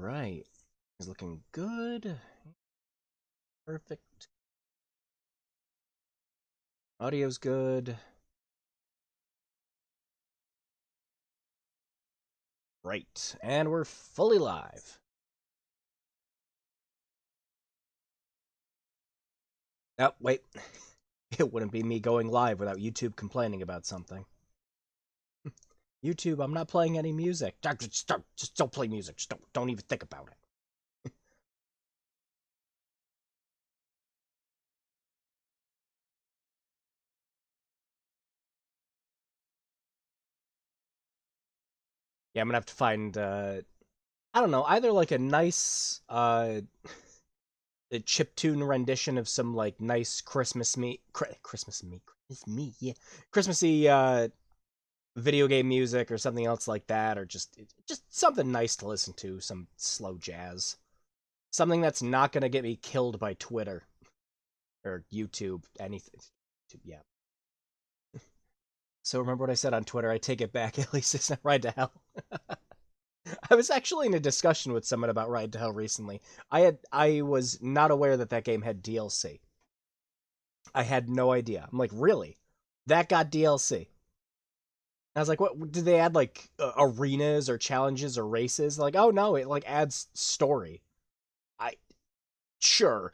right. He's looking good. Perfect. Audio's good. Right. And we're fully live. Oh, wait. It wouldn't be me going live without YouTube complaining about something. YouTube, I'm not playing any music. Just don't play music. Just don't even think about it. Yeah, I'm gonna have to find, I don't know, either like a nice, a chiptune rendition of some, like, nice Christmassy, yeah. Christmassy, video game music or something else like that, or just something nice to listen to, some slow jazz. Something that's not gonna get me killed by Twitter. Or YouTube, anything. Yeah. So remember what I said on Twitter, I take it back, at least it's not Ride to Hell. I was actually in a discussion with someone about Ride to Hell recently. I was not aware that that game had DLC. I had no idea. I'm like, really? That got DLC? I was like, what, did they add, like, arenas or challenges or races? Like, oh no, it, like, adds story. I Sure.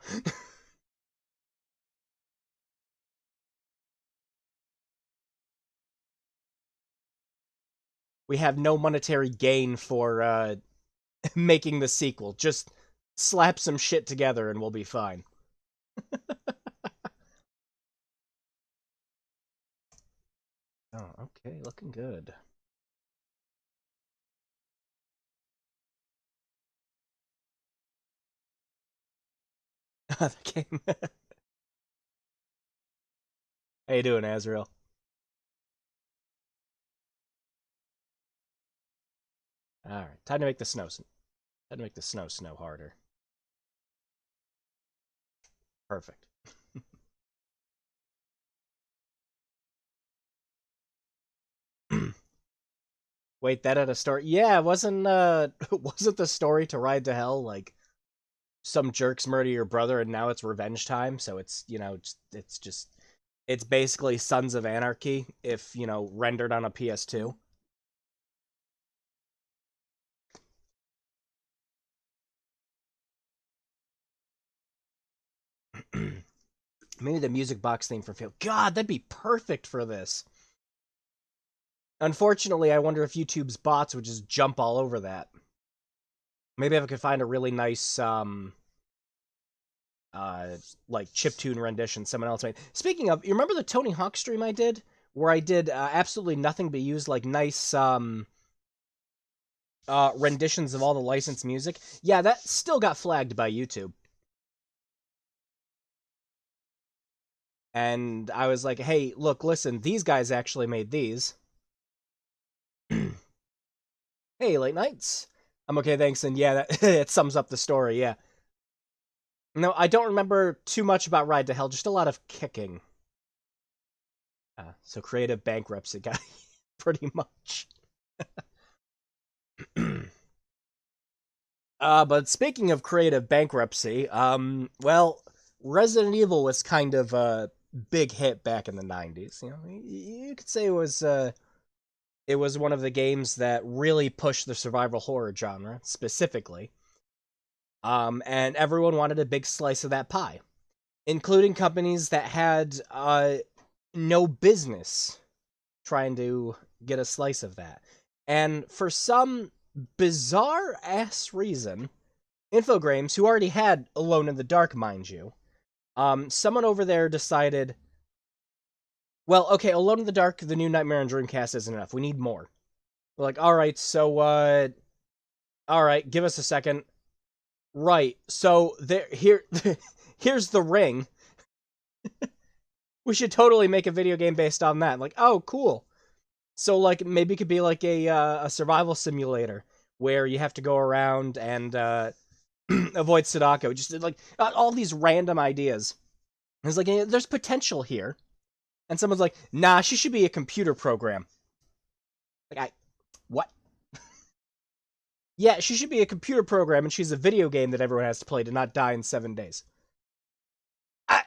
We have no monetary gain for making the sequel. Just slap some shit together and we'll be fine. Oh, okay, looking good. The game. How you doing, Azrael? All right, time to make the time to make the snow harder. Perfect. Wait, that had a story? Yeah, wasn't wasn't the story to Ride to Hell like some jerks murder your brother and now it's revenge time? So it's, it's basically Sons of Anarchy if, rendered on a PS2. Maybe the music box theme for Fail. God, that'd be perfect for this. Unfortunately, I wonder if YouTube's bots would just jump all over that. Maybe if I could find a really nice, uh, like, chiptune rendition someone else made. Speaking of, you remember the Tony Hawk stream I did? Where I did absolutely nothing but use, like, nice, renditions of all the licensed music? Yeah, that still got flagged by YouTube. And I was like, hey, look, listen, these guys actually made these. Hey, late nights. I'm okay, thanks. And yeah, that it sums up the story, yeah. No, I don't remember too much about Ride to Hell, just a lot of kicking. So creative bankruptcy guy, pretty much. But speaking of creative bankruptcy, well, Resident Evil was kind of a big hit back in the 90s. You could say it was one of the games that really pushed the survival horror genre, specifically. And everyone wanted a big slice of that pie, including companies that had no business trying to get a slice of that. And for some bizarre ass reason, Infogrames, who already had Alone in the Dark, mind you, someone over there decided, well, okay, Alone in the Dark, the new Nightmare on Dreamcast isn't enough. We need more. We're like, all right, so all right, give us a second. Right, so here's the ring. We should totally make a video game based on that. Like, oh, cool. So, like, maybe it could be like a survival simulator where you have to go around and avoid Sadako. Just like all these random ideas. It's like, there's potential here, and someone's like, nah, she should be a computer program. Like, what? Yeah, she should be a computer program, and she's a video game that everyone has to play to not die in 7 days. I...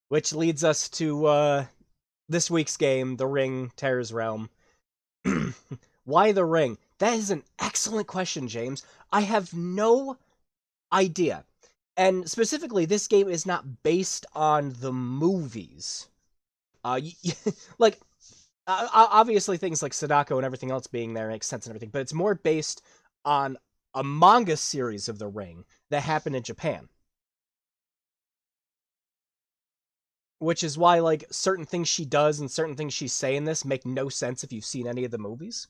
Which leads us to this week's game, The Ring, Terror's Realm. Why The Ring? That is an excellent question, James. I have no idea. And specifically, this game is not based on the movies. Like, obviously things like Sadako and everything else being there makes sense and everything, but it's more based on a manga series of The Ring that happened in Japan. Which is why, like, certain things she does and certain things she say in this make no sense if you've seen any of the movies.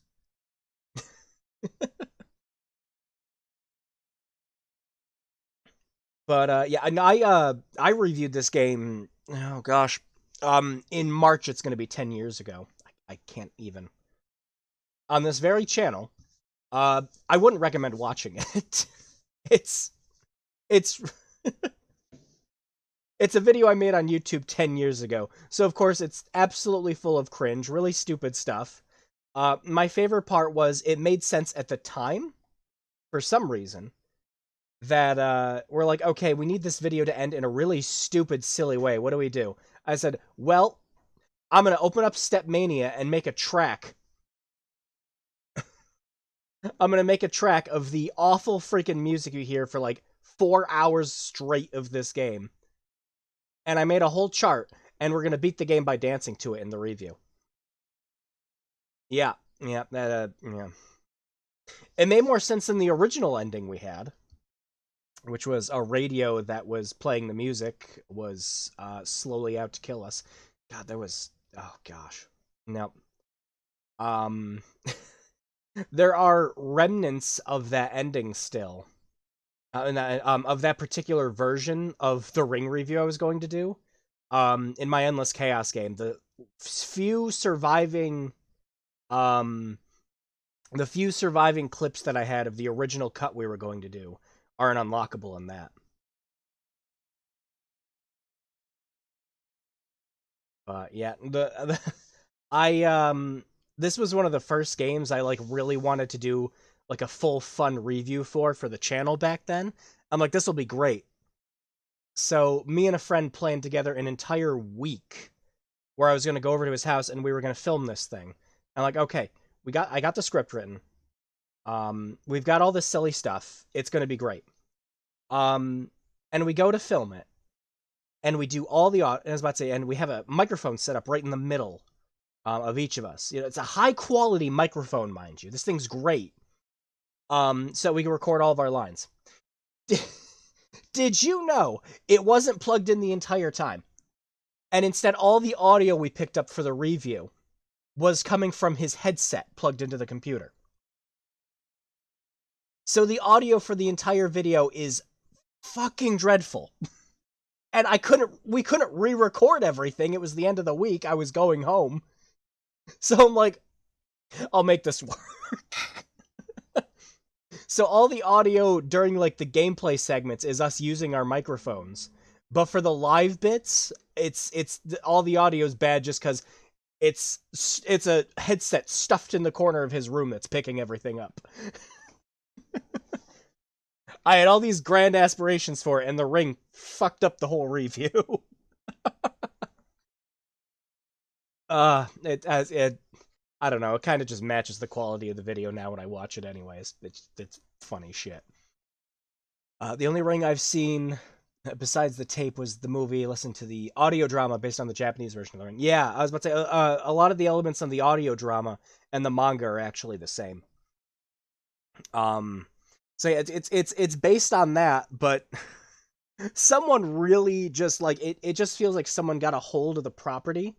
But yeah, and I reviewed this game. Oh gosh, in March it's going to be 10 years ago. I can't even on this very channel. I wouldn't recommend watching it. it's it's it's a video I made on YouTube 10 years ago. So of course it's absolutely full of cringe, really stupid stuff. My favorite part was it made sense at the time for some reason that we're like, okay, we need this video to end in a really stupid, silly way. What do we do? I said, well, I'm gonna open up Stepmania and make a track. I'm gonna make a track of the awful freaking music you hear for like 4 hours straight of this game. And I made a whole chart, and we're gonna beat the game by dancing to it in the review. Yeah, yeah, yeah. It made more sense than the original ending we had, which was a radio that was playing the music was slowly out to kill us. God, that was oh gosh. No. Um there are remnants of that ending still. Of that particular version of the Ring review I was going to do. In my Endless Chaos game, few surviving um the few surviving clips that I had of the original cut we were going to do aren't unlockable in that. But yeah, the I this was one of the first games I like really wanted to do like a full fun review for the channel back then. I'm like, this will be great. So me and a friend planned together an entire week where I was going to go over to his house and we were going to film this thing. I'm like, okay, I got the script written. We've got all this silly stuff. It's going to be great. Um, and we go to film it, and we do all the I was about to say, and we have a microphone set up right in the middle of each of us. You know, it's a high quality microphone, mind you. This thing's great. So we can record all of our lines. Did you know it wasn't plugged in the entire time? And instead, all the audio we picked up for the review was coming from his headset plugged into the computer. So the audio for the entire video is fucking dreadful. And we couldn't re-record everything. It was the end of the week. I was going home. So I'm like, I'll make this work. So all the audio during like the gameplay segments is us using our microphones. But for the live bits, it's all the audio is bad just cuz it's a headset stuffed in the corner of his room that's picking everything up. I had all these grand aspirations for it, and the Ring fucked up the whole review. It I don't know, it kind of just matches the quality of the video now when I watch it anyways. It's funny shit. The only Ring I've seen besides the tape was the movie. Listen to the audio drama based on the Japanese version of the Ring. Yeah, I was about to say a lot of the elements on the audio drama and the manga are actually the same. Um, so yeah, it's based on that, but someone really just like it just feels like someone got a hold of the property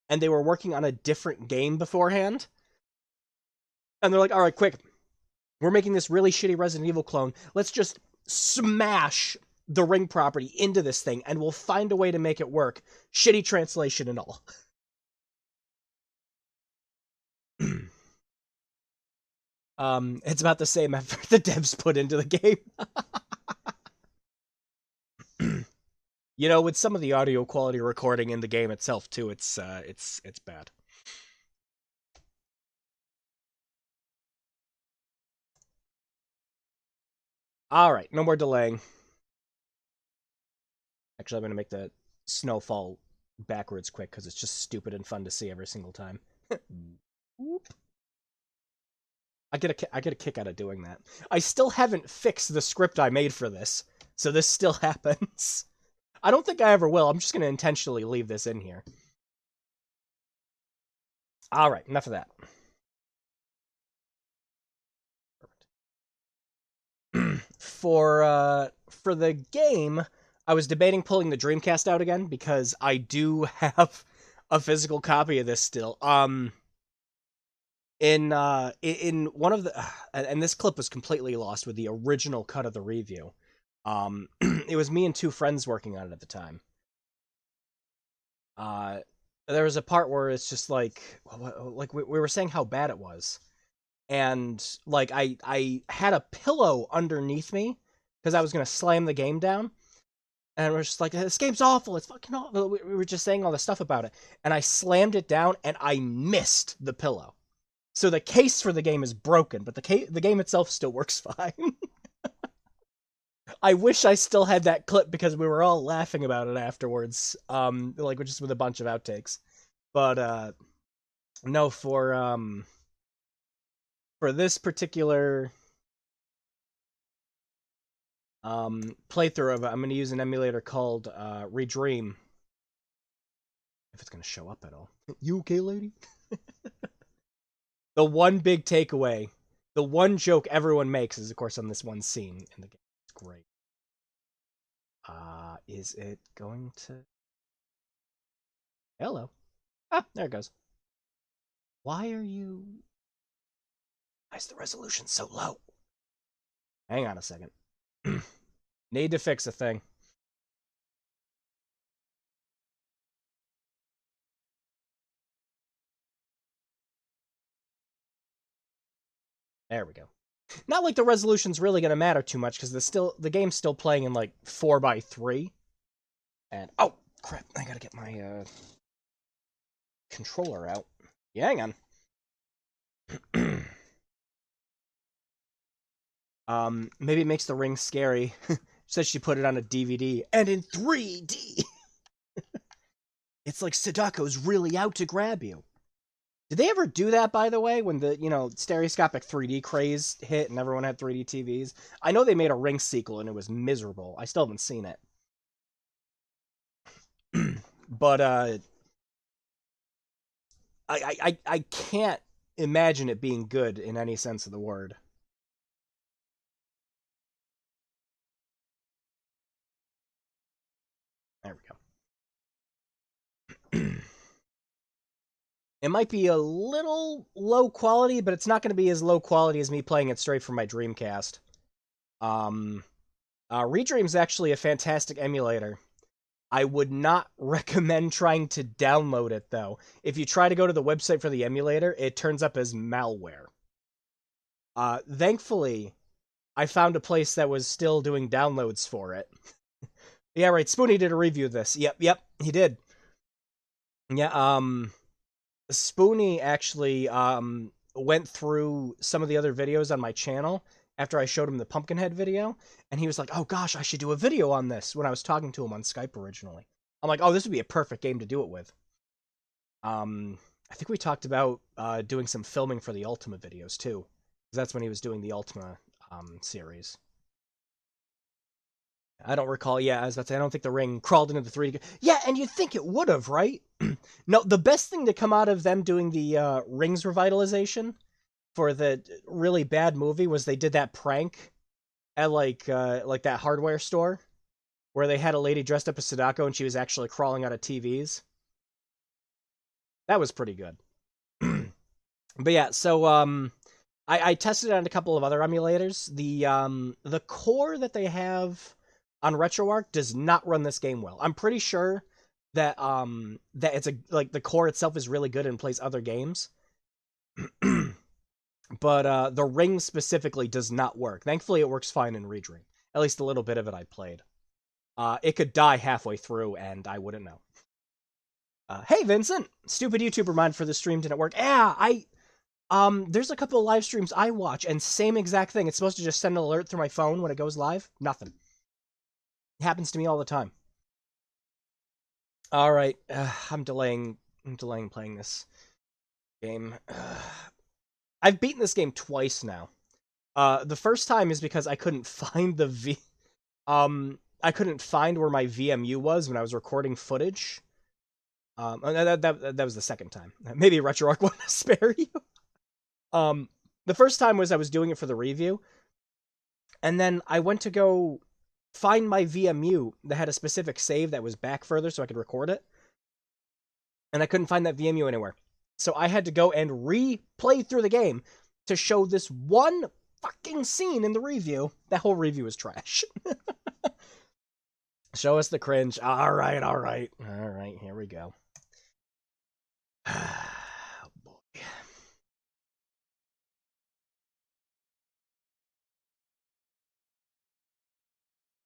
and they were working on a different game beforehand. And they're like, all right, quick, we're making this really shitty Resident Evil clone. Let's just smash the Ring property into this thing and we'll find a way to make it work. Shitty translation and all. It's about the same effort the devs put into the game. You know, with some of the audio quality recording in the game itself too, it's bad. Alright, no more delaying. Actually, I'm going to make the snowfall backwards quick because it's just stupid and fun to see every single time. I get a kick out of doing that. I still haven't fixed the script I made for this, so this still happens. I don't think I ever will. I'm just going to intentionally leave this in here. Alright, enough of that. For the game, I was debating pulling the Dreamcast out again because I do have a physical copy of this still. In one of the and this clip was completely lost with the original cut of the review. It was me and two friends working on it at the time. Uh, there was a part where it's just like we were saying how bad it was, and like I had a pillow underneath me because I was gonna slam the game down, and we're just like, this game's awful, it's fucking awful. We were just saying all this stuff about it, and I slammed it down and I missed the pillow. So the case for the game is broken, but the game itself still works fine. I wish I still had that clip because we were all laughing about it afterwards. Like just with a bunch of outtakes. But no, for this particular playthrough of it, I'm going to use an emulator called Redream. If it's going to show up at all. You okay, lady? The one big takeaway, the one joke everyone makes is, of course, on this one scene in the game. It's great. Is it going to... Hello. Ah, there it goes. Why are you... Why is the resolution so low? Hang on a second. Need to fix a thing. There we go. Not like the resolution's really going to matter too much because the game's still playing in like 4:3. And oh crap, I gotta get my controller out. Yeah, hang on. Maybe it makes the ring scary. Says she put it on a DVD and in 3D. It's like Sadako's really out to grab you. Did they ever do that, by the way, when the, stereoscopic 3D craze hit and everyone had 3D TVs? I know they made a Ring sequel and it was miserable. I still haven't seen it. But, I can't imagine it being good in any sense of the word. There we go. It might be a little low quality, but it's not going to be as low quality as me playing it straight from my Dreamcast. Redream's actually a fantastic emulator. I would not recommend trying to download it, though. If you try to go to the website for the emulator, it turns up as malware. Thankfully, I found a place that was still doing downloads for it. Yeah, right, Spoony did a review of this. Yep, he did. Yeah, Spoony actually went through some of the other videos on my channel after I showed him the Pumpkinhead video, and he was like, oh gosh, I should do a video on this when I was talking to him on Skype originally. I'm like, oh, this would be a perfect game to do it with. I think we talked about doing some filming for the Ultima videos too, because that's when he was doing the Ultima series. I don't recall. Yeah, I was about to say, I don't think the ring crawled into the 3D. Yeah, and you'd think it would have, right? No, the best thing to come out of them doing the Rings revitalization for the really bad movie was they did that prank at like that hardware store where they had a lady dressed up as Sadako and she was actually crawling out of TVs. That was pretty good. But yeah, so I tested it on a couple of other emulators. The core that they have on RetroArch does not run this game well. I'm pretty sure that that it's the core itself is really good and plays other games. But the ring specifically does not work. Thankfully it works fine in Redream. At least a little bit of it I played. It could die halfway through and I wouldn't know. Hey Vincent! Stupid YouTuber mind for the stream didn't work. Yeah, There's a couple of live streams I watch, and same exact thing. It's supposed to just send an alert through my phone when it goes live. Nothing. It happens to me all the time. All right, I'm delaying playing this game. I've beaten this game twice now. The first time is because I couldn't find I couldn't find where my VMU was when I was recording footage. That was the second time. Maybe RetroArch wanted to spare you. The first time was I was doing it for the review, and then I went to go find my VMU that had a specific save that was back further so I could record it, and I couldn't find that VMU anywhere. So I had to go and replay through the game to show this one fucking scene in the review. That whole review is trash. Show us the cringe. All right, here we go. Oh, boy.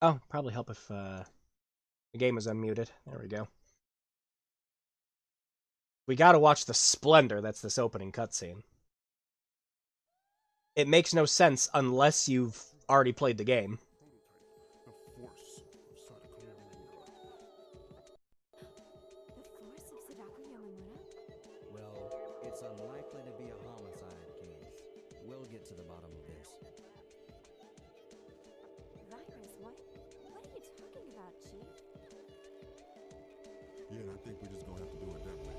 Oh, probably help if the game was unmuted. There we go. We gotta watch the splendor that's this opening cutscene. It makes no sense unless you've already played the game. Well, it's unlikely to be a homicide case. We'll get to the bottom of this. Virus, what are you talking about, Chief? Yeah, and I think we're just gonna have to do it that way.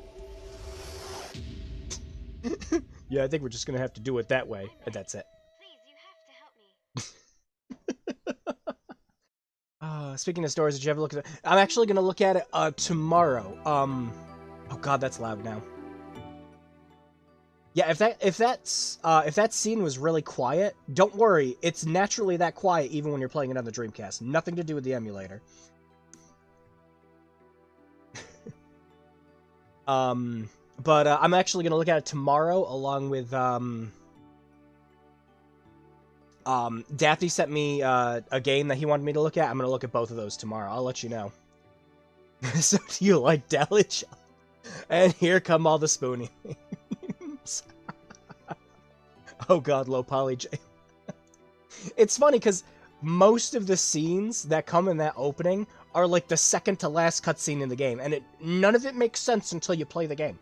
Yeah, I think we're just gonna have to do it that way, and that's it. Please, you have to help me. Speaking of stories, did you ever look at it? I'm actually gonna look at it tomorrow. Oh god, that's loud now. Yeah, if that scene was really quiet, don't worry, it's naturally that quiet even when you're playing it on the Dreamcast. Nothing to do with the emulator. But I'm actually gonna look at it tomorrow, along with Daphne sent me a game that he wanted me to look at. I'm gonna look at both of those tomorrow. I'll let you know. So do you like Dallich? And here come all the spooning. Oh god, low poly J. It's funny because most of the scenes that come in that opening are like the second to last cutscene in the game, and none of it makes sense until you play the game.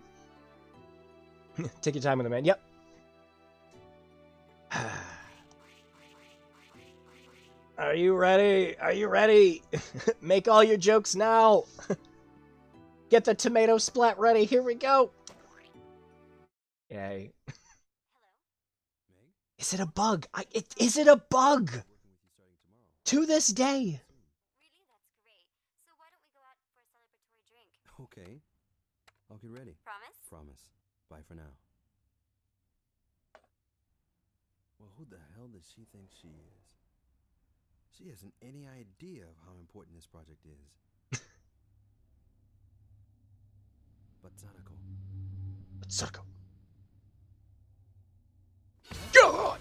Take your time with it, man. Yep. Are you ready? Are you ready? Make all your jokes now. Get the tomato splat ready. Here we go. Yay. Is it a bug? Is it a bug? To this day. Really? That's great. So why don't we go out for a celebratory drink? Okay. I'll get ready. Promise? Promise. Bye for now. Well, who the hell does she think she is? She hasn't any idea of how important this project is. But Sadako. Sadako. God!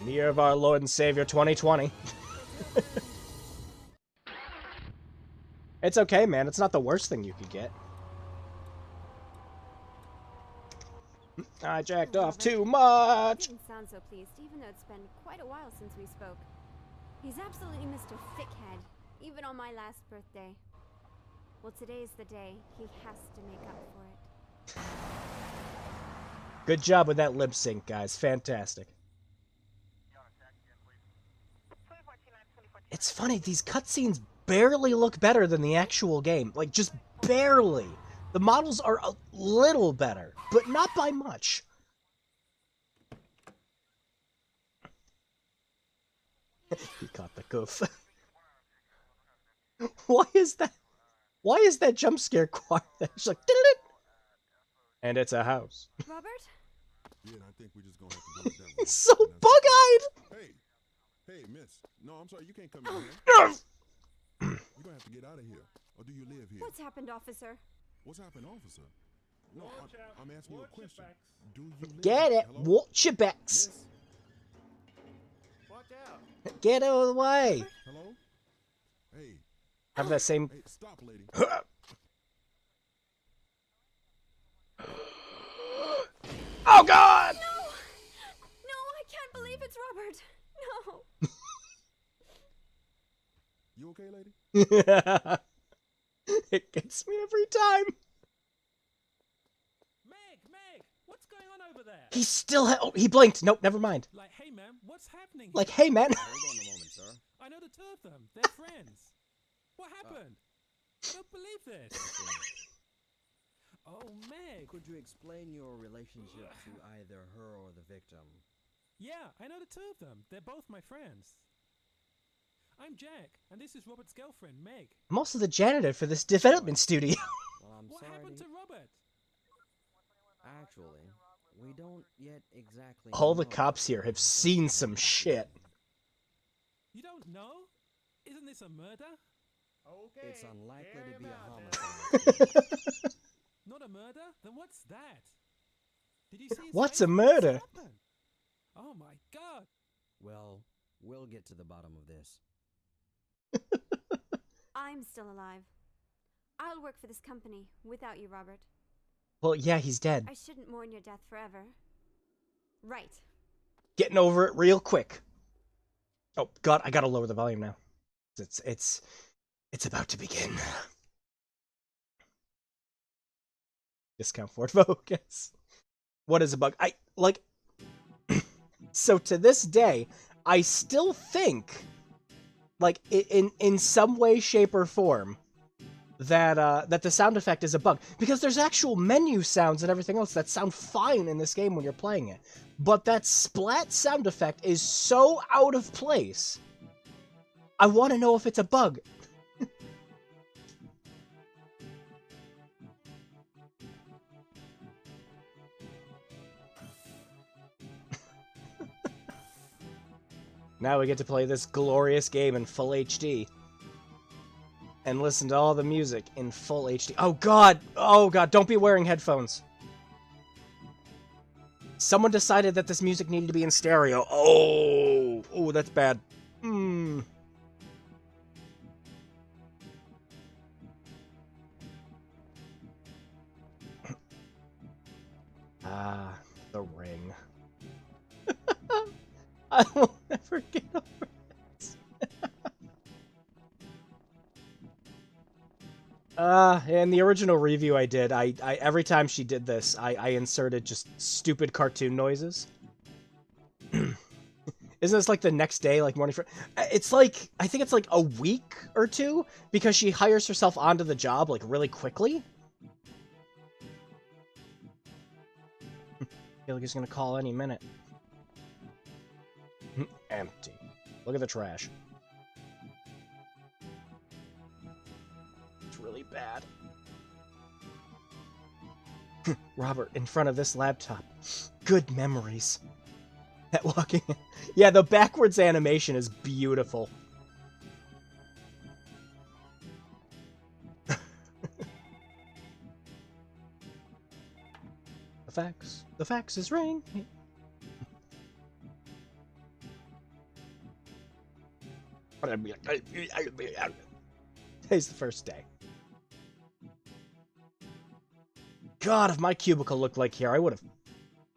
In the year of our Lord and Savior 2020. It's okay, man. It's not the worst thing you could get. I jacked off too much. He didn't sound so pleased, even though it's been quite a while since we spoke. He's absolutely Mr. Thickhead, even on my last birthday. Well, today's the day. He has to make up for it. Good job with that lip sync, guys. Fantastic. It's funny, these cutscenes barely look better than the actual game. Like, just barely. The models are a little better, but not by much. He caught the goof. Why is that jump scare quiet? She's like, "Diddle-it!" And it's a house. Robert? Yeah, and I think we're just gonna have to do it that way. He's so bug-eyed! Hey, miss. No, I'm sorry, you can't come in here. You're gonna have to get out of here. Or do you live here? What's happened, officer? What's happened, officer? No, I'm asking you a question. Do you live Get here? it? Hello? Watch your backs. Miss? Watch out! Get out of the way. Hello? Hey, Have that same... hey, stop, lady. okay, lady? It gets me every time. Meg, what's going on over there? He still oh, he blinked. Nope, never mind. Like, hey, ma'am, what's happening Like, here? hey, man. Hold on a moment, sir. I know the two of them. They're friends. What happened? I don't believe this. Oh, Meg. Could you explain your relationship to either her or the victim? Yeah, I know the two of them. They're both my friends. I'm Jack, and this is Robert's girlfriend, Meg. I'm also the janitor for this development studio. Well, I'm What sorry. happened to Robert? Actually, we don't yet exactly All the know cops here have what seen happened. some shit. You don't know? Isn't this a murder? Okay. It's unlikely to be a homicide. Not a murder? Then what's that? Did you see his What's face? a murder? What's happened? Oh my god. Well, we'll get to the bottom of this. I'm still alive. I'll work for this company without you, Robert. Well, yeah, he's dead. I shouldn't mourn your death forever. Right. Getting over it real quick. Oh God, I gotta lower the volume now. It's about to begin. Discount Ford Focus. What is a bug? I like. So to this day, I still think, like in some way, shape, or form, that that the sound effect is a bug, because there's actual menu sounds and everything else that sound fine in this game when you're playing it, but that splat sound effect is so out of place. I want to know if it's a bug. Now we get to play this glorious game in full HD. And listen to all the music in full HD. Oh god! Oh god, don't be wearing headphones. Someone decided that this music needed to be in stereo. Oh! Oh, that's bad. Hmm. Ah, the ring. I will never get over this. In the original review I did, I every time she did this, I inserted just stupid cartoon noises. Isn't this like the next day, like morning for? It's like, I think it's like a week or two, because she hires herself onto the job like really quickly. I feel like he's gonna call any minute. Empty. Look at the trash. It's really bad. Robert, in front of this laptop. Good memories. That walking... Yeah, the backwards animation is beautiful. The fax. The fax is ringing. Today's the first day. God, if my cubicle looked like here, I would have...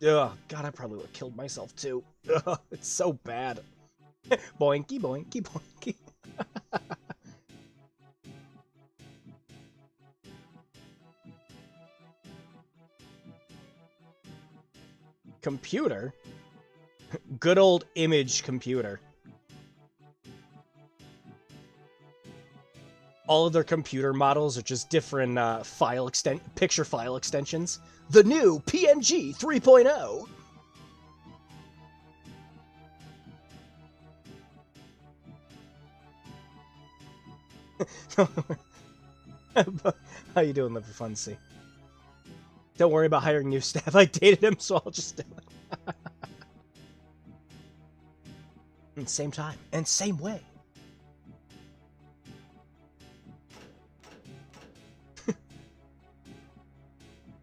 Ugh, God, I probably would have killed myself too. Ugh, it's so bad. Boinky, boinky, boinky. Computer? Good old image computer. All of their computer models are just different picture file extensions. The new PNG 3.0. How you doing, Liver Funsy? Don't worry about hiring new staff. I dated him, so I'll just do it. And same time and same way.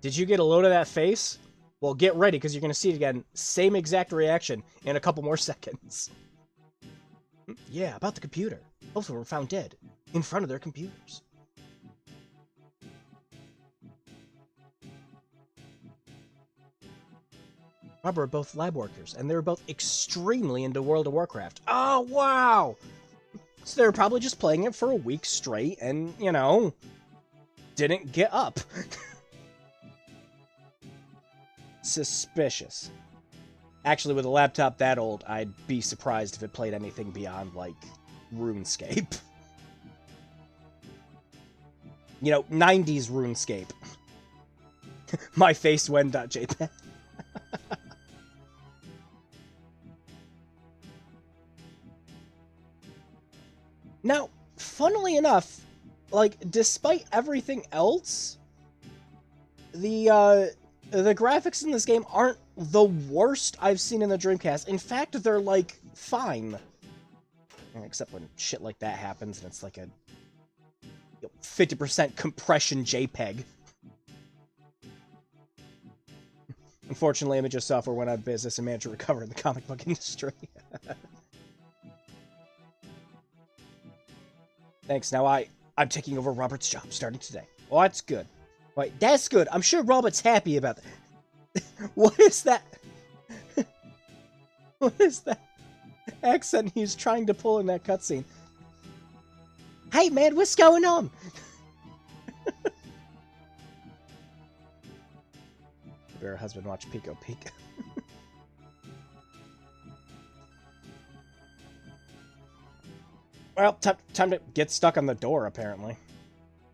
Did you get a load of that face? Well, get ready, because you're going to see it again. Same exact reaction in a couple more seconds. Yeah, about the computer. Both of them were found dead in front of their computers. Robert were both lab workers, and they were both extremely into World of Warcraft. Oh, wow! So they were probably just playing it for a week straight and, you know, didn't get up. Suspicious. Actually, with a laptop that old, I'd be surprised if it played anything beyond, like, RuneScape. You know, 90s RuneScape. My face when.jpg. Now, funnily enough, like, despite everything else, the graphics in this game aren't the worst I've seen in the Dreamcast. In fact, they're, like, fine. Except when shit like that happens and it's like a 50% compression JPEG. Unfortunately, Image Software went out of business and managed to recover in the comic book industry. Thanks, now I'm taking over Robert's job starting today. Oh, that's good. Wait, that's good. I'm sure Robert's happy about that. What is that? What is that accent he's trying to pull in that cutscene? Hey, man, what's going on? Her husband watch Pico Peak. Well, time to get stuck on the door, apparently.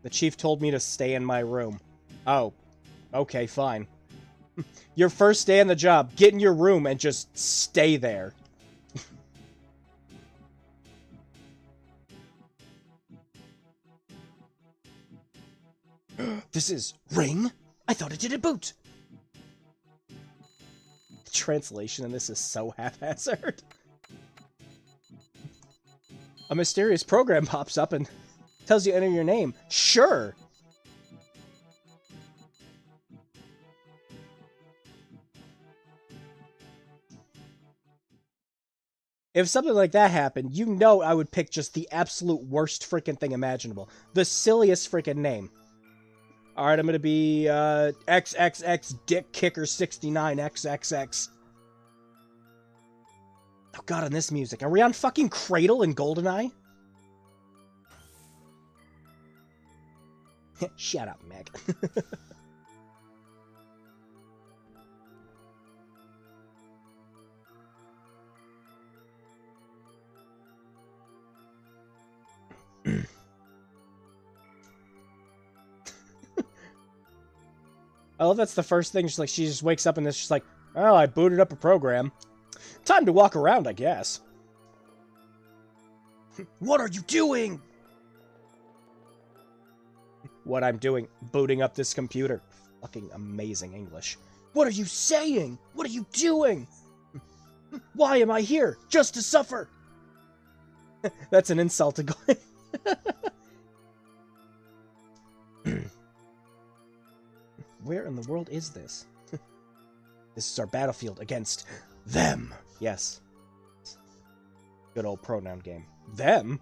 The chief told me to stay in my room. Oh, okay, fine. Your first day on the job, get in your room and just stay there. This is ring? I thought it did a boot. The translation in this is so haphazard. A mysterious program pops up and tells you to enter your name. Sure. If something like that happened, you know I would pick just the absolute worst freaking thing imaginable. The silliest freaking name. Alright, I'm gonna be, XXX Dick Kicker 69 XXX. Oh god, on this music. Are we on fucking Cradle and GoldenEye? Shut up, Meg. I love that's the first thing. She just wakes up and it's just like, oh, I booted up a program. Time to walk around, I guess. What are you doing? What I'm doing, booting up this computer. Fucking amazing English. What are you saying? What are you doing? Why am I here? Just to suffer. That's an insult to go. Where in the world is this? This is our battlefield against them. Yes. Good old pronoun game. Them?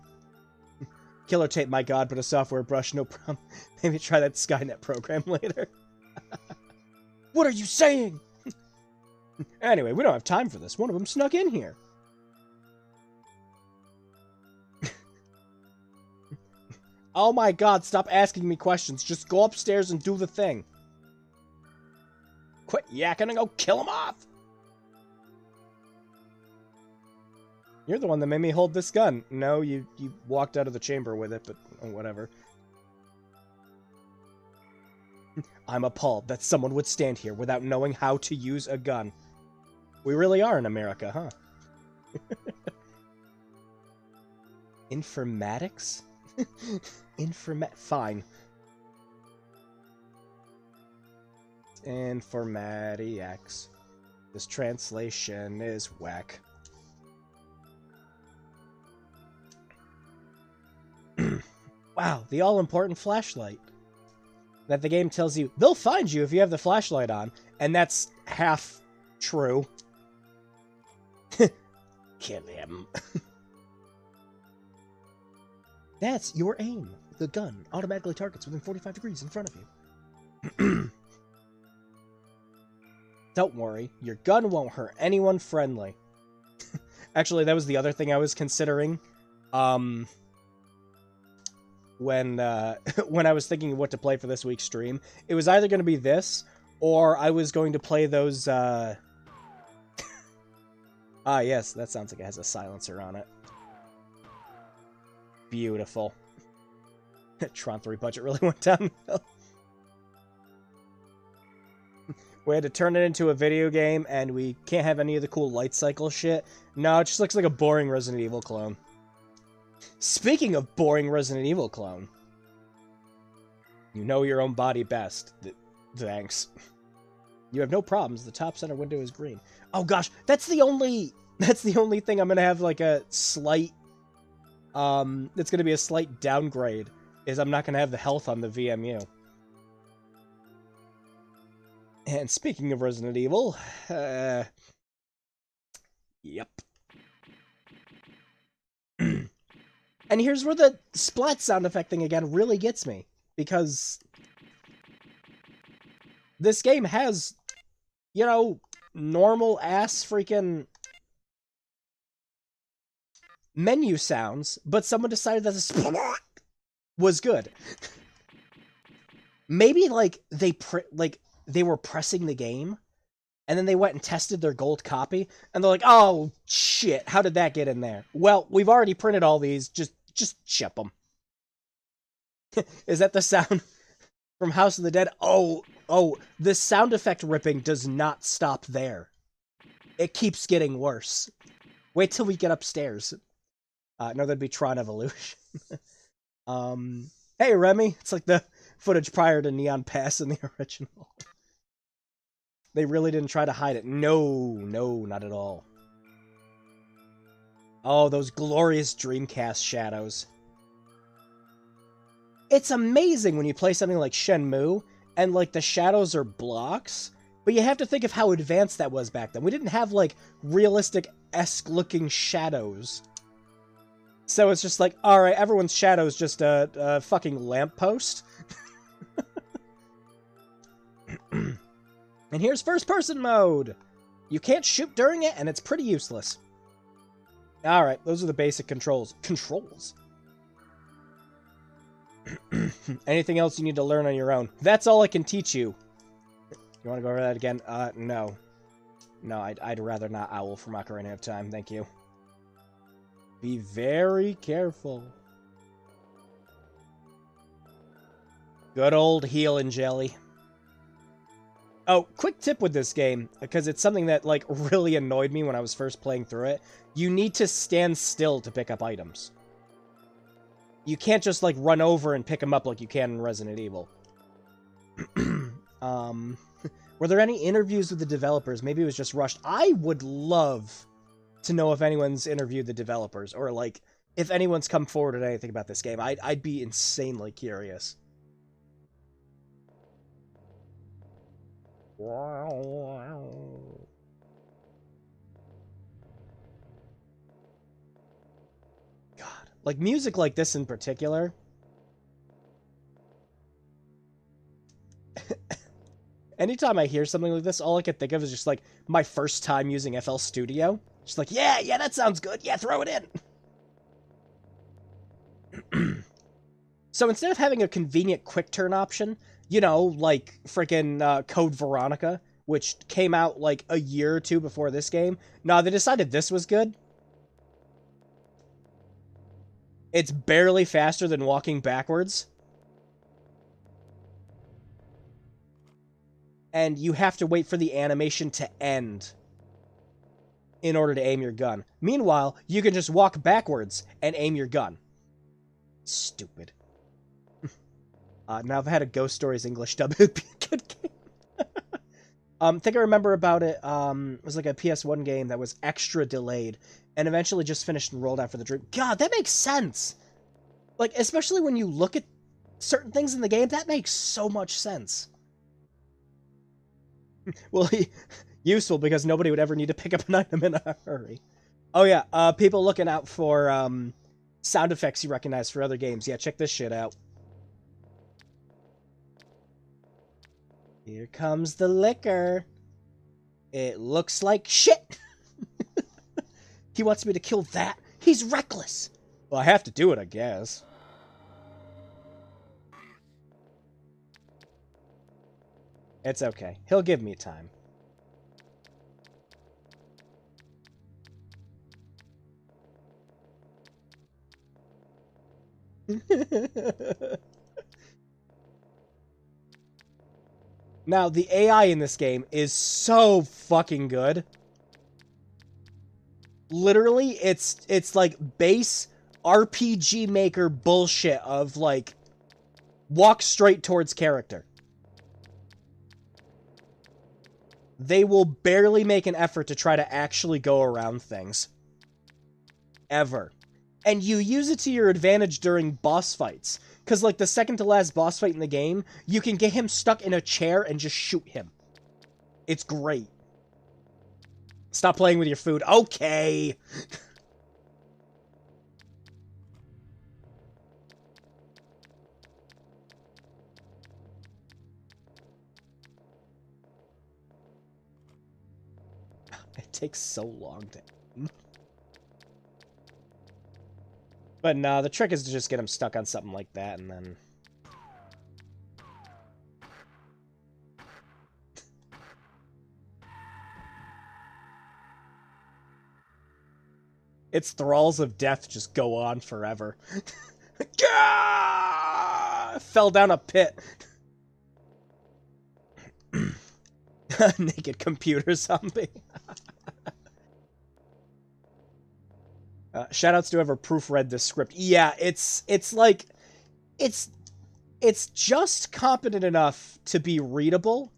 Killer tape, my god, but a software brush, no problem. Maybe try that Skynet program later. What are you saying? Anyway, we don't have time for this. One of them snuck in here. Oh my god, stop asking me questions. Just go upstairs and do the thing. Quit yakking and go kill him off! You're the one that made me hold this gun. No, you walked out of the chamber with it, but whatever. I'm appalled that someone would stand here without knowing how to use a gun. We really are in America, huh? Informatics? Fine. Informatics. This translation is whack. Wow, the all-important flashlight. That the game tells you, they'll find you if you have the flashlight on. And that's half true. Kill him. That's your aim. The gun automatically targets within 45 degrees in front of you. Don't worry, your gun won't hurt anyone friendly. Actually, that was the other thing I was considering. when when I was thinking of what to play for this week's stream, it was either going to be this, or I was going to play those, yes, that sounds like it has a silencer on it. Beautiful. Tron 3 budget really went downhill. We had to turn it into a video game, and we can't have any of the cool light cycle shit. No, it just looks like a boring Resident Evil clone. Speaking of boring Resident Evil clone, you know your own body best. Thanks. You have no problems. The top center window is green. Oh gosh, that's the only thing I'm gonna have like a slight it's gonna be a slight downgrade, is I'm not gonna have the health on the VMU. And speaking of Resident Evil, yep. And here's where the splat sound effect thing again really gets me, because this game has, you know, normal ass freaking menu sounds, but someone decided that the splat was good. Maybe like they were pressing the game, and then they went and tested their gold copy, and they're like, "Oh shit, how did that get in there?" Well, we've already printed all these. Just ship them. Is that the sound from House of the Dead? Oh, the sound effect ripping does not stop there. It keeps getting worse. Wait till we get upstairs. No, that'd be Tron Evolution. Hey Remy, it's like the footage prior to Neon Pass in the original. They really didn't try to hide it. No, not at all. Oh, those glorious Dreamcast shadows. It's amazing when you play something like Shenmue, and like the shadows are blocks, but you have to think of how advanced that was back then. We didn't have like realistic-esque looking shadows. So it's just like, alright, everyone's shadow is just a fucking lamppost. And here's first-person mode! You can't shoot during it, and it's pretty useless. Alright, those are the basic controls. Controls? Anything else you need to learn on your own? That's all I can teach you. You want to go over that again? No. No, I'd rather not. Owl for Macarena have time, thank you. Be very careful. Good old heal and jelly. Oh, quick tip with this game, because it's something that, like, really annoyed me when I was first playing through it. You need to stand still to pick up items. You can't just, like, run over and pick them up like you can in Resident Evil. Were there any interviews with the developers? Maybe it was just rushed. I would love to know if anyone's interviewed the developers, or, like, if anyone's come forward with anything about this game. I'd be insanely curious. God, like music like this in particular. Anytime I hear something like this, all I can think of is just like my first time using FL Studio. Just like, yeah, that sounds good. Yeah, throw it in. So instead of having a convenient quick turn option, you know, like freaking Code Veronica, which came out like a year or two before this game. No, they decided this was good. It's barely faster than walking backwards. And you have to wait for the animation to end in order to aim your gun. Meanwhile, you can just walk backwards and aim your gun. Stupid. Now, if I had a Ghost Stories English dub, it would be a good game. I think I remember about it. It was like a PS1 game that was extra delayed, and eventually just finished and rolled out for the Dream. God, that makes sense! Like, especially when you look at certain things in the game, that makes so much sense. Well, useful, because nobody would ever need to pick up an item in a hurry. Oh yeah, people looking out for sound effects you recognize for other games. Yeah, check this shit out. Here comes the liquor. It looks like shit. He wants me to kill that. He's reckless. Well, I have to do it, I guess. It's okay. He'll give me time. Now, the AI in this game is so fucking good. Literally, it's like base RPG Maker bullshit of, like, walk straight towards character. They will barely make an effort to try to actually go around things. Ever. And you use it to your advantage during boss fights. Because, like, the second to last boss fight in the game, you can get him stuck in a chair and just shoot him. It's great. Stop playing with your food. Okay! It takes so long to aim. But no, the trick is to just get him stuck on something like that, and then... Its thralls of death just go on forever. Fell down a pit. Naked computer zombie. Shoutouts to whoever proofread this script. Yeah, it's like... It's just competent enough to be readable,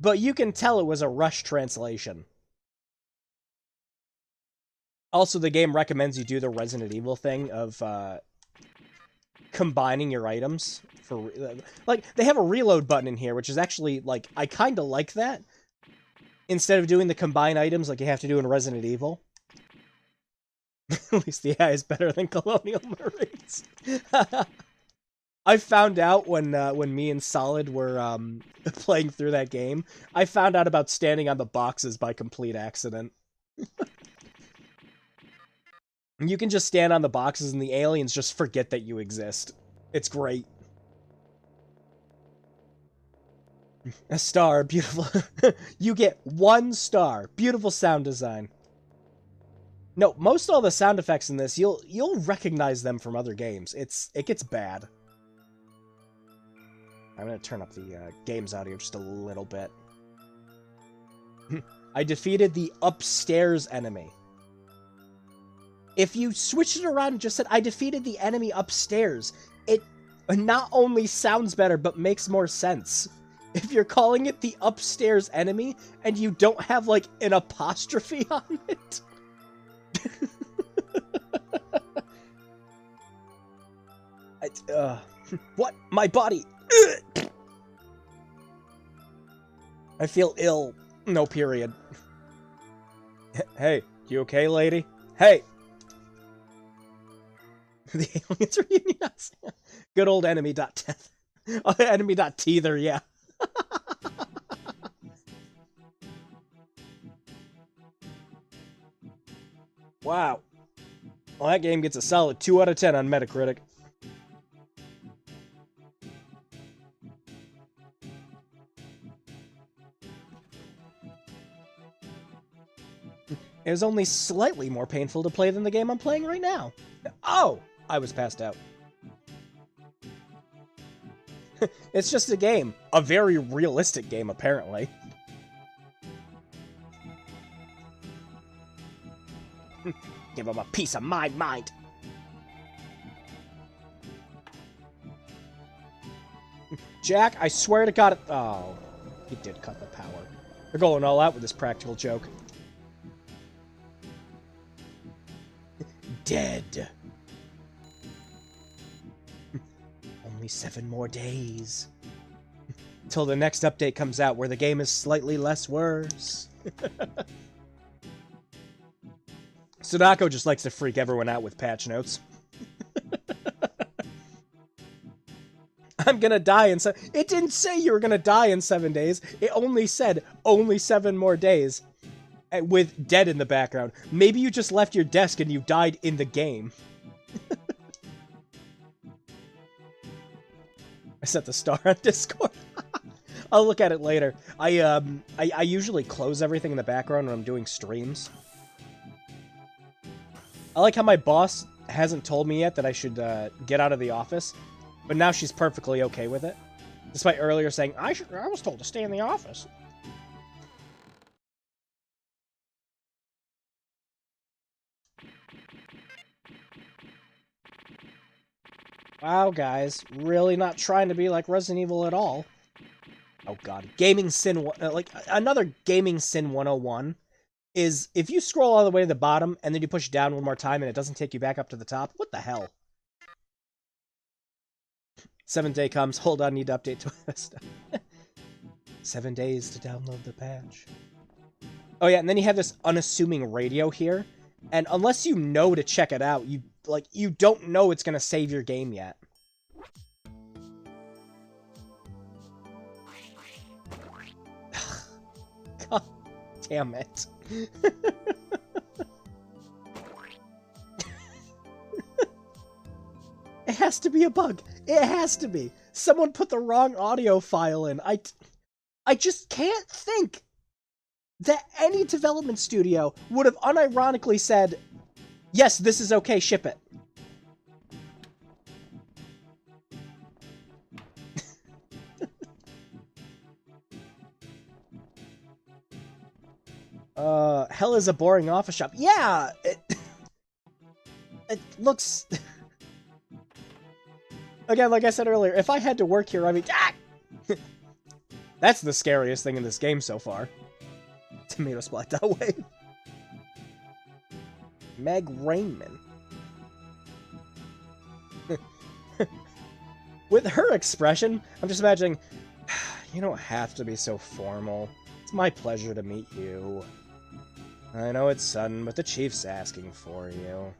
but you can tell it was a rush translation. Also, the game recommends you do the Resident Evil thing of combining your items. For like, they have a reload button in here, which is actually, like, I kind of like that. Instead of doing the combine items like you have to do in Resident Evil. At least the AI is better than Colonial Marines. I found out when me and Solid were playing through that game, I found out about standing on the boxes by complete accident. You can just stand on the boxes and the aliens just forget that you exist. It's great. A star, beautiful. You get 1 star. Beautiful sound design. No, most all the sound effects in this, you'll recognize them from other games. It gets bad. I'm gonna turn up the game's audio just a little bit. I defeated the upstairs enemy. If you switched it around and just said, I defeated the enemy upstairs, it not only sounds better, but makes more sense. If you're calling it the upstairs enemy, and you don't have, like, an apostrophe on it... What? My body! I feel ill. No period. Hey, you okay, lady? Hey! The aliens are unionizing. Good old enemy.death. Oh, enemy.teether, yeah. Wow. Well, that game gets a solid 2 out of 10 on Metacritic. It was only slightly more painful to play than the game I'm playing right now. Oh! I was passed out. It's just a game. A very realistic game, apparently. Give him a piece of my mind. Jack, I swear to God... Oh, he did cut the power. They're going all out with this practical joke. Dead. Only 7 more days. Till the next update comes out where the game is slightly less worse. Sudako just likes to freak everyone out with patch notes. I'm gonna die in It didn't say you were gonna die in 7 days. It only said only 7 more days. With dead in the background. Maybe you just left your desk and you died in the game. I set the star on Discord. I'll look at it later. I usually close everything in the background when I'm doing streams. I like how my boss hasn't told me yet that I should get out of the office, but now she's perfectly okay with it, despite earlier saying I was told to stay in the office. Wow, guys, really not trying to be like Resident Evil at all. Oh god, gaming sin, like another gaming sin 101 is if you scroll all the way to the bottom and then you push down one more time and it doesn't take you back up to the top. What the hell? 7th day comes. Hold on, need to update to 7 days to download the patch. Oh yeah, and then you have this unassuming radio here, and unless you know to check it out, you don't know it's gonna save your game yet. God damn it. It has to be a bug. It has to be. Someone put the wrong audio file in. I just can't think that any development studio would have unironically said, yes, this is okay, ship it. Hell is a boring office shop. Yeah, it looks... Again, like I said earlier, if I had to work here, I mean... Ah! That's the scariest thing in this game so far. Tomato splat that way. Meg Rainman. With her expression, I'm just imagining, you don't have to be so formal. It's my pleasure to meet you. I know it's sudden, but the chief's asking for you.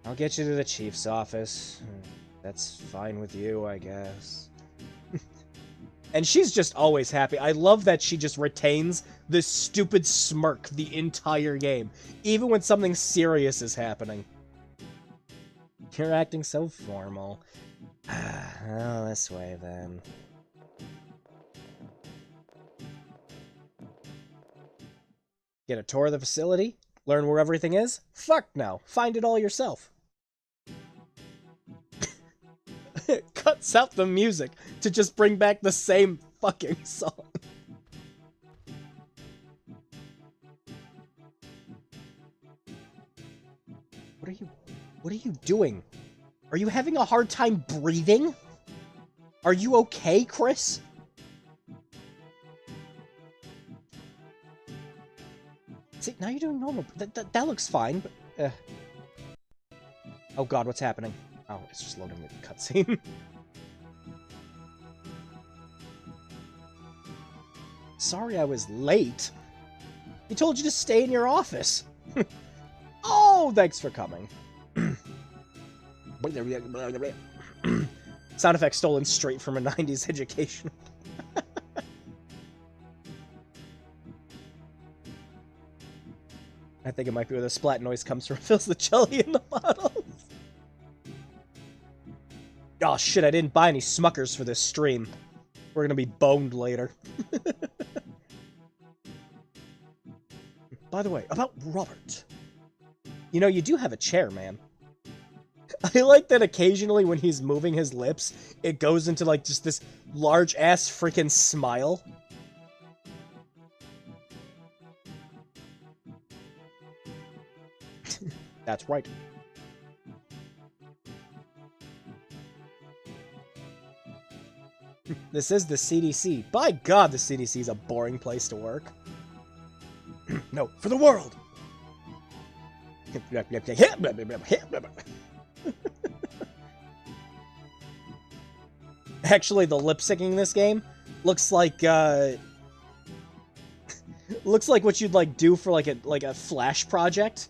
I'll get you to the chief's office. That's fine with you, I guess. And she's just always happy. I love that she just retains this stupid smirk the entire game, even when something serious is happening. You're acting so formal. Oh, this way, then. Get a tour of the facility? Learn where everything is? Fuck no. Find it all yourself. It cuts out the music to just bring back the same fucking song. What are you doing? Are you having a hard time breathing? Are you okay, Chris? See, now you're doing normal. That looks fine, but... Oh god, what's happening? Oh, it's just loading the cutscene. Sorry I was late. He told you to stay in your office. Oh, thanks for coming. Sound effect stolen straight from a 90s education. I think it might be where the splat noise comes from. Fills the jelly in the bottle. Oh shit, I didn't buy any Smuckers for this stream. We're gonna be boned later. By the way, about Robert. You know, you do have a chair, man. I like that occasionally when he's moving his lips, it goes into like just this large-ass freaking smile. That's right. This is the CDC. By God, the CDC is a boring place to work. No, for the world! Actually, the lip syncing in this game looks like looks like what you'd like do for like a Flash project,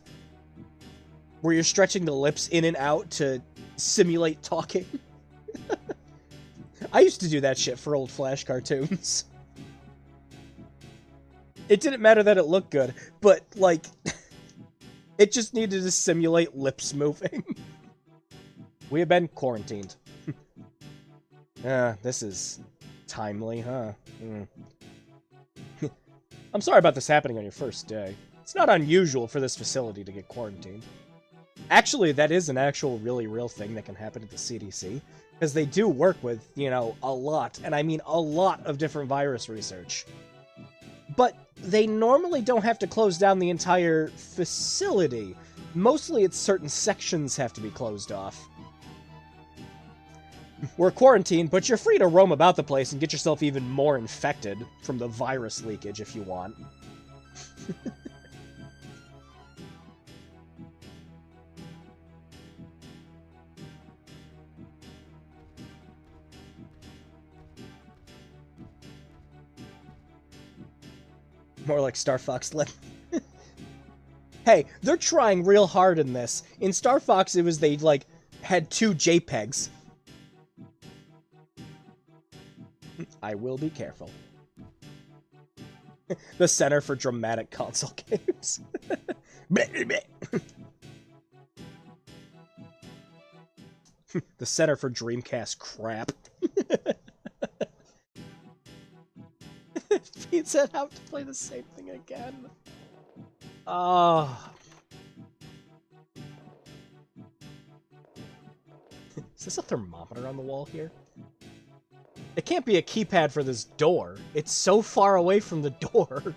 where you're stretching the lips in and out to simulate talking. I used to do that shit for old Flash cartoons. It didn't matter that it looked good, but like it just needed to simulate lips moving. We have been quarantined. This is timely, huh? I'm sorry about this happening on your first day. It's not unusual for this facility to get quarantined. Actually, that is an actual really real thing that can happen at the CDC, because they do work with, you know, a lot, and I mean a lot of different virus research. But they normally don't have to close down the entire facility. Mostly it's certain sections have to be closed off. We're quarantined, but you're free to roam about the place and get yourself even more infected from the virus leakage if you want. More like Star Fox Lip. Hey, they're trying real hard in this. In Star Fox, it was they, like, had 2 JPEGs. I will be careful. The Center for Dramatic Console Games. The Center for Dreamcast crap. Pizza out to play the same thing again. Oh. Is this a thermometer on the wall here? It can't be a keypad for this door. It's so far away from the door.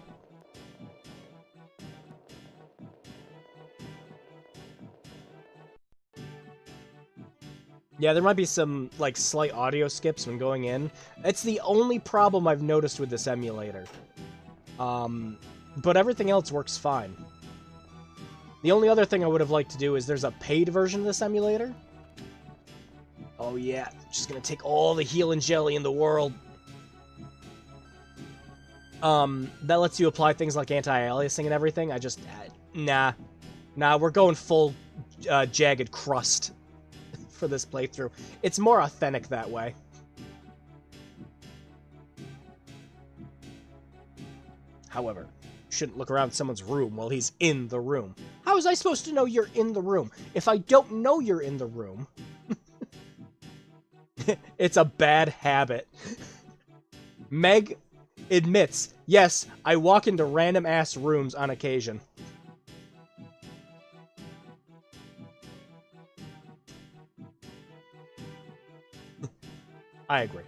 Yeah, there might be some, like, slight audio skips when going in. It's the only problem I've noticed with this emulator. But everything else works fine. The only other thing I would have liked to do is there's a paid version of this emulator. Oh yeah, just gonna take all the heal and jelly in the world. That lets you apply things like anti-aliasing and everything. I just, nah, we're going full jagged crust for this playthrough. It's more authentic that way. However, you shouldn't look around someone's room while he's in the room. How was I supposed to know you're in the room? If I don't know you're in the room... It's a bad habit. Meg admits, yes, I walk into random-ass rooms on occasion. I agree.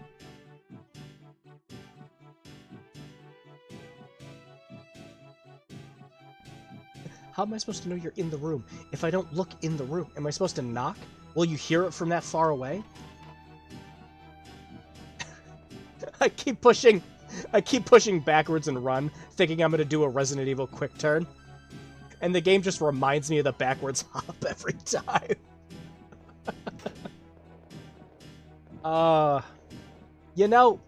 How am I supposed to know you're in the room if I don't look in the room? Am I supposed to knock? Will you hear it from that far away? I keep pushing backwards and run, thinking I'm gonna do a Resident Evil quick turn. And the game just reminds me of the backwards hop every time. You know,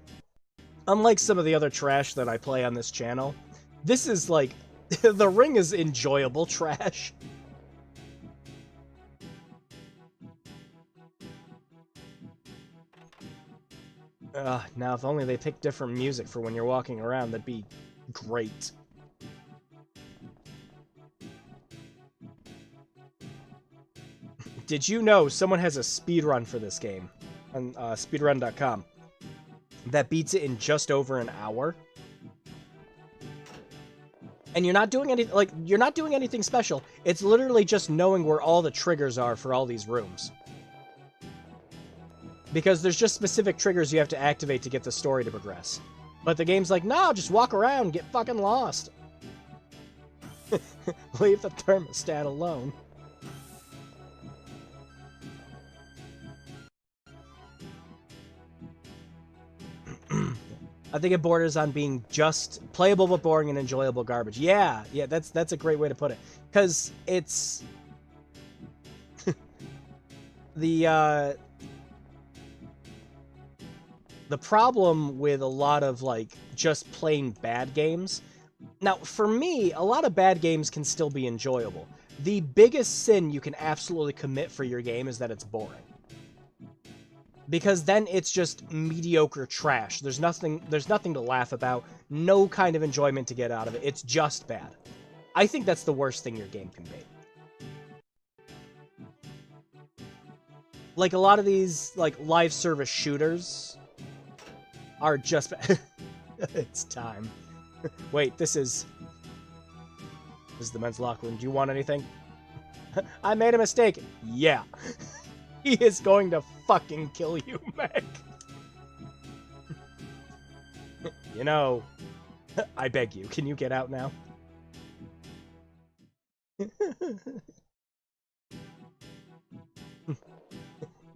unlike some of the other trash that I play on this channel, this is like, the Ring is enjoyable trash. Now if only they picked different music for when you're walking around, that'd be great. Did you know someone has a speedrun for this game on speedrun.com that beats it in just over an hour? And you're not doing anything special. It's literally just knowing where all the triggers are for all these rooms. Because there's just specific triggers you have to activate to get the story to progress. But the game's like, no, just walk around, get fucking lost. Leave the thermostat alone. I think it borders on being just playable but boring and enjoyable garbage. Yeah, that's a great way to put it. Because it's... The problem with a lot of, like, just plain bad games... Now, for me, a lot of bad games can still be enjoyable. The biggest sin you can absolutely commit for your game is that it's boring. Because then it's just mediocre trash. There's nothing to laugh about, no kind of enjoyment to get out of it. It's just bad. I think that's the worst thing your game can be. Like, a lot of these, like, live service shooters, are just... It's time. Wait, this is the men's locker room. Do you want anything? I made a mistake. Yeah. He is going to fucking kill you, Meg. You know, I beg you, can you get out now?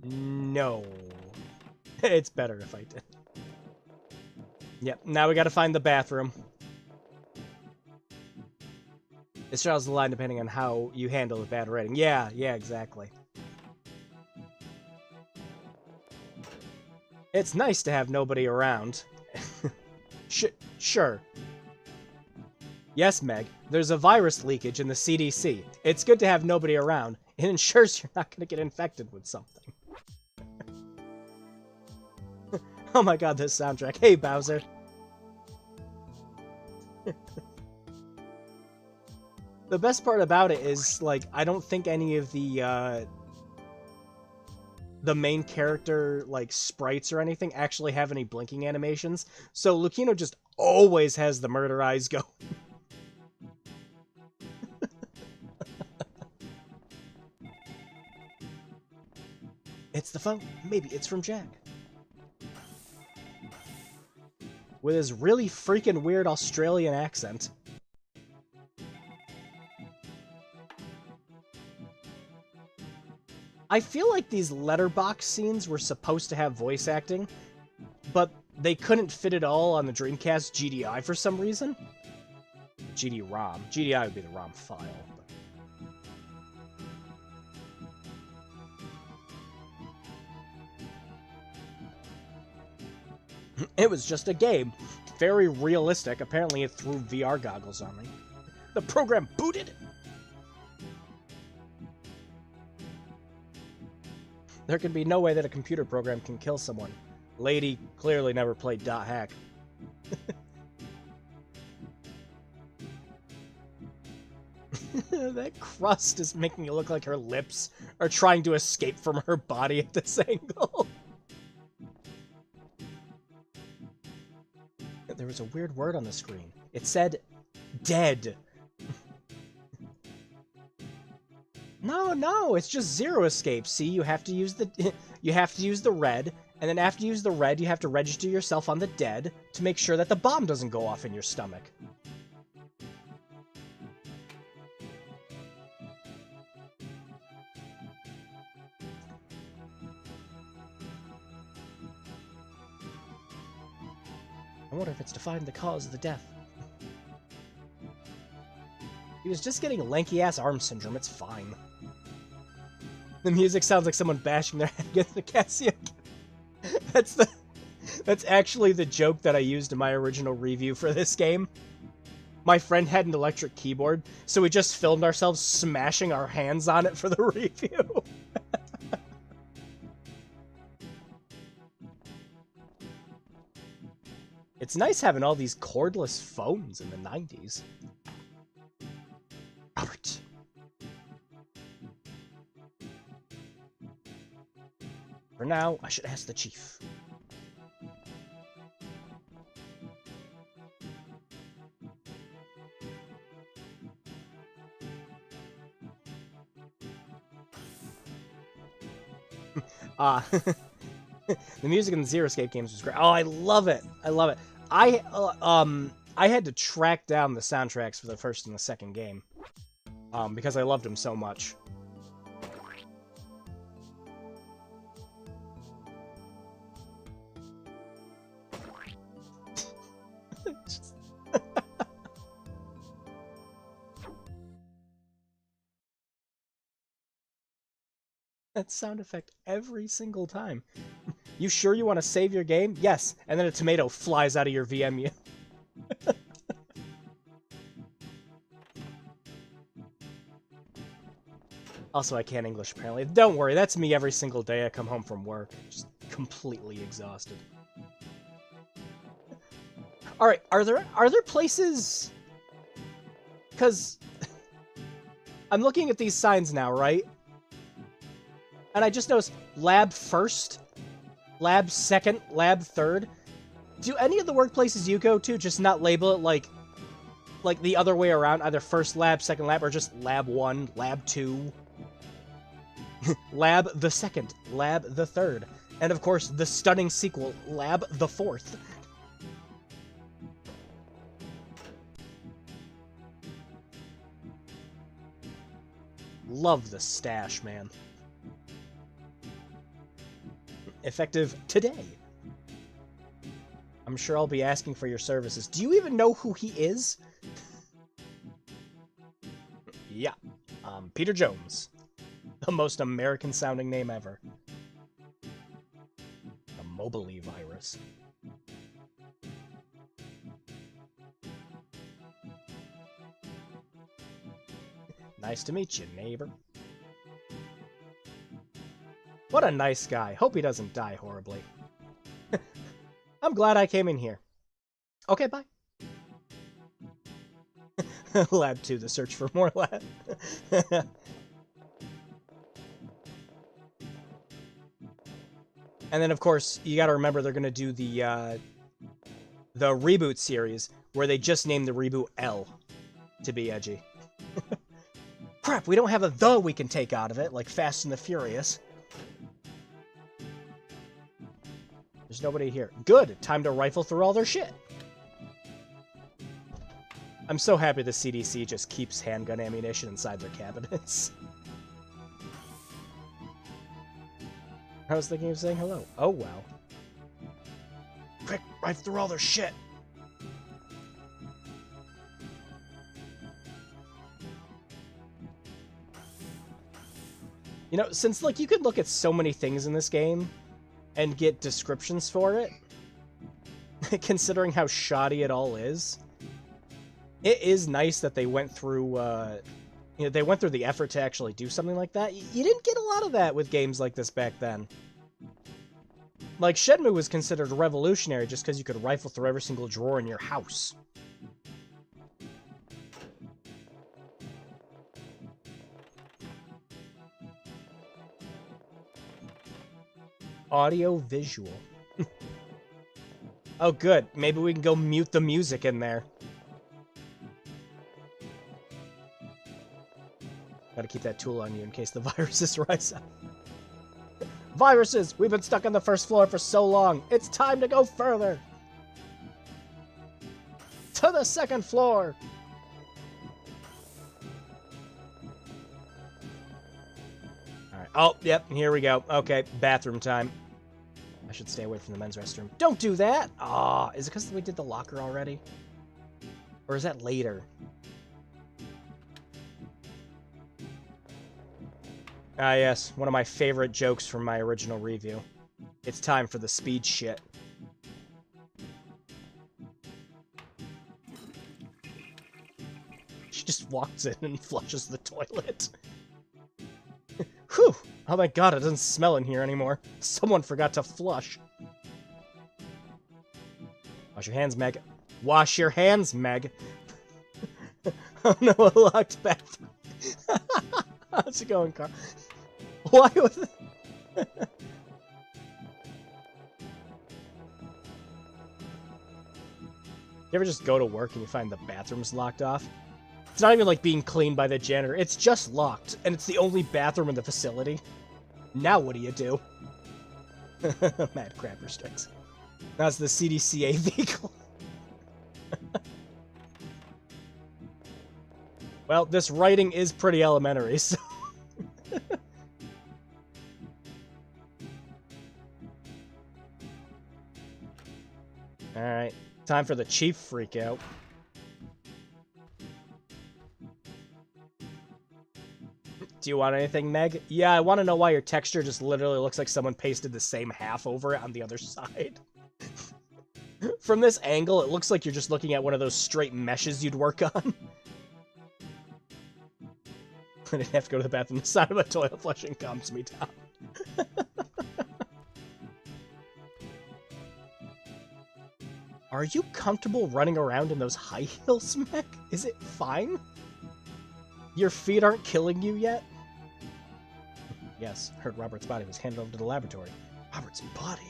No. It's better if I did. Yep, now we gotta find the bathroom. It straddles the line depending on how you handle a bad rating. Yeah, exactly. It's nice to have nobody around. Sure. Yes, Meg, there's a virus leakage in the CDC. It's good to have nobody around. It ensures you're not going to get infected with something. Oh my god, this soundtrack. Hey, Bowser. The best part about it is, like, I don't think any of the main character, like, sprites or anything actually have any blinking animations, so Lucino just always has the murder eyes going. It's the phone. Maybe it's from Jack. With his really freaking weird Australian accent. I feel like these letterbox scenes were supposed to have voice acting, but they couldn't fit it all on the Dreamcast GDI for some reason. GD-ROM. GDI would be the ROM file. But... It was just a game. Very realistic. Apparently it threw VR goggles on me. The program booted! There can be no way that a computer program can kill someone. Lady clearly never played Dot Hack. That crust is making it look like her lips are trying to escape from her body at this angle. There was a weird word on the screen. It said, dead. No, it's just zero escape. See, you have to use the red, and then after you use the red, you have to register yourself on the dead to make sure that the bomb doesn't go off in your stomach. I wonder if it's to find the cause of the death. He was just getting lanky-ass arm syndrome, it's fine. The music sounds like someone bashing their head against the Casio. That's actually the joke that I used in my original review for this game. My friend had an electric keyboard, so we just filmed ourselves smashing our hands on it for the review. It's nice having all these cordless phones in the 90s. Robert. For now, I should ask the chief. The music in the Zero Escape games was great. Oh, I love it. I love it. I had to track down the soundtracks for the first and the second game. Because I loved them so much. That sound effect every single time. You sure you want to save your game? Yes. And then a tomato flies out of your VMU. Also, I can't English, apparently. Don't worry, that's me every single day I come home from work. Just completely exhausted. Alright, are there places... Because... I'm looking at these signs now, right? And I just noticed lab first, lab second, lab third. Do any of the workplaces you go to just not label it like the other way around, either first lab, second lab, or just lab 1, lab 2, lab the second, lab the third, and of course the stunning sequel, lab the fourth? Love the stash, man. Effective today. I'm sure I'll be asking for your services. Do you even know who he is? Yeah. Peter Jones. The most American-sounding name ever. The Mobile virus. Nice to meet you, neighbor. What a nice guy. Hope he doesn't die horribly. I'm glad I came in here. Okay, bye. Lab 2, the search for more lab. And then, of course, you gotta remember they're gonna do the reboot series, where they just named the reboot L, to be edgy. Crap, we don't have a "the" we can take out of it, like Fast and the Furious. There's nobody here. Good! Time to rifle through all their shit! I'm so happy the CDC just keeps handgun ammunition inside their cabinets. I was thinking of saying hello. Oh, wow. Quick, rifle through all their shit! You know, since, like, you could look at so many things in this game and get descriptions for it, considering how shoddy it all is, it is nice that they went through, you know, they went through the effort to actually do something like that. You didn't get a lot of that with games like this back then. Like, Shenmue was considered revolutionary just because you could rifle through every single drawer in your house. Audio visual. Oh, good. Maybe we can go mute the music in there. Gotta keep that tool on you in case the viruses rise up. Viruses! We've been stuck on the first floor for so long. It's time to go further. To the second floor. Alright. Oh, yep. Here we go. Okay. Bathroom time. I should stay away from the men's restroom. Don't do that! Aw, is it because we did the locker already? Or is that later? Ah, yes. One of my favorite jokes from my original review. It's time for the speed shit. She just walks in and flushes the toilet. Whew! Oh my god, it doesn't smell in here anymore. Someone forgot to flush. Wash your hands, Meg. Wash your hands, Meg. Oh no, a locked bathroom. How's it going, Carl? Why was it? You ever just go to work and you find the bathroom's locked off? It's not even like being cleaned by the janitor. It's just locked, and it's the only bathroom in the facility. Now what do? Mad crapper sticks. That's the CDCA vehicle. Well, this writing is pretty elementary, so... Alright, time for the chief freakout. Do you want anything, Meg? Yeah, I want to know why your texture just literally looks like someone pasted the same half over it on the other side. From this angle, it looks like you're just looking at one of those straight meshes you'd work on. I didn't have to go to the bathroom. The sound of a toilet flushing calms me down. Are you comfortable running around in those high heels, Meg? Is it fine? Your feet aren't killing you yet? Yes, heard Robert's body was handed over to the laboratory. Robert's body?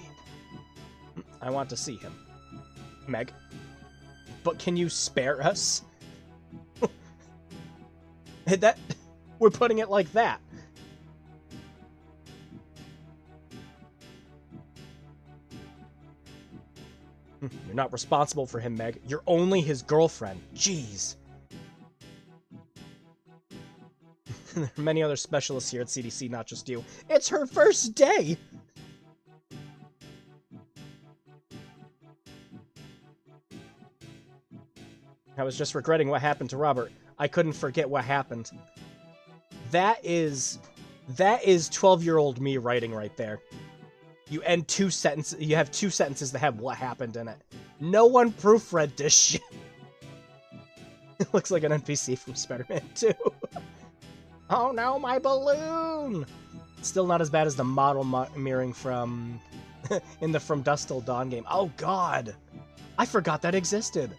I want to see him. Meg. But can you spare us? That we're putting it like that. You're not responsible for him, Meg. You're only his girlfriend. Jeez. There are many other specialists here at CDC, not just you. It's her first day! I was just regretting what happened to Robert. I couldn't forget what happened. That is 12-year-old me writing right there. You end two sentences. You have two sentences that have what happened in it. No one proofread this shit. It looks like an NPC from Spider-Man 2. Oh no, my balloon! Still not as bad as the model mirroring from in the From Dusk Till Dawn game. Oh god, I forgot that existed.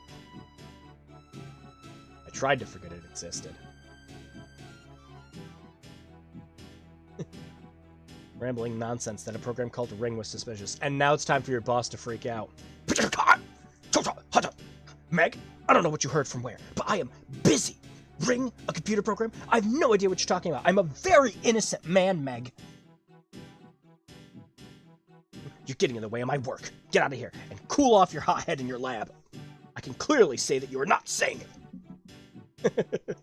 I tried to forget it existed. Rambling nonsense that a program called Ring was suspicious. And now it's time for your boss to freak out. Meg, I don't know what you heard from where, but I am busy. Ring? A computer program? I have no idea what you're talking about. I'm a very innocent man, Meg. You're getting in the way of my work. Get out of here and cool off your hot head in your lab. I can clearly say that you are not saying it.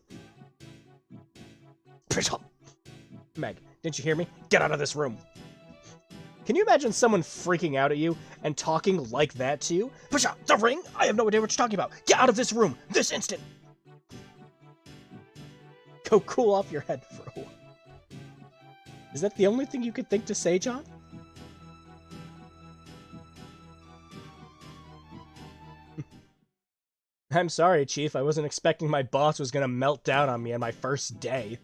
Meg, didn't you hear me? Get out of this room. Can you imagine someone freaking out at you and talking like that to you? Push out the ring? I have no idea what you're talking about. Get out of this room this instant. Go cool off your head for a while. Is that the only thing you could think to say, John? I'm sorry, Chief. I wasn't expecting my boss was gonna melt down on me on my first day.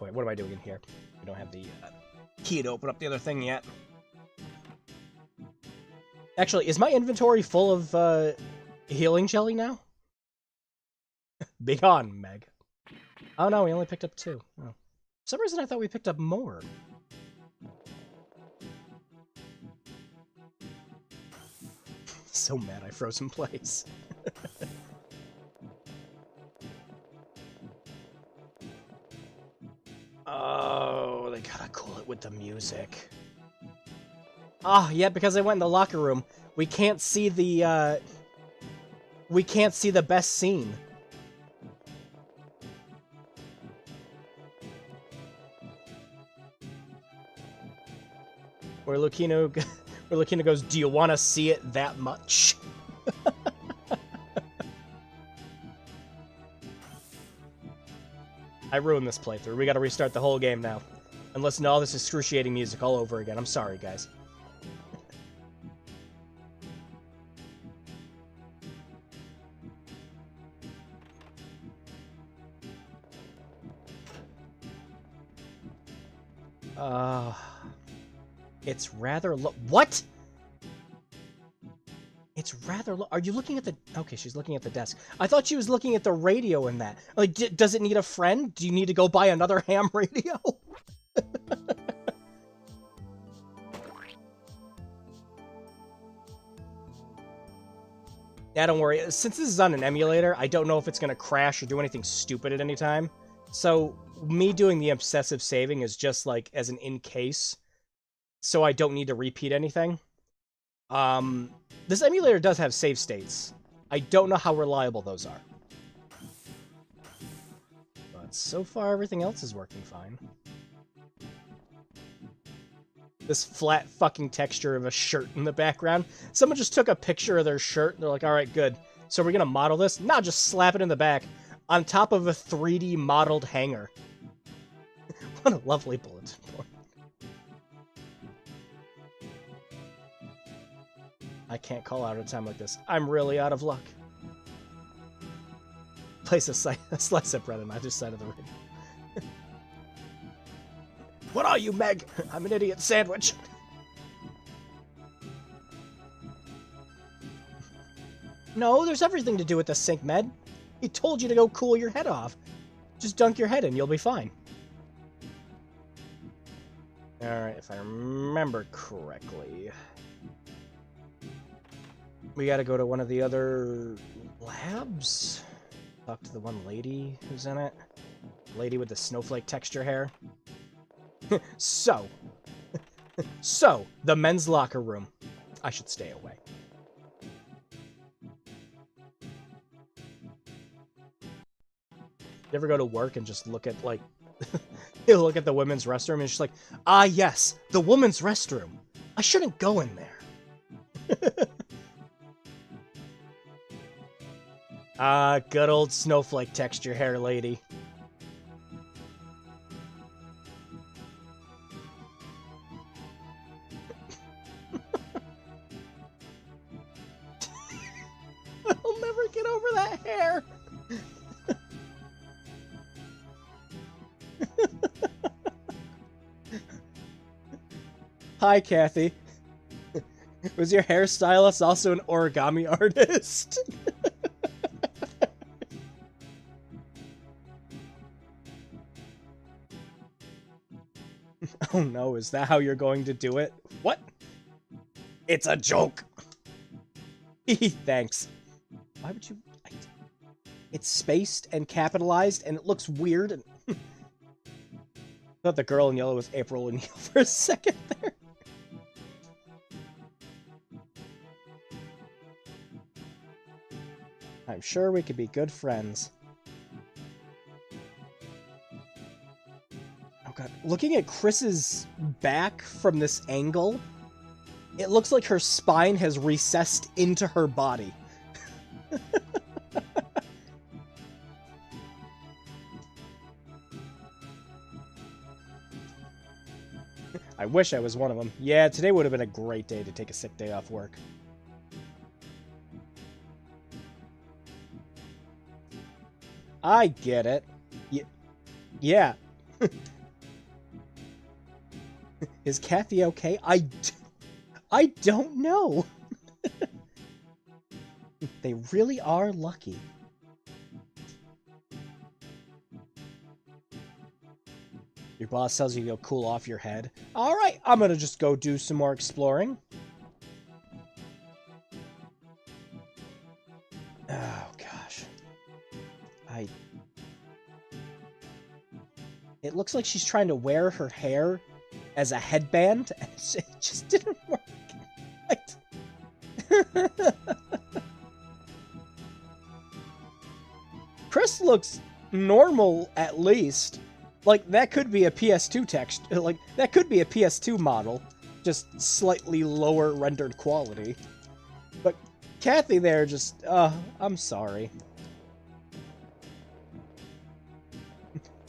Wait, what am I doing in here? We don't have the key to open up the other thing yet. Actually, is my inventory full of healing jelly now? Be on, Meg. Oh no, we only picked up 2. Oh. For some reason I thought we picked up more. So mad I froze in place. Oh, they gotta cool it with the music. Ah, yeah, because I went in the locker room. We can't see the best scene. Where Lucino goes, do you want to see it that much? I ruined this playthrough. We gotta restart the whole game now. And listen to all this excruciating music all over again. I'm sorry, guys. It's rather low. What? It's rather low. Are you looking at the... Okay, she's looking at the desk. I thought she was looking at the radio in that. Like, does it need a friend? Do you need to go buy another ham radio? Yeah, don't worry. Since this is on an emulator, I don't know if it's going to crash or do anything stupid at any time. So, me doing the obsessive saving is just, like, as an in-case. So I don't need to repeat anything. This emulator does have save states. I don't know how reliable those are. But so far, everything else is working fine. This flat fucking texture of a shirt in the background. Someone just took a picture of their shirt, and they're like, alright, good. So we're gonna model this? No, just slap it in the back. On top of a 3D modeled hanger. What a lovely bulletin board. I can't call out at a time like this. I'm really out of luck. Place a slice of bread on either side of the ring. What are you, Meg? I'm an idiot sandwich. No, there's everything to do with the sink, Med. He told you to go cool your head off. Just dunk your head in, you'll be fine. Alright, if I remember correctly. We gotta go to one of the other labs? Talk to the one lady who's in it. Lady with the snowflake texture hair. So, the men's locker room. I should stay away. You ever go to work and just look at, like, you look at the women's restroom and it's just like, ah, yes, the women's restroom. I shouldn't go in there. Ah, good old snowflake texture hair lady. I'll never get over that hair. Hi, Kathy. Was your hairstylist also an origami artist? Oh no, is that how you're going to do it? What? It's a joke. Thanks. Why would you... It's spaced and capitalized, and it looks weird. And thought the girl in yellow was April O'Neil for a second there. I'm sure we could be good friends. Oh god, looking at Chris's back from this angle, it looks like her spine has recessed into her body. I wish I was one of them. Yeah, today would have been a great day to take a sick day off work. I get it. Yeah. Is Kathy okay? I don't know. They really are lucky. Your boss tells you to go cool off your head. Alright, I'm gonna just go do some more exploring. Oh, gosh. It looks like she's trying to wear her hair as a headband, and it just didn't work. Chris looks normal, at least. Like, that could be a PS2 text. Like, that could be a PS2 model. Just slightly lower rendered quality. But Kathy there just... I'm sorry.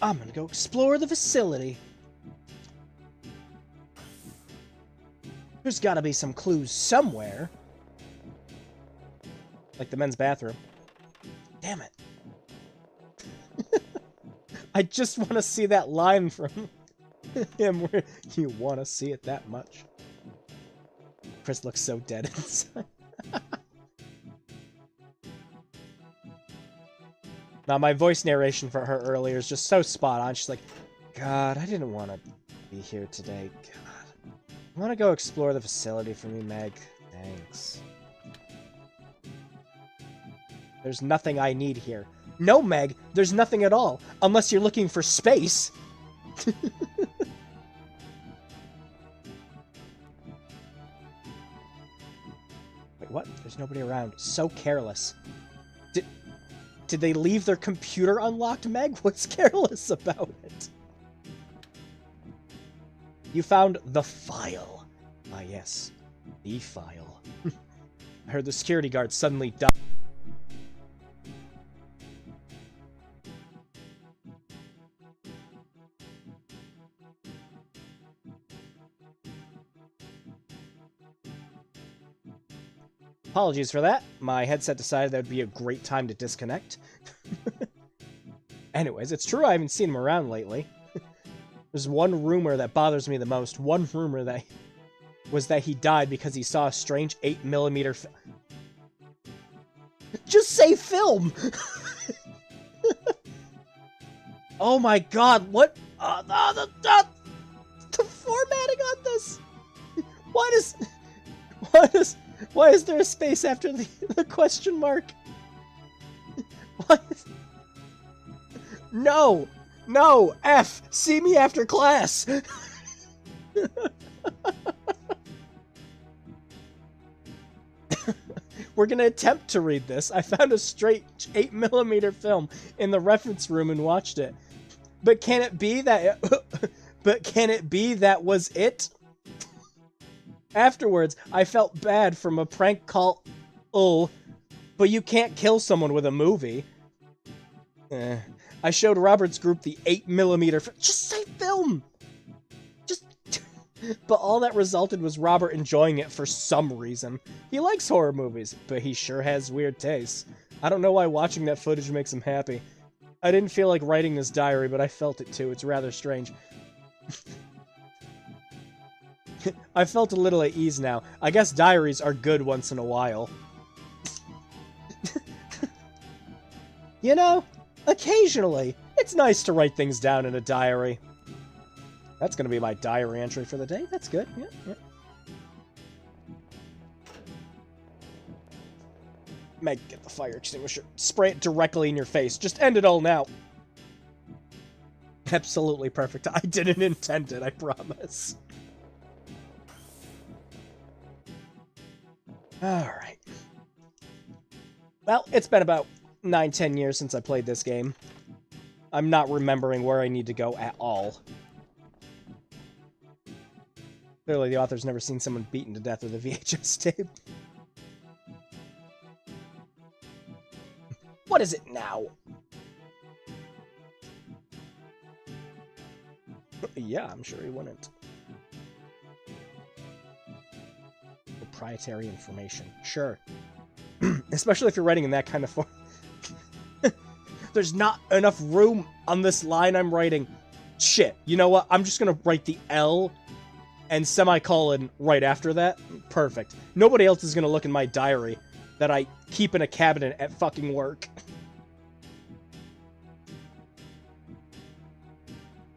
I'm gonna go explore the facility. There's gotta be some clues somewhere. Like the men's bathroom. Damn it. I just want to see that line from him where you want to see it that much. Chris looks so dead inside. Now, my voice narration for her earlier is just so spot on. She's like, God, I didn't want to be here today. God. You want to go explore the facility for me, Meg? Thanks. There's nothing I need here. No, Meg, there's nothing at all. Unless you're looking for space. Wait, what? There's nobody around. So careless. Did they leave their computer unlocked, Meg? What's careless about it? You found the file. Ah, yes. The file. I heard the security guard suddenly die. Apologies for that. My headset decided that would be a great time to disconnect. Anyways, it's true I haven't seen him around lately. There's one rumor that bothers me the most. One rumor that was that he died because he saw a strange 8mm Just say film! Oh my god, what? The formatting on this! Why is there a space after the question mark? What? No! No! F! See me after class! We're gonna attempt to read this. I found a straight 8mm film in the reference room and watched it. But can it be that was it? Afterwards, I felt bad from a prank call. Oh, but you can't kill someone with a movie. I showed Robert's group the 8mm. Just say film. But all that resulted was Robert enjoying it for some reason. He likes horror movies, but he sure has weird tastes. I don't know why watching that footage makes him happy. I didn't feel like writing this diary, but I felt it too. It's rather strange. I felt a little at ease now. I guess diaries are good once in a while. You know, occasionally, it's nice to write things down in a diary. That's gonna be my diary entry for the day. That's good. Yeah. Meg, get the fire extinguisher. Spray it directly in your face. Just end it all now. Absolutely perfect. I didn't intend it, I promise. Alright. Well, it's been about 9-10 years since I played this game. I'm not remembering where I need to go at all. Clearly, the author's never seen someone beaten to death with a VHS tape. What is it now? Yeah, I'm sure he wouldn't. Proprietary information. Sure. Especially if you're writing in that kind of form. There's not enough room on this line I'm writing. Shit. You know what? I'm just gonna write the L and semicolon right after that. Perfect. Nobody else is gonna look in my diary that I keep in a cabinet at fucking work.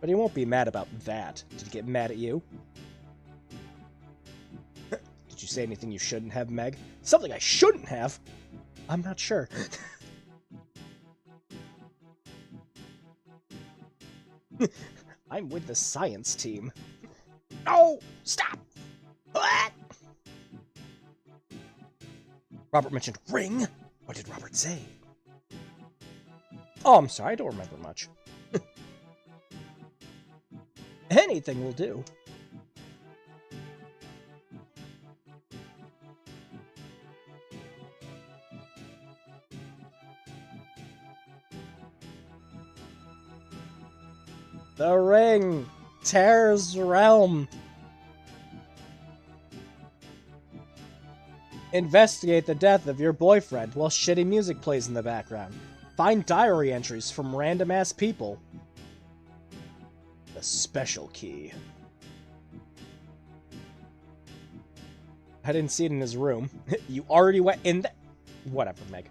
But he won't be mad about that. Did he get mad at you? Did you say anything you shouldn't have, Meg? Something I shouldn't have? I'm not sure. I'm with the science team. No! Stop! What? Robert mentioned ring? What did Robert say? Oh, I'm sorry, I don't remember much. Anything will do. The ring tears realm. Investigate the death of your boyfriend while shitty music plays in the background. Find diary entries from random-ass people. The special key. I didn't see it in his room. You already went in the... Whatever, Meg.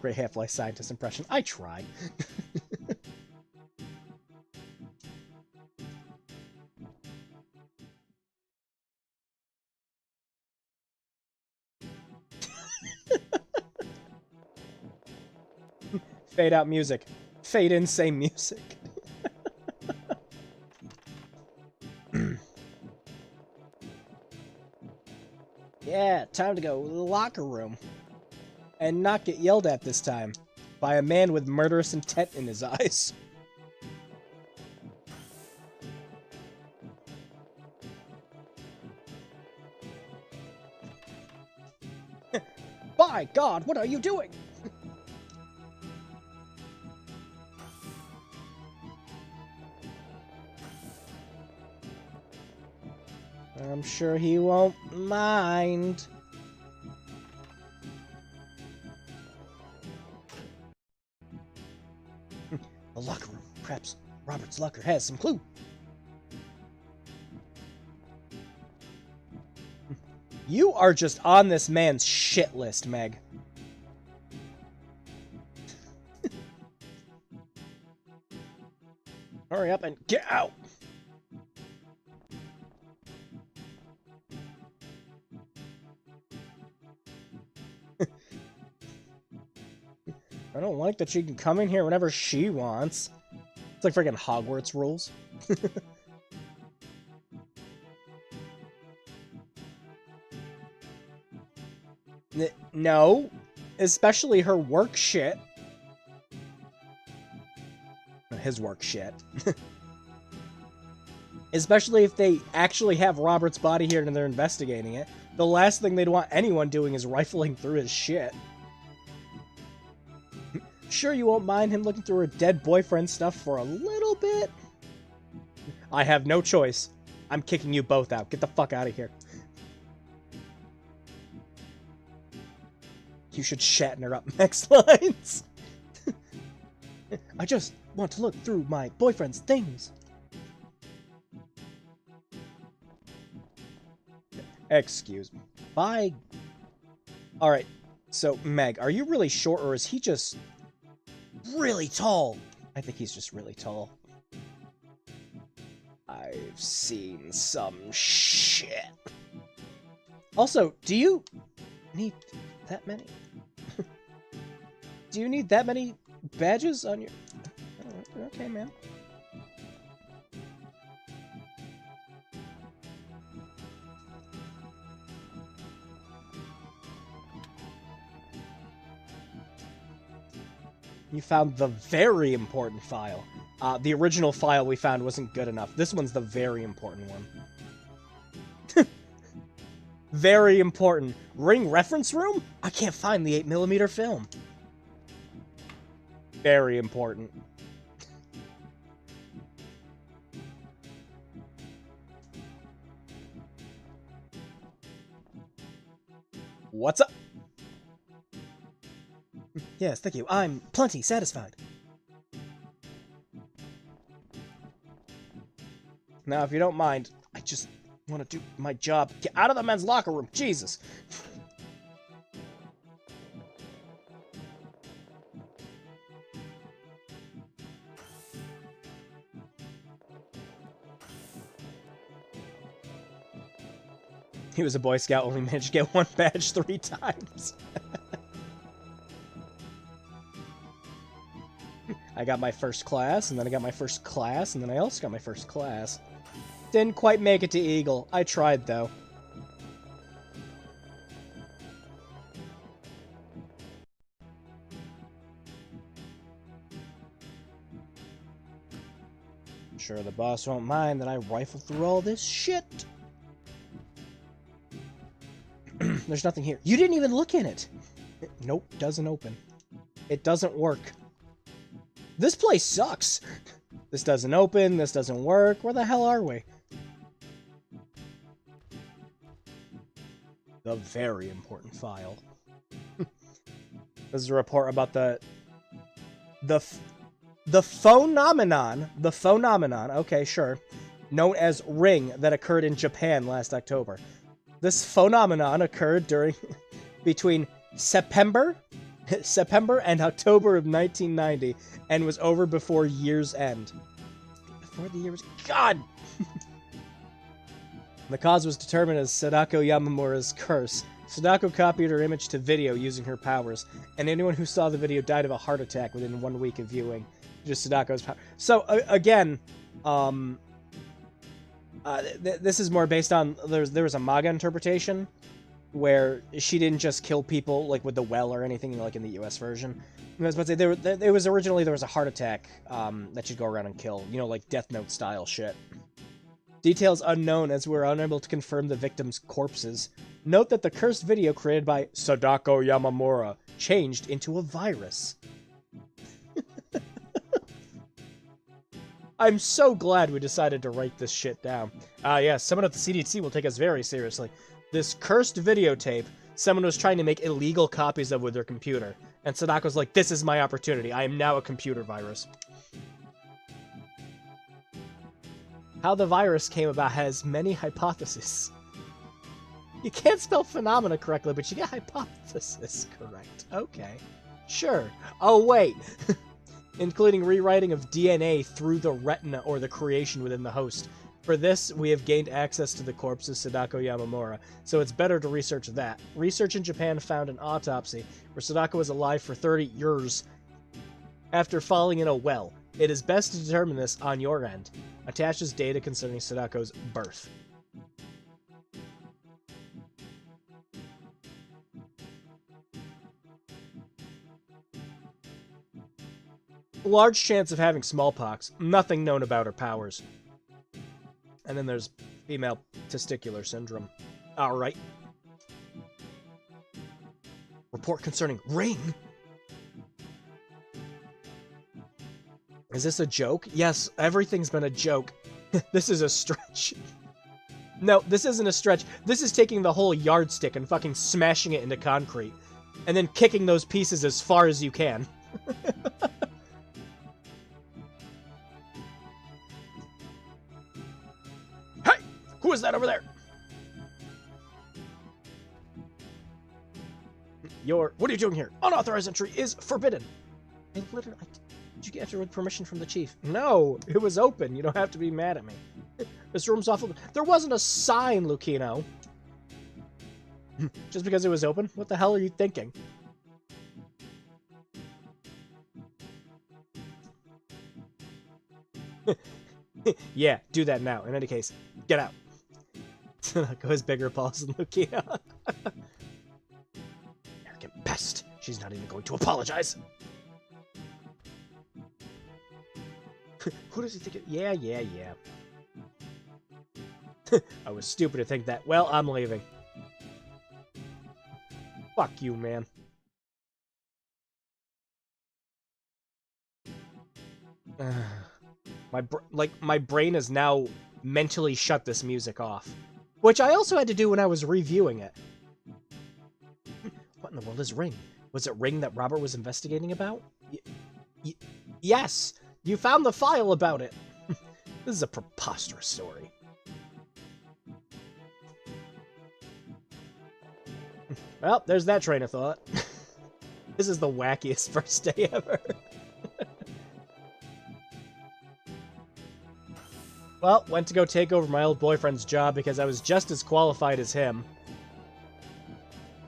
Great Half-Life scientist impression. I try. Fade out music. Fade in same music. Yeah, time to go to the locker room. And not get yelled at this time. By a man with murderous intent in his eyes. By God, what are you doing? I'm sure he won't mind. The locker room. Perhaps Robert's locker has some clue. You are just on this man's shit list, Meg. Hurry up and get out! I don't like that she can come in here whenever she wants. It's like freaking Hogwarts rules. No. Especially her work shit. His work shit. Especially if they actually have Robert's body here and they're investigating it. The last thing they'd want anyone doing is rifling through his shit. Sure you won't mind him looking through her dead boyfriend stuff for a little bit? I have no choice. I'm kicking you both out. Get the fuck out of here. You should Shatner up next lines. I just want to look through my boyfriend's things. Excuse me. Bye. Alright, so Meg, are you really short or is he just really tall? I think he's just really tall. I've seen some shit. Also, do you need that many? Do you need that many badges on your... Okay, man. You found the very important file. The original file we found wasn't good enough. This one's the very important one. Very important. Ring reference room? I can't find the 8mm film. Very important. What's up? Yes, thank you. I'm plenty satisfied. Now, if you don't mind, I just want to do my job. Get out of the men's locker room. Jesus. He was a Boy Scout, only managed to get one badge 3 times. I got my first class, and then I got my first class, and then I also got my first class. Didn't quite make it to Eagle. I tried, though. Sure, the boss won't mind that I rifle through all this shit. There's nothing here. You didn't even look in it. Nope, doesn't open. It doesn't work. This place sucks. This doesn't open. This doesn't work. Where the hell are we? The very important file. This is a report about the phenomenon. The phenomenon. Okay, sure. Known as Ring that occurred in Japan last October. This phenomenon occurred between September and October of 1990 and was over before year's end. Before the year was... God! The cause was determined as Sadako Yamamura's curse. Sadako copied her image to video using her powers, and anyone who saw the video died of a heart attack within 1 week of viewing. Just Sadako's power. So, again, this is more based on... There was a manga interpretation where she didn't just kill people like with the well or anything like in the US version. I was about to say, there was a heart attack that she'd go around and kill. You know, like Death Note style shit. Details unknown as we're unable to confirm the victims' corpses. Note that the cursed video created by Sadako Yamamura changed into a virus. I'm so glad we decided to write this shit down. Yes, someone at the CDC will take us very seriously. This cursed videotape, someone was trying to make illegal copies of with their computer. And Sadako's like, this is my opportunity. I am now a computer virus. How the virus came about has many hypotheses. You can't spell phenomena correctly, but you get hypothesis correct. Okay. Sure. Oh, wait. Including rewriting of DNA through the retina or the creation within the host. For this, we have gained access to the corpse of Sadako Yamamura, so it's better to research that. Research in Japan found an autopsy where Sadako was alive for 30 years after falling in a well. It is best to determine this on your end. Attaches data concerning Sadako's birth. Large chance of having smallpox. Nothing known about her powers. And then there's female testicular syndrome. Alright. Report concerning Ring? Is this a joke? Yes, everything's been a joke. This is a stretch. No, this isn't a stretch. This is taking the whole yardstick and fucking smashing it into concrete. And then kicking those pieces as far as you can. Hey! Who is that over there? What are you doing here? Unauthorized entry is forbidden. Did you get enter with permission from the chief? No, it was open. You don't have to be mad at me. This room's awful. There wasn't a sign, Lucino. Just because it was open? What the hell are you thinking? Yeah, do that now. In any case, get out. Go his bigger balls than Lucino. Arrogant pest. She's not even going to apologize. Who does he think it? Yeah. I was stupid to think that. Well, I'm leaving. Fuck you, man. My brain has now mentally shut this music off. Which I also had to do when I was reviewing it. What in the world is Ring? Was it Ring that Robert was investigating about? Yes! You found the file about it! This is a preposterous story. Well, there's that train of thought. This is the wackiest first day ever. Well, went to go take over my old boyfriend's job because I was just as qualified as him.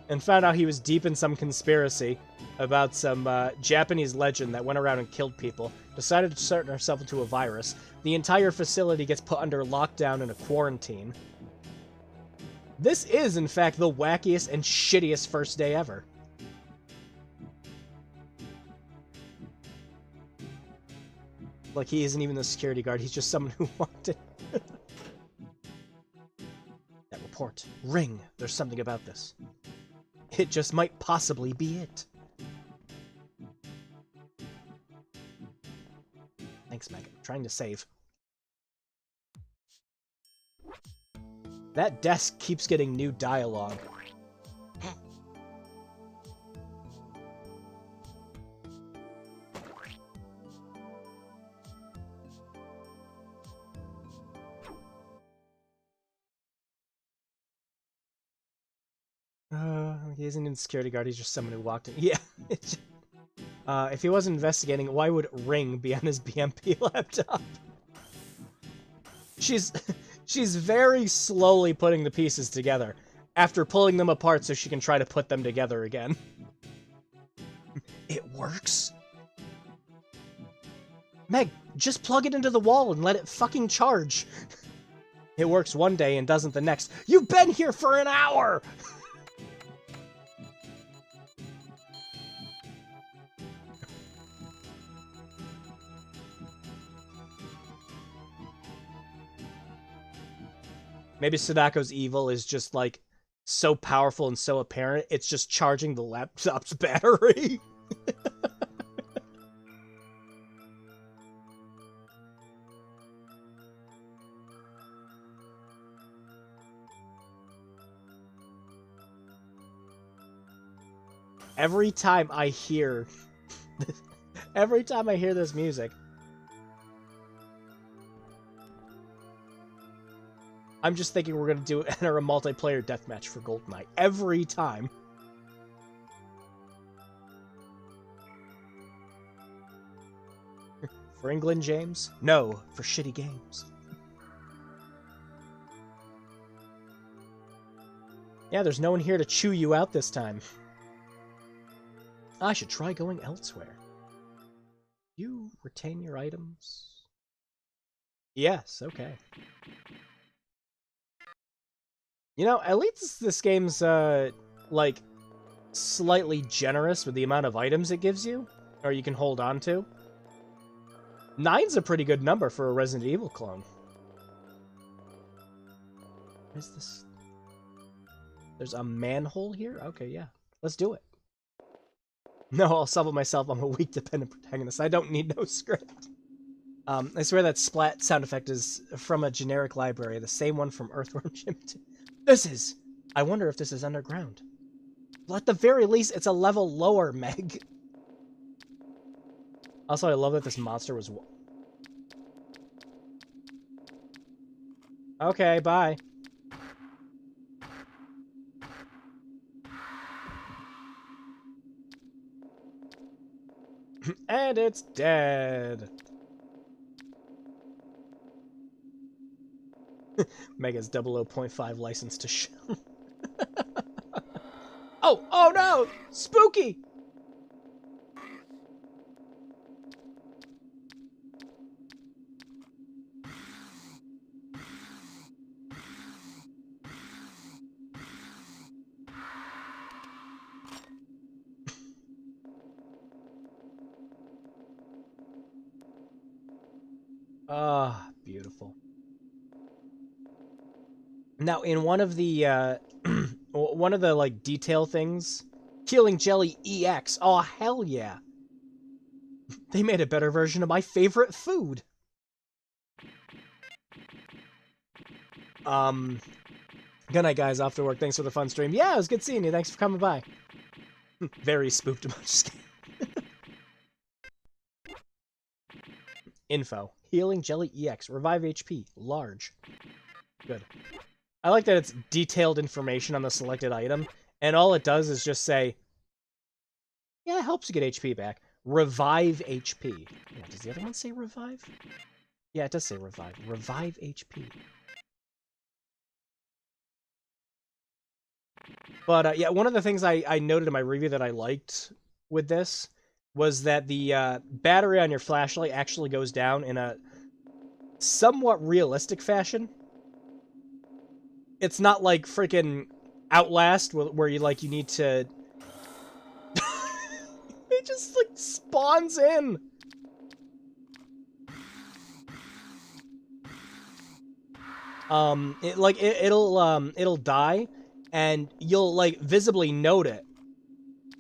And found out he was deep in some conspiracy about some Japanese legend that went around and killed people. Decided to turn herself into a virus. The entire facility gets put under lockdown and a quarantine. This is, in fact, the wackiest and shittiest first day ever. Like, he isn't even the security guard, he's just someone who walked in. That report. Ring. There's something about this. It just might possibly be it. Thanks, Meg. I'm trying to save. That desk keeps getting new dialogue. He isn't even a security guard, he's just someone who walked in. Yeah. If he wasn't investigating, why would Ring be on his BMP laptop? She's very slowly putting the pieces together, after pulling them apart so she can try to put them together again. It works? Meg, just plug it into the wall and let it fucking charge. It works one day and doesn't the next. You've been here for an hour! Maybe Sadako's evil is just, like, so powerful and so apparent, it's just charging the laptop's battery. Every time I hear this music, I'm just thinking we're gonna enter a multiplayer deathmatch for GoldenEye every time. For England, James? No, for shitty games. Yeah, there's no one here to chew you out this time. I should try going elsewhere. You retain your items? Yes, okay. You know, at least this game's, like, slightly generous with the amount of items it gives you, or you can hold on to. 9's a pretty good number for a Resident Evil clone. What is this? There's a manhole here? Okay, yeah. Let's do it. No, I'll solve it myself. I'm a weak, dependent protagonist. I don't need no script. I swear that splat sound effect is from a generic library, the same one from Earthworm Jim 2. This is... I wonder if this is underground. Well, at the very least, it's a level lower, Meg. Also, I love that this monster was... Okay, bye. And it's dead. Mega's 00.5 license to show. Oh no! Spooky! Ah, beautiful. Now, in one of the, like, detail things, Healing Jelly EX, oh, hell yeah. They made a better version of my favorite food. Good night, guys. Off to work. Thanks for the fun stream. Yeah, it was good seeing you. Thanks for coming by. Very spooked about this game. Info. Healing Jelly EX. Revive HP. Large. Good. I like that it's detailed information on the selected item, and all it does is just say, yeah, it helps you get HP back. Revive HP. Yeah, does the other one say revive? Yeah, it does say revive. Revive HP. But, yeah, one of the things I noted in my review that I liked with this was that the battery on your flashlight actually goes down in a somewhat realistic fashion. It's not like freaking Outlast, where you need to... It just, like, spawns in! It'll die, and you'll, like, visibly note it.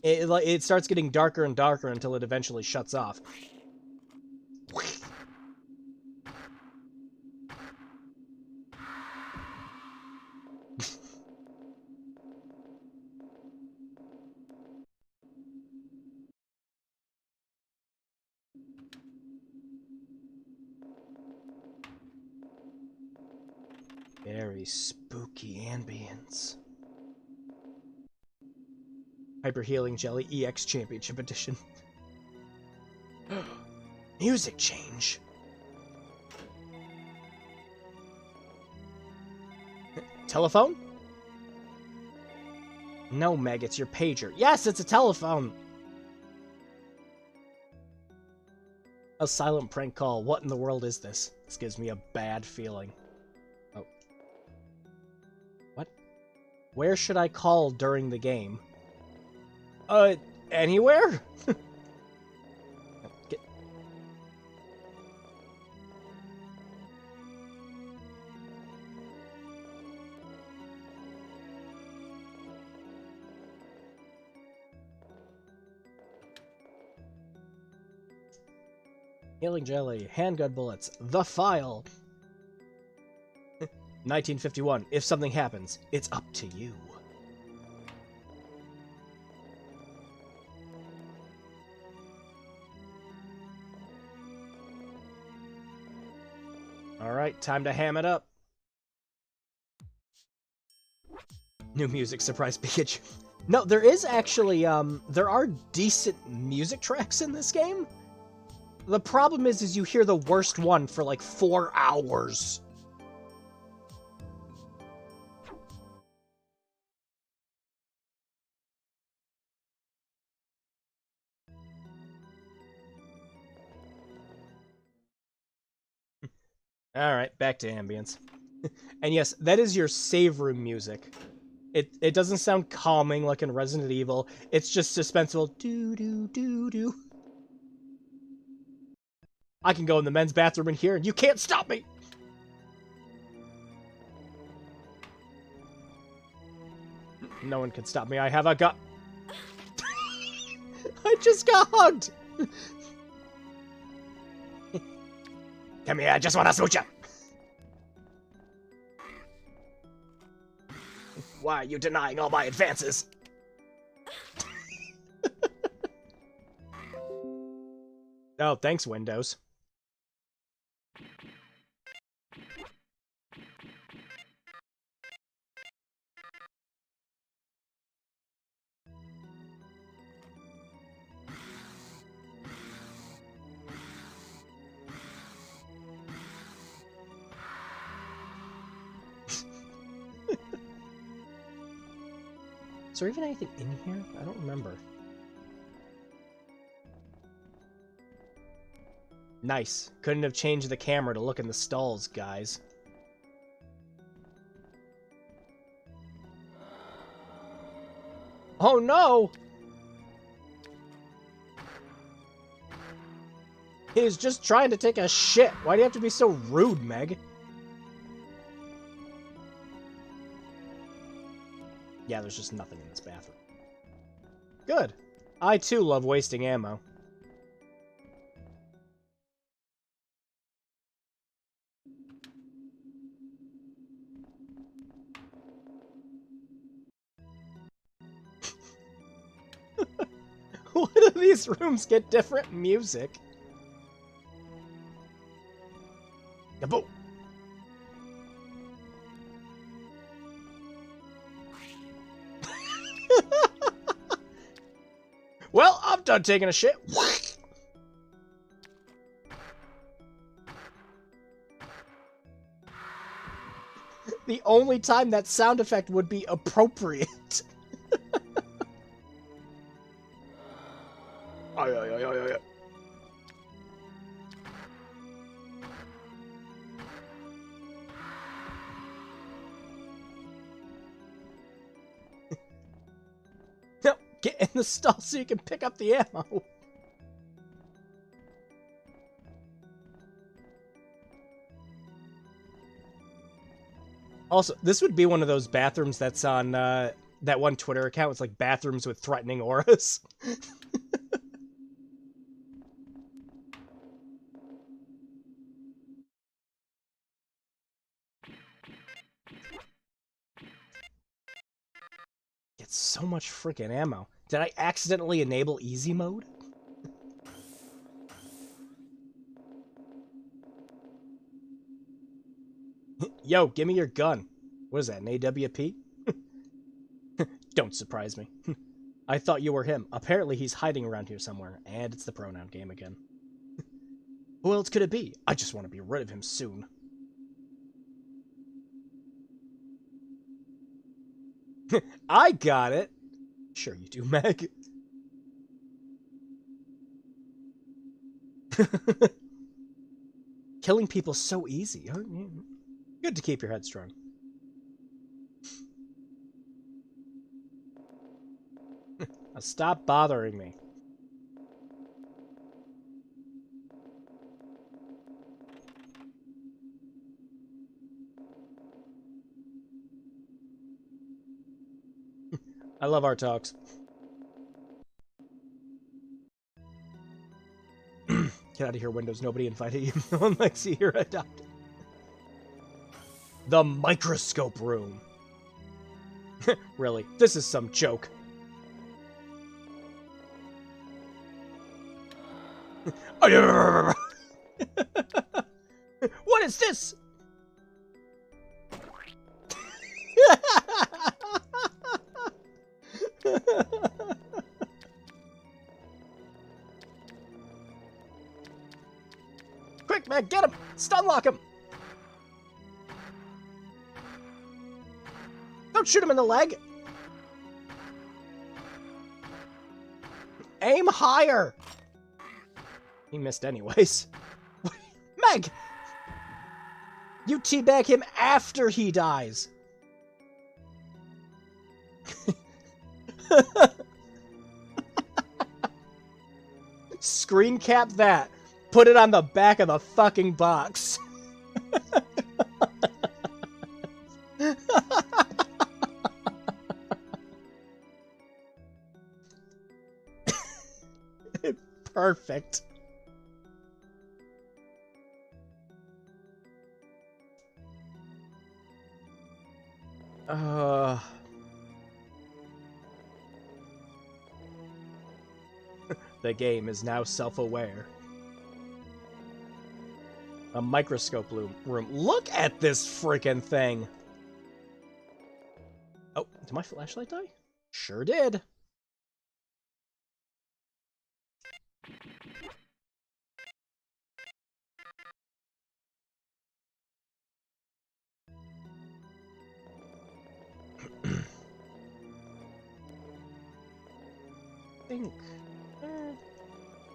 It starts getting darker and darker until it eventually shuts off. Very spooky ambience. Hyper Healing Jelly EX Championship Edition. Music change. Telephone? No, Meg, it's your pager. Yes, it's a telephone! A silent prank call. What in the world is this? This gives me a bad feeling. Oh. What? Where should I call during the game? Anywhere? Get... Healing Jelly, handgun bullets, the file. 1951, if something happens, it's up to you. Alright, time to ham it up. New music, surprise Pikachu. No, there is actually, there are decent music tracks in this game. The problem is you hear the worst one for like 4 hours. Alright, back to ambience. And yes, that is your save room music. It doesn't sound calming like in Resident Evil. It's just suspenseful. Do-do-do-do. I can go in the men's bathroom in here and you can't stop me! No one can stop me. I have a gun. I just got hugged! Come here, I just want to smooch you! Why are you denying all my advances? Oh, thanks, Windows. Is there even anything in here? I don't remember. Nice. Couldn't have changed the camera to look in the stalls, guys. Oh no! He was just trying to take a shit. Why do you have to be so rude, Meg? Yeah, there's just nothing in this bathroom. Good. I too love wasting ammo. Why do these rooms get different music? Kaboom! Well, I'm done taking a shit. The only time that sound effect would be appropriate. Ay, ay, ay, ay, ay. No, get in the stall so you can pick up the ammo. Also, this would be one of those bathrooms that's on that one Twitter account. It's like bathrooms with threatening auras. Get so much freaking ammo. Did I accidentally enable easy mode? Yo, give me your gun. What is that, an AWP? Don't surprise me. I thought you were him. Apparently he's hiding around here somewhere, and it's the pronoun game again. Who else could it be? I just want to be rid of him soon. I got it! Sure you do, Meg. Killing people's so easy. Good to keep your head strong. Now stop bothering me. I love our talks. Get out of here, Windows. Nobody invited you. No one likes you. You're adopted. The microscope room. Really? This is some joke. What is this? Quick, Meg, get him! Stunlock him! Don't shoot him in the leg! Aim higher! He missed anyways. Meg! You teabag him after he dies! Screen cap that. Put it on the back of the fucking box. Perfect. The game is now self-aware. A microscope room. Look at this freaking thing! Oh, did my flashlight die? Sure did. Think.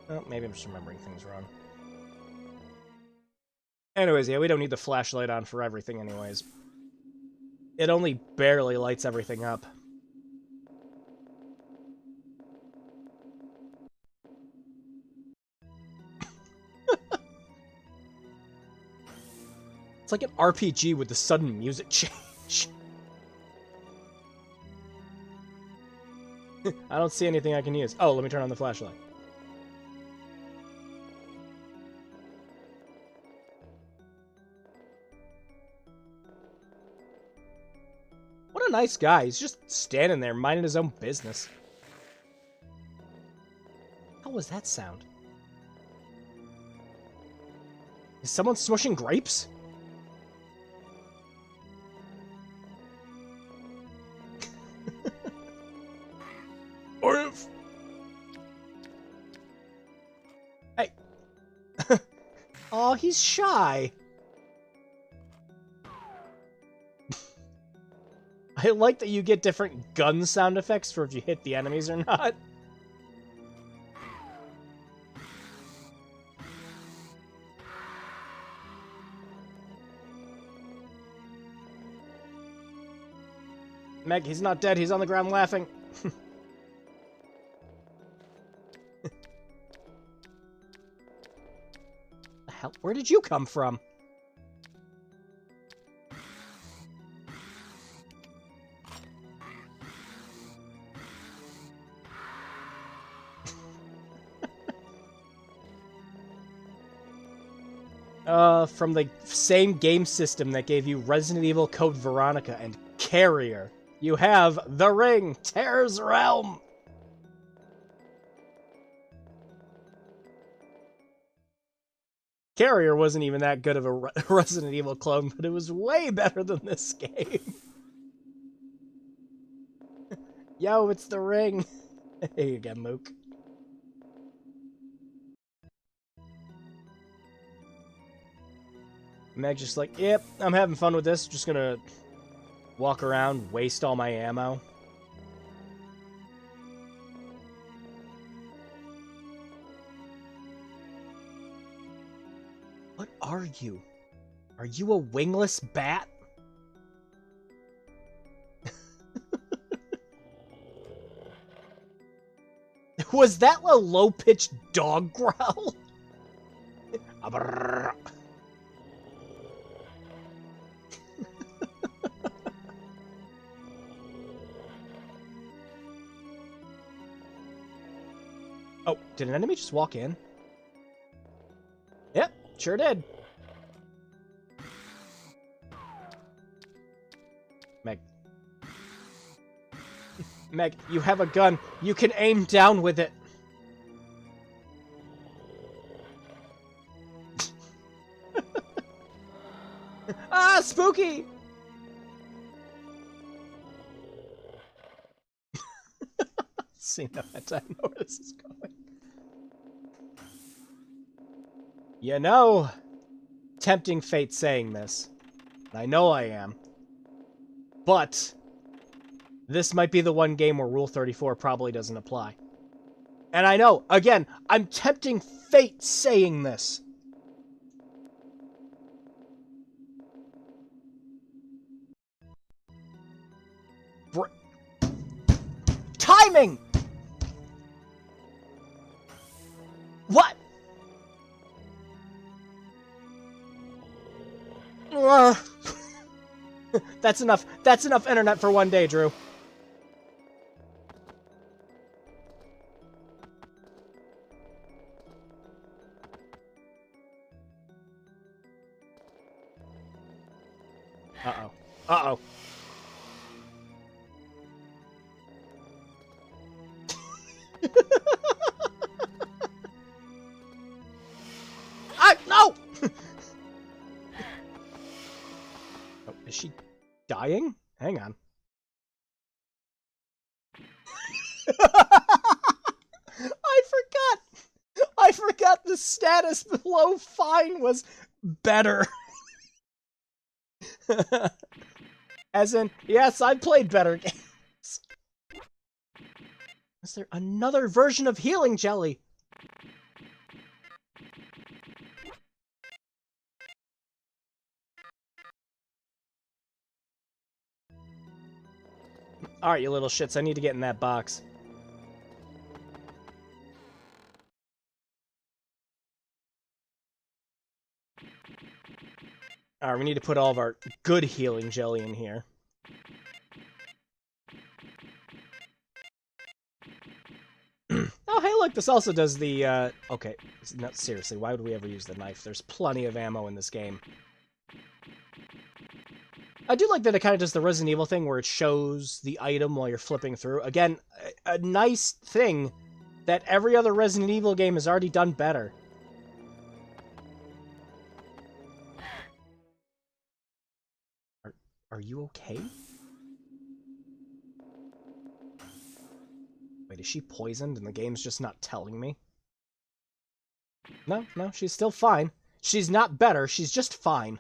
Oh, maybe I'm just remembering things wrong. Anyways, yeah, we don't need the flashlight on for everything anyways. It only barely lights everything up. It's like an RPG with the sudden music change. I don't see anything I can use. Oh, let me turn on the flashlight. What a nice guy. He's just standing there, minding his own business. How was that sound? Is someone smushing grapes? Hey. Oh, he's shy. I like that you get different gun sound effects for if you hit the enemies or not. Meg, he's not dead. He's on the ground laughing. The hell? Where did you come from? From the same game system that gave you Resident Evil Code Veronica and Carrier. You have The Ring, Terror's Realm! Carrier wasn't even that good of a Resident Evil clone, but it was way better than this game. Yo, it's The Ring. Here you go, Mook. Meg's just like, yep, I'm having fun with this. Just gonna walk around, waste all my ammo. What are you? Are you a wingless bat? Was that a low-pitched dog growl? Oh, did an enemy just walk in? Yep, sure did. Meg. Meg, you have a gun. You can aim down with it. Ah, spooky! See, no, I know where this is going. You know, tempting fate saying this. I know I am. But this might be the one game where Rule 34 probably doesn't apply. And I know, again, I'm tempting fate saying this. Timing! What? That's enough. That's enough internet for one day, Drew. Uh-oh. Uh-oh. No! Oh, is she dying? Hang on. I forgot the status below fine was better. As in, yes, I played better games. Is there another version of Healing Jelly? Alright, you little shits, I need to get in that box. Alright, we need to put all of our good healing jelly in here. Oh, hey, look, this also does the, okay. No, seriously, why would we ever use the knife? There's plenty of ammo in this game. I do like that it kind of does the Resident Evil thing where it shows the item while you're flipping through. Again, a nice thing that every other Resident Evil game has already done better. Are you okay? Wait, is she poisoned and the game's just not telling me? No, she's still fine. She's not better, she's just fine.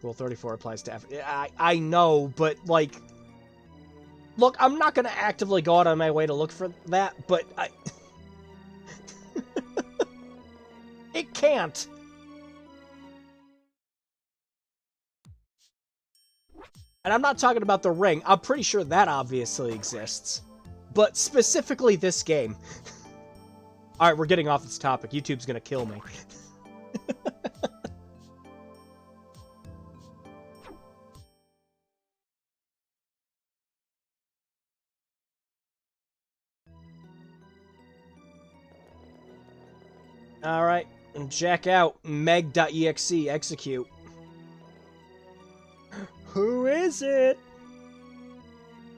Rule 34 applies to I know, but, like... Look, I'm not gonna actively go out on my way to look for that, but It can't! And I'm not talking about the ring. I'm pretty sure that obviously exists. But specifically this game. Alright, we're getting off this topic. YouTube's gonna kill me. Alright, check out meg.exe, execute. Who is it?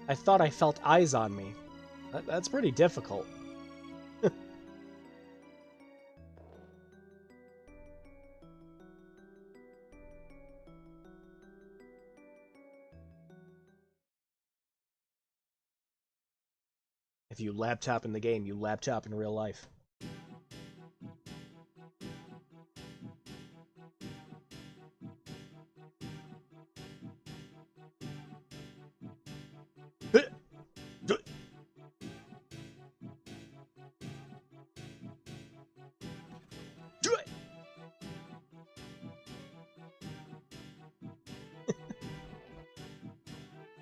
I thought I felt eyes on me. That's pretty difficult. If you laptop in the game, you laptop in real life.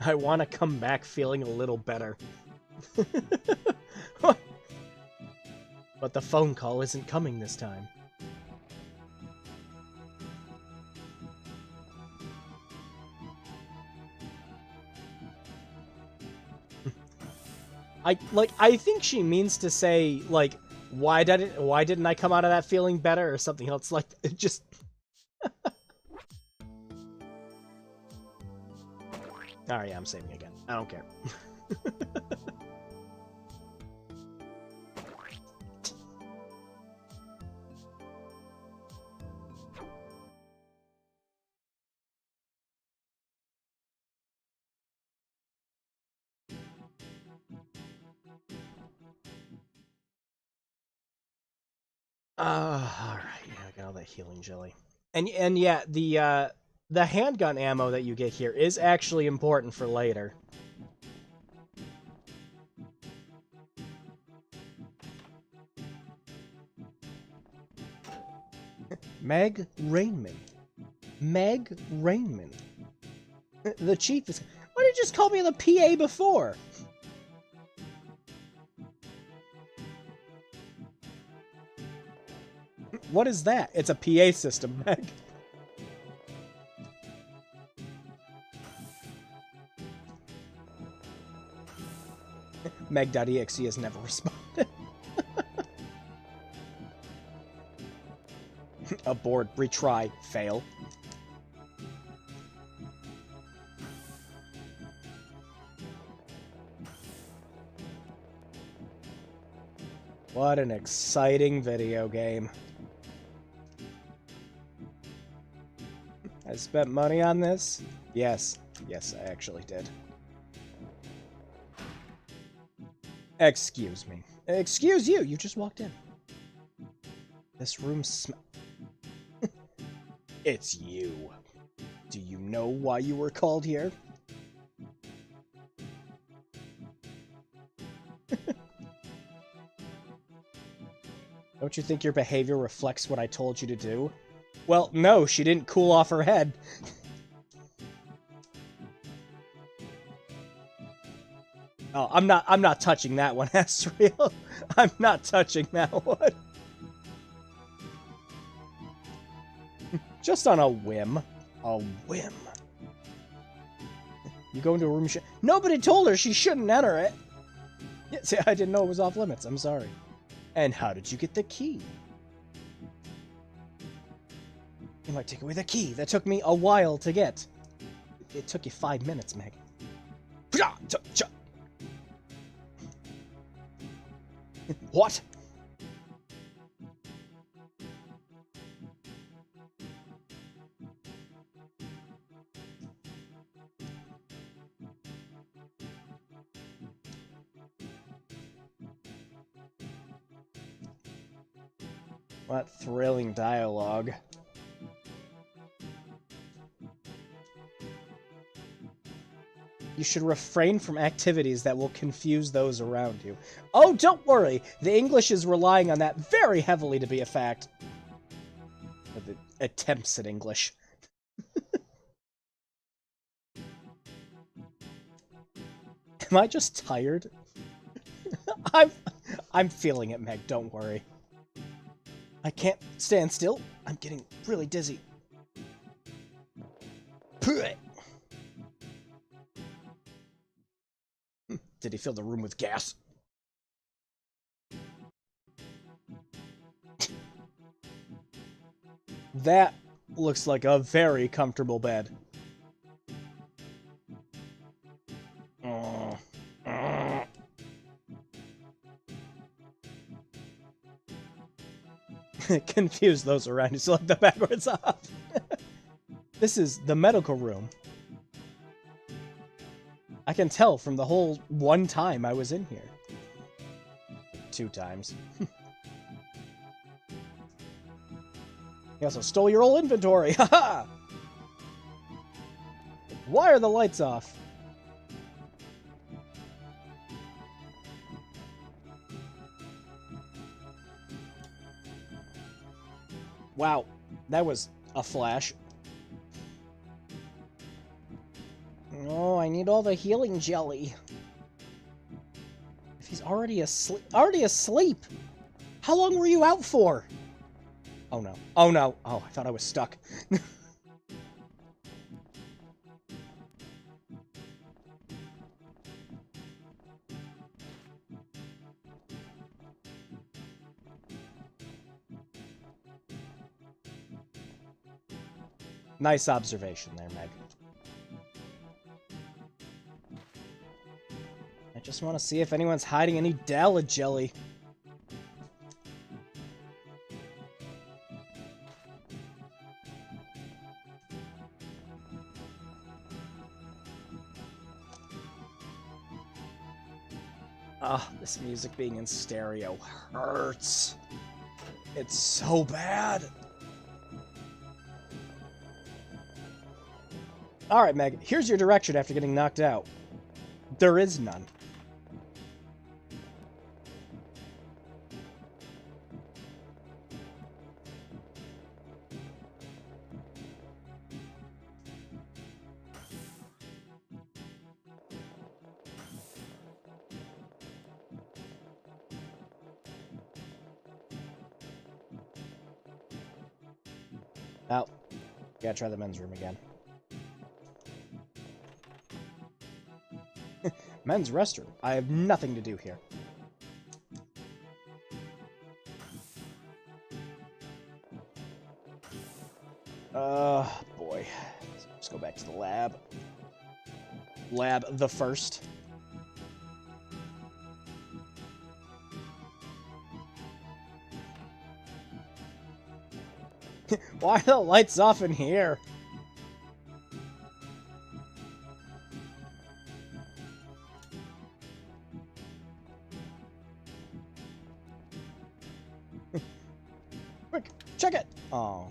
I want to come back feeling a little better. But the phone call isn't coming this time. I think she means to say, like, why didn't I come out of that feeling better, or something else like it just... Alright, yeah, I'm saving again. I don't care. Alright, yeah, I got all that healing jelly. And yeah, the handgun ammo that you get here is actually important for later. Meg Rainman. Meg Rainman. The chief is... Why did you just call me the PA before? What is that? It's a PA system, Meg. Meg.exe has never responded. Abort, retry, fail. What an exciting video game. I spent money on this? Yes. Yes, I actually did. Excuse me. Excuse you! You just walked in. This room It's you. Do you know why you were called here? Don't you think your behavior reflects what I told you to do? Well, no, she didn't cool off her head. Oh, I'm not touching that one, Asriel. I'm not touching that one. Just on a whim. A whim. You go into a room nobody told her she shouldn't enter it. Yeah, see, I didn't know it was off limits. I'm sorry. And how did you get the key? You might take away the key. That took me a while to get. It took you 5 minutes, Meg. What? What thrilling dialogue. You should refrain from activities that will confuse those around you. Oh, don't worry! The English is relying on that very heavily to be a fact. Or the attempts at English. Am I just tired? I'm feeling it, Meg, don't worry. I can't stand still. I'm getting really dizzy. Did he fill the room with gas? That looks like a very comfortable bed. Confuse those around you, select the backwards off. This is the medical room. I can tell from the whole one time I was in here. 2 times. He also stole your old inventory, haha! Why are the lights off? Wow, that was a flash. Oh, I need all the healing jelly. If he's already asleep... Already asleep? How long were you out for? Oh no. Oh no. Oh, I thought I was stuck. Nice observation there, Meg. I just want to see if anyone's hiding any Dala jelly. Ah, this music being in stereo hurts. It's so bad. Alright, Meg, here's your direction after getting knocked out. There is none. Oh, gotta try the men's room again. Men's restroom. I have nothing to do here. Boy. Let's go back to the lab. Lab the first. Why are the lights off in here? Quick, check it! Oh.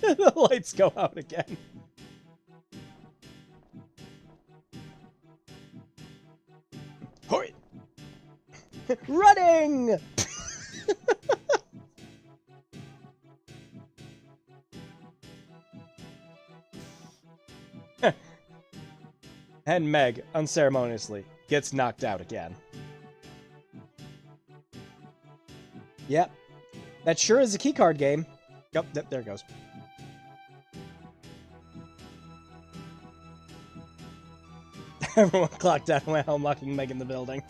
The lights go out again. Hoi! Running! And Meg, unceremoniously, gets knocked out again. Yep. That sure is a keycard game. Yep, there it goes. Everyone clocked out and went home, locking Meg in the building.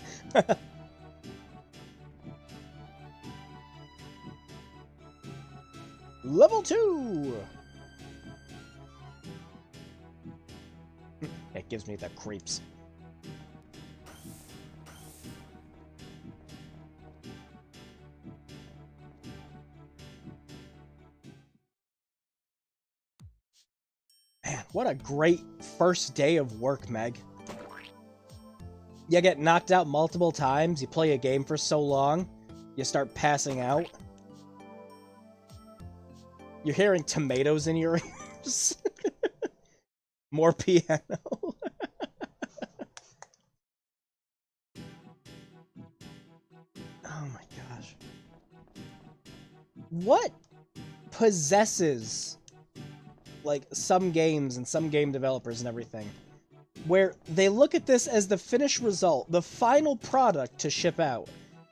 Level 2! It gives me the creeps. Man, what a great first day of work, Meg. You get knocked out multiple times, you play a game for so long, you start passing out. You're hearing tomatoes in your ears. More piano. Oh my gosh. What possesses, like, some games and some game developers and everything, where they look at this as the finished result, the final product to ship out,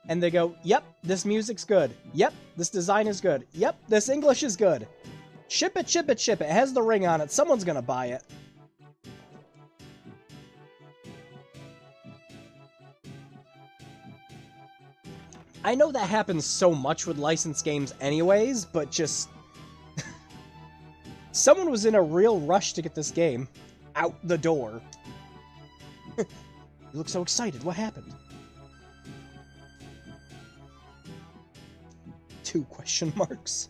and they go, yep, this music's good. Yep, this design is good. Yep, this English is good. Ship it, ship it, ship it. It has the ring on it. Someone's gonna buy it. I know that happens so much with licensed games anyways, but just... Someone was in a real rush to get this game out the door. You look so excited. What happened? 2 question marks.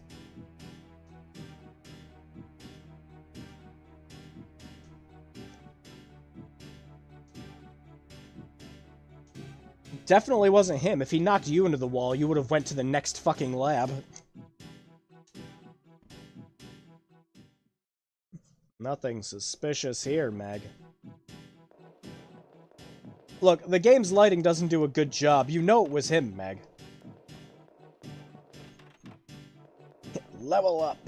Definitely wasn't him. If he knocked you into the wall, you would have went to the next fucking lab. Nothing suspicious here, Meg. Look, the game's lighting doesn't do a good job. You know it was him, Meg. Level up.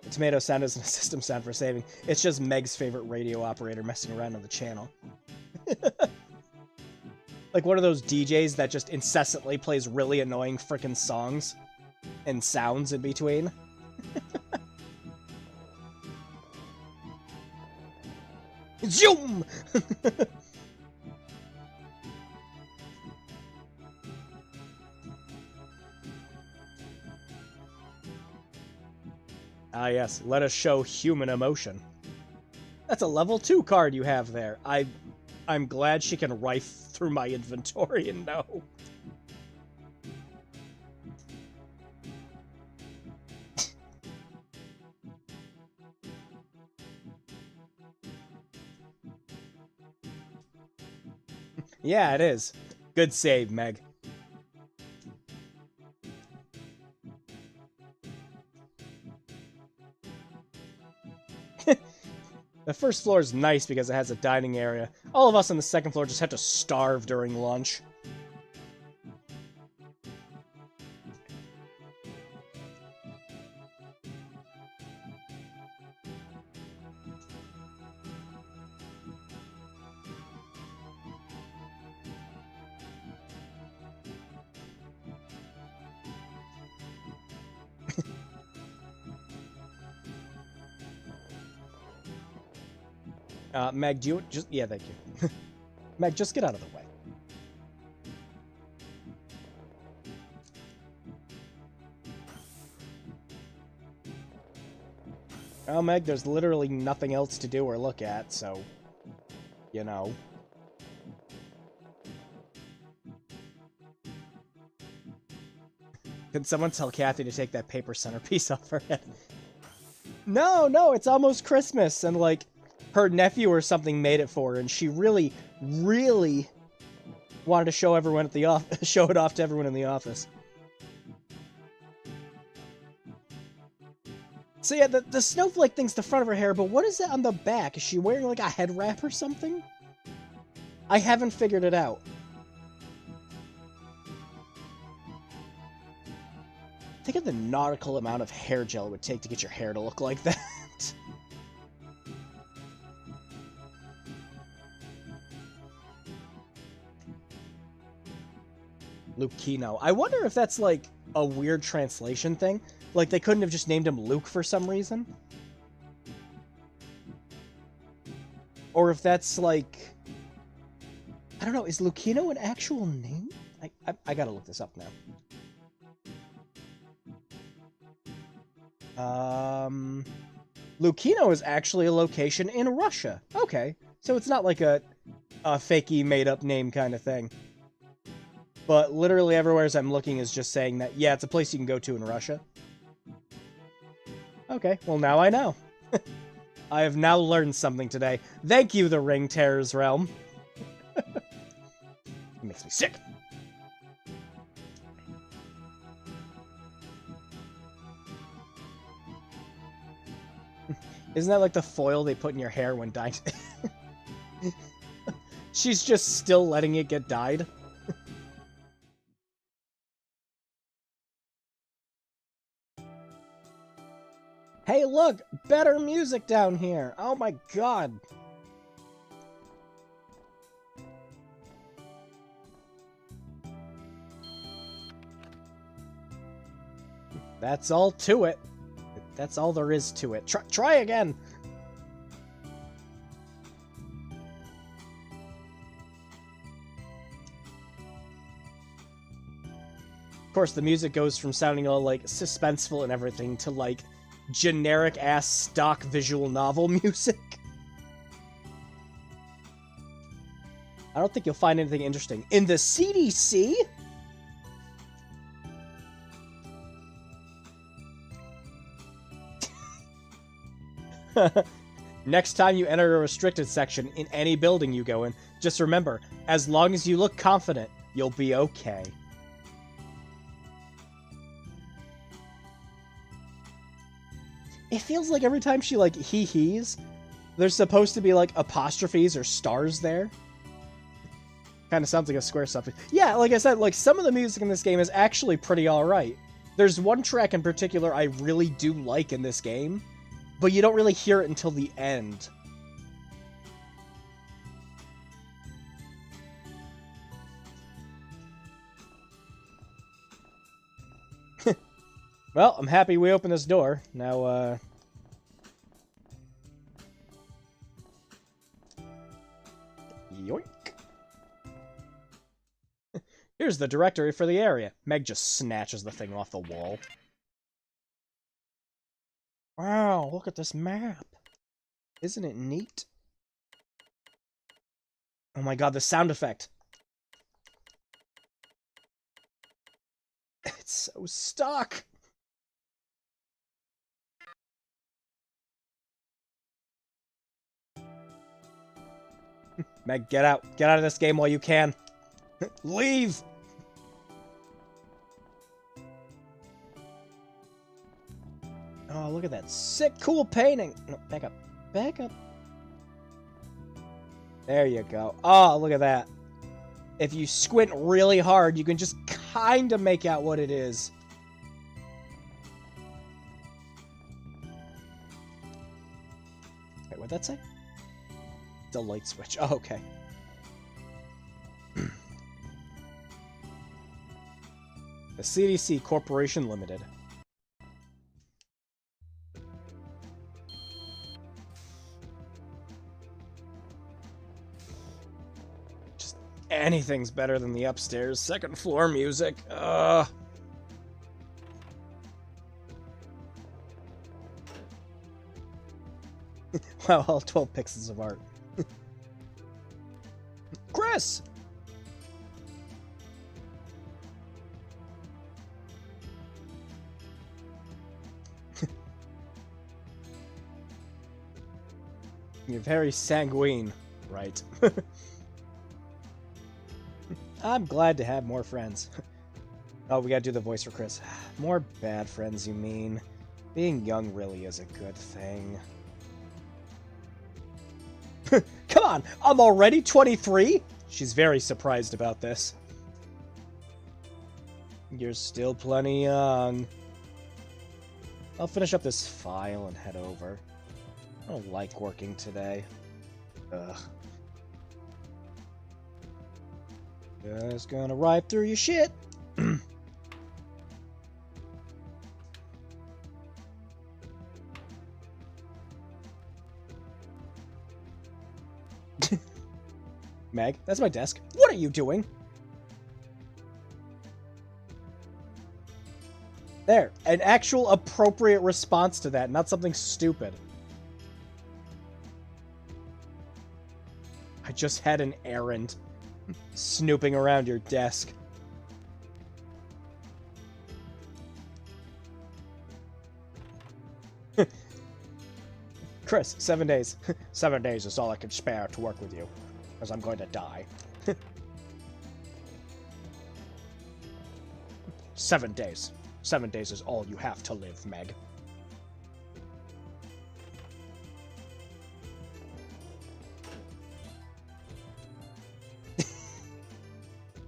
The tomato sound isn't a system sound for saving. It's just Meg's favorite radio operator messing around on the channel. Like one of those DJs that just incessantly plays really annoying frickin' songs and sounds in between. Zoom! Ah yes, let us show human emotion. That's a level 2 card you have there. I'm glad she can rife through my inventory and know. Yeah, it is. Good save, Meg. The first floor is nice because it has a dining area. All of us on the second floor just have to starve during lunch. Meg, do you just... Yeah, thank you. Meg, just get out of the way. Oh, Meg, there's literally nothing else to do or look at, so... You know. Can someone tell Kathy to take that paper centerpiece off her head? No, it's almost Christmas, and, like, her nephew or something made it for her, and she really, really wanted to show everyone at the show it off to everyone in the office. So yeah, the snowflake thing's the front of her hair, but what is that on the back? Is she wearing, like, a head wrap or something? I haven't figured it out. Think of the nautical amount of hair gel it would take to get your hair to look like that. Lucino. I wonder if that's, like, a weird translation thing. Like, they couldn't have just named him Luke for some reason? Or if that's, like... I don't know, is Lucino an actual name? I gotta look this up now. Lucino is actually a location in Russia. Okay, so it's not like a fakey made-up name kind of thing. But literally everywhere as I'm looking is just saying that, yeah, it's a place you can go to in Russia. Okay, well now I know. I have now learned something today. Thank you, the Ring Terrors Realm. It makes me sick. Isn't that like the foil they put in your hair when dyed? She's just still letting it get dyed. Hey, look! Better music down here! Oh my god! That's all to it. That's all there is to it. Try again! Of course, the music goes from sounding all, like, suspenseful and everything to, like, generic-ass stock visual novel music. I don't think you'll find anything interesting. In the CDC? Next time you enter a restricted section in any building you go in, just remember, as long as you look confident, you'll be okay. It feels like every time she, like, hee-hees, there's supposed to be, like, apostrophes or stars there. Kind of sounds like a Square something. Yeah, like I said, like, some of the music in this game is actually pretty alright. There's one track in particular I really do like in this game, but you don't really hear it until the end. Well, I'm happy we opened this door. Now, yoink. Here's the directory for the area. Meg just snatches the thing off the wall. Wow, look at this map. Isn't it neat? Oh my god, the sound effect. It's so stuck. Meg, get out. Get out of this game while you can. Leave! Oh, look at that sick, cool painting. No, back up. Back up. There you go. Oh, look at that. If you squint really hard, you can just kind of make out what it is. Wait, what'd that say? The light switch. Oh, okay. The CDC Corporation Limited. Just anything's better than the upstairs second floor music. Ugh. Wow, all 12 pixels of art. Chris! You're very sanguine, right? I'm glad to have more friends. Oh, we gotta do the voice for Chris. More bad friends, you mean? Being young really is a good thing. Come on, I'm already 23? She's very surprised about this. You're still plenty young. I'll finish up this file and head over. I don't like working today. Ugh. Just gonna ride through your shit. Meg, that's my desk. What are you doing? There, an actual appropriate response to that, not something stupid. I just had an errand. Snooping around your desk. Chris, 7 days. 7 days is all I can spare to work with you, because I'm going to die. 7 days. 7 days is all you have to live, Meg.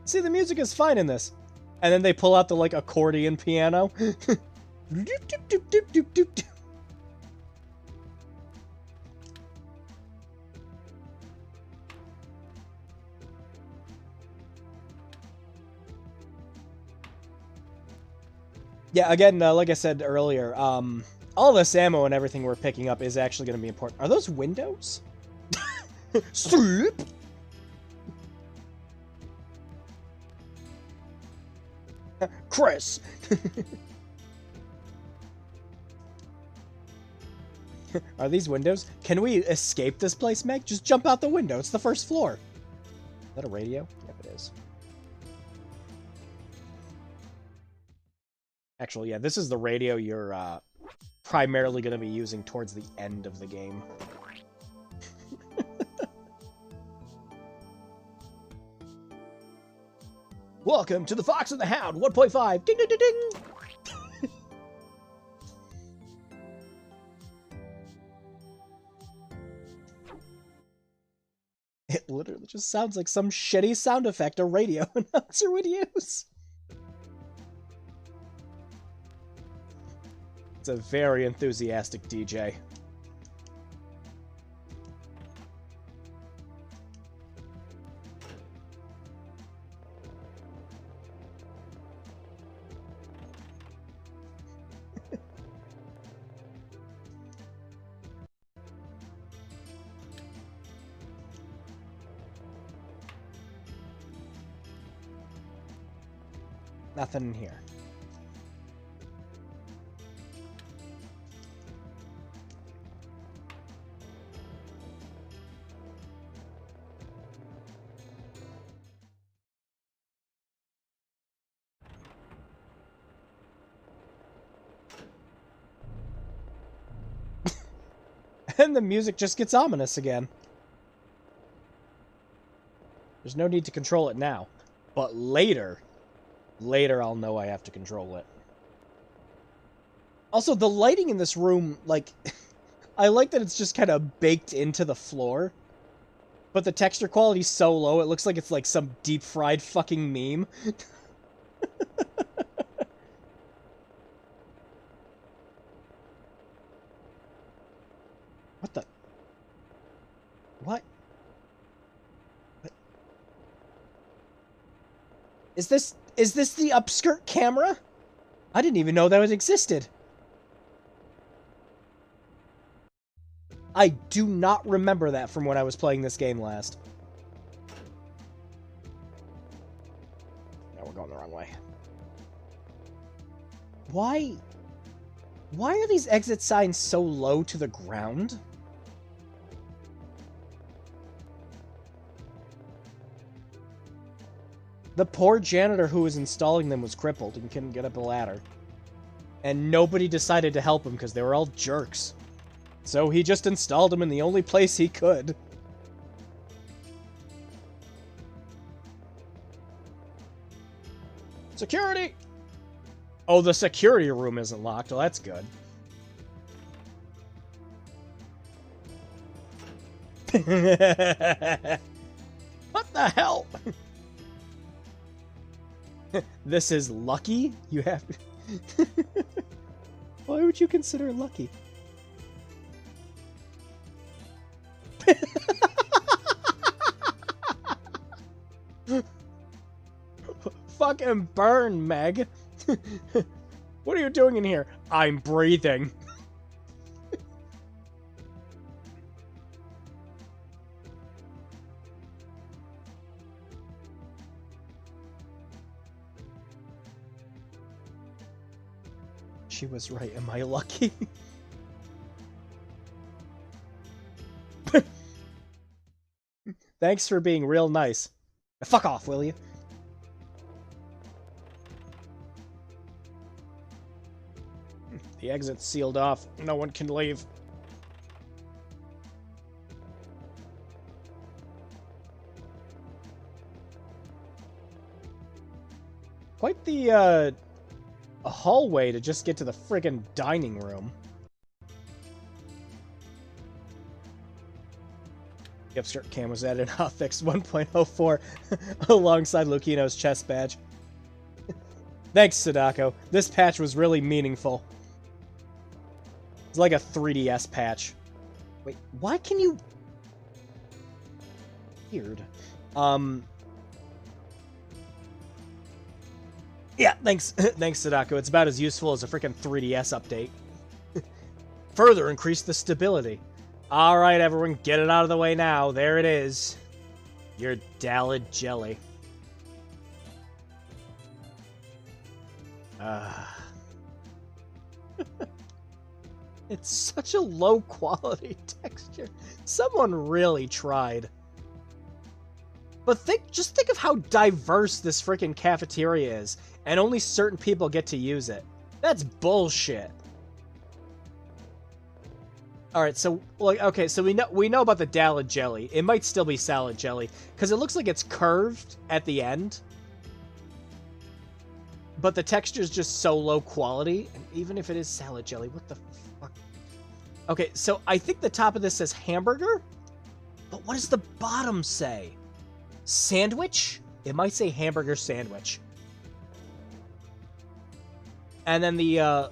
See, the music is fine in this. And then they pull out the, like, accordion piano. Yeah, again, like I said earlier, all this ammo and everything we're picking up is actually going to be important. Are those windows? Sleep! Chris! Are these windows? Can we escape this place, Meg? Just jump out the window. It's the first floor. Is that a radio? Yep, it is. Actually, yeah, this is the radio you're primarily going to be using towards the end of the game. Welcome to the Fox and the Hound 1.5. Ding, ding, ding, ding. It literally just sounds like some shitty sound effect a radio announcer would use. It's a very enthusiastic DJ. Nothing in here. And the music just gets ominous again. There's no need to control it now. But later I'll know I have to control it. Also, the lighting in this room, like, I like that it's just kind of baked into the floor. But the texture quality's so low, it looks like it's like some deep-fried fucking meme. What the? What? What? Is this the upskirt camera? I didn't even know that it existed. I do not remember that from when I was playing this game last. No, we're going the wrong way. Why are these exit signs so low to the ground? The poor janitor who was installing them was crippled and couldn't get up a ladder. And nobody decided to help him because they were all jerks. So he just installed them in the only place he could. Security! Oh, the security room isn't locked. Well, that's good. What the hell? This is lucky? You have... Why would you consider it lucky? Fucking burn, Meg. What are you doing in here? I'm breathing. She was right. Am I lucky? Thanks for being real nice. Fuck off, will you? The exit's sealed off. No one can leave. Quite the, a hallway to just get to the friggin' dining room. The upskirt cam was added in hotfix 1.04 alongside Lucino's chest badge. Thanks, Sadako. This patch was really meaningful. It's like a 3DS patch. Wait, why can you... Weird. Yeah, thanks, thanks, Sadako. It's about as useful as a freaking 3DS update. Further increase the stability. Alright, everyone, get it out of the way now. There it is. Your Dalid jelly. It's such a low quality texture. Someone really tried. But just think of how diverse this freaking cafeteria is, and only certain people get to use it. That's bullshit. All right, so like, okay, so we know about the Dalid jelly. It might still be salad jelly because it looks like it's curved at the end, but the texture is just so low quality. And even if it is salad jelly, what the fuck? Okay, so I think the top of this says hamburger, but what does the bottom say? Sandwich? It might say hamburger sandwich. And then the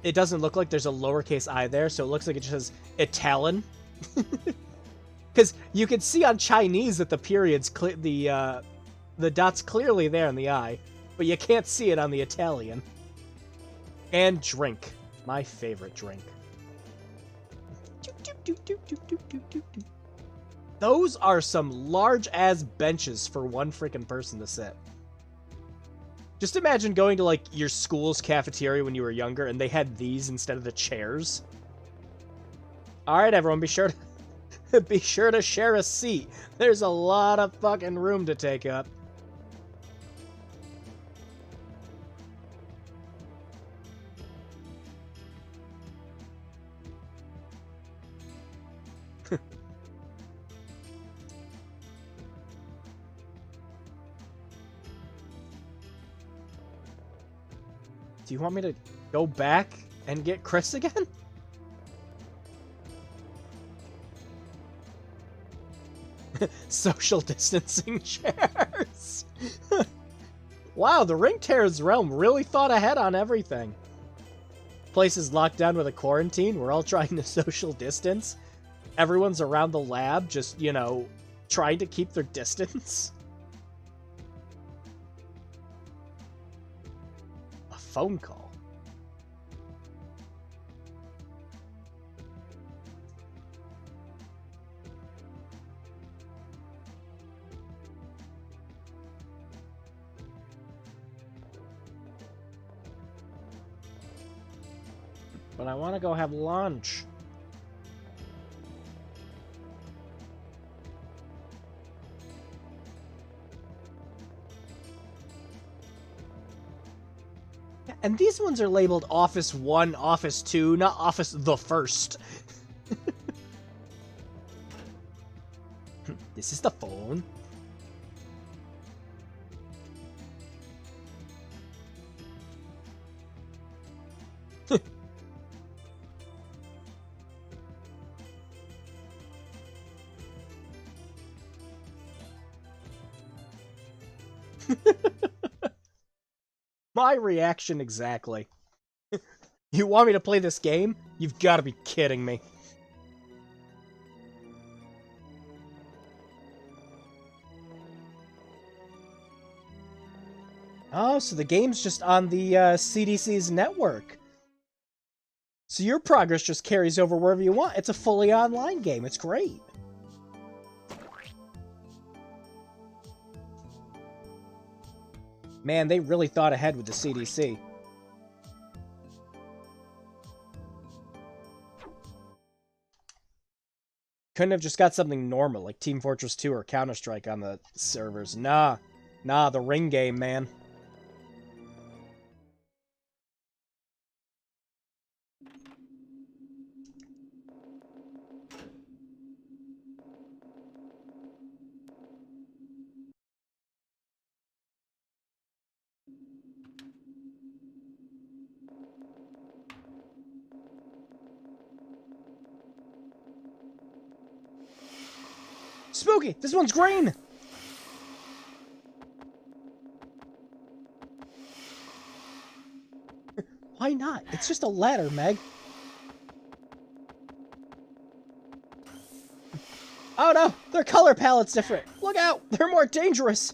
it doesn't look like there's a lowercase I there, so it looks like it just says Italian. Because you can see on Chinese that the period's the dot's clearly there in the I, but you can't see it on the Italian. And drink, my favorite drink. Those are some large-ass benches for one freaking person to sit. Just imagine going to, like, your school's cafeteria when you were younger, and they had these instead of the chairs. Alright, everyone, be sure to share a seat. There's a lot of fucking room to take up. Do you want me to go back and get Chris again? Social distancing chairs. Wow, the Ring Terror's realm really thought ahead on everything. Place is locked down with a quarantine. We're all trying to social distance. Everyone's around the lab, just, you know, trying to keep their distance. A phone call. But I want to go have lunch. And these ones are labeled Office 1, Office 2, not Office the First. This is the phone. My reaction exactly. You want me to play this game? You've got to be kidding me. Oh, so the game's just on the CDC's network. So your progress just carries over wherever you want. It's a fully online game. It's great. Man, they really thought ahead with the CDC. Couldn't have just got something normal, like Team Fortress 2 or Counter-Strike on the servers. Nah. Nah, the Ring game, man. Spooky! This one's green! Why not? It's just a ladder, Meg. Oh no! Their color palette's different! Look out! They're more dangerous!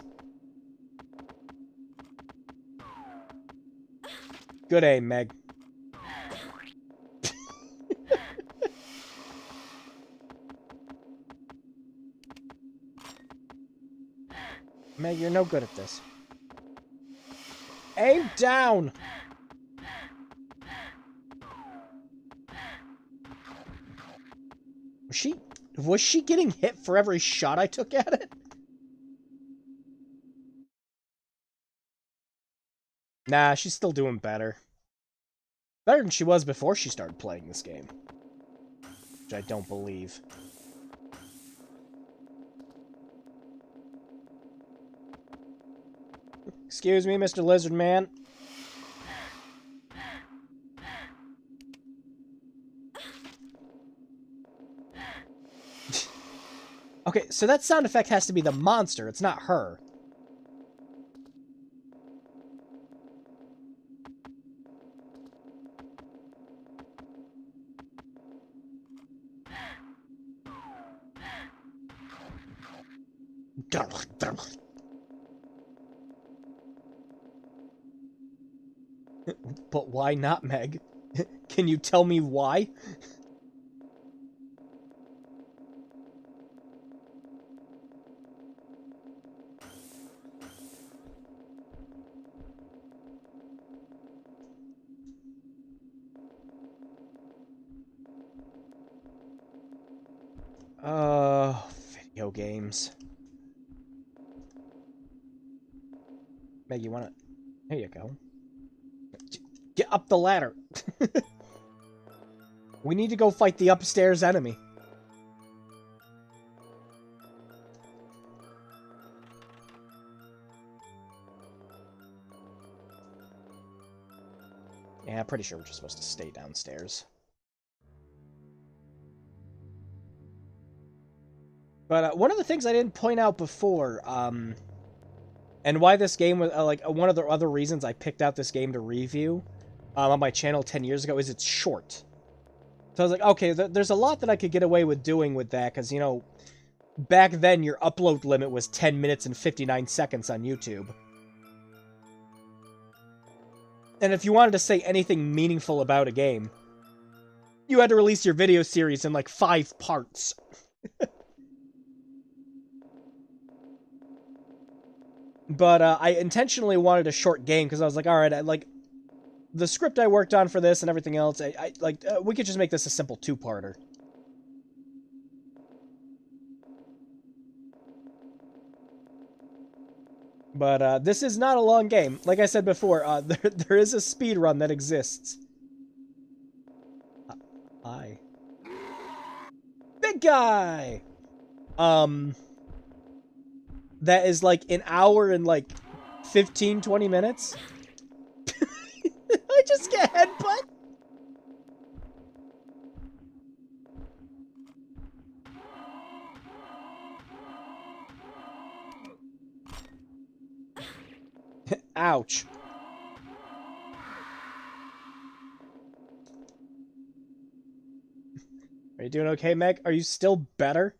Good aim, Meg. Meg, you're no good at this. Aim down! Was she getting hit for every shot I took at it? Nah, she's still doing better. Better than she was before she started playing this game. Which I don't believe. Excuse me, Mr. Lizard Man. Okay, so that sound effect has to be the monster, it's not her. But why not, Meg? Can you tell me why? Video games. Meg, you wanna... Here you go. Get up the ladder! We need to go fight the upstairs enemy. Yeah, I'm pretty sure we're just supposed to stay downstairs. But one of the things I didn't point out before, and why this game was, one of the other reasons I picked out this game to review on my channel 10 years ago is it's short. So I was like, okay, there's a lot that I could get away with doing with that, because, you know, back then your upload limit was 10 minutes and 59 seconds on YouTube. And if you wanted to say anything meaningful about a game, you had to release your video series in like 5 parts. But I intentionally wanted a short game because I was like, all right, the script I worked on for this and everything else, we could just make this a simple 2-parter. But this is not a long game. Like I said before, there is a speed run that exists. Hi. Big guy! That is like an hour and like 15, 20 minutes. I just get headbutt. Ouch. Are you doing okay, Meg? Are you still better?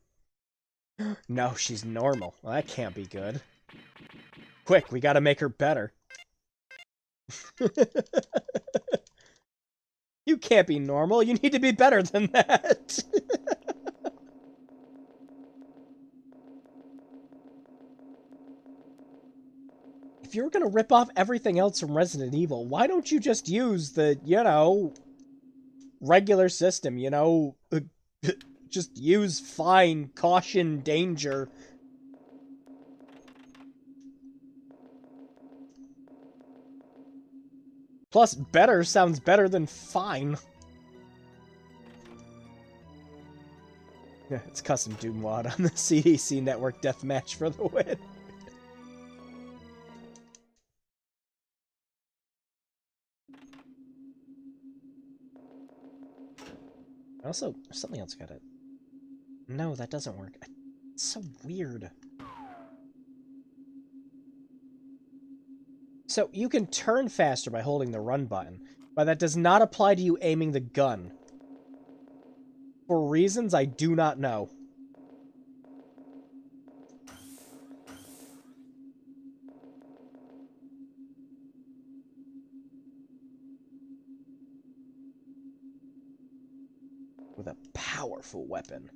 No, she's normal. Well, that can't be good. Quick, we gotta make her better. You can't be normal. You need to be better than that. If you're gonna rip off everything else from Resident Evil, why don't you just use the, you know, regular system, you know? Just use fine, caution, danger. Plus, better sounds better than fine. Yeah, it's custom Doom mod on the CDC network deathmatch for the win. Also, something else got it. No, that doesn't work. It's so weird. So, you can turn faster by holding the run button, but that does not apply to you aiming the gun. For reasons I do not know. With a powerful weapon.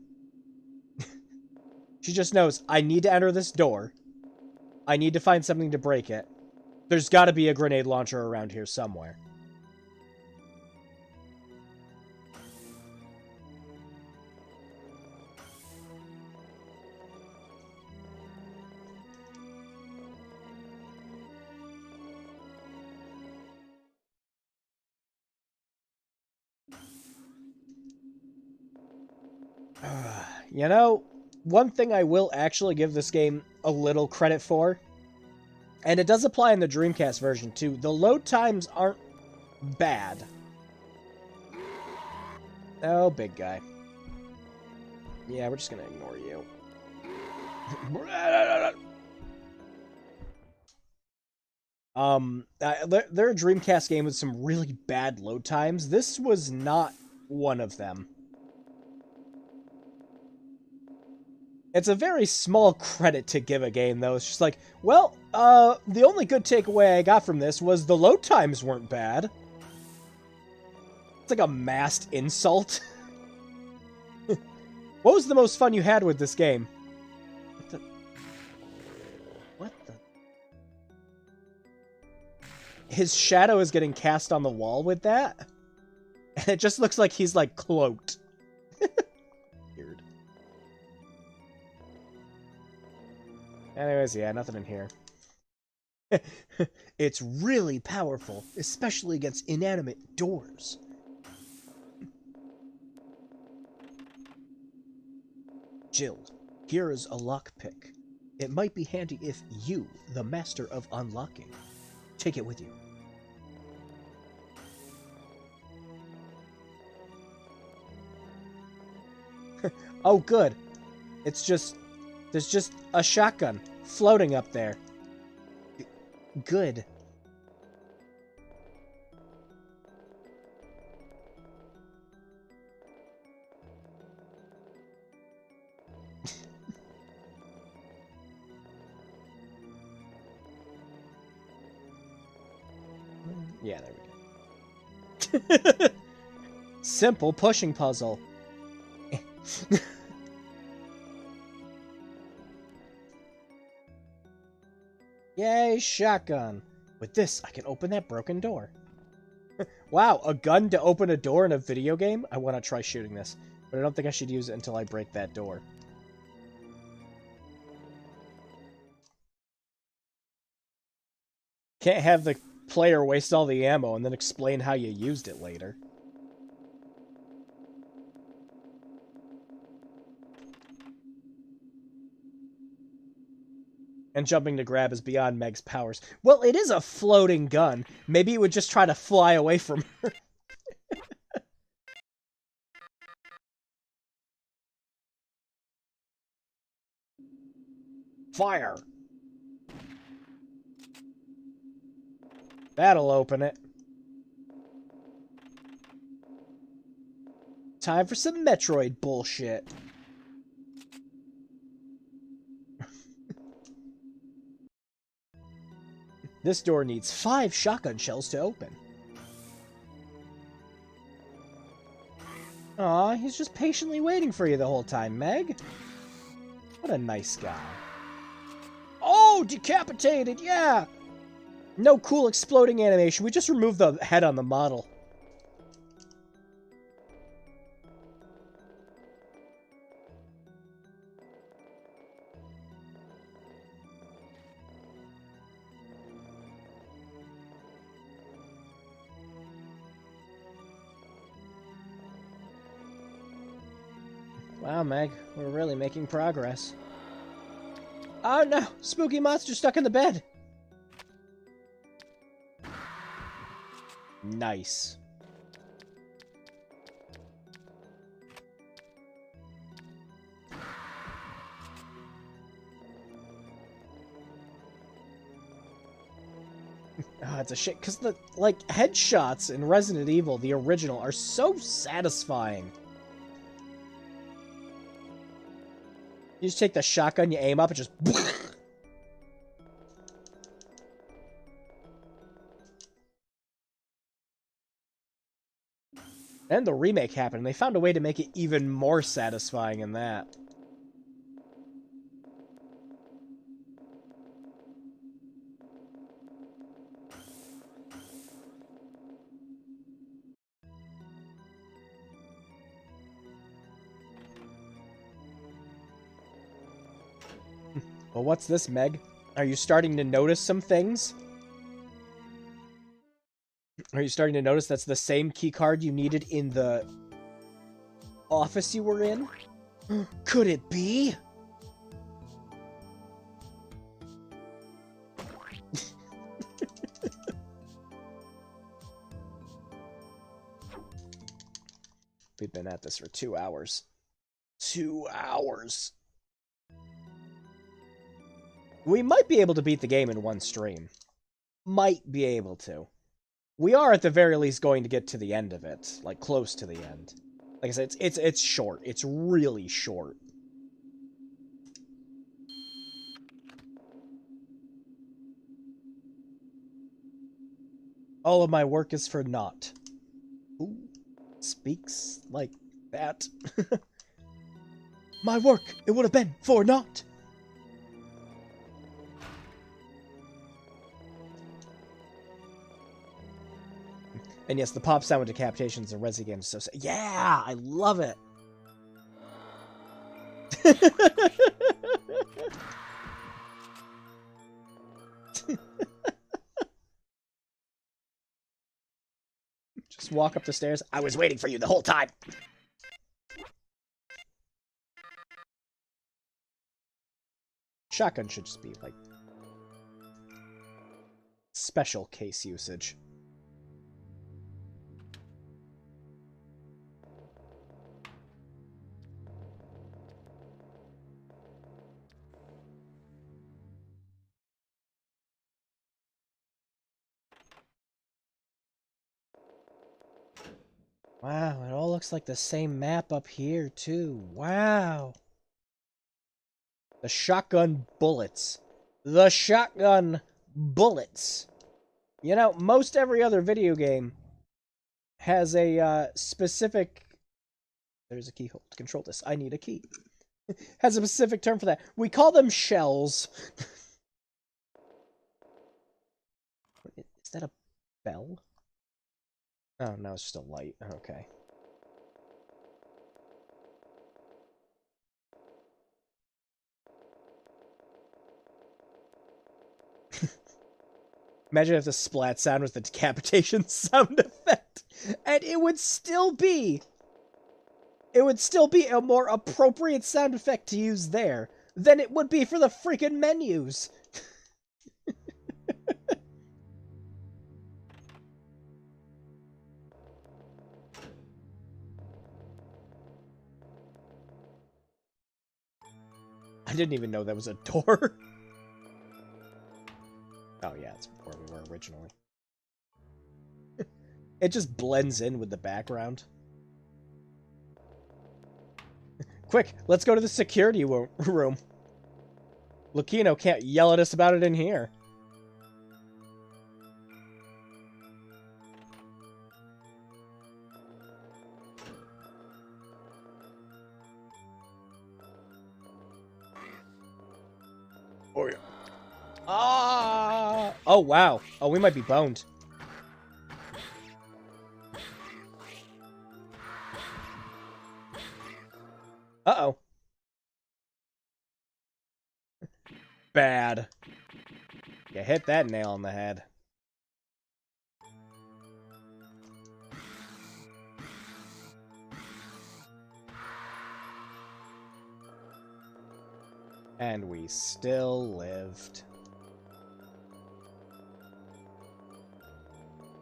She just knows, I need to enter this door. I need to find something to break it. There's gotta be a grenade launcher around here somewhere. You know, one thing I will actually give this game a little credit for, and it does apply in the Dreamcast version too, the load times aren't bad. Oh, big guy. Yeah, we're just gonna ignore you. They're a Dreamcast game with some really bad load times. This was not one of them. It's a very small credit to give a game, though. It's just like, well, the only good takeaway I got from this was the load times weren't bad. It's like a masked insult. What was the most fun you had with this game? What the? His shadow is getting cast on the wall with that? And it just looks like he's, like, cloaked. Weird. Anyways, yeah, nothing in here. It's really powerful, especially against inanimate doors. Jill, here is a lockpick. It might be handy if you, the master of unlocking, take it with you. Oh, good. It's just... There's just a shotgun floating up there. Good. Yeah, there we go. Simple pushing puzzle. Yay, shotgun. With this, I can open that broken door. Wow, a gun to open a door in a video game? I want to try shooting this, but I don't think I should use it until I break that door. Can't have the player waste all the ammo and then explain how you used it later. And jumping to grab is beyond Meg's powers. Well, it is a floating gun. Maybe it would just try to fly away from her. Fire! That'll open it. Time for some Metroid bullshit. This door needs 5 shotgun shells to open. Aw, he's just patiently waiting for you the whole time, Meg. What a nice guy. Oh, decapitated, yeah! No cool exploding animation, we just removed the head on the model. Wow, Meg, we're really making progress. Oh no! Spooky monster stuck in the bed! Nice. Ah, it's a shit, because the, like, headshots in Resident Evil, the original, are so satisfying. You just take the shotgun, you aim up, and just... And the remake happened, and they found a way to make it even more satisfying in that. Well, what's this, Meg? Are you starting to notice some things? Are you starting to notice that's the same keycard you needed in the office you were in? Could it be? We've been at this for 2 hours. 2 hours! We might be able to beat the game in one stream. Might be able to. We are at the very least going to get to the end of it. Like, close to the end. Like I said, it's short. It's really short. All of my work is for naught. Who speaks like that? My work, it would have been for naught. And yes, the pop sound with decapitations in Resi games is so... Yeah! I love it! Just walk up the stairs. I was waiting for you the whole time! Shotgun should just be, like... special case usage. Wow, it all looks like the same map up here, too. Wow. The shotgun bullets. The shotgun bullets. You know, most every other video game has a specific... There's a keyhole to control this. I need a key. Has a specific term for that. We call them shells. Is that a bell? Oh, no, it's just a light. Okay. Imagine if the splat sound was the decapitation sound effect. And it would still be... It would still be a more appropriate sound effect to use there than it would be for the freaking menus. I didn't even know that was a door. Oh yeah, it's where we were originally. It just blends in with the background. Quick, let's go to the security room. Lucchino can't yell at us about it in here. Oh yeah. Ah! Oh wow. Oh, we might be boned. Uh-oh. Bad. You hit that nail on the head. And we still lived.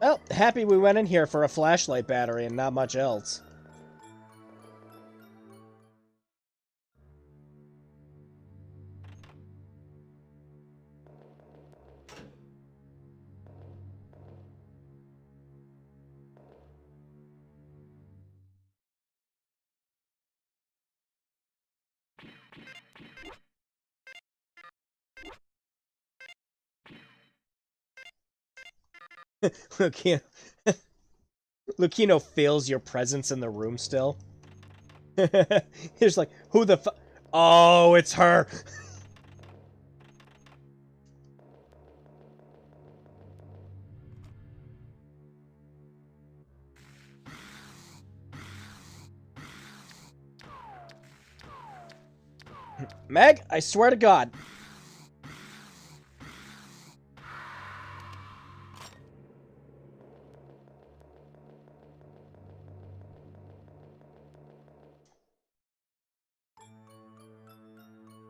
Well, happy we went in here for a flashlight battery and not much else. Lucchino. Lucchino feels your presence in the room still. He's like, who the fuck? Oh, it's her. Meg, I swear to God.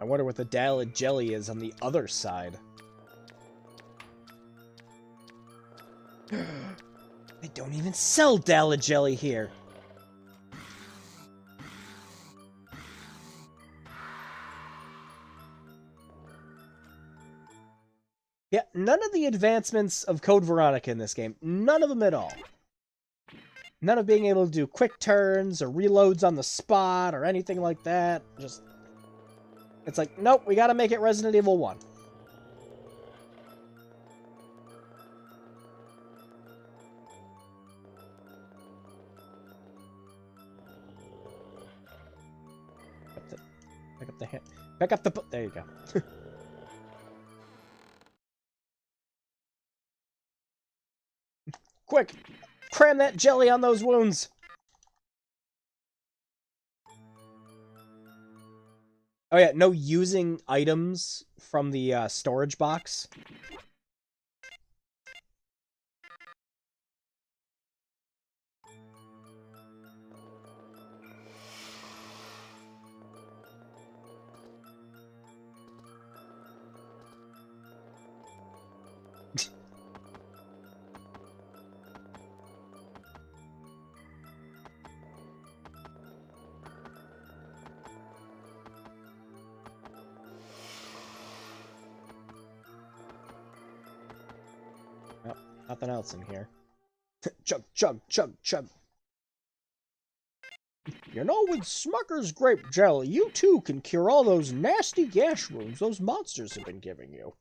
I wonder what the Dalid jelly is on the other side. They don't even sell Dalid jelly here. Yeah, none of the advancements of Code Veronica in this game. None of them at all. None of being able to do quick turns or reloads on the spot or anything like that. Just... It's like, nope, we gotta make it Resident Evil 1. Pick up the hand. Pick up the... There you go. Quick! Cram that jelly on those wounds! Oh yeah, no using items from the storage box. Oh, nothing else in here. Chug, chug, chug, chug. You know, with Smucker's grape jelly, you too can cure all those nasty gash wounds those monsters have been giving you.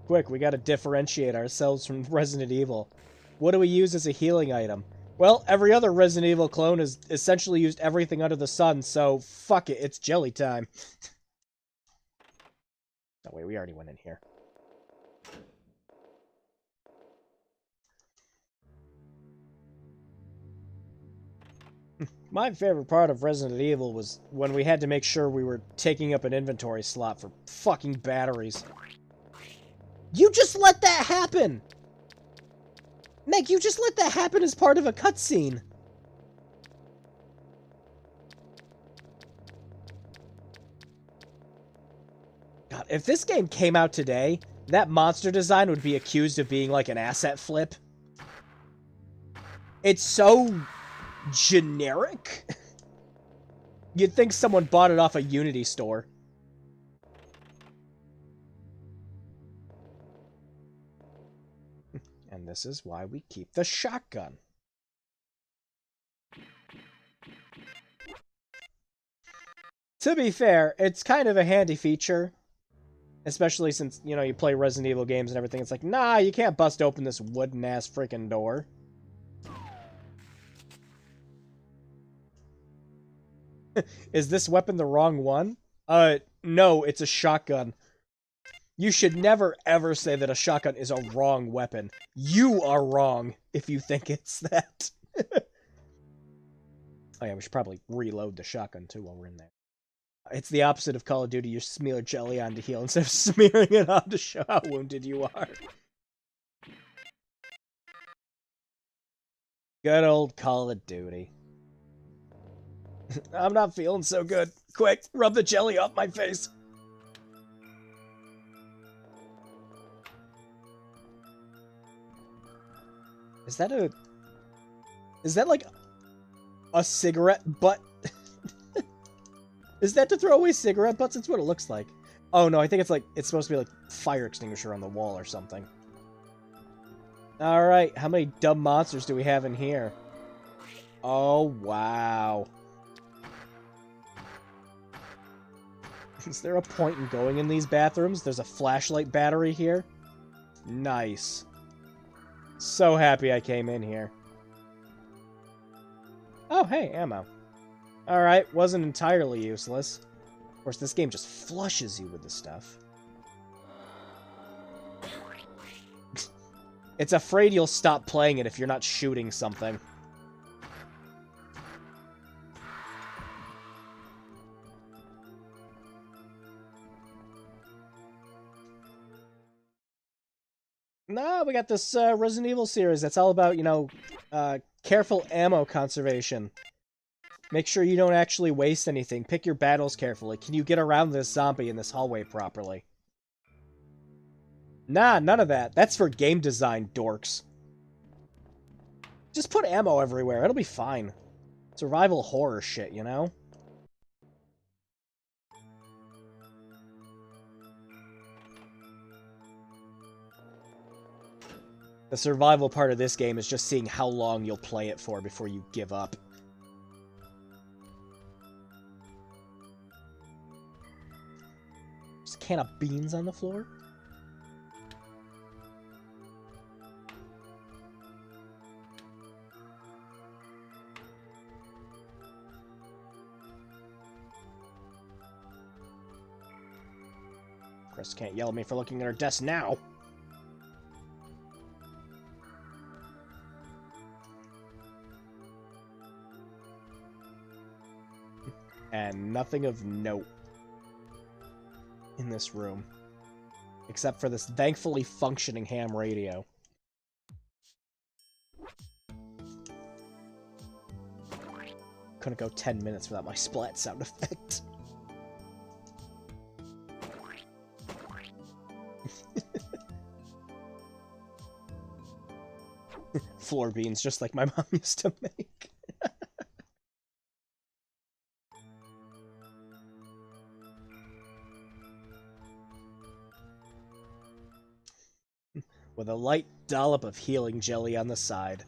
Quick, we gotta differentiate ourselves from Resident Evil. What do we use as a healing item? Well, every other Resident Evil clone has essentially used everything under the sun, so fuck it, it's jelly time. Oh wait, we already went in here. My favorite part of Resident Evil was when we had to make sure we were taking up an inventory slot for fucking batteries. You just let that happen! Meg, you just let that happen as part of a cutscene. God, if this game came out today, that monster design would be accused of being like an asset flip. It's so generic. You'd think someone bought it off a Unity store. And this is why we keep the shotgun. To be fair, it's kind of a handy feature. Especially since, you know, you play Resident Evil games and everything. It's like, nah, you can't bust open this wooden-ass freaking door. Is this weapon the wrong one? No, it's a shotgun. You should never, ever say that a shotgun is a wrong weapon. You are wrong if you think it's that. Oh yeah, we should probably reload the shotgun, too, while we're in there. It's the opposite of Call of Duty. You smear jelly on to heal instead of smearing it on to show how wounded you are. Good old Call of Duty. I'm not feeling so good. Quick, rub the jelly off my face. Is that like a cigarette butt? Is that to throw away cigarette butts? That's what it looks like. Oh no, I think it's supposed to be like fire extinguisher on the wall or something. Alright, how many dumb monsters do we have in here? Oh, wow. Is there a point in going in these bathrooms? There's a flashlight battery here. Nice. So happy I came in here. Oh, hey, ammo. Alright, wasn't entirely useless. Of course, this game just flushes you with the stuff. It's afraid you'll stop playing it if you're not shooting something. No, we got this Resident Evil series that's all about, you know, careful ammo conservation. Make sure you don't actually waste anything. Pick your battles carefully. Can you get around this zombie in this hallway properly? Nah, none of that. That's for game design, dorks. Just put ammo everywhere. It'll be fine. Survival horror shit, you know? The survival part of this game is just seeing how long you'll play it for before you give up. There's a can of beans on the floor? Chris can't yell at me for looking at her desk now. And nothing of note in this room. Except for this thankfully functioning ham radio. Couldn't go 10 minutes without my splat sound effect. Floor beans, just like my mom used to make. with a light dollop of healing jelly on the side.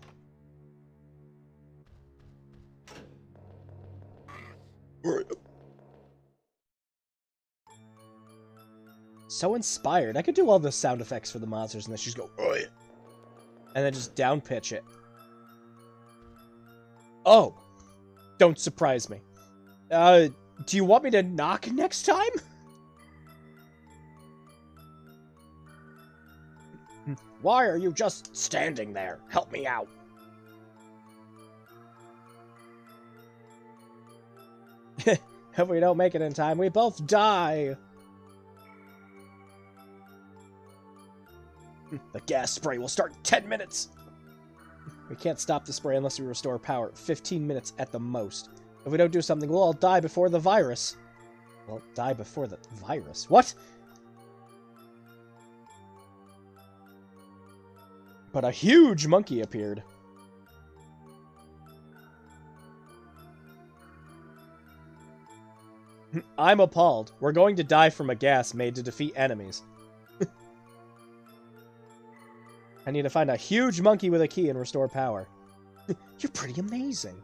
So inspired. I could do all the sound effects for the monsters and then just go, "Oi," and then just down pitch it. Oh, don't surprise me. Do you want me to knock next time? Why are you just standing there? Help me out. If we don't make it in time, we both die. The gas spray will start in 10 minutes. We can't stop the spray unless we restore power. 15 minutes at the most. If we don't do something, we'll all die before the virus. Well, die before the virus? What? But a huge monkey appeared. I'm appalled. We're going to die from a gas made to defeat enemies. I need to find a huge monkey with a key and restore power. You're pretty amazing.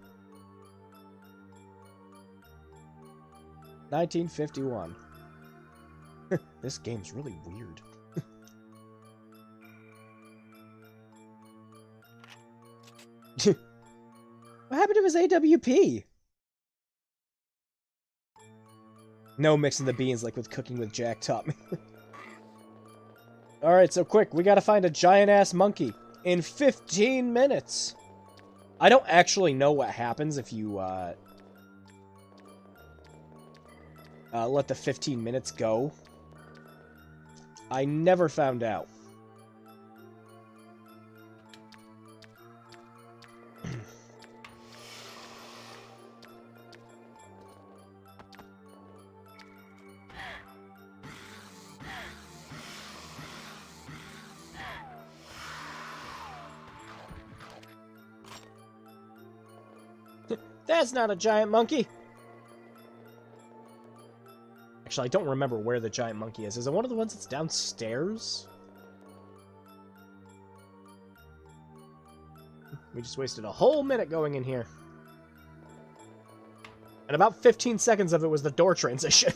1951. This game's really weird. What happened to his AWP? No mixing the beans like with cooking with Jack taught me. Alright, so quick, we gotta find a giant-ass monkey in 15 minutes. I don't actually know what happens if you, let the 15 minutes go. I never found out. That's not a giant monkey. Actually, I don't remember where the giant monkey is. Is it one of the ones that's downstairs? We just wasted a whole minute going in here. And about 15 seconds of it was the door transition.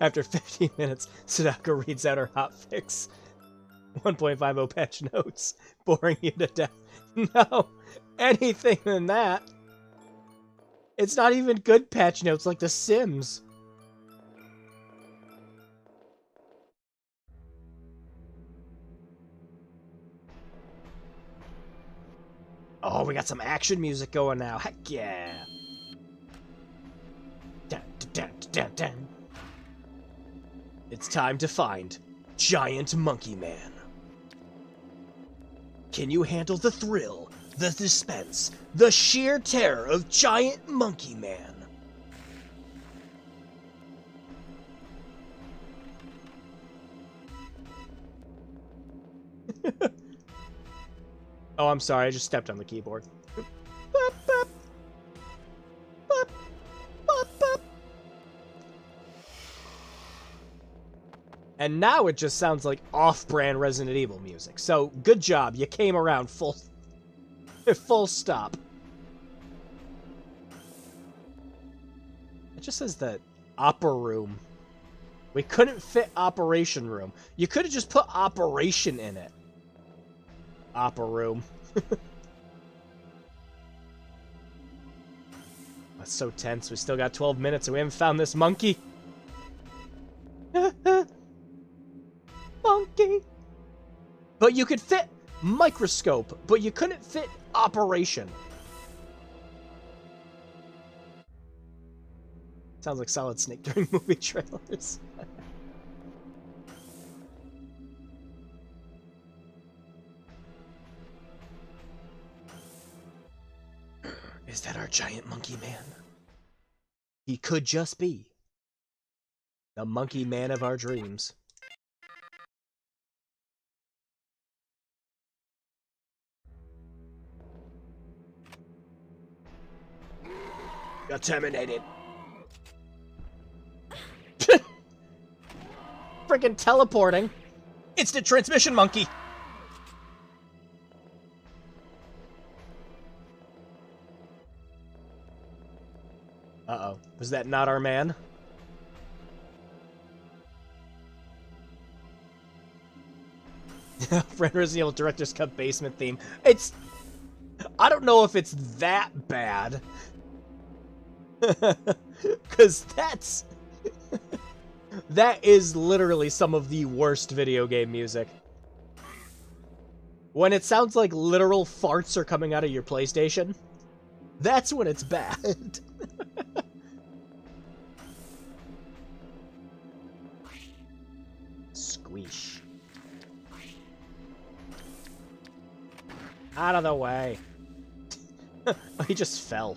After 15 minutes, Sadako reads out her hotfix. 1.50 patch notes. Boring you to death. No, anything than that. It's not even good patch notes like The Sims. Oh, we got some action music going now. Heck yeah. Dun, dun, dun, dun, dun. It's time to find Giant Monkey Man. Can you handle the thrill, the suspense, the sheer terror of Giant Monkey Man? Oh, I'm sorry, I just stepped on the keyboard. And now it just sounds like off-brand Resident Evil music. So, good job. You came around full stop. It just says the opera room. We couldn't fit operation room. You could have just put operation in it. Opera room. That's so tense. We still got 12 minutes and we haven't found this monkey. Monkey. But you could fit microscope, but you couldn't fit operation. Sounds like Solid Snake during movie trailers. Is that our giant monkey man? He could just be the monkey man of our dreams. Got terminated. Freaking teleporting. Instant transmission monkey. Uh-oh. Was that not our man? Friend Resident Evil Director's Cut basement theme. It's... I don't know if it's that bad. Because that's... that is literally some of the worst video game music. When it sounds like literal farts are coming out of your PlayStation, that's when it's bad. Squeesh. Out of the way. Oh, he just fell.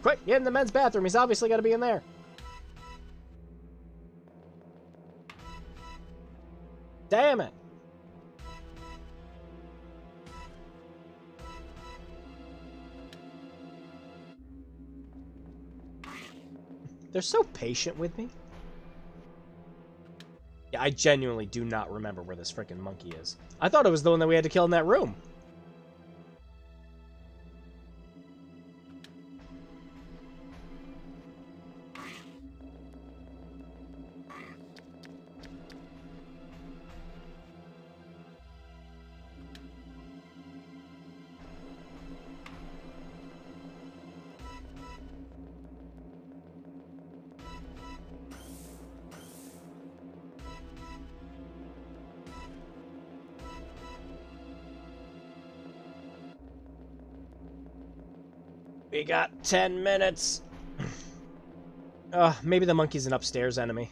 Quick, get in the men's bathroom. He's obviously got to be in there. Damn it. They're so patient with me. Yeah, I genuinely do not remember where this frickin' monkey is. I thought it was the one that we had to kill in that room. We got 10 minutes. Maybe the monkey's an upstairs enemy.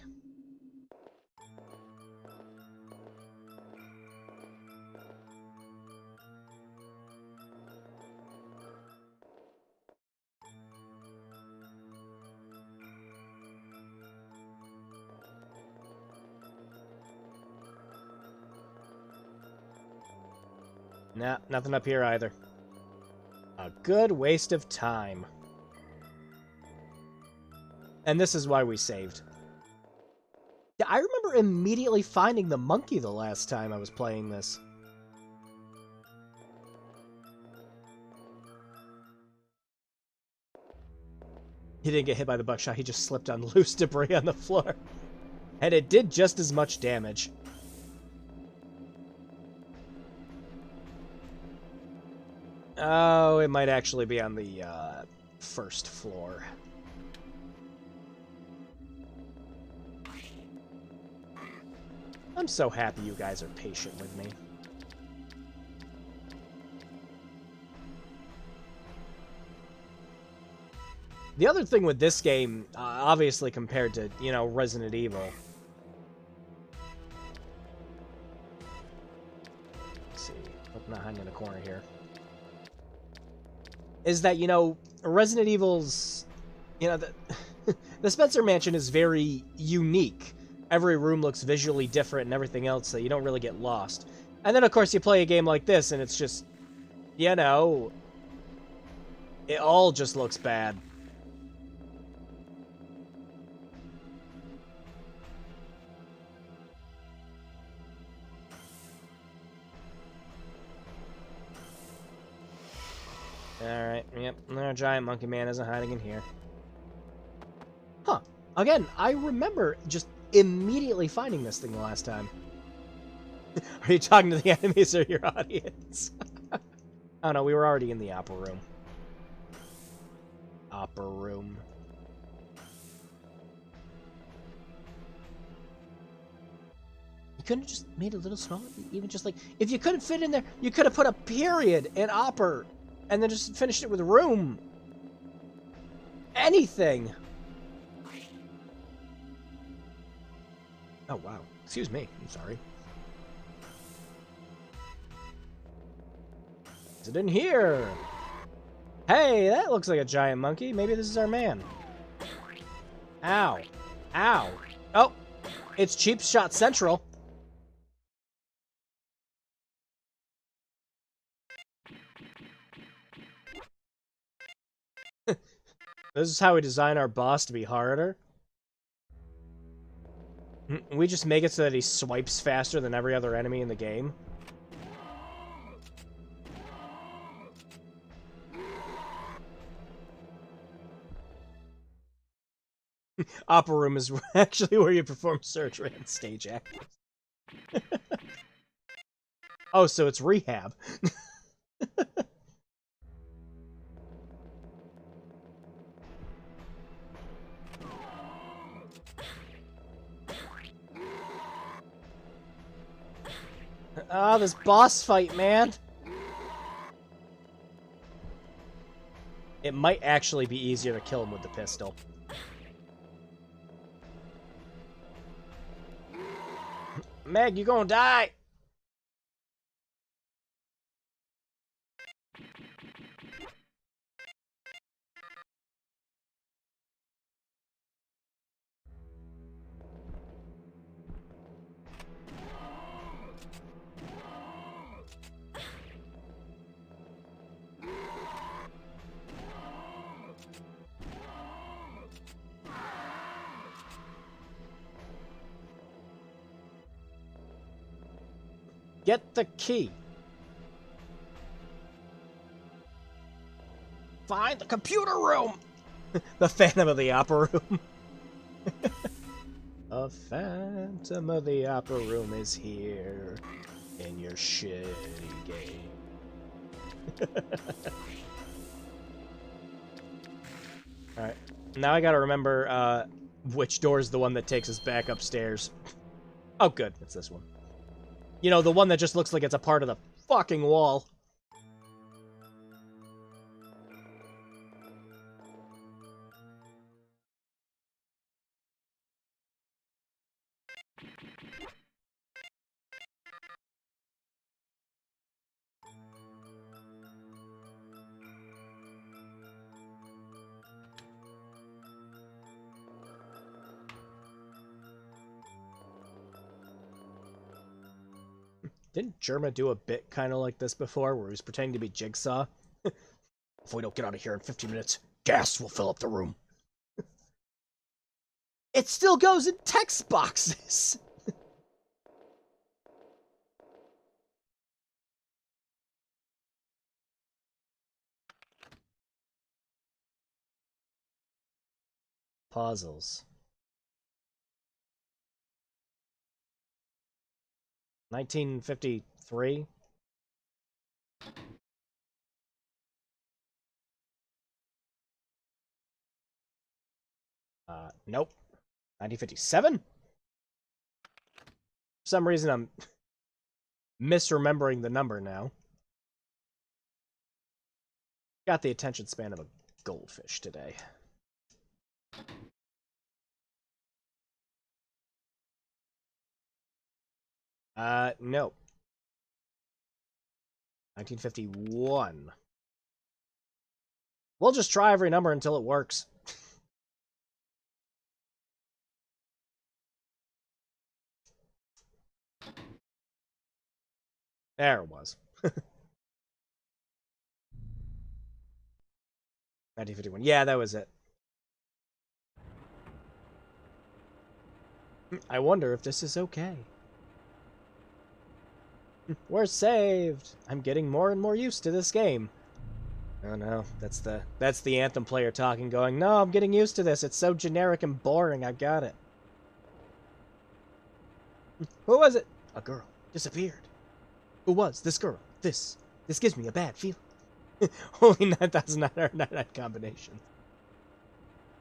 Nah, nothing up here either. A good waste of time. And this is why we saved. Yeah, I remember immediately finding the monkey the last time I was playing this. He didn't get hit by the buckshot, he just slipped on loose debris on the floor. And it did just as much damage. Oh, it might actually be on the first floor. I'm so happy you guys are patient with me. The other thing with this game, obviously compared to, you know, Resident Evil. Let's see. Hope I'm not hiding in a corner here. Is that, you know, Resident Evil's, you know, the Spencer Mansion is very unique. Every room looks visually different and everything else, so you don't really get lost. And then, of course, you play a game like this, and it's just, you know, it all just looks bad. Alright, yep, our giant monkey man isn't hiding in here. Huh. Again, I remember just immediately finding this thing the last time. Are you talking to the enemies or your audience? Oh no, we were already in the opera room. Opera room. You couldn't have just made it a little smaller? Even just like, if you couldn't fit in there, you could have put a period in opera and then just finished it with room. Anything. Oh, wow. Excuse me. I'm sorry. Is it in here? Hey, that looks like a giant monkey. Maybe this is our man. Ow. Ow. Oh, it's Cheap Shot Central. This is how we design our boss to be harder. We just make it so that he swipes faster than every other enemy in the game. Opera room is actually where you perform surgery on stage actors. Oh, so it's rehab. Ah, this boss fight, man. It might actually be easier to kill him with the pistol. Meg, you gonna die! Get the key. Find the computer room! The Phantom of the Opera Room. A Phantom of the Opera Room is here in your shitty game. Alright. Now I gotta remember which door is the one that takes us back upstairs. Oh, good. It's this one. You know, the one that just looks like it's a part of the fucking wall. Didn't Germa do a bit kind of like this before, where he was pretending to be Jigsaw? If we don't get out of here in 15 minutes, gas will fill up the room. It still goes in text boxes! Puzzles. 1953? Nope. 1957? For some reason I'm misremembering the number now. Got the attention span of a goldfish today. No. 1951. We'll just try every number until it works. There it was. 1951. Yeah, that was it. I wonder if this is okay. We're saved! I'm getting more and more used to this game. Oh no, that's the Anthem player talking, going, no, I'm getting used to this. It's so generic and boring. I got it. Who was it? A girl. Disappeared. Who was this girl? This gives me a bad feeling. Only 9,999 combinations.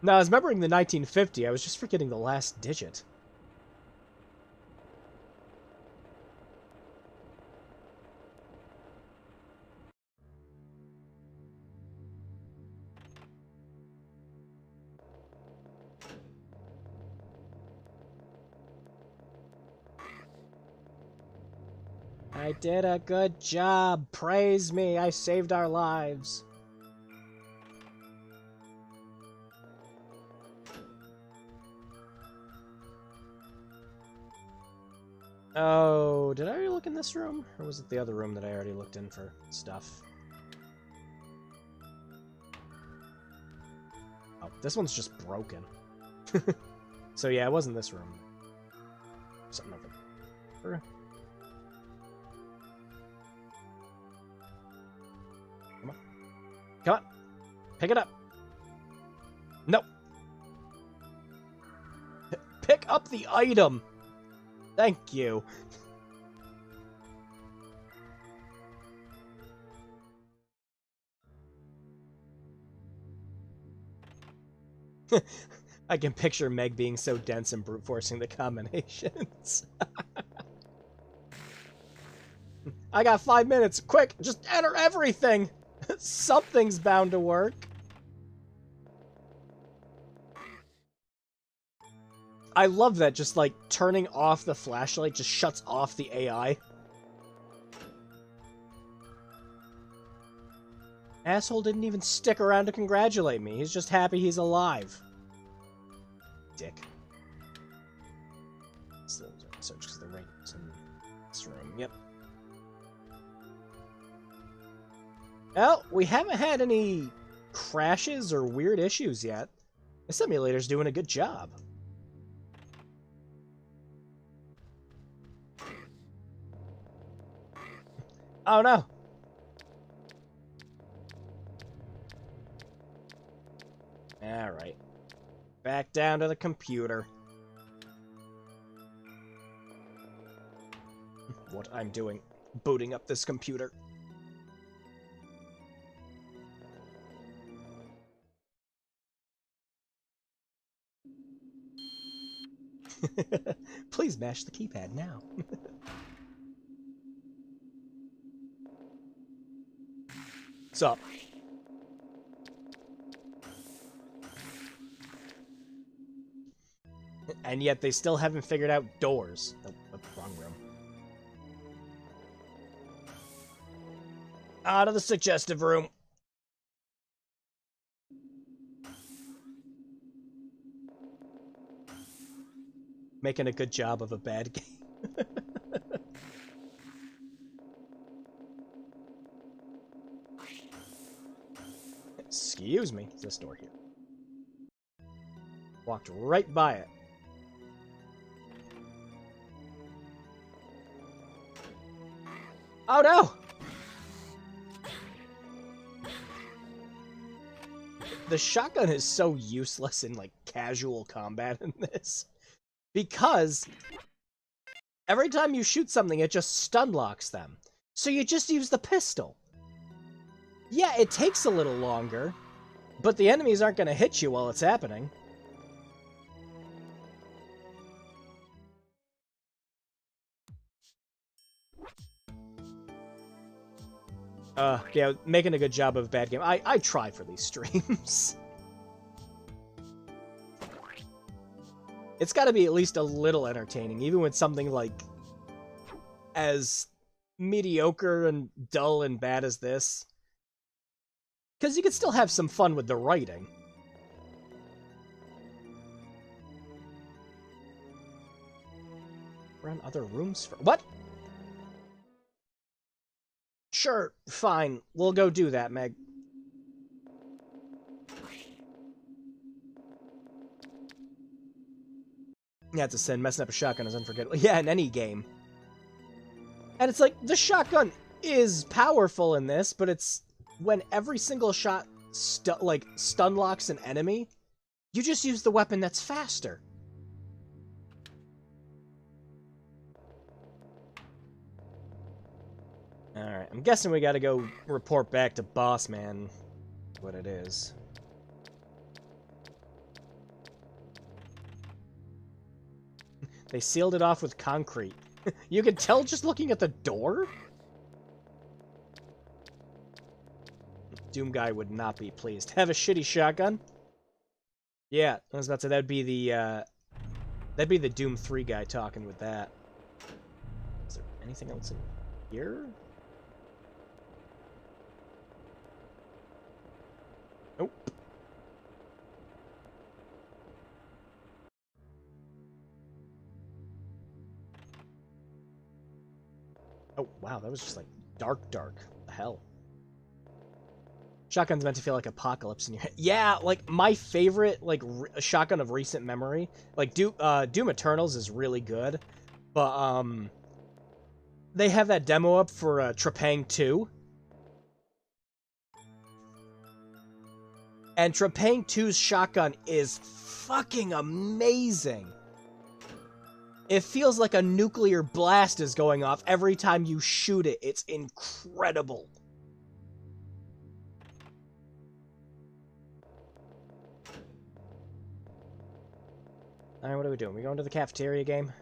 No, I was remembering the 1950. I was just forgetting the last digit. I did a good job. Praise me. I saved our lives. Oh, did I already look in this room? Or was it the other room that I already looked in for stuff? Oh, this one's just broken. So yeah, it wasn't this room. Something over there. Come on. Come on. Pick it up. Nope. Pick up the item. Thank you. I can picture Meg being so dense and brute forcing the combinations. I got 5 minutes. Quick, just enter everything. Something's bound to work. I love that just like turning off the flashlight just shuts off the AI. Asshole didn't even stick around to congratulate me. He's just happy he's alive. Dick. So, search because the rain's in this room. Yep. Well, we haven't had any crashes or weird issues yet. The simulator's doing a good job. Oh no! Alright. Back down to the computer. What I'm doing. Booting up this computer. Please mash the keypad now. What's up? And yet they still haven't figured out doors. Oh, wrong room. Out of the suggestive room. Making a good job of a bad game. Excuse me. It's this door here. Walked right by it. Oh no! The shotgun is so useless in like casual combat in this. Because every time you shoot something, it just stun locks them. So you just use the pistol. Yeah, it takes a little longer, but the enemies aren't going to hit you while it's happening. Yeah, making a good job of a bad game. I try for these streams. It's got to be at least a little entertaining, even with something like as mediocre and dull and bad as this. Because you could still have some fun with the writing. Run other rooms for... What? Sure, fine. We'll go do that, Meg. Yeah, it's a sin. Messing up a shotgun is unforgettable. Yeah, in any game. And it's like, the shotgun is powerful in this, but it's when every single shot stun locks an enemy, you just use the weapon that's faster. Alright, I'm guessing we gotta go report back to Boss Man what it is. They sealed it off with concrete. You can tell just looking at the door? Doom guy would not be pleased. Have a shitty shotgun? Yeah, I was about to say that'd be the Doom 3 guy talking with that. Is there anything else in here? Nope. Oh, wow, that was just like dark. What the hell? Shotgun's meant to feel like apocalypse in your head. Yeah, like my favorite like shotgun of recent memory, like Doom Eternals is really good, but they have that demo up for Trepang 2. And Trepang 2's shotgun is fucking amazing. It feels like a nuclear blast is going off every time you shoot it. It's incredible. Alright, what are we doing? We going to the cafeteria game?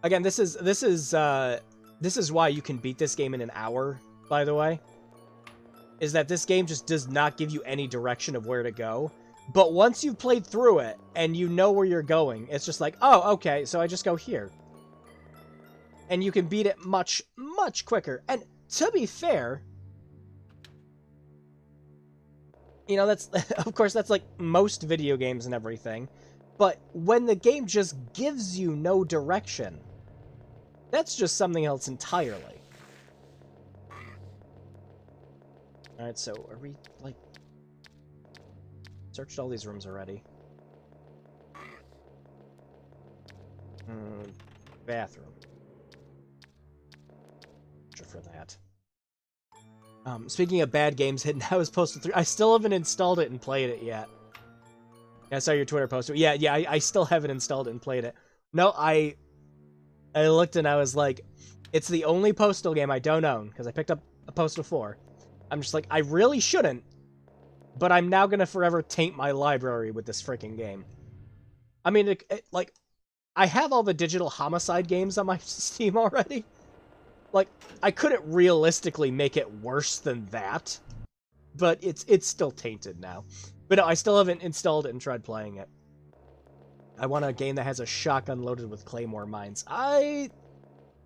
Again, this is why you can beat this game in an hour, by the way. Is that this game just does not give you any direction of where to go. But once you've played through it, and you know where you're going, it's just like, oh, okay, so I just go here. And you can beat it much, much quicker. And to be fair, you know, that's, of course, that's like most video games and everything. But when the game just gives you no direction, that's just something else entirely. Alright, so are we, like... Searched all these rooms already. Bathroom. For that. Speaking of bad games hidden, I was posted through. I still haven't installed it and played it yet. I saw your Twitter post. Yeah, I still haven't installed it and played it. No, I looked and I was like, it's the only Postal game I don't own, because I picked up a Postal 4. I'm just like, I really shouldn't, but I'm now gonna forever taint my library with this freaking game. I mean, like, I have all the digital homicide games on my Steam already. Like, I couldn't realistically make it worse than that, but it's still tainted now. But no, I still haven't installed it and tried playing it. I want a game that has a shotgun loaded with claymore mines. It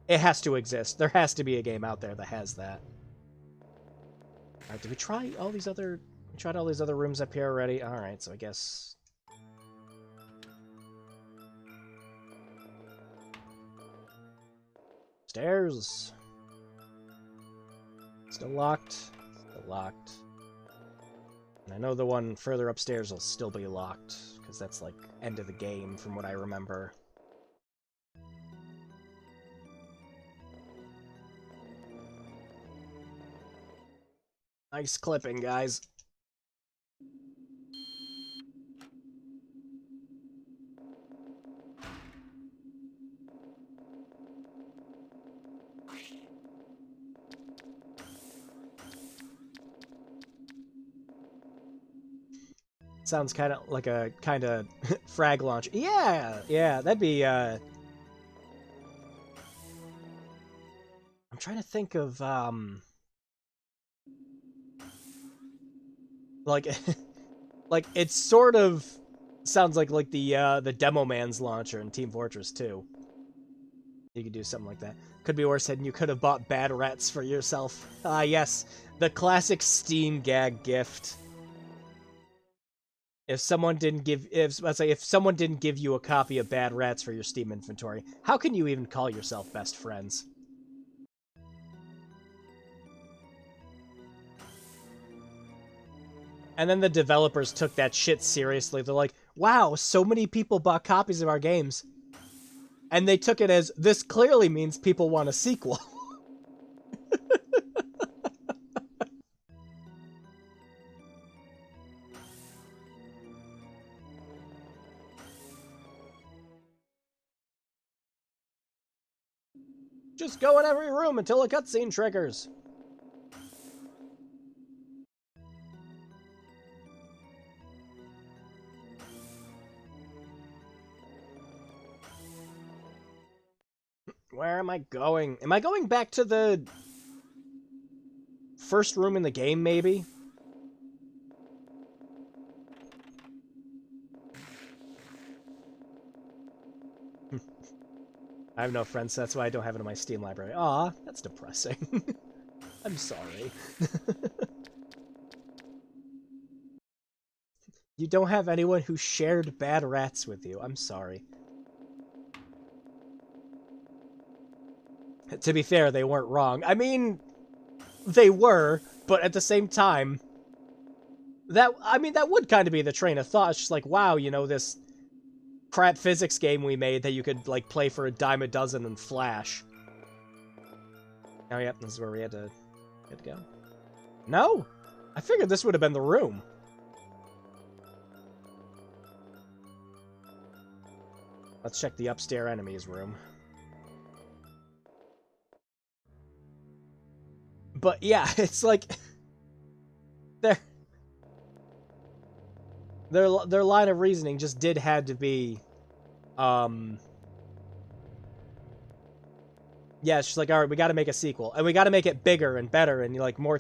has to exist. There has to be a game out there that has that. Alright, did we try all these other... We tried all these other rooms up here already? Alright, so I guess... Stairs! Still locked. Still locked. And I know the one further upstairs will still be locked, because that's, like, end of the game from what I remember. Nice clipping, guys. Sounds kind of like a kind of frag launch. Yeah, that'd be. I'm trying to think of like, like it sort of sounds like the Demo Man's launcher in Team Fortress 2. You could do something like that. Could be worse than you could have bought Bad Rats for yourself. Ah, yes, the classic Steam gag gift. If someone didn't give, if someone didn't give you a copy of Bad Rats for your Steam inventory, how can you even call yourself best friends? And then the developers took that shit seriously. They're like, wow, so many people bought copies of our games. And they took it as, this clearly means people want a sequel. Just go in every room until a cutscene triggers. Where am I going? Am I going back to the first room in the game, maybe? I have no friends, so that's why I don't have it in my Steam library. Aw, that's depressing. I'm sorry. You don't have anyone who shared bad rats with you. I'm sorry. To be fair, they weren't wrong. I mean, they were, but at the same time, that would kind of be the train of thought. It's just like, wow, you know, this crap physics game we made that you could, like, play for a dime a dozen and Flash. Oh, yep, this is where we had to go. No! I figured this would have been the room. Let's check the upstairs enemies room. But yeah, it's like their line of reasoning just had to be yeah, it's just like, all right, we got to make a sequel, and we got to make it bigger and better, and like more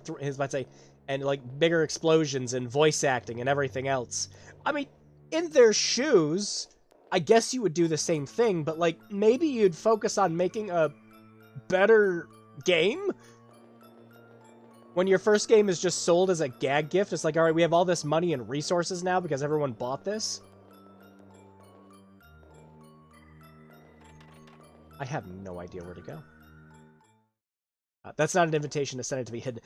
and like bigger explosions and voice acting and everything else. I mean, in their shoes, I guess you would do the same thing, but like maybe you'd focus on making a better game. When your first game is just sold as a gag gift, it's like, all right, we have all this money and resources now because everyone bought this. I have no idea where to go. That's not an invitation to send it to be hidden.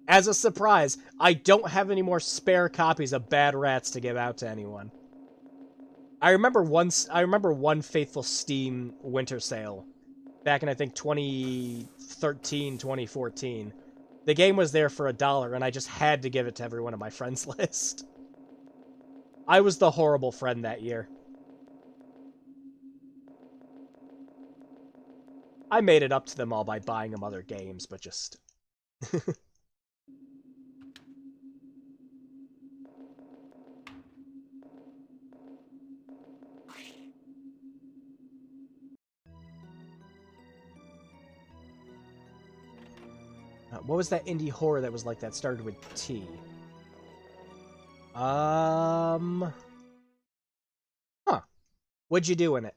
As a surprise, I don't have any more spare copies of Bad Rats to give out to anyone. I remember one faithful Steam winter sale back in, I think, 2013, 2014. The game was there for $1, and I just had to give it to everyone on my friends list. I was the horrible friend that year. I made it up to them all by buying them other games, but just... What was that indie horror that was like that? Started with T. Huh. What'd you do in it?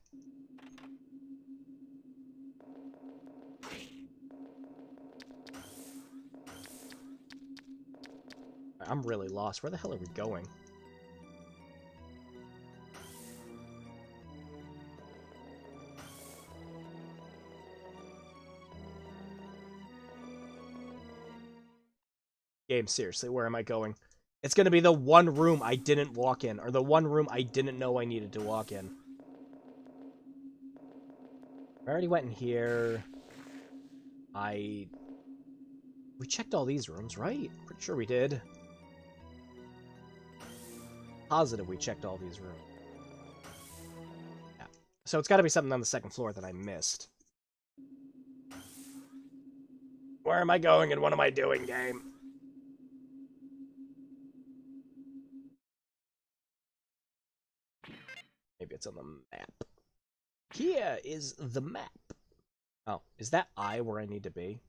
I'm really lost. Where the hell are we going? Game, seriously, where am I going? It's gonna be the one room I didn't walk in, or the one room I didn't know I needed to walk in. I already went in here. We checked all these rooms, right? Pretty sure we did. Positive we checked all these rooms. Yeah. So it's gotta be something on the second floor that I missed. Where am I going and what am I doing, game? Maybe it's on the map. Here is the map. Oh, is that where I need to be?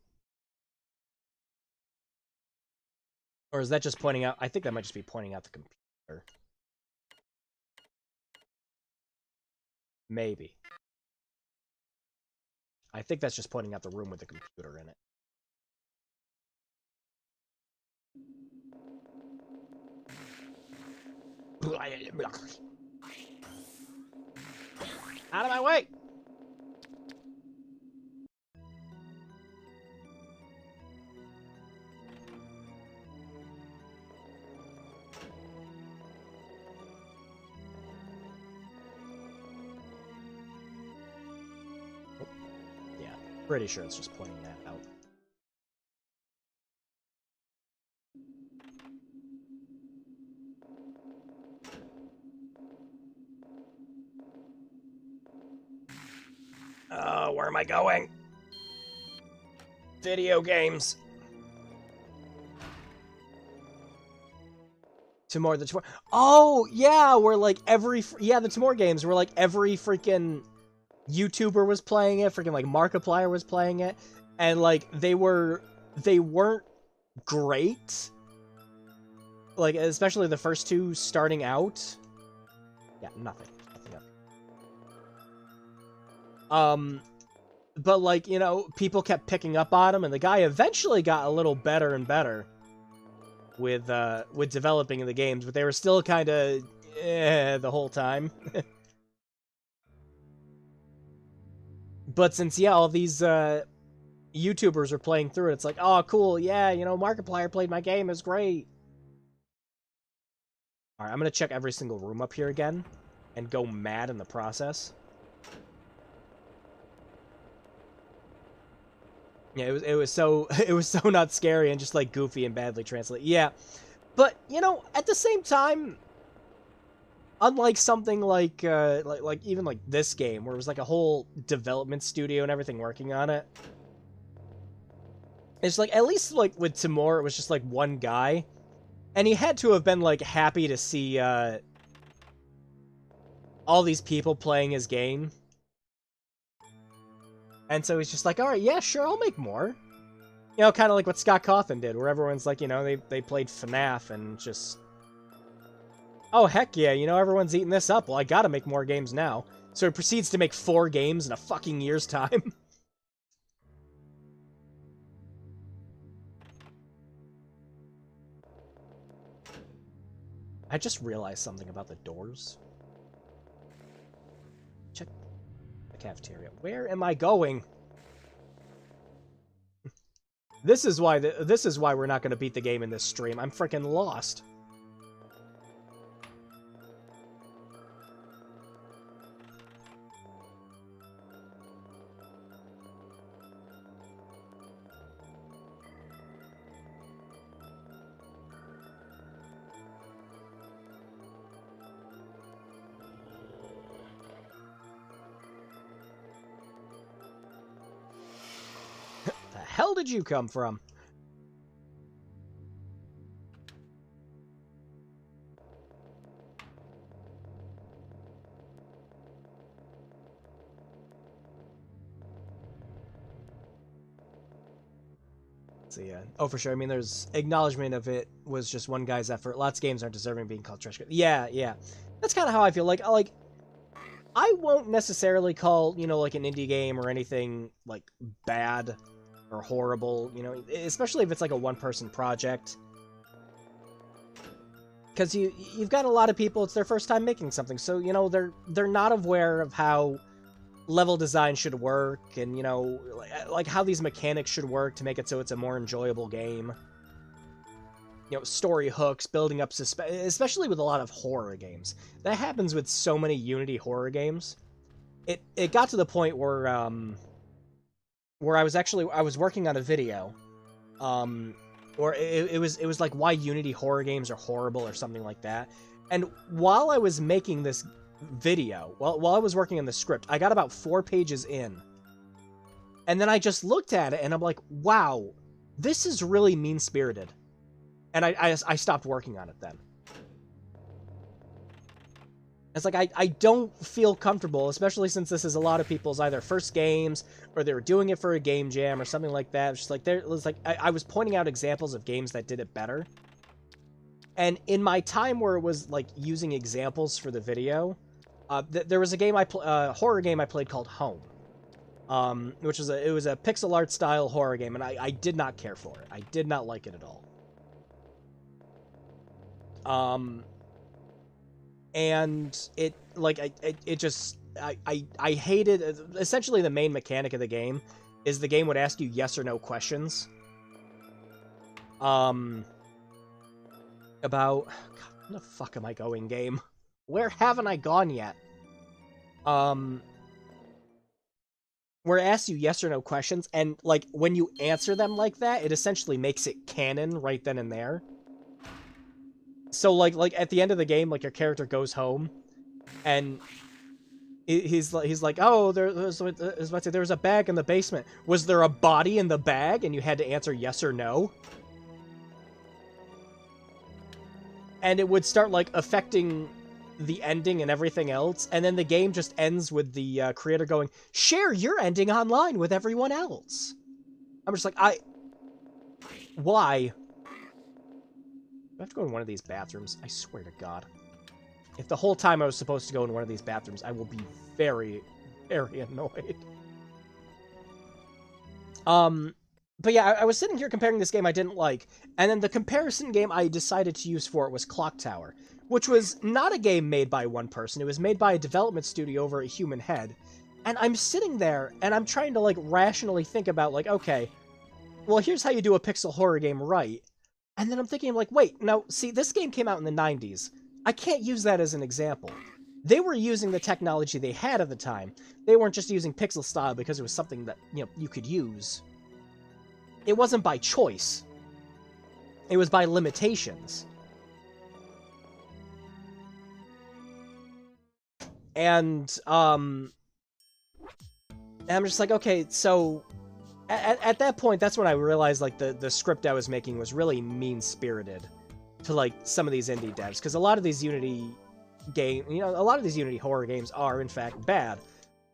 Or is that just pointing out... I think that might just be pointing out the computer. Maybe. I think that's just pointing out the room with the computer in it. Out of my way! Yeah, pretty sure it's just pointing that out. Oh, where am I going? Video games. Tomorrow, the Tomorrow. Oh, yeah, where like every... Yeah, the Tomorrow games where like every freaking YouTuber was playing it. Freaking like Markiplier was playing it. And like they weren't great. Like, especially the first two starting out. Yeah, nothing. Nothing up. But, like, you know, people kept picking up on him, and the guy eventually got a little better and better with developing the games, but they were still kind of the whole time. But since, yeah, all these YouTubers are playing through it, it's like, oh, cool, yeah, you know, Markiplier played my game, it's great. Alright, I'm gonna check every single room up here again, and go mad in the process. Yeah, it was so it was so not scary and just like goofy and badly translated. Yeah, but you know, at the same time, unlike something like even like this game where it was like a whole development studio and everything working on it, it's like at least like with Timur it was just like one guy, and he had to have been like happy to see all these people playing his game. And so he's just like, all right, yeah, sure, I'll make more. You know, kind of like what Scott Cawthon did, where everyone's like, you know, they played FNAF and just... Oh, heck yeah, you know, everyone's eating this up. Well, I gotta make more games now. So he proceeds to make 4 games in a fucking year's time. I just realized something about the doors. Check the cafeteria. Where am I going? This is why we're not going to beat the game in this stream. I'm freaking lost. The hell did you come from? So yeah. Oh, for sure. I mean, there's acknowledgement of it was just one guy's effort. Lots of games aren't deserving of being called trash. Yeah, yeah. That's kind of how I feel. Like, I won't necessarily call, you know, like an indie game or anything like bad or horrible, you know, especially if it's like a one-person project. Because you've got a lot of people, it's their first time making something, so, you know, they're not aware of how level design should work, and, you know, like how these mechanics should work to make it so it's a more enjoyable game. You know, story hooks, building up suspense, especially with a lot of horror games. That happens with so many Unity horror games. It got to the point where I was working on a video, or it was like why Unity horror games are horrible or something like that. And while I was making this video, while I was working on the script, I got about 4 pages in, and then I just looked at it and I'm like, wow, this is really mean-spirited. And I stopped working on it then. It's like, I don't feel comfortable, especially since this is a lot of people's either first games, or they were doing it for a game jam, or something like that. It's just like, I was pointing out examples of games that did it better. And in my time where it was, like, using examples for the video, there was a game horror game I played called Home. Which was it was a pixel art style horror game, and I did not care for it. I did not like it at all. And it, like, I hated, essentially the main mechanic of the game is the game would ask you yes or no questions. About, God, where the fuck am I going, game? Where haven't I gone yet? Where it asks you yes or no questions, and, like, when you answer them like that, it essentially makes it canon right then and there. So, like at the end of the game, like, your character goes home, and he's like, oh, there was a bag in the basement. Was there a body in the bag? And you had to answer yes or no. And it would start, like, affecting the ending and everything else, and then the game just ends with the creator going, share your ending online with everyone else. I'm just like, why? I have to go in one of these bathrooms. I swear to God. If the whole time I was supposed to go in one of these bathrooms, I will be very, very annoyed. But yeah, I was sitting here comparing this game I didn't like, and then the comparison game I decided to use for it was Clock Tower, which was not a game made by one person. It was made by a development studio over at Human Head. And I'm sitting there, and I'm trying to, like, rationally think about, like, okay, well, here's how you do a pixel horror game right. And then I'm thinking, like, wait, no, see, this game came out in the 90s. I can't use that as an example. They were using the technology they had at the time. They weren't just using pixel style because it was something that, you know, you could use. It wasn't by choice. It was by limitations. And I'm just like, okay, so at that point, that's when I realized, like, the script I was making was really mean-spirited to, like, some of these indie devs, because a lot of these Unity a lot of these Unity horror games are, in fact, bad.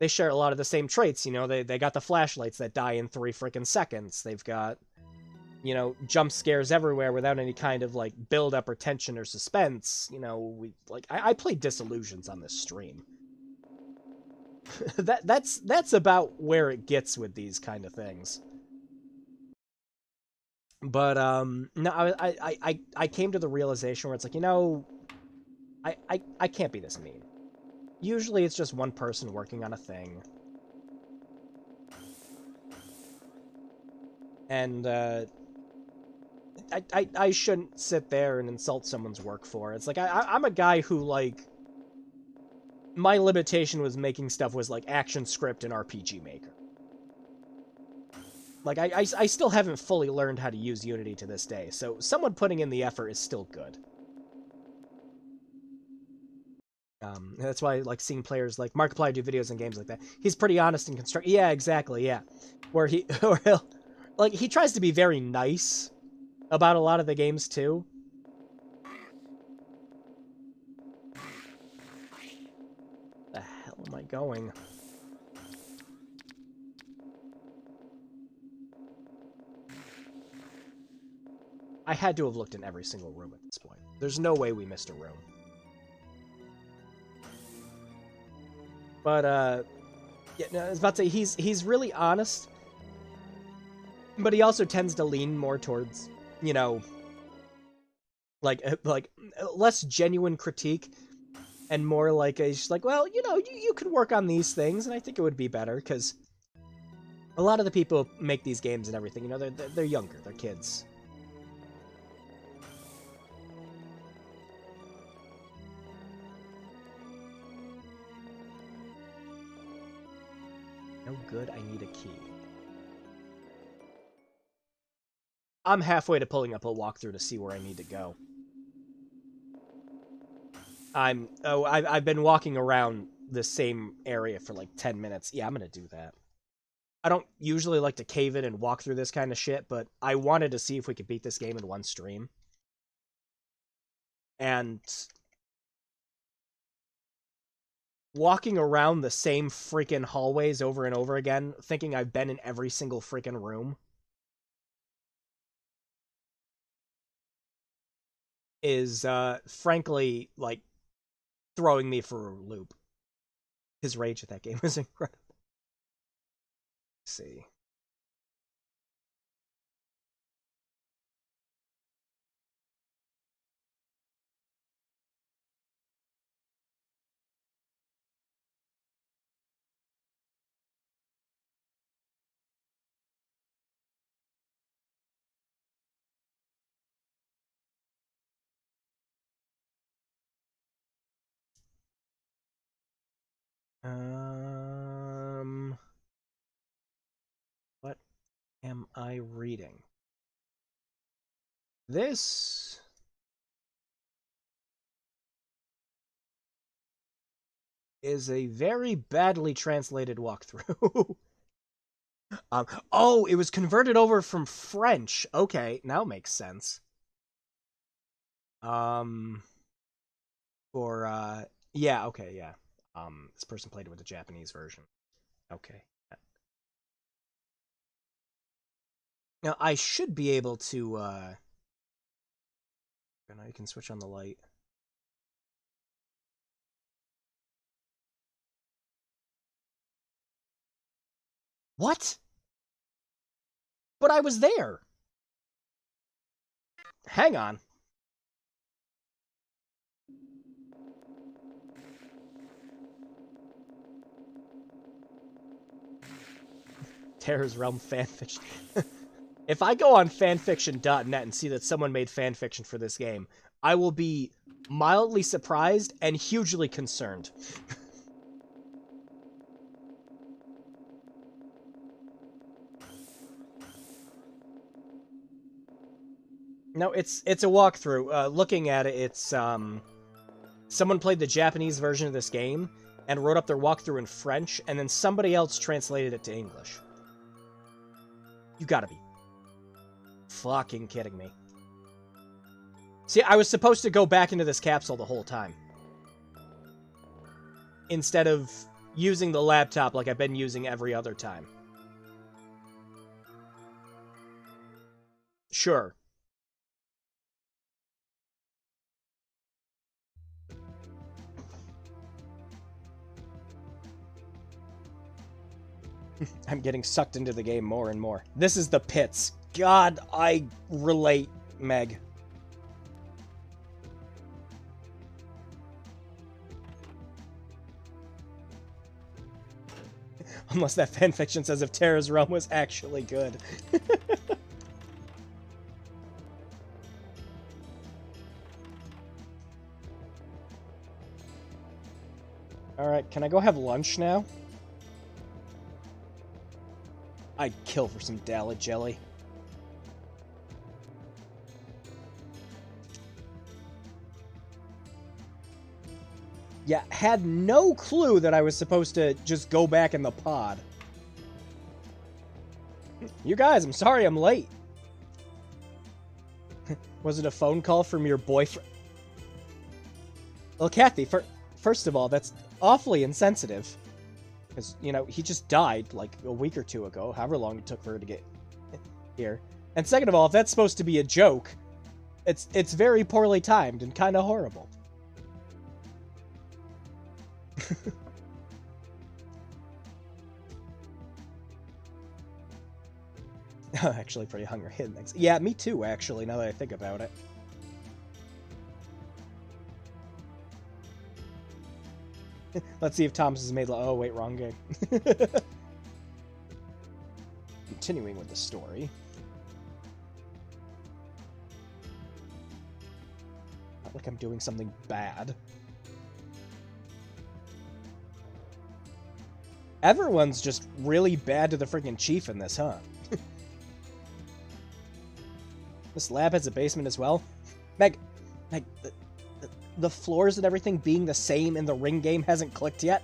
They share a lot of the same traits, you know, they got the flashlights that die in 3 freaking seconds. They've got, you know, jump scares everywhere without any kind of, like, build-up or tension or suspense. You know, I played Disillusions on this stream. That's about where it gets with these kind of things. But no, I came to the realization where it's like, you know, I can't be this mean. Usually it's just one person working on a thing. And I shouldn't sit there and insult someone's work for it. It's like I'm a guy who, like, my limitation was making stuff was like Action Script and RPG Maker. Like, I still haven't fully learned how to use Unity to this day, so someone putting in the effort is still good. That's why I like seeing players like Markiplier do videos and games like that. He's pretty honest and constructive. Yeah, exactly, yeah. Where he tries to be very nice about a lot of the games, too. The hell am I going? I had to have looked in every single room at this point. There's no way we missed a room. But, yeah, no, I was about to say, he's really honest, but he also tends to lean more towards, you know, like less genuine critique, and more like a, just like, well, you know, you could work on these things, and I think it would be better, because a lot of the people who make these games and everything, you know, they're younger, they're kids. No good, I need a key. I'm halfway to pulling up a walkthrough to see where I need to go. I've been walking around the same area for like 10 minutes. Yeah, I'm gonna do that. I don't usually like to cave in and walk through this kind of shit, but I wanted to see if we could beat this game in one stream. And walking around the same freaking hallways over and over again, thinking I've been in every single freaking room, is, frankly, like, throwing me for a loop. His rage at that game was incredible. Let's see. What am I reading? This is a very badly translated walkthrough. Oh, it was converted over from French. Okay, now it makes sense. Um, yeah, okay, yeah. This person played it with the Japanese version. Okay. Now, I should be able to, now you can switch on the light. What? But I was there. Hang on. Terror's Realm fanfiction. If I go on fanfiction.net and see that someone made fanfiction for this game, I will be mildly surprised and hugely concerned. No, it's a walkthrough. Looking at it, it's someone played the Japanese version of this game and wrote up their walkthrough in French, and then somebody else translated it to English. You gotta be fucking kidding me. See, I was supposed to go back into this capsule the whole time, instead of using the laptop like I've been using every other time. Sure. I'm getting sucked into the game more and more. This is the pits. God, I relate, Meg. Unless that fanfiction says if Terra's Realm was actually good. Alright, can I go have lunch now? I'd kill for some Dallet jelly. Yeah, had no clue that I was supposed to just go back in the pod. You guys, I'm sorry I'm late. Was it a phone call from your boyfriend? Well, Kathy, first of all, that's awfully insensitive. Because, you know, he just died, like, a week or two ago, however long it took for her to get here. And second of all, if that's supposed to be a joke, it's very poorly timed and kind of horrible. Actually, pretty hungry. Yeah, me too, actually, now that I think about it. Let's see if Thomas has made... Oh, wait, wrong game. Continuing with the story. Not like I'm doing something bad. Everyone's just really bad to the freaking chief in this, huh? This lab has a basement as well. Meg, the floors and everything being the same in the Ring game hasn't clicked yet.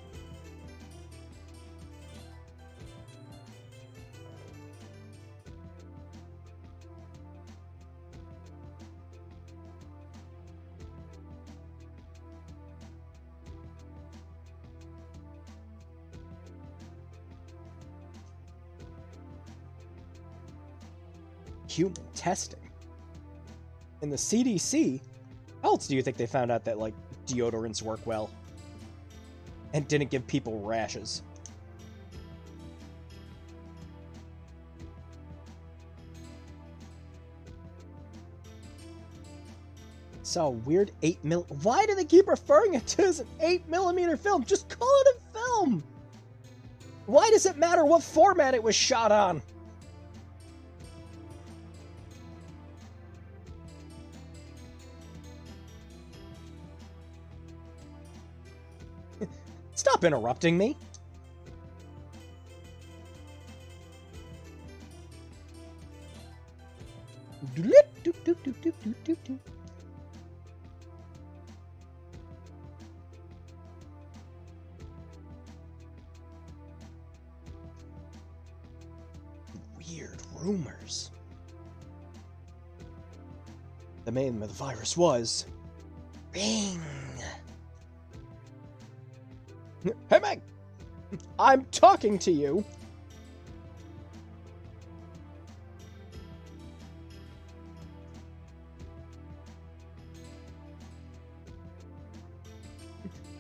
Human testing. In the CDC? How else do you think they found out that, like, deodorants work well? And didn't give people rashes? Saw a weird 8mm... Why do they keep referring it to as an 8mm film? Just call it a film! Why does it matter what format it was shot on? Stop interrupting me. Weird rumors. The name of the virus was... Bing! Hey, Meg! I'm talking to you!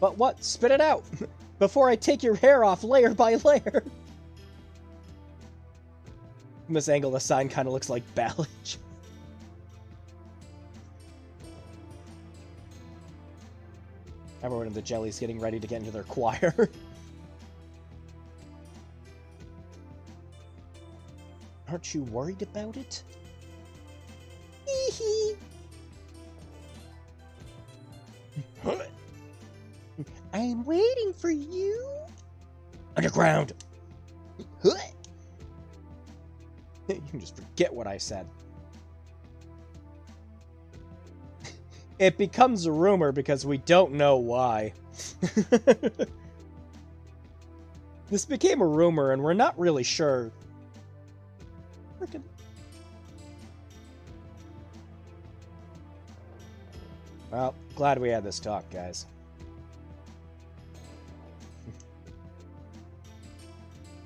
But what? Spit it out! Before I take your hair off layer by layer! From this angle, the sign kind of looks like Ballage. Everyone in the jelly's getting ready to get into their choir. Aren't you worried about it? Hee hee. I'm waiting for you. Underground. You can just forget what I said. It becomes a rumor because we don't know why. This became a rumor and we're not really sure. Frickin'. Well, glad we had this talk, guys.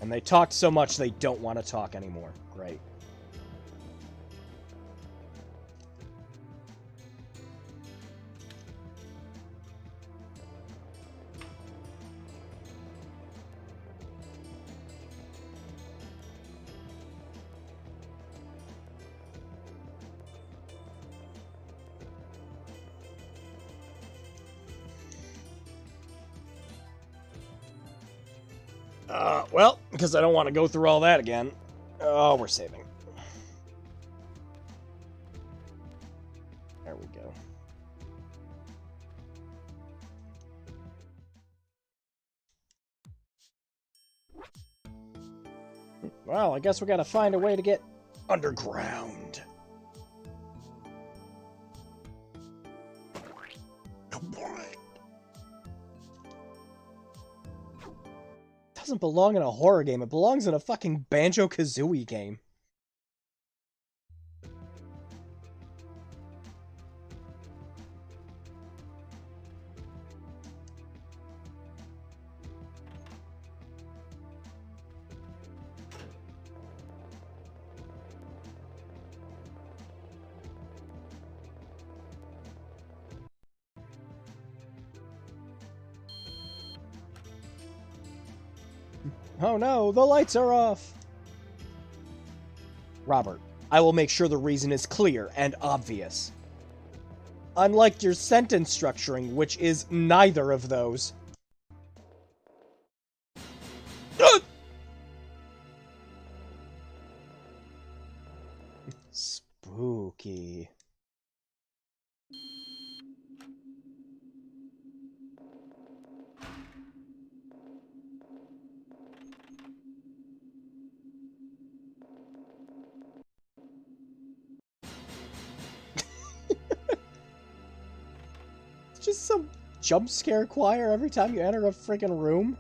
And they talked so much they don't want to talk anymore. Great. Well, because I don't want to go through all that again. Oh, we're saving. There we go. Well, I guess we gotta find a way to get underground. Doesn't belong in a horror game. It belongs in a fucking Banjo-Kazooie game. Oh no, the lights are off! Robert, I will make sure the reason is clear and obvious. Unlike your sentence structuring, which is neither of those. Spooky. Just some jump scare choir every time you enter a freaking room.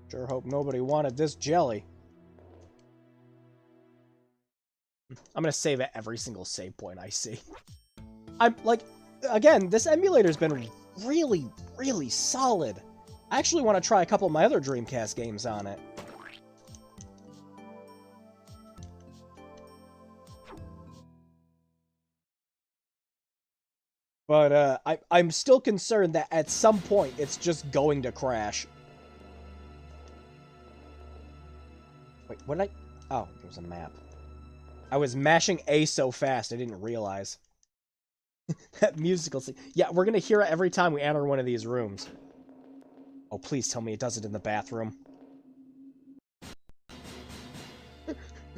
Sure hope nobody wanted this jelly. I'm gonna save at every single save point I see. I'm like, again, this emulator's been really, really solid. I actually want to try a couple of my other Dreamcast games on it. But I'm still concerned that at some point it's just going to crash. Wait, what did I... Oh, there was a map. I was mashing A so fast I didn't realize. That musical scene. Yeah, we're gonna hear it every time we enter one of these rooms. Oh, please tell me it does it in the bathroom.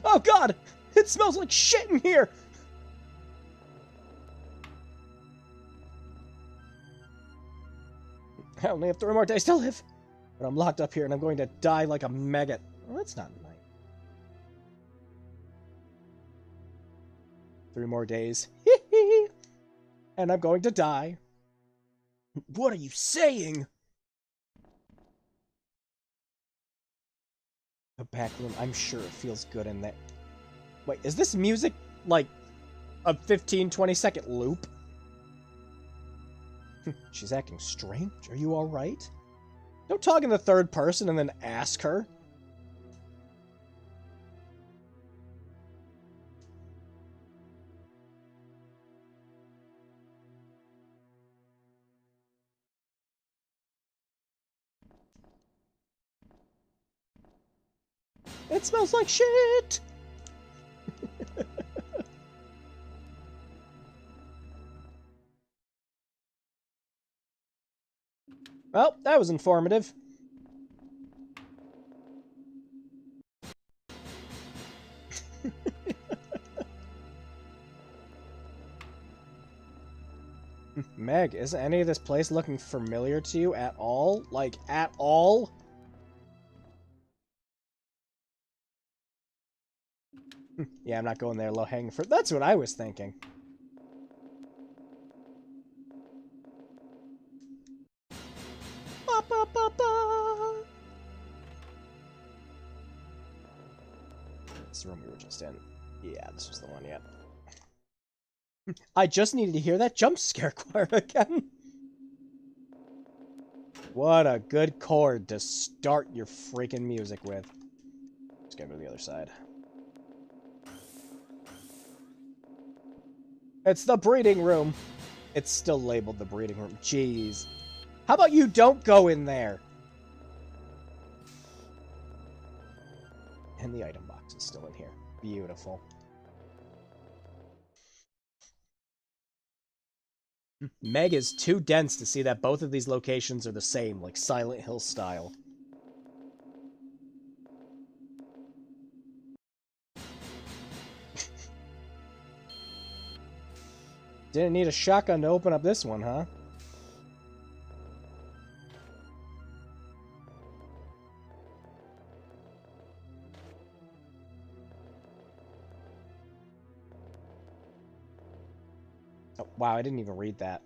Oh god! It smells like shit in here! I only have 3 more days to live. But I'm locked up here and I'm going to die like a maggot. Well, that's not nice. 3 more days. And I'm going to die. What are you saying? The back room, I'm sure it feels good in there. Wait, is this music like a 15-20 second loop? She's acting strange. Are you alright? Don't talk in the third person and then ask her. It smells like shit! Well, that was informative. Meg, is any of this place looking familiar to you at all? Like, at all? Yeah, I'm not going there low-hanging fruit. That's what I was thinking. Ba, ba, ba, ba. This room we were just in. Yeah, this was the one, yep. I just needed to hear that jump scare choir again. What a good chord to start your freaking music with. Let's go to the other side. It's the breeding room. It's still labeled the breeding room. Jeez. How about you don't go in there? And the item box is still in here. Beautiful. Meg is too dense to see that both of these locations are the same, like Silent Hill style. Didn't need a shotgun to open up this one, huh? Oh, wow, I didn't even read that.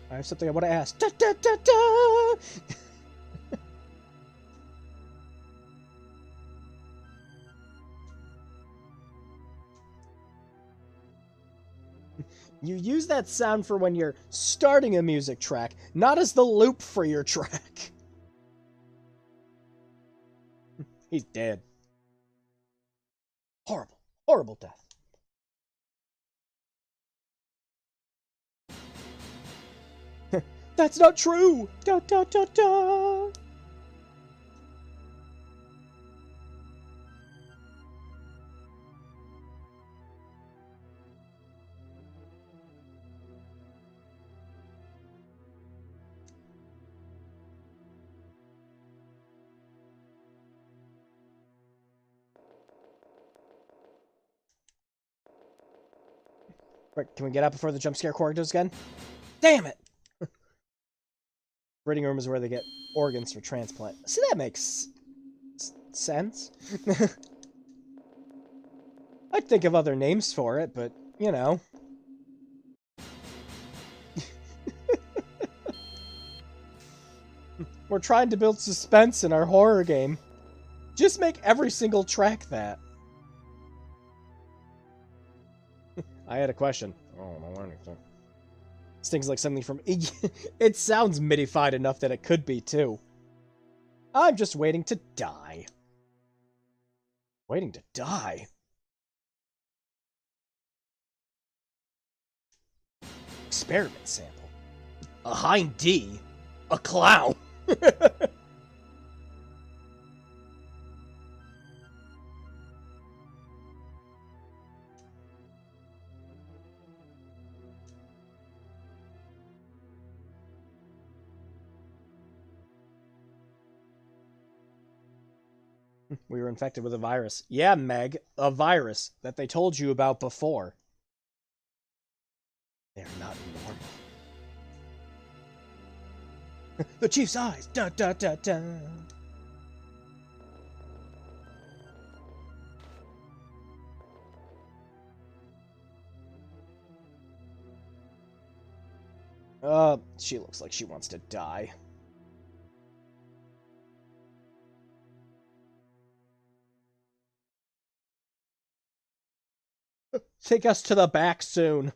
I have something I want to ask. Da, da, da, da! You use that sound for when you're starting a music track, not as the loop for your track. He's dead. Horrible, horrible death. That's not true! Da da da da! Right, can we get out before the jump scare core goes again? Damn it! Breeding room is where they get organs for transplant. See, that makes sense. I'd think of other names for it, but, you know. We're trying to build suspense in our horror game. Just make every single track that. I had a question. Oh, I don't know anything. This thing's like something from... It sounds midified enough that it could be, too. I'm just waiting to die. Waiting to die? Experiment sample. A hind D? A clown? We were infected with a virus. Yeah, Meg, a virus that they told you about before. They're not normal. The chief's eyes! Da da da da! She looks like she wants to die. Take us to the back soon.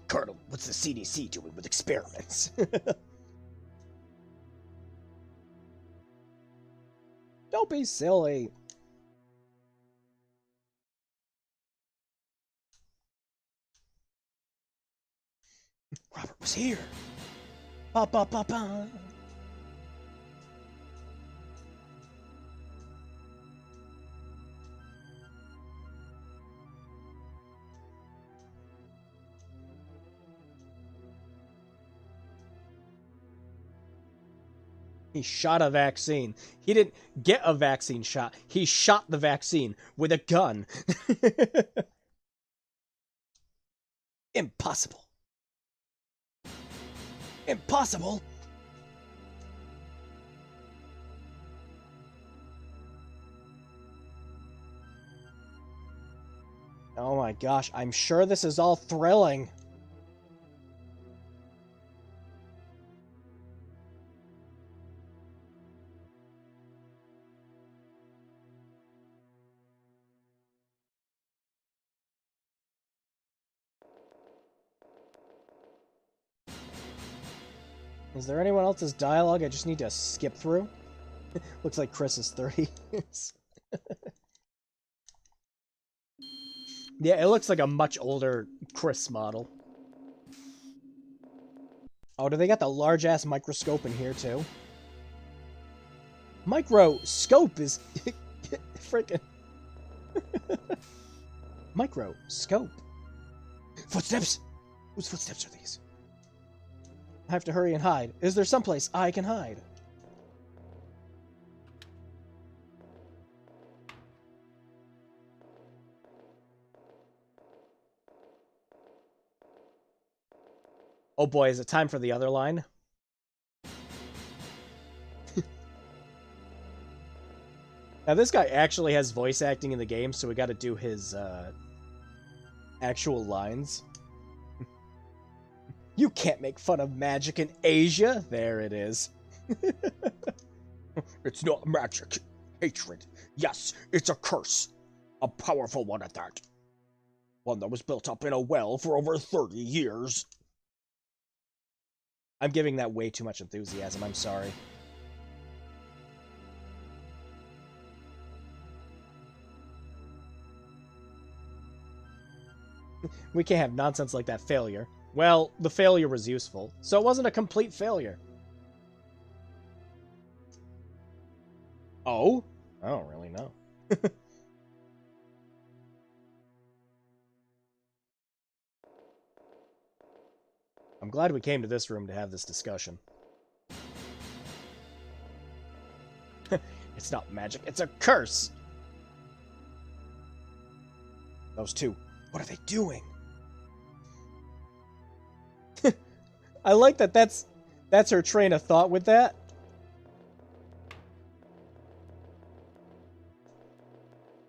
Colonel, what's the CDC doing with experiments? Don't be silly. Robert was here. Ba ba ba ba. He shot a vaccine. He didn't get a vaccine shot. He shot the vaccine with a gun. Impossible. Impossible. Oh my gosh, I'm sure this is all thrilling. Is there anyone else's dialogue I just need to skip through? Looks like Chris is 30. Yeah, it looks like a much older Chris model. Oh, do they got the large-ass microscope in here, too? Microscope is... freaking... Microscope. Footsteps? Whose footsteps are these? I have to hurry and hide. Is there someplace I can hide? Oh boy, is it time for the other line? Now this guy actually has voice acting in the game, so we gotta do his, actual lines. You can't make fun of magic in Asia! There it is. It's not magic. Hatred. Yes, it's a curse. A powerful one at that. One that was built up in a well for over 30 years. I'm giving that way too much enthusiasm, I'm sorry. We can't have nonsense like that failure. Well, the failure was useful, so it wasn't a complete failure. Oh? I don't really know. I'm glad we came to this room to have this discussion. It's not magic, it's a curse! Those two, what are they doing? I like that that's her train of thought with that.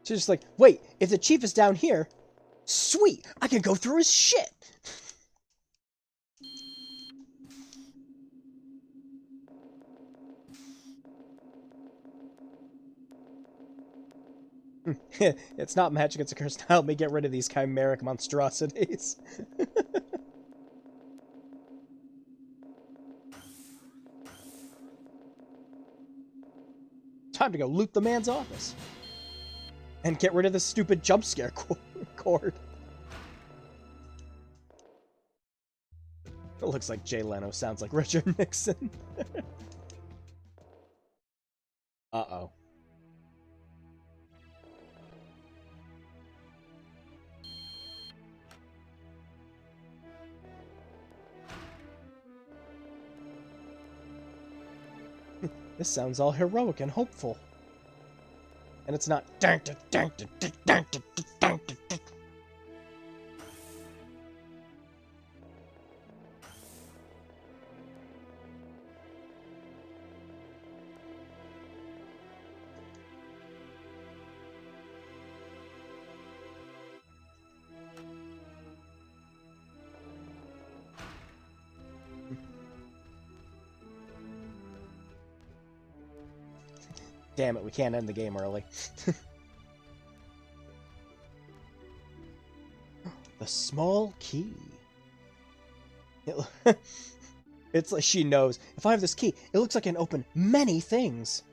She's just like, wait, if the chief is down here, sweet, I can go through his shit! It's not magic, it's a curse. Help me get rid of these chimeric monstrosities. Time to go loot the man's office. And get rid of the stupid jump scare cord. It looks like Jay Leno sounds like Richard Nixon. Uh-oh. This sounds all heroic and hopeful. And it's not. Damn it, we can't end the game early. The small key. It's like she knows. If I have this key, it looks like I can open many things.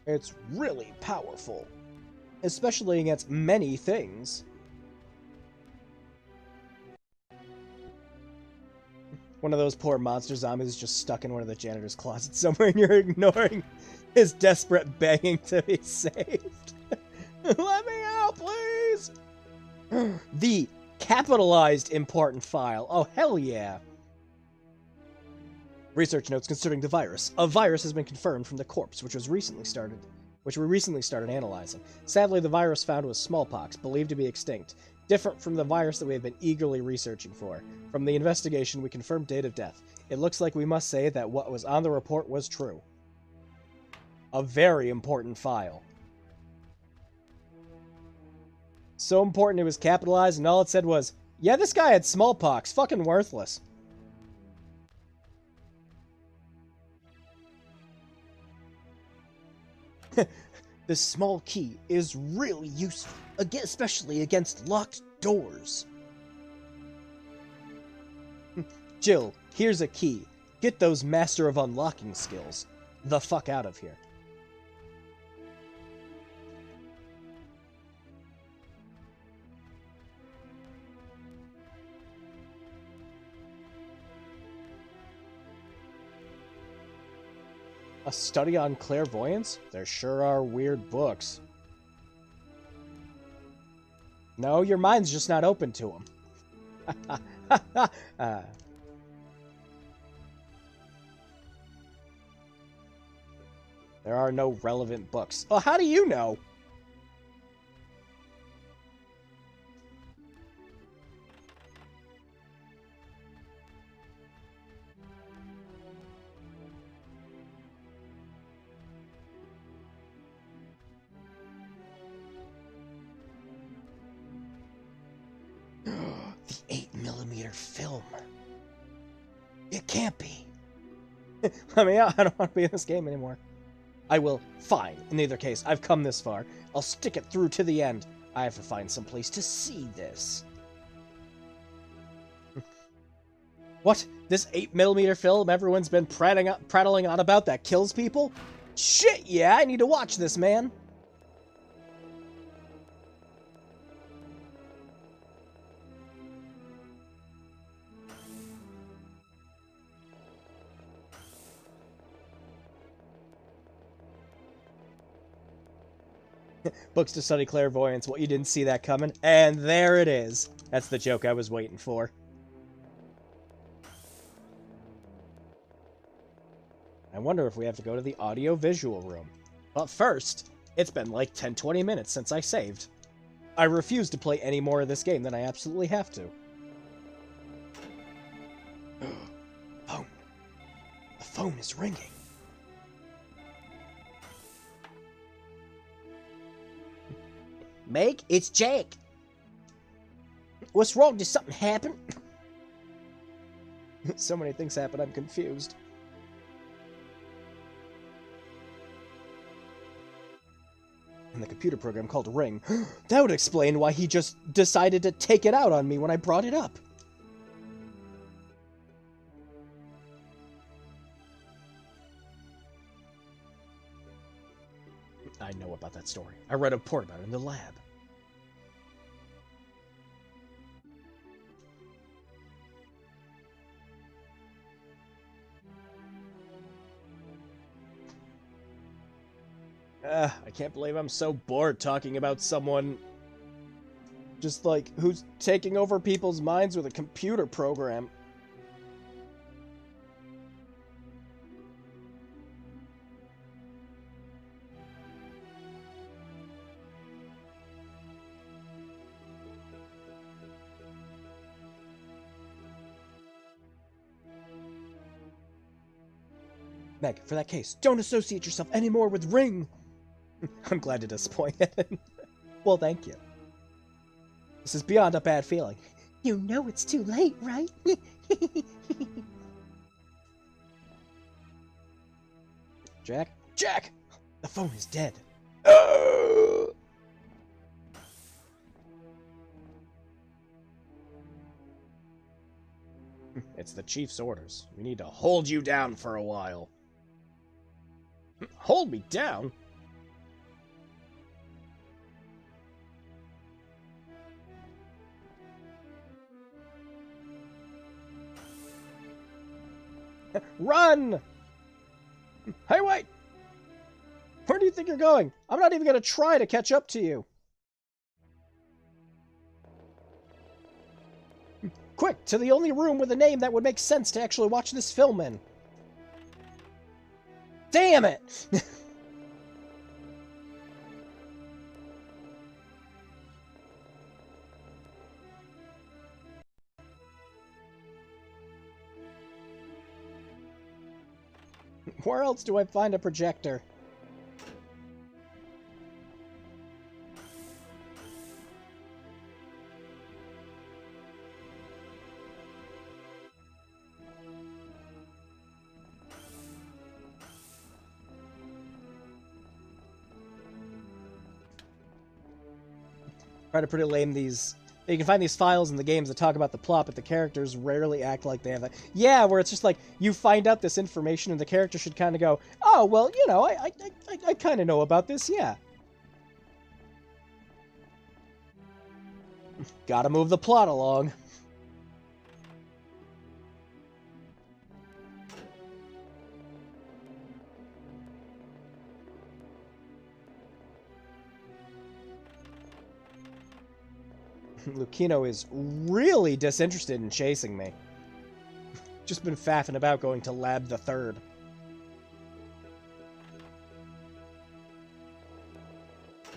It's really powerful. Especially against many things. One of those poor monster zombies just stuck in one of the janitor's closets somewhere, and you're ignoring his desperate begging to be saved. Let me out, please! The capitalized important file. Oh, hell yeah. Research notes concerning the virus. A virus has been confirmed from the corpse, which we recently started analyzing. Sadly, the virus found was smallpox, believed to be extinct, different from the virus that we have been eagerly researching for. From the investigation, we confirmed date of death. It looks like we must say that what was on the report was true. A very important file. So important it was capitalized, and all it said was, yeah, this guy had smallpox. Fucking worthless. This small key is really useful, especially against locked doors. Jill, here's a key. Get those Master of Unlocking skills the fuck out of here. A study on clairvoyance? There sure are weird books. No, your mind's just not open to them. There are no relevant books. Well, how do you know? The 8mm film. It can't be. Let me out. I don't want to be in this game anymore. I will. Fine. In either case, I've come this far. I'll stick it through to the end. I have to find some place to see this. What? This 8mm film everyone's been prattling on about that kills people? Shit, yeah, I need to watch this, man. Books to study clairvoyance. Well, you didn't see that coming. And there it is. That's the joke I was waiting for. I wonder if we have to go to the audio-visual room. But first, it's been like 10-20 minutes since I saved. I refuse to play any more of this game than I absolutely have to. Phone. The phone is ringing. Meg, it's Jack. What's wrong? Did something happen? So many things happen, I'm confused. And the computer program called Ring. That would explain why he just decided to take it out on me when I brought it up. I know about that story. I read a report about it in the lab. I can't believe I'm so bored talking about someone just like who's taking over people's minds with a computer program. Meg, for that case, don't associate yourself anymore with Ring! I'm glad to disappoint it. Well, thank you. This is beyond a bad feeling. You know it's too late, right? Jack? Jack! The phone is dead. It's the chief's orders. We need to hold you down for a while. Hold me down? Run! Hey, wait! Where do you think you're going? I'm not even going to try to catch up to you. Quick, to the only room with a name that would make sense to actually watch this film in. Damn it! Where else do I find a projector? Pretty lame these. You can find these files in the games that talk about the plot, but the characters rarely act like they have that. Yeah, where it's just like you find out this information, and the character should kind of go, "Oh, well, you know, I kind of know about this, yeah." Gotta move the plot along. Lucchino is really disinterested in chasing me. Just been faffing about going to Lab the Third.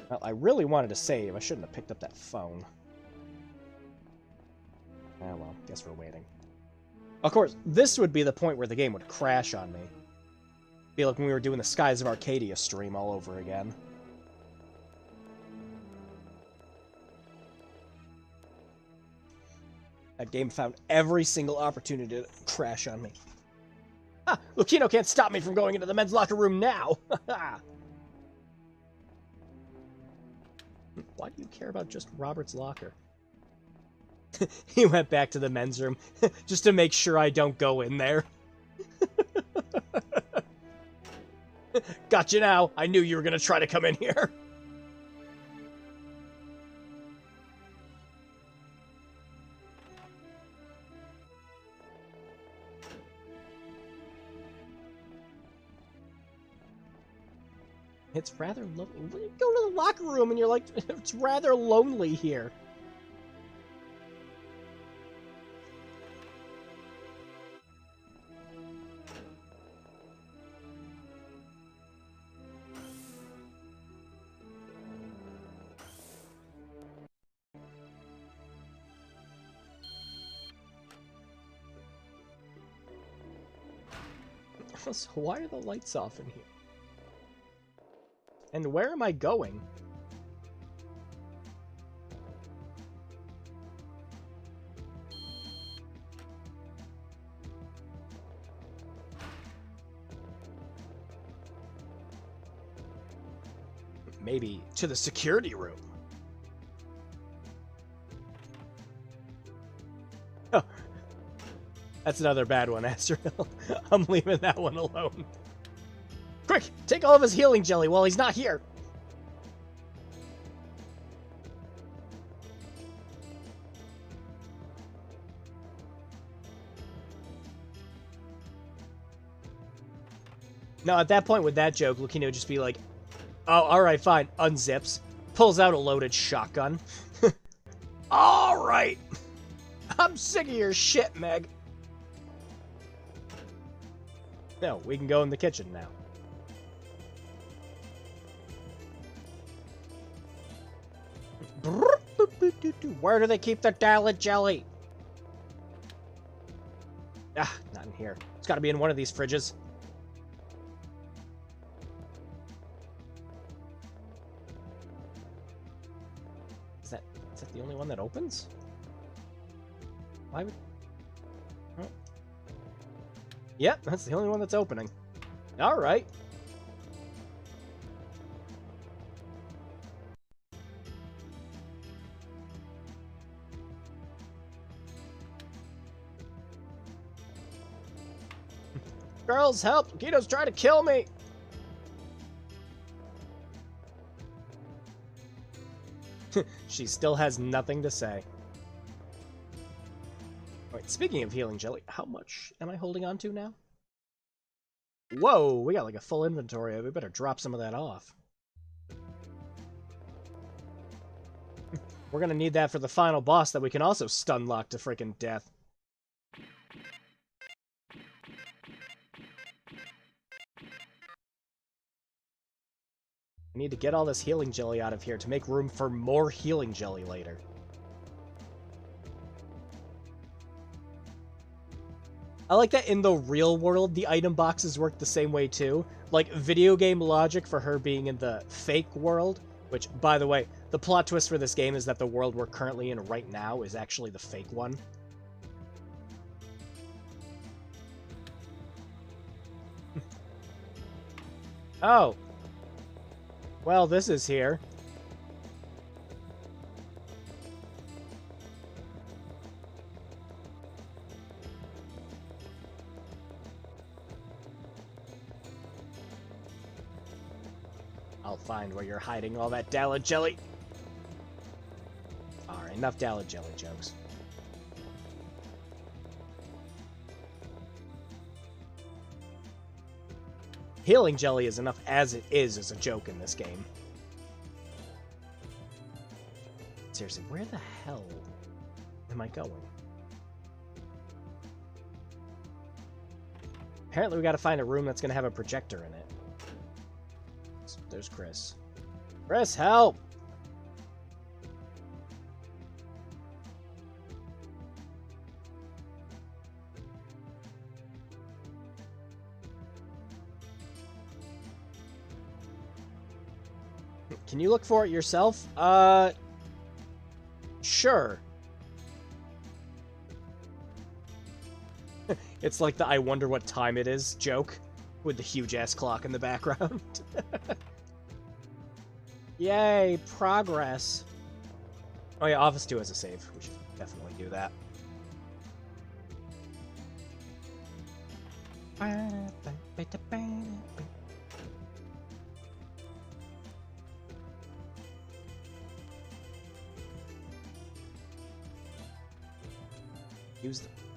Well, I really wanted to save. I shouldn't have picked up that phone. Ah, well, guess we're waiting. Of course, this would be the point where the game would crash on me. Be like when we were doing the Skies of Arcadia stream all over again. That game found every single opportunity to crash on me. Ah, Lucchino can't stop me from going into the men's locker room now! Why do you care about just Robert's locker? He went back to the men's room just to make sure I don't go in there. Gotcha now! I knew you were gonna try to come in here! It's rather lonely. You go to the locker room and you're like, it's rather lonely here. So why are the lights off in here? And where am I going? Maybe to the security room. Oh, that's another bad one, Azrael. I'm leaving that one alone. Quick, take all of his healing jelly while he's not here. No, at that point with that joke, Lucchino would just be like, oh, alright, fine. Unzips. Pulls out a loaded shotgun. Alright. I'm sick of your shit, Meg. No, we can go in the kitchen now. Where do they keep the Dallet jelly? Ah, not in here. It's gotta be in one of these fridges. Is that the only one that opens? Why would... Oh. Yep, that's the only one that's opening. Alright. Girls, help! Guido's trying to kill me! She still has nothing to say. Wait, speaking of healing jelly, how much am I holding on to now? Whoa, we got like a full inventory. We better drop some of that off. We're gonna need that for the final boss that we can also stun lock to freaking death. I need to get all this healing jelly out of here to make room for more healing jelly later. I like that in the real world, the item boxes work the same way too. Like, video game logic for her being in the fake world, which, by the way, the plot twist for this game is that the world we're currently in right now is actually the fake one. Oh. Well, this is here. I'll find where you're hiding all that Dallet jelly. Alright, enough Dallet jelly jokes. Healing jelly is enough as it is as a joke in this game. Seriously, where the hell am I going? Apparently we gotta find a room that's gonna have a projector in it. There's Chris. Chris, help! Can you look for it yourself? Sure. It's like the I wonder what time it is joke with the huge-ass clock in the background. Yay, progress. Oh yeah, Office 2 has a save. We should definitely do that.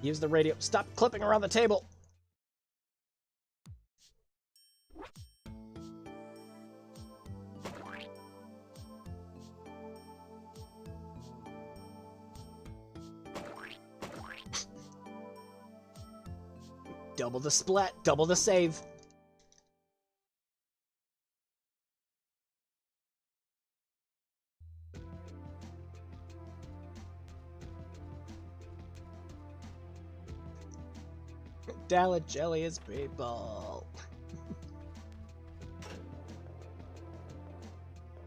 Use the radio. Stop clipping around the table. Double the splat, double the save. Dallet jelly is people.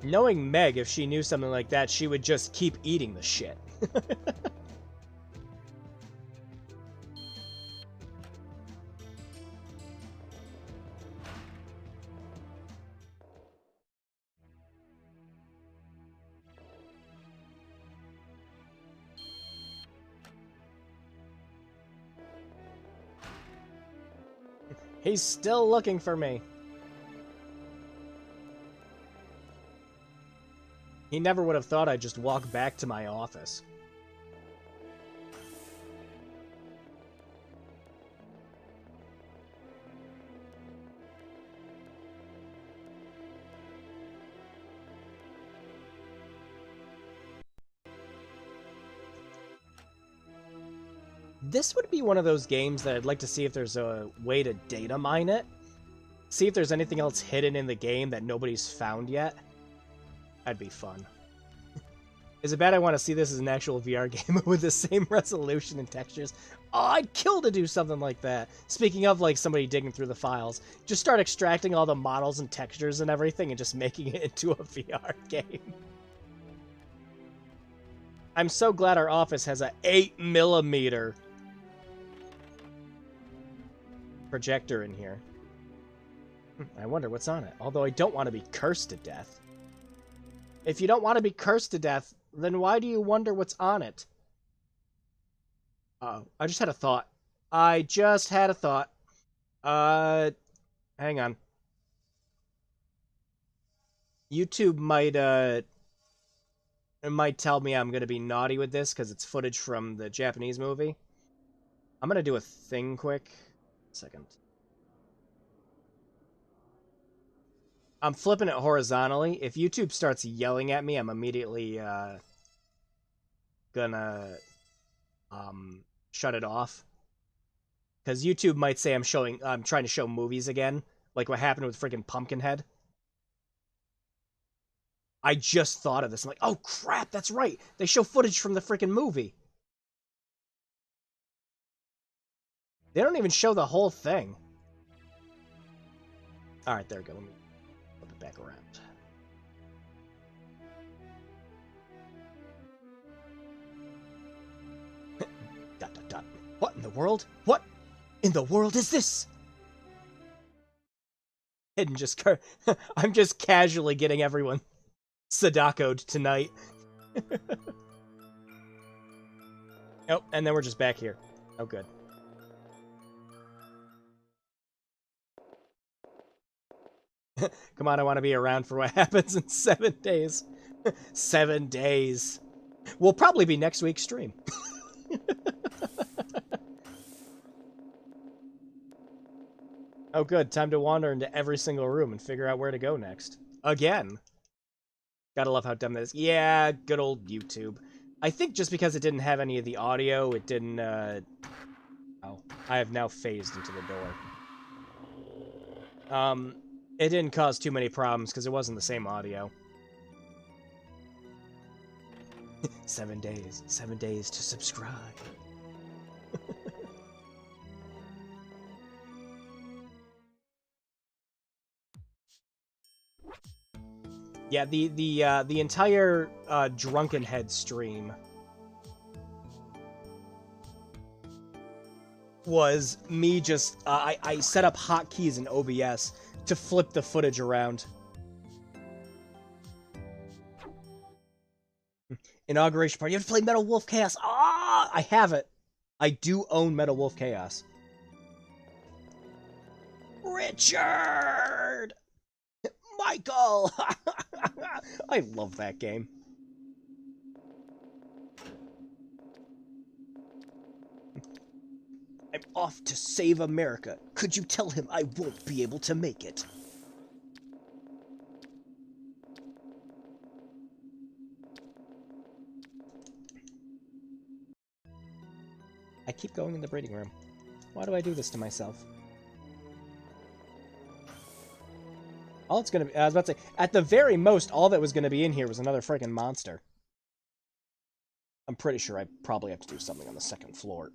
Knowing Meg, if she knew something like that, she would just keep eating the shit. He's still looking for me. He never would have thought I'd just walk back to my office. This would be one of those games that I'd like to see if there's a way to data mine it. See if there's anything else hidden in the game that nobody's found yet. That'd be fun. Is it bad I want to see this as an actual VR game with the same resolution and textures? Oh, I'd kill to do something like that. Speaking of, like, somebody digging through the files, just start extracting all the models and textures and everything and just making it into a VR game. I'm so glad our office has a 8mm projector in here. I wonder what's on it. Although I don't want to be cursed to death. If you don't want to be cursed to death, then why do you wonder what's on it? Uh-oh. I just had a thought. I just had a thought. Hang on. YouTube might tell me I'm gonna be naughty with this because it's footage from the Japanese movie. I'm gonna do a thing quick. Second. I'm flipping it horizontally. If YouTube starts yelling at me, I'm immediately gonna shut it off. Because YouTube might say I'm trying to show movies again, like what happened with freaking Pumpkinhead. I just thought of this. I'm like, oh crap, that's right. They show footage from the freaking movie. They don't even show the whole thing. Alright, there we go. Let me flip it back around. Dot, dot, dot. What in the world? What in the world is this? And just I'm just casually getting everyone Sadako'd tonight. Oh, and then we're just back here. Oh, good. Come on, I want to be around for what happens in 7 days. 7 days. Will probably be next week's stream. Oh, good. Time to wander into every single room and figure out where to go next. Again. Gotta love how dumb that is. Yeah, good old YouTube. I think just because it didn't have any of the audio, it didn't, Oh, I have now phased into the door. It didn't cause too many problems because it wasn't the same audio. 7 days. 7 days to subscribe. Yeah, the entire Drunken Head stream was me just I set up hotkeys in OBS to flip the footage around. Inauguration party. You have to play Metal Wolf Chaos. Ah, I have it. I do own Metal Wolf Chaos. Richard! Michael! I love that game. I'm off to save America. Could you tell him I won't be able to make it? I keep going in the breeding room. Why do I do this to myself? All it's gonna be, I was about to say, at the very most, all that was gonna be in here was another friggin' monster. I'm pretty sure I probably have to do something on the second floor.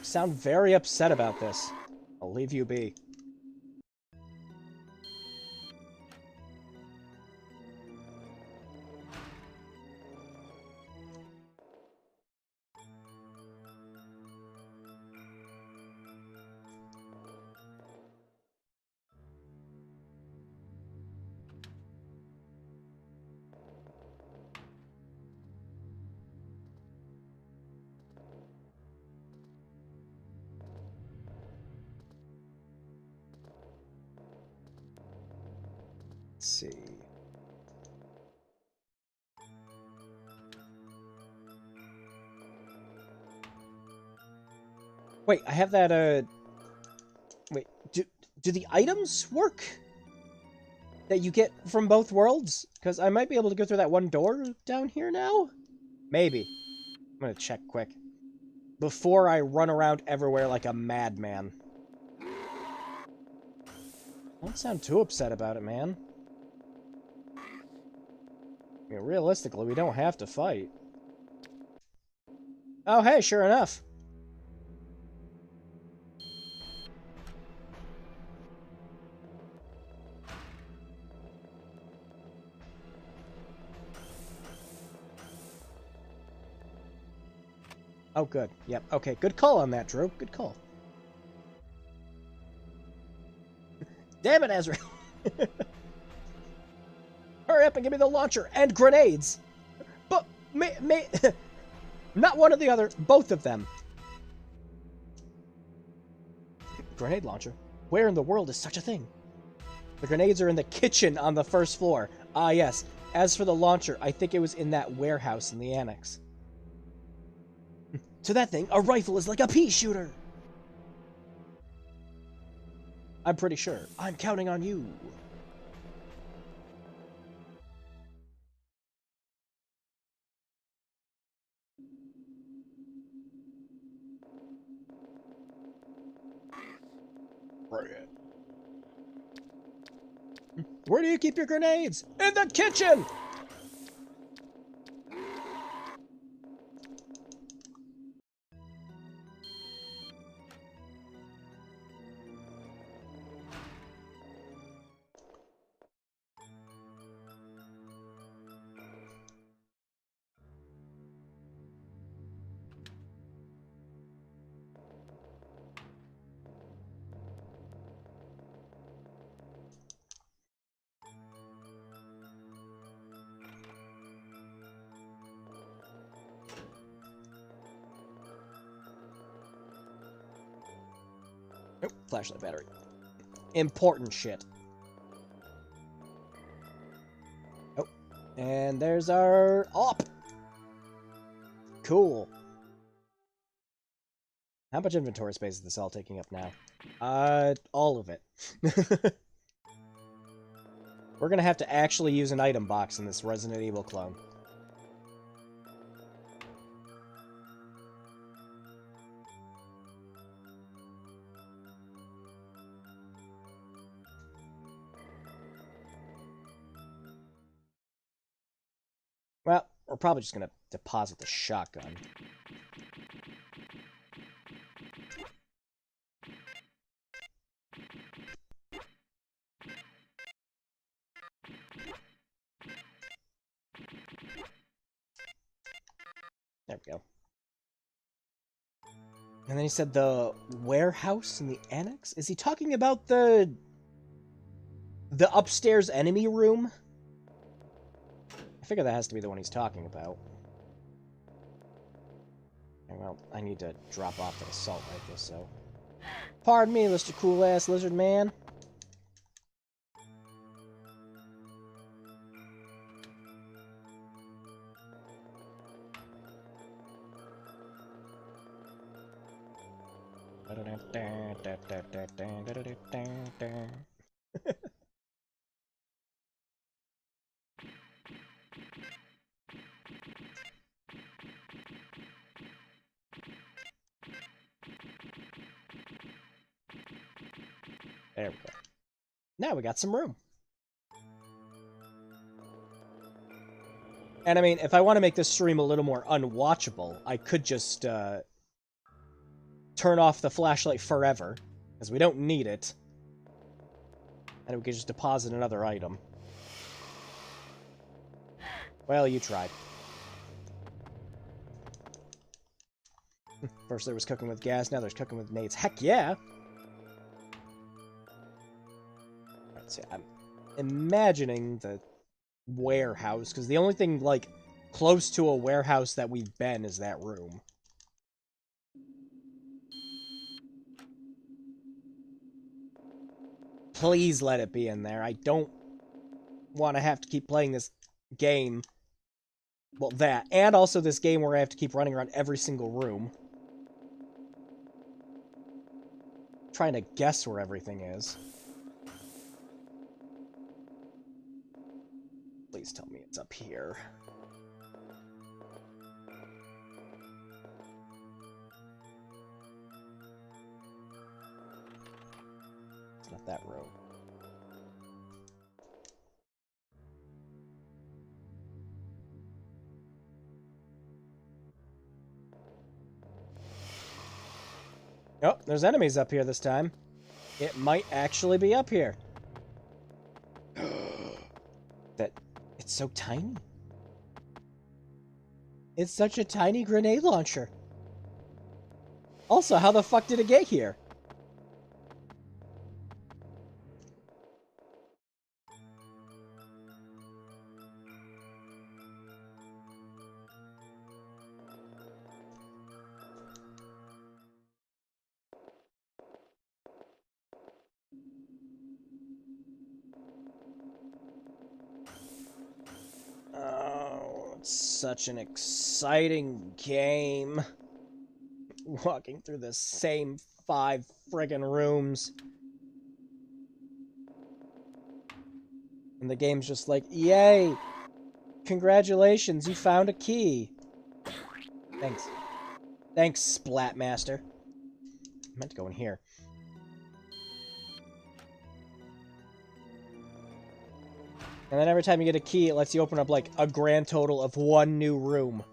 Sound very upset about this. I'll leave you be. Let's see. Wait, I have that, wait, do the items work? That you get from both worlds? Because I might be able to go through that one door down here now? Maybe. I'm gonna check quick. Before I run around everywhere like a madman. Don't sound too upset about it, man. I mean, realistically, we don't have to fight. Oh, hey, sure enough. Oh, good. Yep. Okay, good call on that, Drew. Good call. Damn it, Ezra. up and give me the launcher and grenades. But, not one or the other, both of them. Grenade launcher? Where in the world is such a thing? The grenades are in the kitchen on the first floor. Ah, yes. As for the launcher, I think it was in that warehouse in the annex. To that thing, a rifle is like a pea shooter. I'm pretty sure. I'm counting on you. Where do you keep your grenades? In the kitchen! Oh, flashlight battery. Important shit. Oh, and there's our op. Cool. How much inventory space is this all taking up now? All of it. We're gonna have to actually use an item box in this Resident Evil clone. Well, we're probably just gonna deposit the shotgun. There we go. And then he said the warehouse in the annex? Is he talking about the upstairs enemy room? I figure that has to be the one he's talking about. Okay, well, I need to drop off the assault rifle, so... Pardon me, Mr. Cool-Ass Lizard Man. There we go. Now we got some room. And I mean, if I want to make this stream a little more unwatchable, I could just turn off the flashlight forever, because we don't need it. And we could just deposit another item. Well, you tried. First there was cooking with gas, now there's cooking with nades. Heck yeah! Let's see, I'm imagining the warehouse, because the only thing, like, close to a warehouse that we've been is that room. Please let it be in there. I don't want to have to keep playing this game. Well, that. And also this game where I have to keep running around every single room. Trying to guess where everything is. Please tell me it's up here. It's not that room. Oh, there's enemies up here this time. It might actually be up here. That it's so tiny. It's such a tiny grenade launcher. Also, how the fuck did it get here? such an exciting game. Walking through the same 5 friggin' rooms. And the game's just like, yay! Congratulations, you found a key. Thanks. Thanks, Splatmaster. I meant to go in here. And then every time you get a key, it lets you open up, like, a grand total of 1 new room.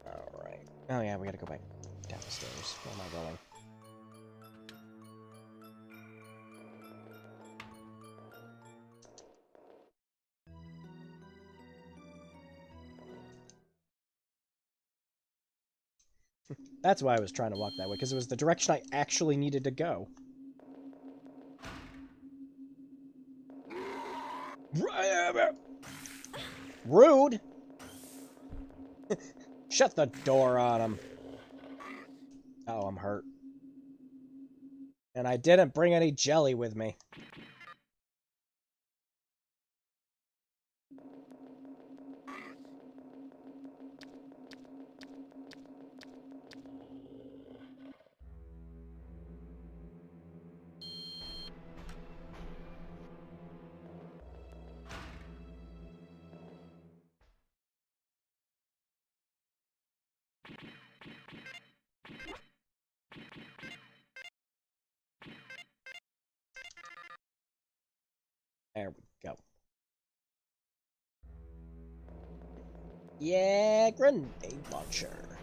Alright. Oh yeah, we gotta go back down the stairs. Where am I going? That's why I was trying to walk that way, because it was the direction I actually needed to go. Rude! Shut the door on him. Oh, I'm hurt. And I didn't bring any jelly with me. There we go. Yeah, grenade launcher.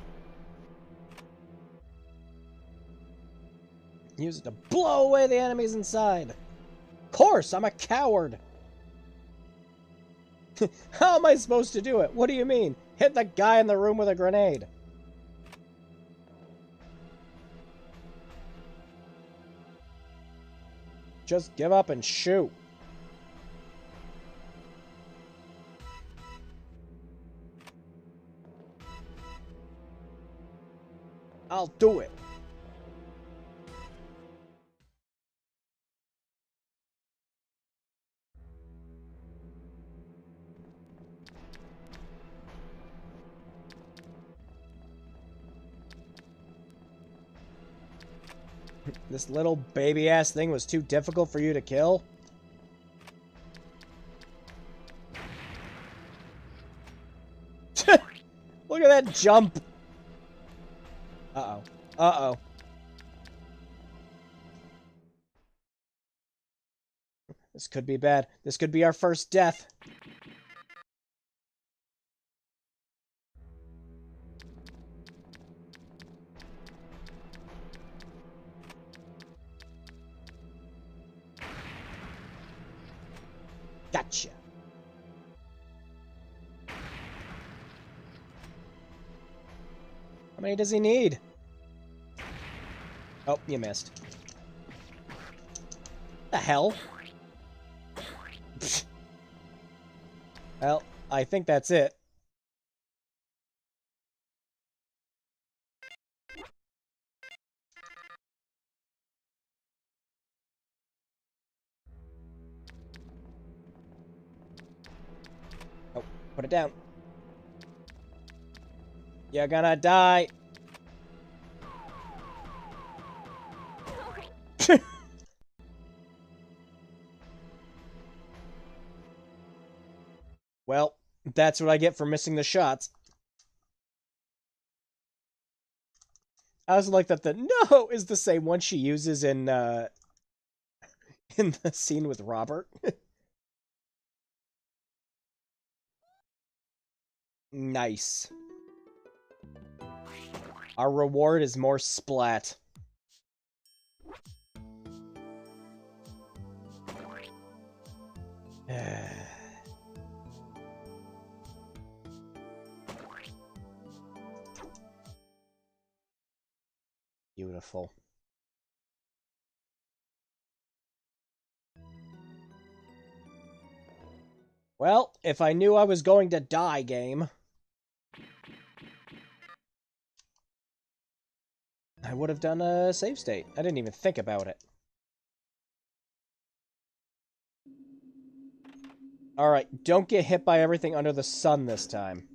Use it to blow away the enemies inside. Of course, I'm a coward. How am I supposed to do it? What do you mean? Hit the guy in the room with a grenade. Just give up and shoot. I'll do it. This little baby-ass thing was too difficult for you to kill? Look at that jump! Uh-oh. Uh-oh. This could be bad. This could be our first death. Gotcha. How many does he need? Oh, you missed. The hell? Well, I think that's it. Oh, put it down. You're gonna die. Well, that's what I get for missing the shots. I also like that the no is the same one she uses in the scene with Robert. Nice. Our reward is more splat. Beautiful. Well, if I knew I was going to die, game. I would have done a save state. I didn't even think about it. Alright, don't get hit by everything under the sun this time.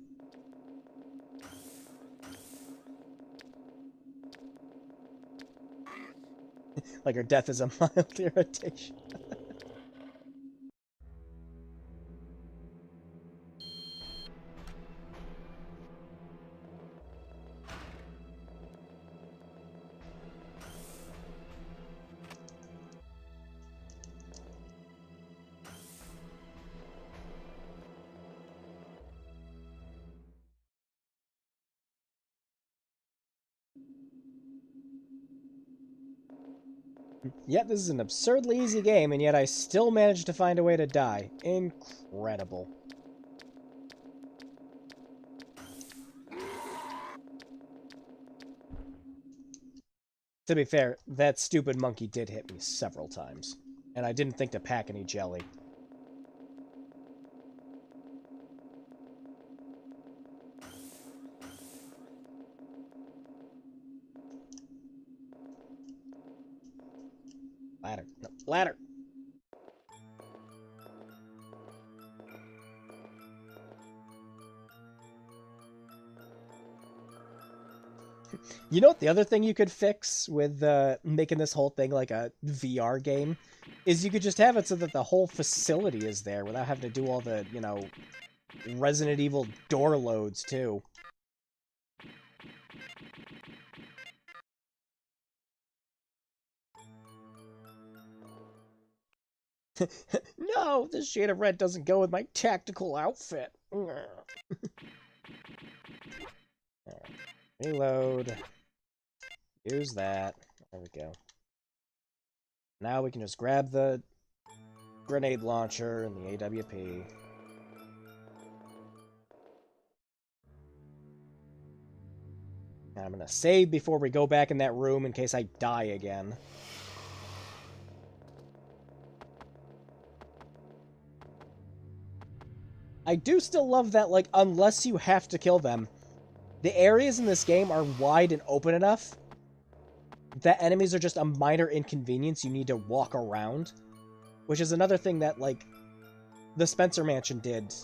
Like her death is a mild irritation. Yet this is an absurdly easy game, and yet I still managed to find a way to die. Incredible. To be fair, that stupid monkey did hit me several times, and I didn't think to pack any jelly. Ladder. No, ladder! You know what the other thing you could fix with making this whole thing like a VR game? Is you could just have it so that the whole facility is there without having to do all the, you know, Resident Evil door loads, too. No, this shade of red doesn't go with my tactical outfit. Reload. Use that. There we go. Now we can just grab the grenade launcher and the AWP. And I'm gonna save before we go back in that room in case I die again. I do still love that, like, unless you have to kill them, the areas in this game are wide and open enough that enemies are just a minor inconvenience you need to walk around. Which is another thing that, like, the Spencer Mansion did,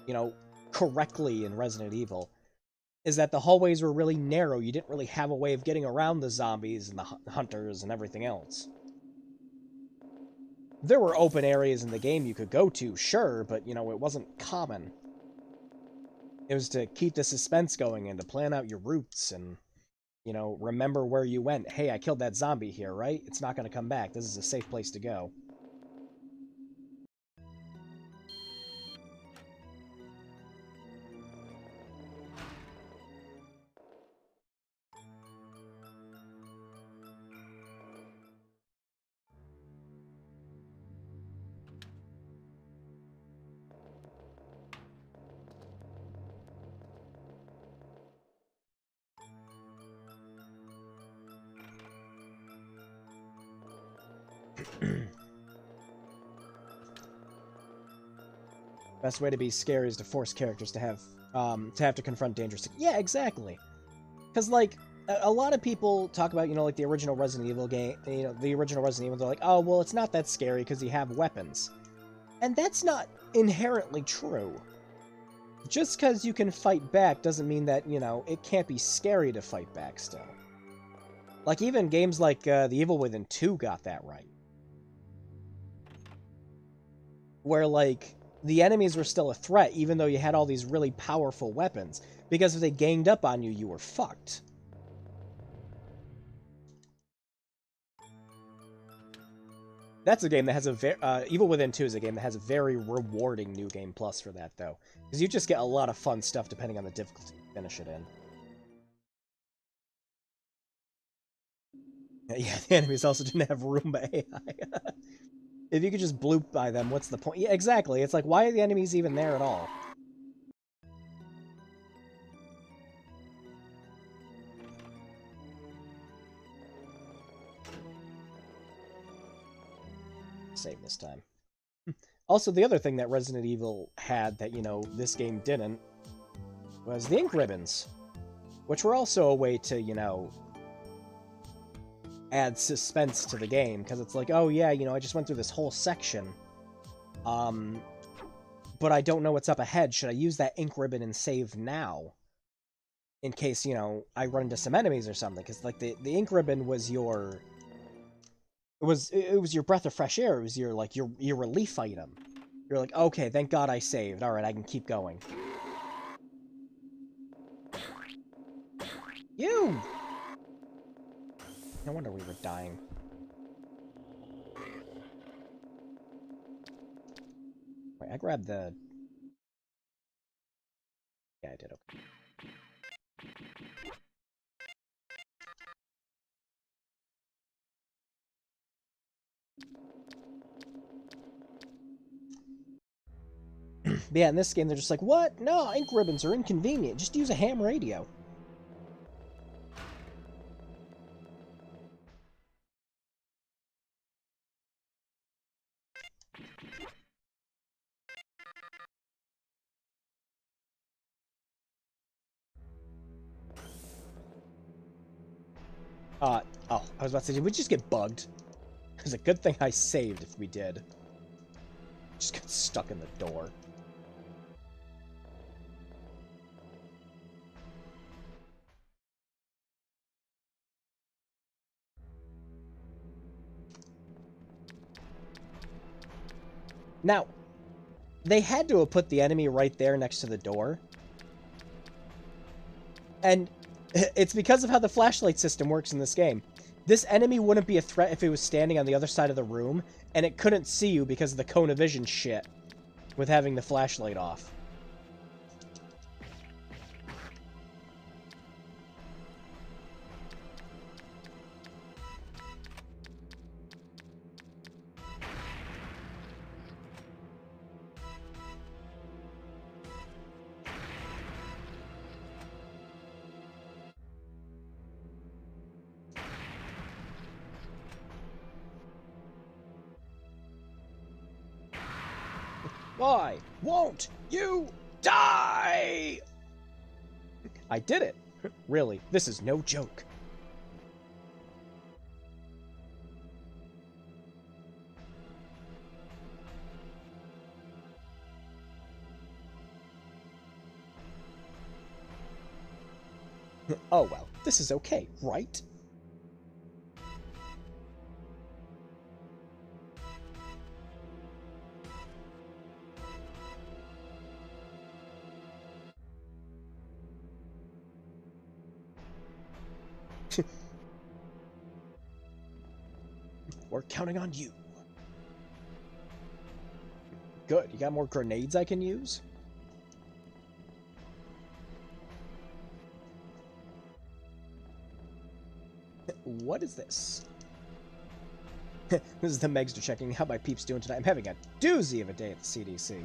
you know, correctly in Resident Evil. Is that the hallways were really narrow. You didn't really have a way of getting around the zombies and the hunters and everything else. There were open areas in the game you could go to, sure, but, you know, it wasn't common. It was to keep the suspense going and to plan out your routes and, you know, remember where you went. Hey, I killed that zombie here, right? It's not going to come back. This is a safe place to go. Best way to be scary is to force characters to have to confront dangerous... Yeah, exactly. Because, like, a lot of people talk about, you know, like, the original Resident Evil game, you know, the original Resident Evil, they're like, oh, well, it's not that scary because you have weapons. And that's not inherently true. Just because you can fight back doesn't mean that, you know, it can't be scary to fight back still. Like, even games like The Evil Within 2 got that right. Where, like, the enemies were still a threat, even though you had all these really powerful weapons. Because if they ganged up on you, you were fucked. That's a game that has a Evil Within 2 is a game that has a very rewarding New Game Plus for that, though. Because you just get a lot of fun stuff depending on the difficulty you finish it in. Yeah, the enemies also didn't have Roomba AI. If you could just bloop by them, what's the point? Yeah, exactly. It's like, why are the enemies even there at all? Save this time. Also, the other thing that Resident Evil had that, you know, this game didn't was the ink ribbons. Which were also a way to, you know, adds suspense to the game, because it's like, oh yeah, you know, I just went through this whole section, but I don't know what's up ahead. Should I use that ink ribbon and save now? In case, you know, I run into some enemies or something, because, like, the ink ribbon was your... It was your breath of fresh air, it was your, like, your relief item. You're like, okay, thank God I saved, alright, I can keep going. You! No wonder we were dying. Wait, I grabbed the... Yeah, I did, okay. But yeah, in this game, they're just like, what? No, ink ribbons are inconvenient. Just use a ham radio. Oh, I was about to say, did we just get bugged? It was a good thing I saved if we did. Just got stuck in the door. Now, they had to have put the enemy right there next to the door. And it's because of how the flashlight system works in this game. This enemy wouldn't be a threat if it was standing on the other side of the room, and it couldn't see you because of the cone of vision shit with having the flashlight off. Why won't you die? I did it. Really, this is no joke. Oh well, this is okay, right? We're counting on you. Good, you got more grenades I can use? What is this? This is the Megster checking how my peeps doing tonight. I'm having a doozy of a day at the CDC.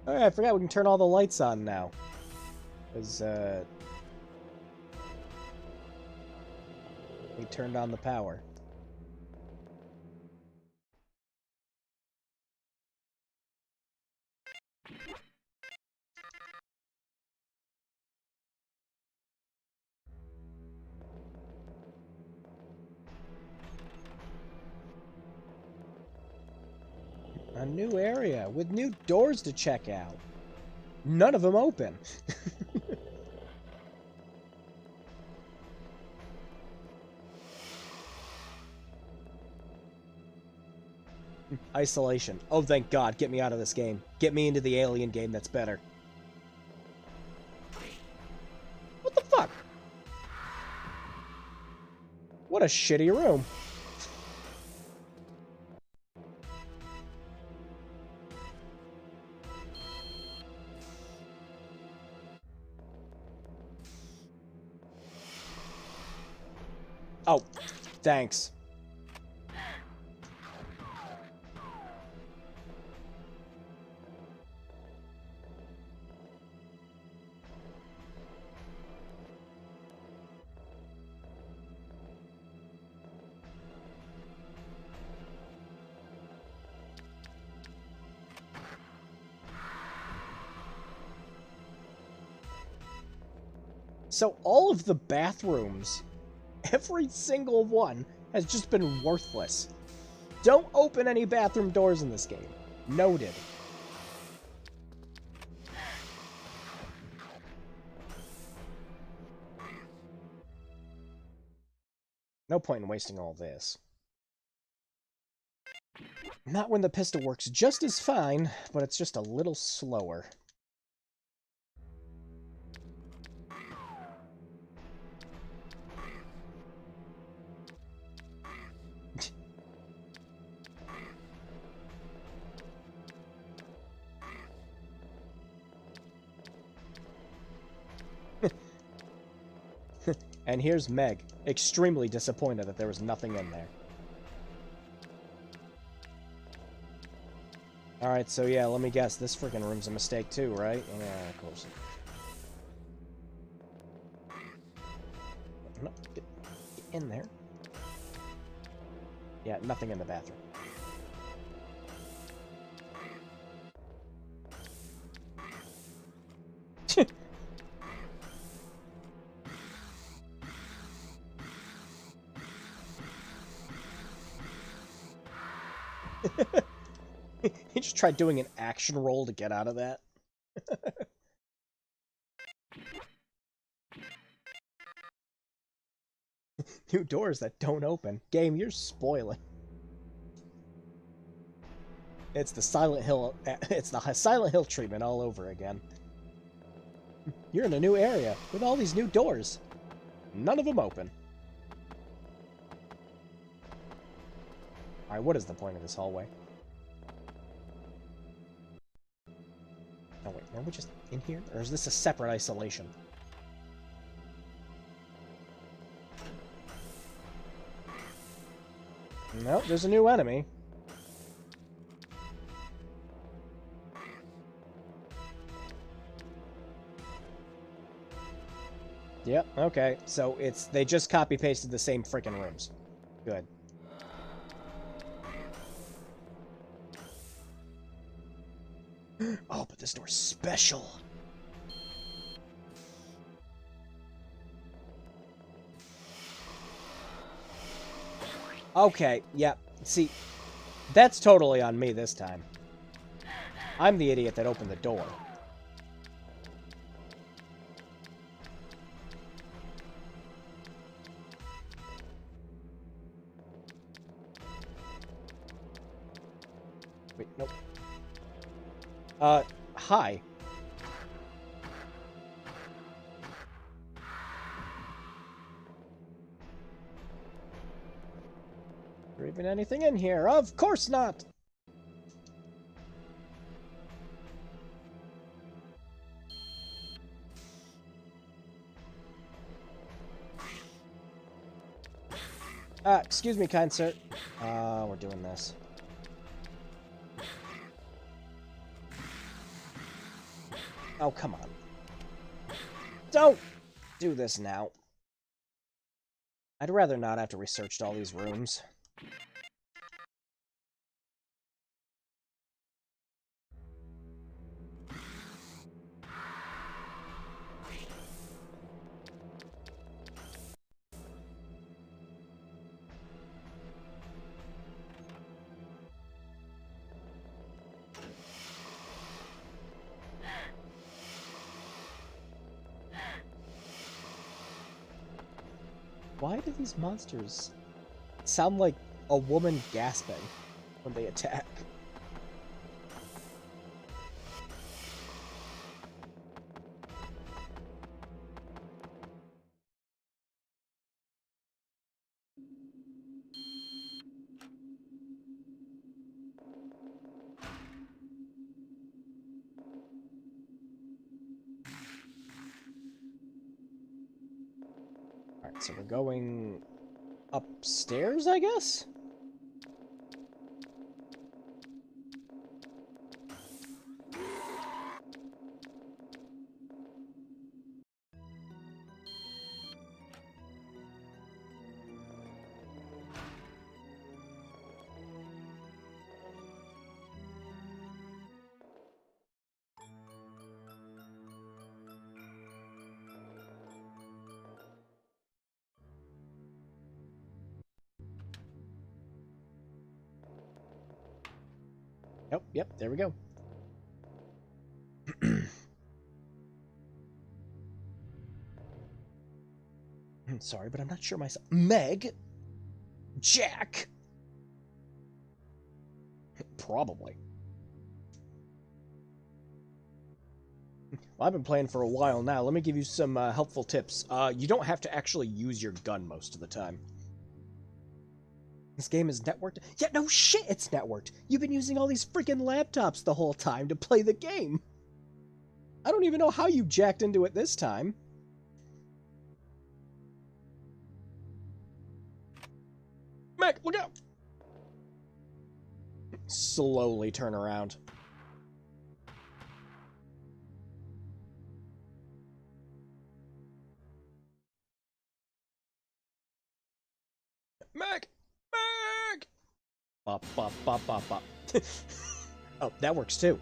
Oh yeah, I forgot we can turn all the lights on now. Because, we turned on the power. A new area with new doors to check out. None of them open. Isolation. Oh, thank God. Get me out of this game. Get me into the alien game that's better. What the fuck? What a shitty room. Oh, thanks. So all of the bathrooms, every single one, has just been worthless. Don't open any bathroom doors in this game. Noted. No point in wasting all this. Not when the pistol works just as fine, but it's just a little slower. And here's Meg, extremely disappointed that there was nothing in there. Alright, so yeah, let me guess. This freaking room's a mistake too, right? Yeah, of course. No, get in there. Yeah, nothing in the bathroom. He just tried doing an action roll to get out of that. New doors that don't open. Game, you're spoiling. It's the Silent Hill. It's the Silent Hill treatment all over again. You're in a new area with all these new doors. None of them open. Alright, what is the point of this hallway? Oh wait, are we just in here? Or is this a separate isolation? Nope, there's a new enemy. Yep, okay. So they just copy-pasted the same freaking rooms. Good. Oh, but this door's special. Okay, yep. See, that's totally on me this time. I'm the idiot that opened the door. Wait, nope. Hi. Is there even anything in here? Of course not! Excuse me, kind sir. We're doing this. Oh, come on. Don't do this now. I'd rather not have to research all these rooms. Why do these monsters sound like a woman gasping when they attack? Alright, so we're going upstairs, I guess? Oh, yep, there we go. Sorry, but I'm not sure myself. Meg? Jack? Probably. Well, I've been playing for a while now. Let me give you some helpful tips. You don't have to actually use your gun most of the time. This game is networked? Yeah, no shit, it's networked. You've been using all these freaking laptops the whole time to play the game. I don't even know how you jacked into it this time. Mac, look out! Slowly turn around. Mac! Mac! Bop, bop, bop, bop, bop. Oh, that works too.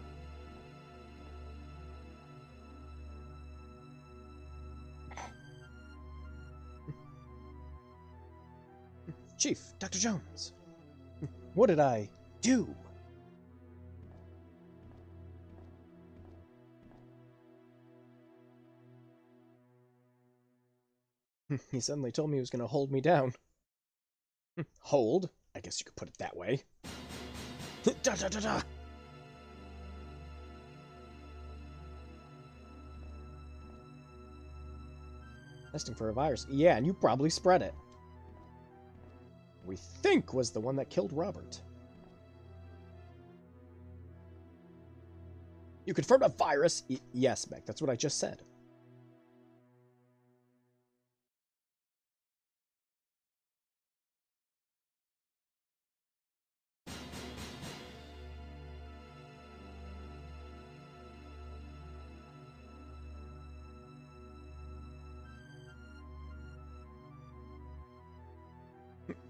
Chief, Dr. Jones. What did I do? He suddenly told me he was going to hold me down. Hold? I guess you could put it that way. Da da da da! Testing for a virus. Yeah, and you probably spread it. We think was the one that killed Robert. You confirmed a virus? Yes, Meg, that's what I just said.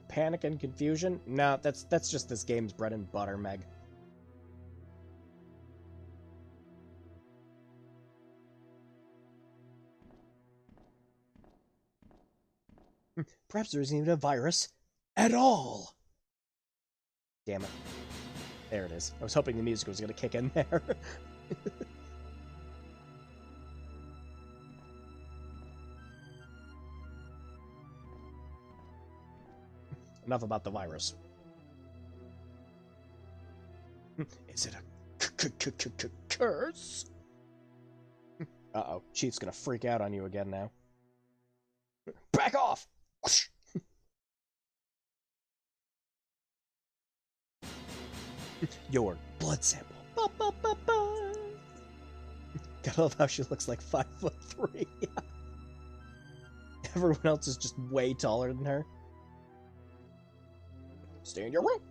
Panic and confusion? No, that's just this game's bread and butter, Meg. Perhaps there isn't even a virus at all. Damn it. There it is. I was hoping the music was going to kick in there. Enough about the virus. Is it a curse? Uh-oh. Chief's gonna freak out on you again now. Back off! Your blood sample. Ba, ba, ba, ba. Gotta love how she looks like 5'3". Everyone else is just way taller than her. Stay in your room.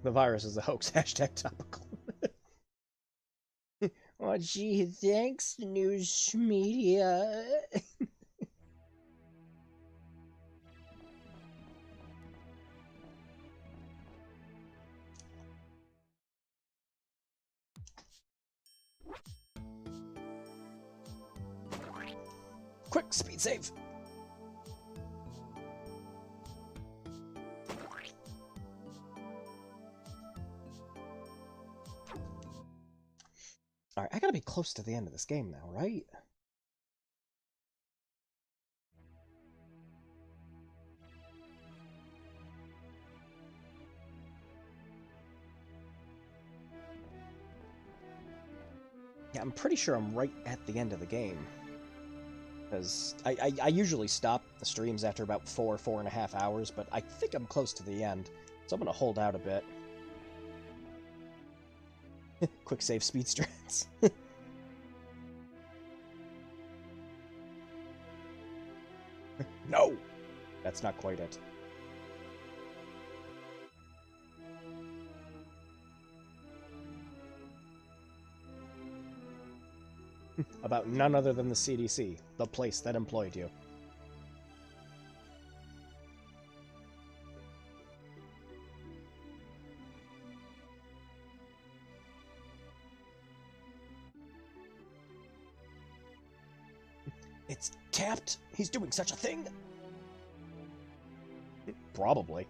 The virus is a hoax. Hashtag topical. Oh, gee, thanks, news media. Quick, speed save. Alright, I gotta be close to the end of this game now, right? Yeah, I'm pretty sure I'm right at the end of the game. Because I usually stop the streams after about 4.5 hours, but I think I'm close to the end. So I'm gonna hold out a bit. Quick save speed strats. No! That's not quite it. About none other than the CDC, the place that employed you. It's tapped? He's doing such a thing? Probably.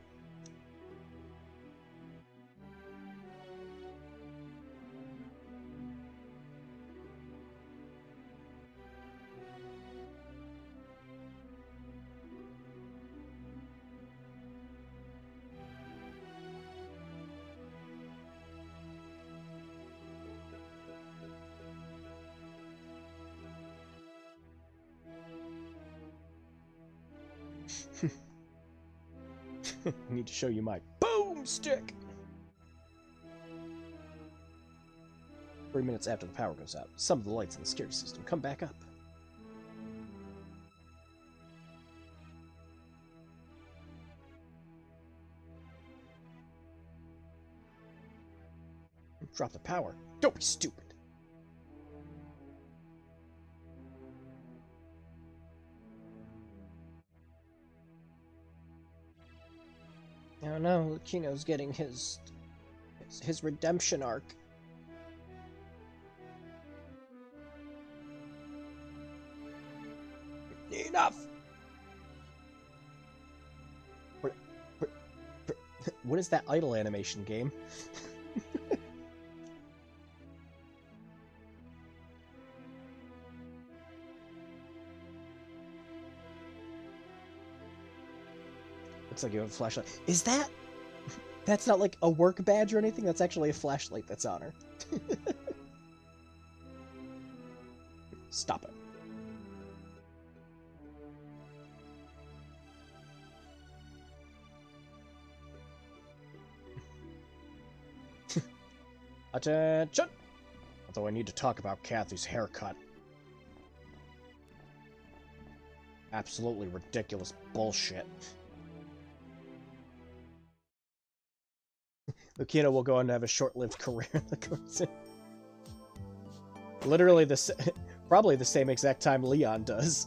I need to show you my boomstick. 3 minutes after the power goes out, some of the lights in the security system come back up. Drop the power. Don't be stupid. Oh no, Lucino's getting his redemption arc. Enough! What is that idle animation game? Looks like you have a flashlight. Is that? That's not like a work badge or anything? That's actually a flashlight that's on her. Stop it. Attention! Although I need to talk about Kathy's haircut. Absolutely ridiculous bullshit. Lucino will go on to have a short-lived career in the cartoon. Literally probably the same exact time Leon does.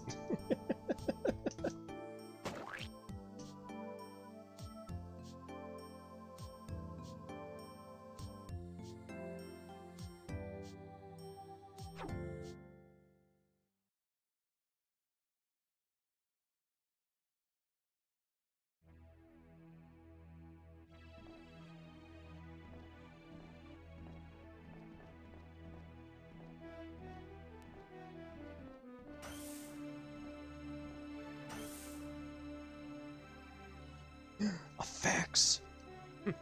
A fax.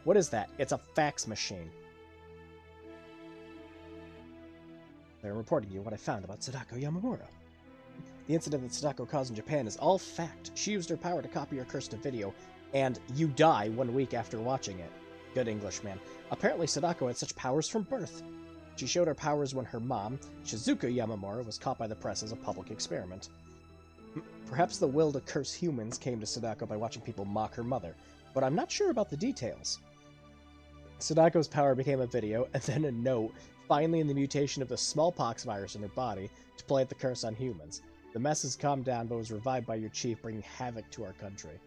What is that? It's a fax machine. I'm reporting you what I found about Sadako Yamamura. The incident that Sadako caused in Japan is all fact. She used her power to copy her curse to video, and you die 1 week after watching it. Good English, man. Apparently Sadako had such powers from birth. She showed her powers when her mom, Shizuka Yamamura, was caught by the press as a public experiment. Perhaps the will to curse humans came to Sadako by watching people mock her mother, but I'm not sure about the details. Sadako's power became a video, and then a note, finally in the mutation of the smallpox virus in her body, to plant the curse on humans. The mess has calmed down, but was revived by your chief, bringing havoc to our country.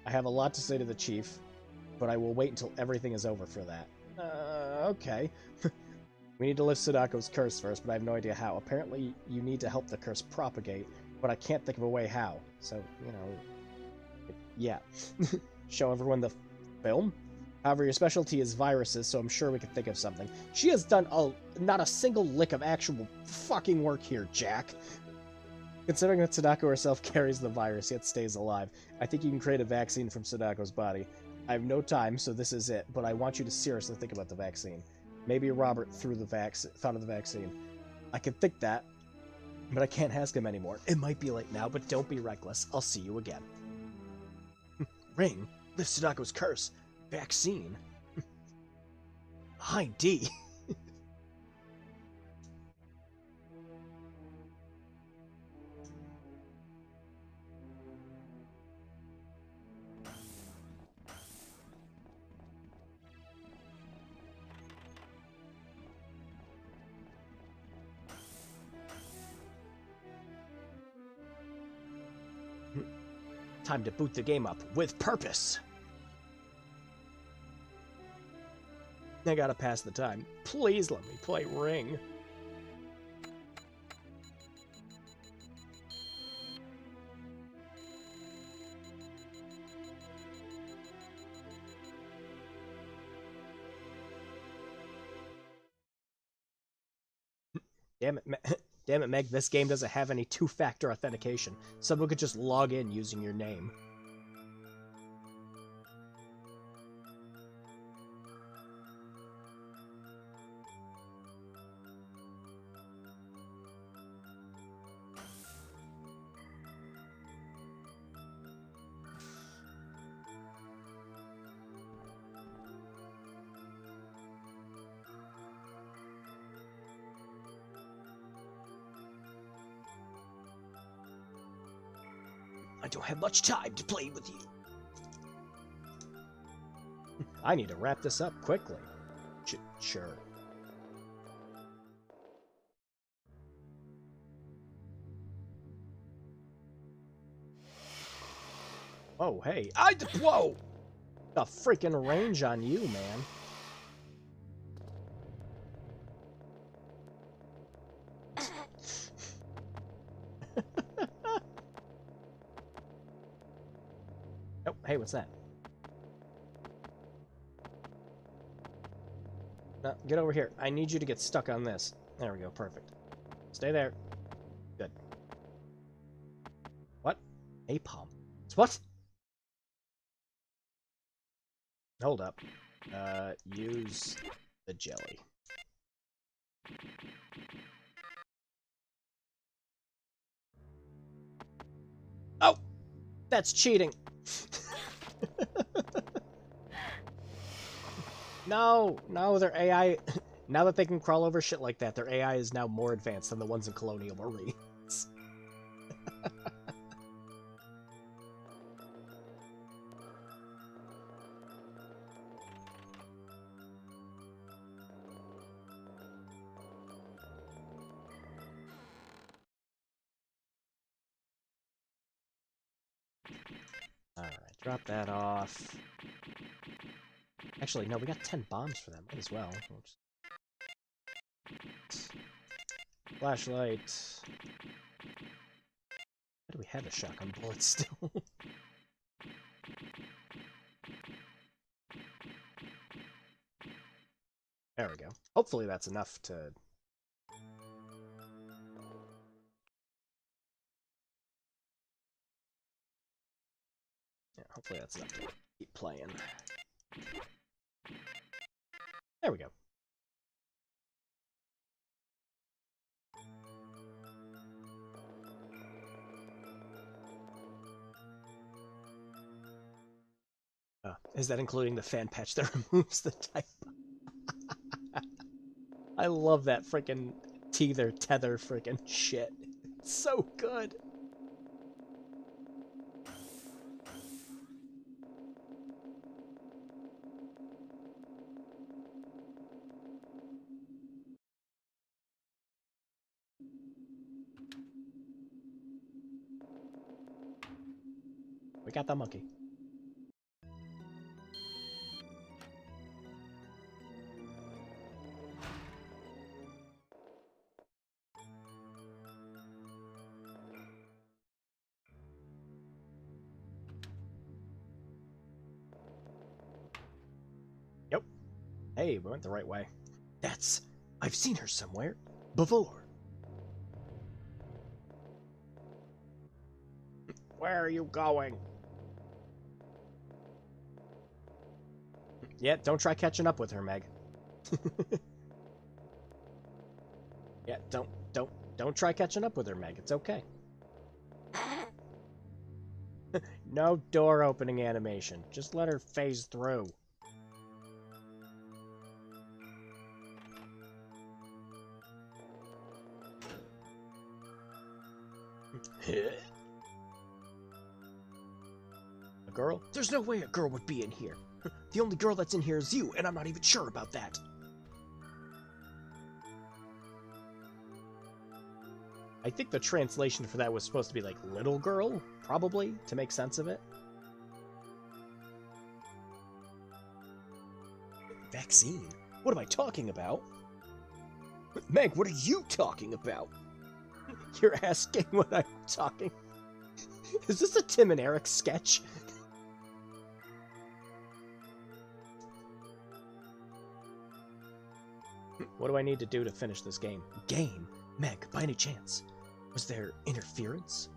I have a lot to say to the chief, but I will wait until everything is over for that. Okay. We need to lift Sadako's curse first, but I have no idea how. Apparently, you need to help the curse propagate, but I can't think of a way how. So, you know, yeah. Show everyone the film? However, your specialty is viruses, so I'm sure we can think of something. She has done not a single lick of actual fucking work here, Jack. Considering that Sadako herself carries the virus, yet stays alive, I think you can create a vaccine from Sadako's body. I have no time, so this is it, but I want you to seriously think about the vaccine. Maybe Robert thought of the vaccine. I could think that, but I can't ask him anymore. It might be late now, but don't be reckless. I'll see you again. Ring, lift Sadako's curse. Vaccine. High D. Time to boot the game up with purpose. I gotta pass the time. Please let me play Ring. Damn it, damn it, Meg, this game doesn't have any two-factor authentication. Someone could just log in using your name. I don't have much time to play with you. I need to wrap this up quickly. Sure. Oh, hey. Whoa! The freaking range on you, man. Oh, hey, what's that? No, get over here. I need you to get stuck on this. There we go, perfect. Stay there. Good. What? Napalm? What? Hold up. Use the jelly. Oh! That's cheating! No, their AI... Now that they can crawl over shit like that, their AI is now more advanced than the ones in Colonial Marines. Alright, drop that off. Actually, no, we got 10 bombs for them. Might as well. Flashlight. Why do we have a shotgun bullet still? There we go. Hopefully that's enough to... Yeah, hopefully that's enough to keep playing. There we go. Is that including the fan patch that removes the type? I love that freaking tether freaking shit. It's so good. We got the monkey. Yep. Hey, we went the right way. I've seen her somewhere before. Where are you going? Yeah, don't try catching up with her, Meg. Yeah, don't try catching up with her, Meg. It's okay. No door opening animation. Just let her phase through. A girl? There's no way a girl would be in here. The only girl that's in here is you, and I'm not even sure about that. I think the translation for that was supposed to be like little girl, probably, to make sense of it. Vaccine? What am I talking about? Meg, what are you talking about? You're asking what I'm talking... Is this a Tim and Eric sketch? What do I need to do to finish this game? Game? Meg, by any chance, was there interference?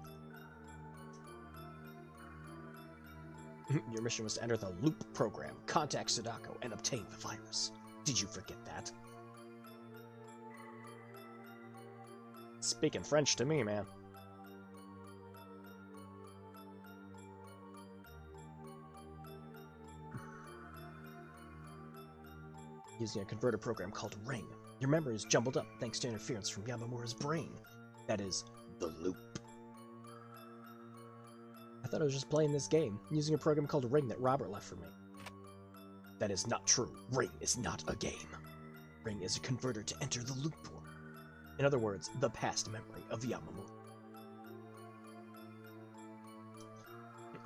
Your mission was to enter the loop program, contact Sadako, and obtain the virus. Did you forget that? Speaking French to me, man. Using a converter program called Ring. Your memory is jumbled up thanks to interference from Yamamura's brain. That is, the loop. I thought I was just playing this game, using a program called Ring that Robert left for me. That is not true. Ring is not a game. Ring is a converter to enter the loop door. In other words, the past memory of Yamamoto.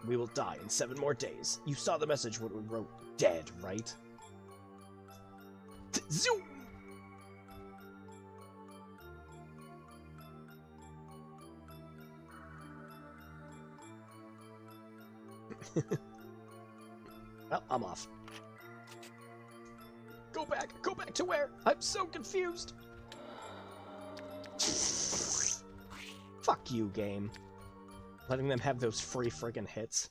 We will die in 7 more days. You saw the message when we wrote dead, right? Zoom! Well, I'm off. Go back to where? I'm so confused. Fuck you, game. Letting them have those free friggin' hits.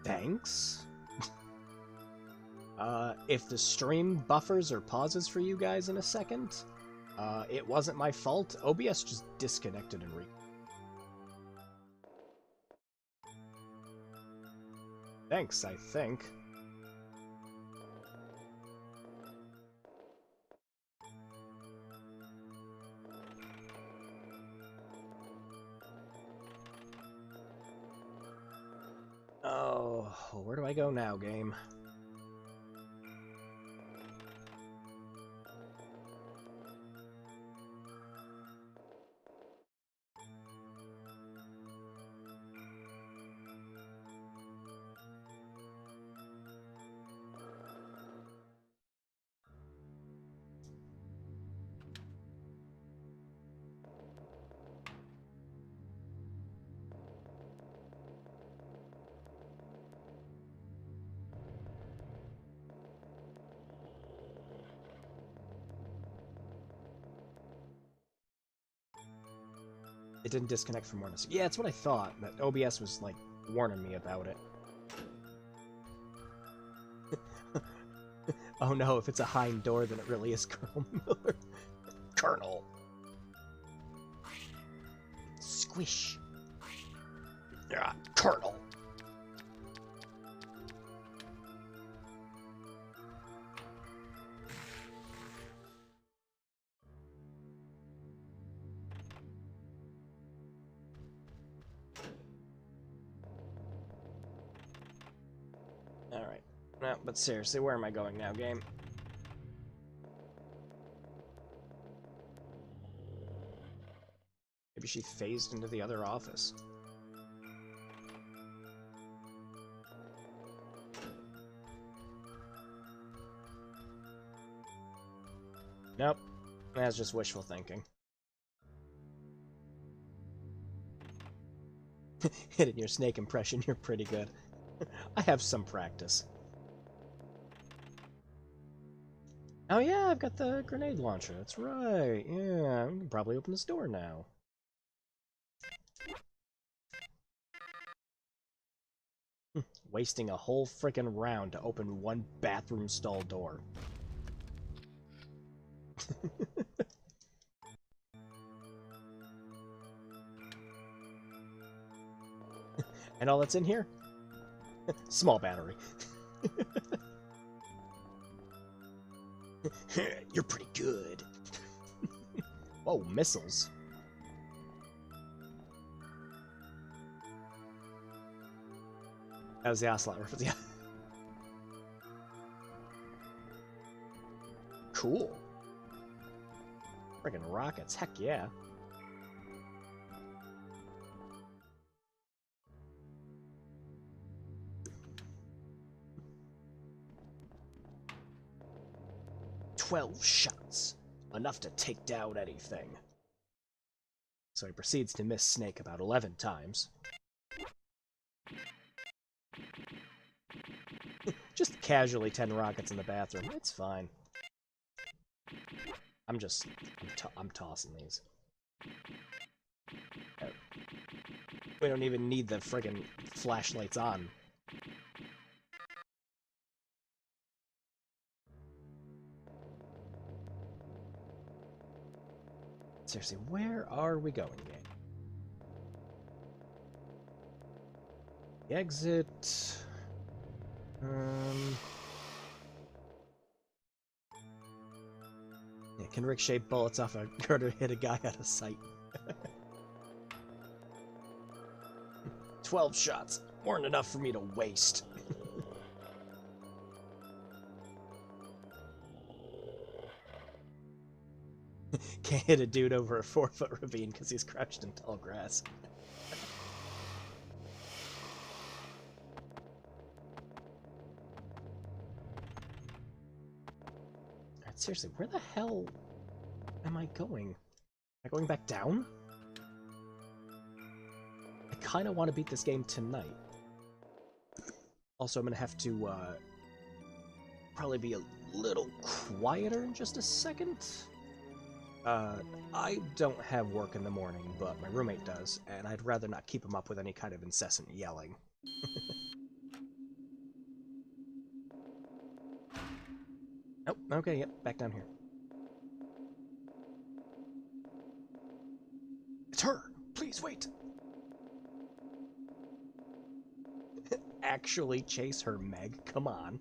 Thanks? If the stream buffers or pauses for you guys in a second, it wasn't my fault. OBS just disconnected and Thanks, I think. Oh, where do I go now, game? It didn't disconnect for more than a second. Yeah, it's what I thought, that OBS was, like, warning me about it. Oh no, if it's a hind door, then it really is Colonel Miller. Colonel! Squish! Yeah, Colonel! Alright. No, but seriously, where am I going now, game? Maybe she phased into the other office. Nope. That's just wishful thinking. Hitting your snake impression, you're pretty good. I have some practice. Oh yeah, I've got the grenade launcher. That's right. Yeah, we can probably open this door now. Wasting a whole frickin' round to open one bathroom stall door. And all that's in here? Small battery. You're pretty good. Oh, missiles. That was the Ocelot reference, yeah. Cool. Friggin' rockets, heck yeah. "12 shots. Enough to take down anything." So he proceeds to miss Snake about 11 times. Just casually 10 rockets in the bathroom. It's fine. I'm tossing these. We don't even need the friggin' flashlights on. Seriously, where are we going, gang? The exit... Yeah, can ricochet bullets off a girder hit a guy out of sight? 12 shots. Weren't enough for me to waste. Can't hit a dude over a 4-foot ravine because he's crouched in tall grass. Alright, seriously, where the hell am I going? Am I going back down? I kind of want to beat this game tonight. Also, I'm going to have to probably be a little quieter in just a second. I don't have work in the morning, but my roommate does, and I'd rather not keep him up with any kind of incessant yelling. Oh, okay, yep, back down here. It's her! Please wait! Actually chase her, Meg. Come on.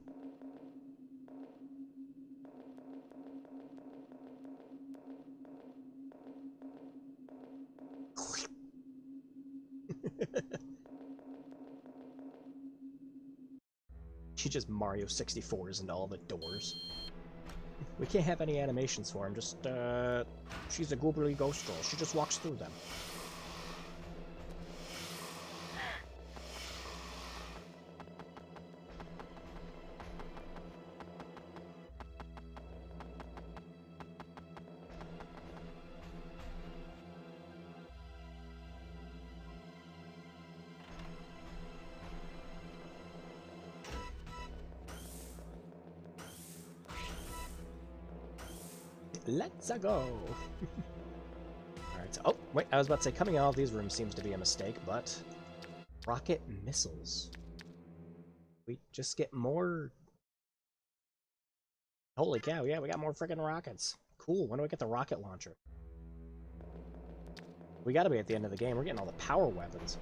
She just Mario 64s into all the doors. We can't have any animations for him, just, she's a goobly ghost girl. She just walks through them. Let's go! Alright, so, oh, wait, I was about to say, coming out of these rooms seems to be a mistake, but... Rocket missiles. We just get more... Holy cow, yeah, we got more freaking rockets. Cool, when do we get the rocket launcher? We gotta be at the end of the game, we're getting all the power weapons.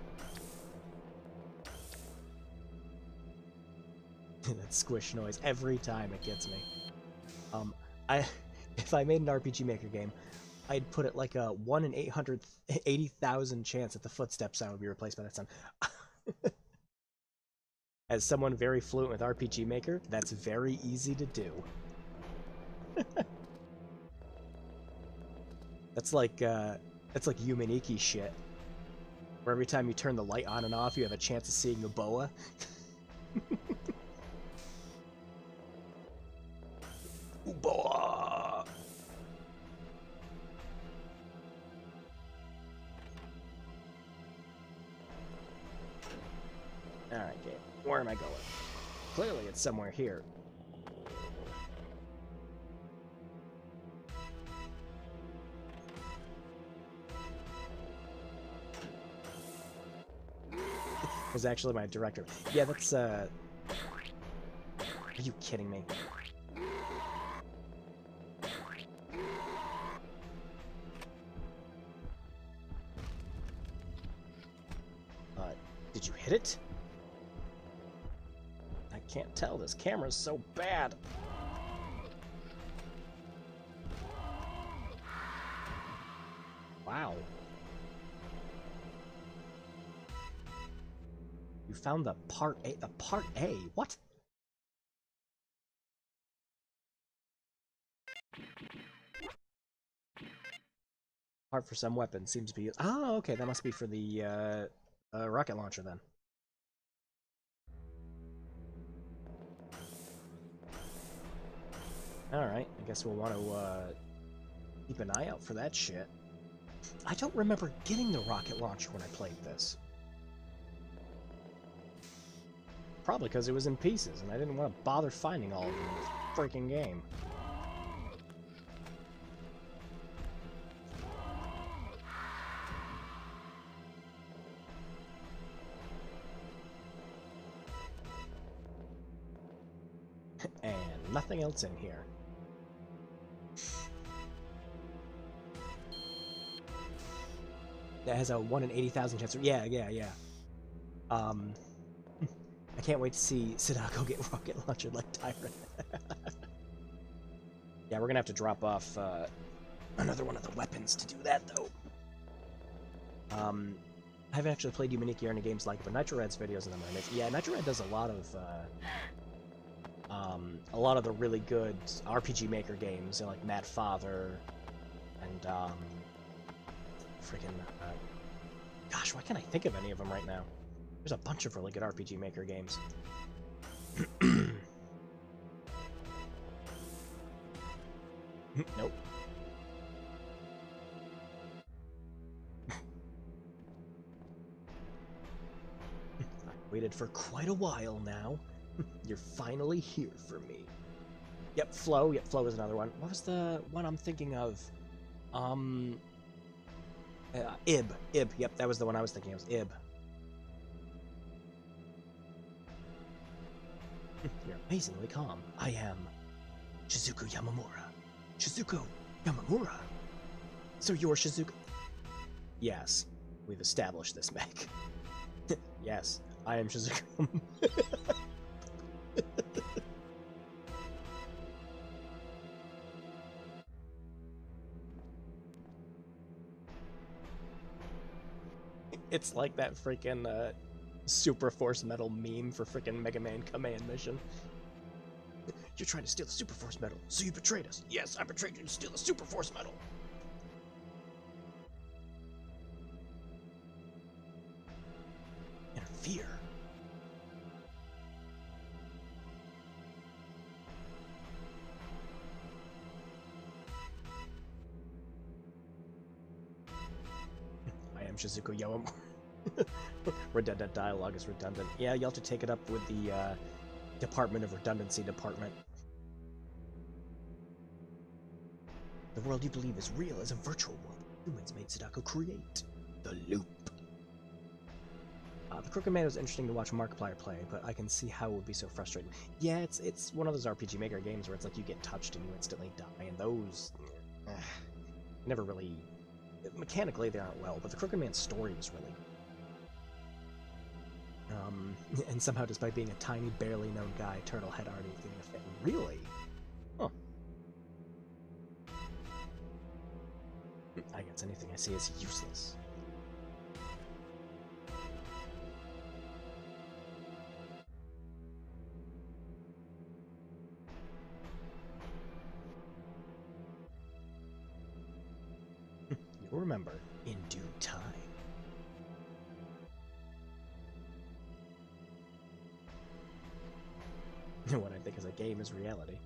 That squish noise, every time it gets me. If I made an RPG Maker game, I'd put it like a 1 in 880,000 chance that the footstep sound would be replaced by that sound. As someone very fluent with RPG Maker, that's very easy to do. That's like Yumaniki shit. Where every time you turn the light on and off, you have a chance of seeing a boa. Boa! Alright, game. Where am I going? Clearly it's somewhere here. Was actually my director. Yeah, that's, Are you kidding me? Did you hit it? I can't tell. This camera's so bad. Wow. You found the part A. The part A? What? Part for some weapon seems to be... Oh, okay. That must be for the rocket launcher then. Alright, I guess we'll want to keep an eye out for that shit. I don't remember getting the rocket launcher when I played this. Probably because it was in pieces, and I didn't want to bother finding all of them in this freaking game. And nothing else in here. That has a 1 in 80,000 chance. Yeah. I can't wait to see Sadako get rocket launcher like Tyrant. Yeah, we're gonna have to drop off another one of the weapons to do that, though. I haven't actually played Unique Yearning games like it, but Nitro Red's videos of them are amazing. Yeah, Nitro Red does a lot of the really good RPG Maker games, you know, like Mad Father, and freaking gosh, why can't I think of any of them right now? There's a bunch of really good RPG Maker games. Nope. I waited for quite a while now. You're finally here for me. Yep, Flow. Yep, Flow is another one. What was the one I'm thinking of? Ib. Yep, that was the one I was thinking of. Ib. You're amazingly calm. I am Shizuku Yamamura. Shizuku Yamamura? So you're Shizuku? Yes, we've established this, Meg. Yes, I am Shizuku. It's like that freaking Super Force Metal meme for freaking Mega Man Command Mission. You're trying to steal the Super Force Medal, so you betrayed us. Yes, I betrayed you to steal the Super Force Medal. Interfere. I am Shizuku Yamamura. Redundant dialogue is redundant. Yeah, you'll have to take it up with the Department of Redundancy Department. The world you believe is real is a virtual one. Humans made Sadako create. The loop. The Crooked Man was interesting to watch Markiplier play, but I can see how it would be so frustrating. Yeah, it's one of those RPG Maker games where it's like you get touched and you instantly die, and those never really... Mechanically, they aren't well, but the Crooked Man's story was really good. And somehow, despite being a tiny, barely known guy, Turtle Head already is getting a fit. Really? Huh. I guess anything I see is useless. You'll remember in due time. What I think is a game is reality.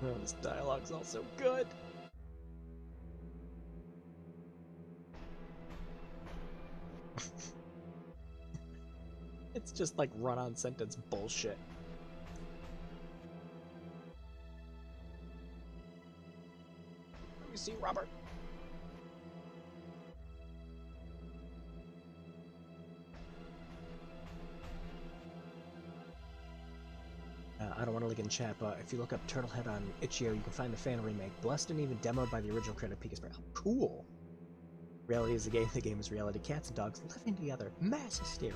Oh, this dialogue's all so good. It's just like run-on sentence bullshit. Let me see, Robert. I don't want to link in chat, but if you look up Turtlehead on Itch.io, you can find the fan remake. Blessed and even demoed by the original creator Pika Spray. Oh, cool. Reality is the game is reality. Cats and dogs living together. Mass hysteria.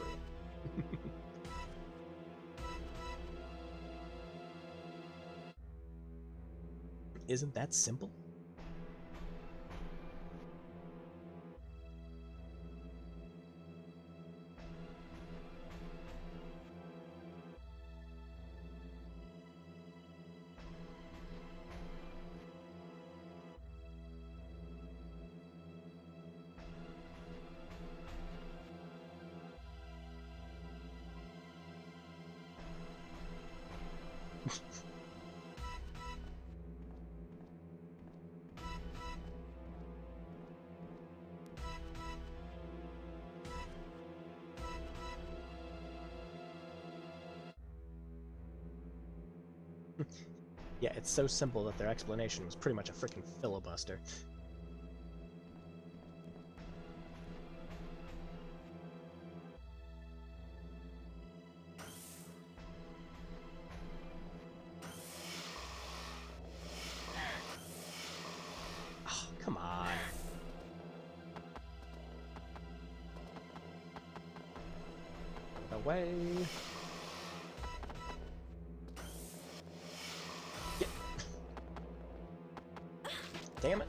Isn't that simple? Yeah, it's so simple that their explanation was pretty much a freaking filibuster. Oh, come on. Away. Yeah. Damn it.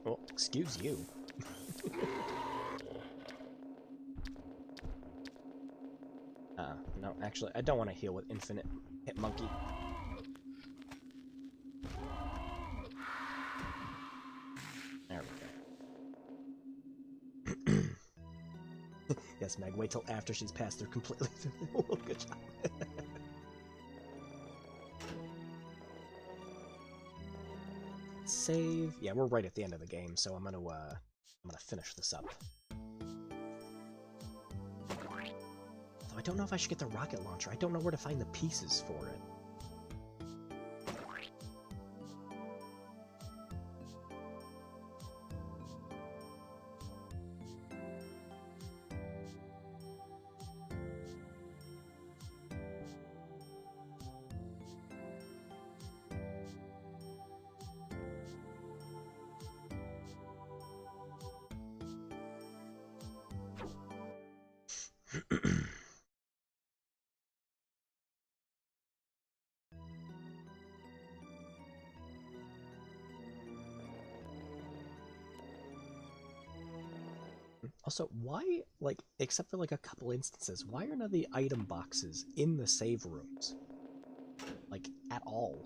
Well, excuse you. No, actually, I don't want to heal with infinite hit monkey. There we go. Yes, Meg, wait till after she's passed through completely through the whole. Good job. Save. Yeah, we're right at the end of the game, so I'm gonna finish this up. Though I don't know if I should get the rocket launcher. I don't know where to find the pieces for it. Also, why, like, except for like a couple instances, why are none of the item boxes in the save rooms? Like, at all?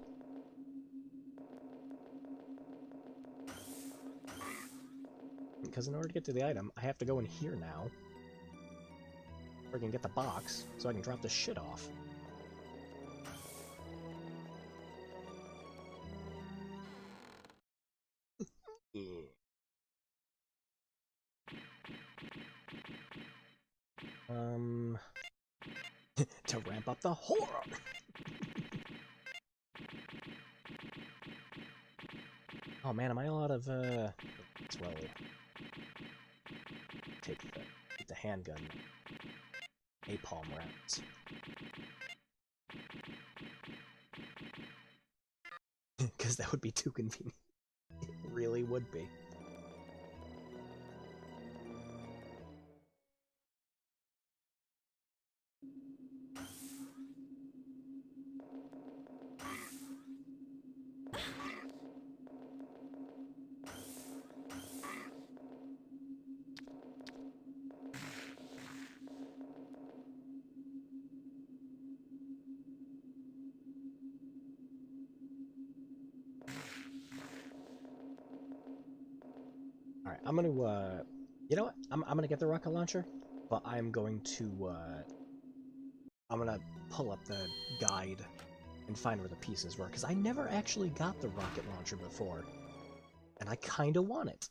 Because in order to get to the item, I have to go in here now. Or I can get the box, so I can drop this shit off. Yeah. To ramp up the horror! Oh man, am I out of, well, take the handgun. Napalm rounds. Because that would be too convenient. It really would be. Alright, I'm gonna, you know what? I'm gonna get the rocket launcher, but I'm going to, I'm gonna pull up the guide and find where the pieces were, because I never actually got the rocket launcher before, and I kinda want it.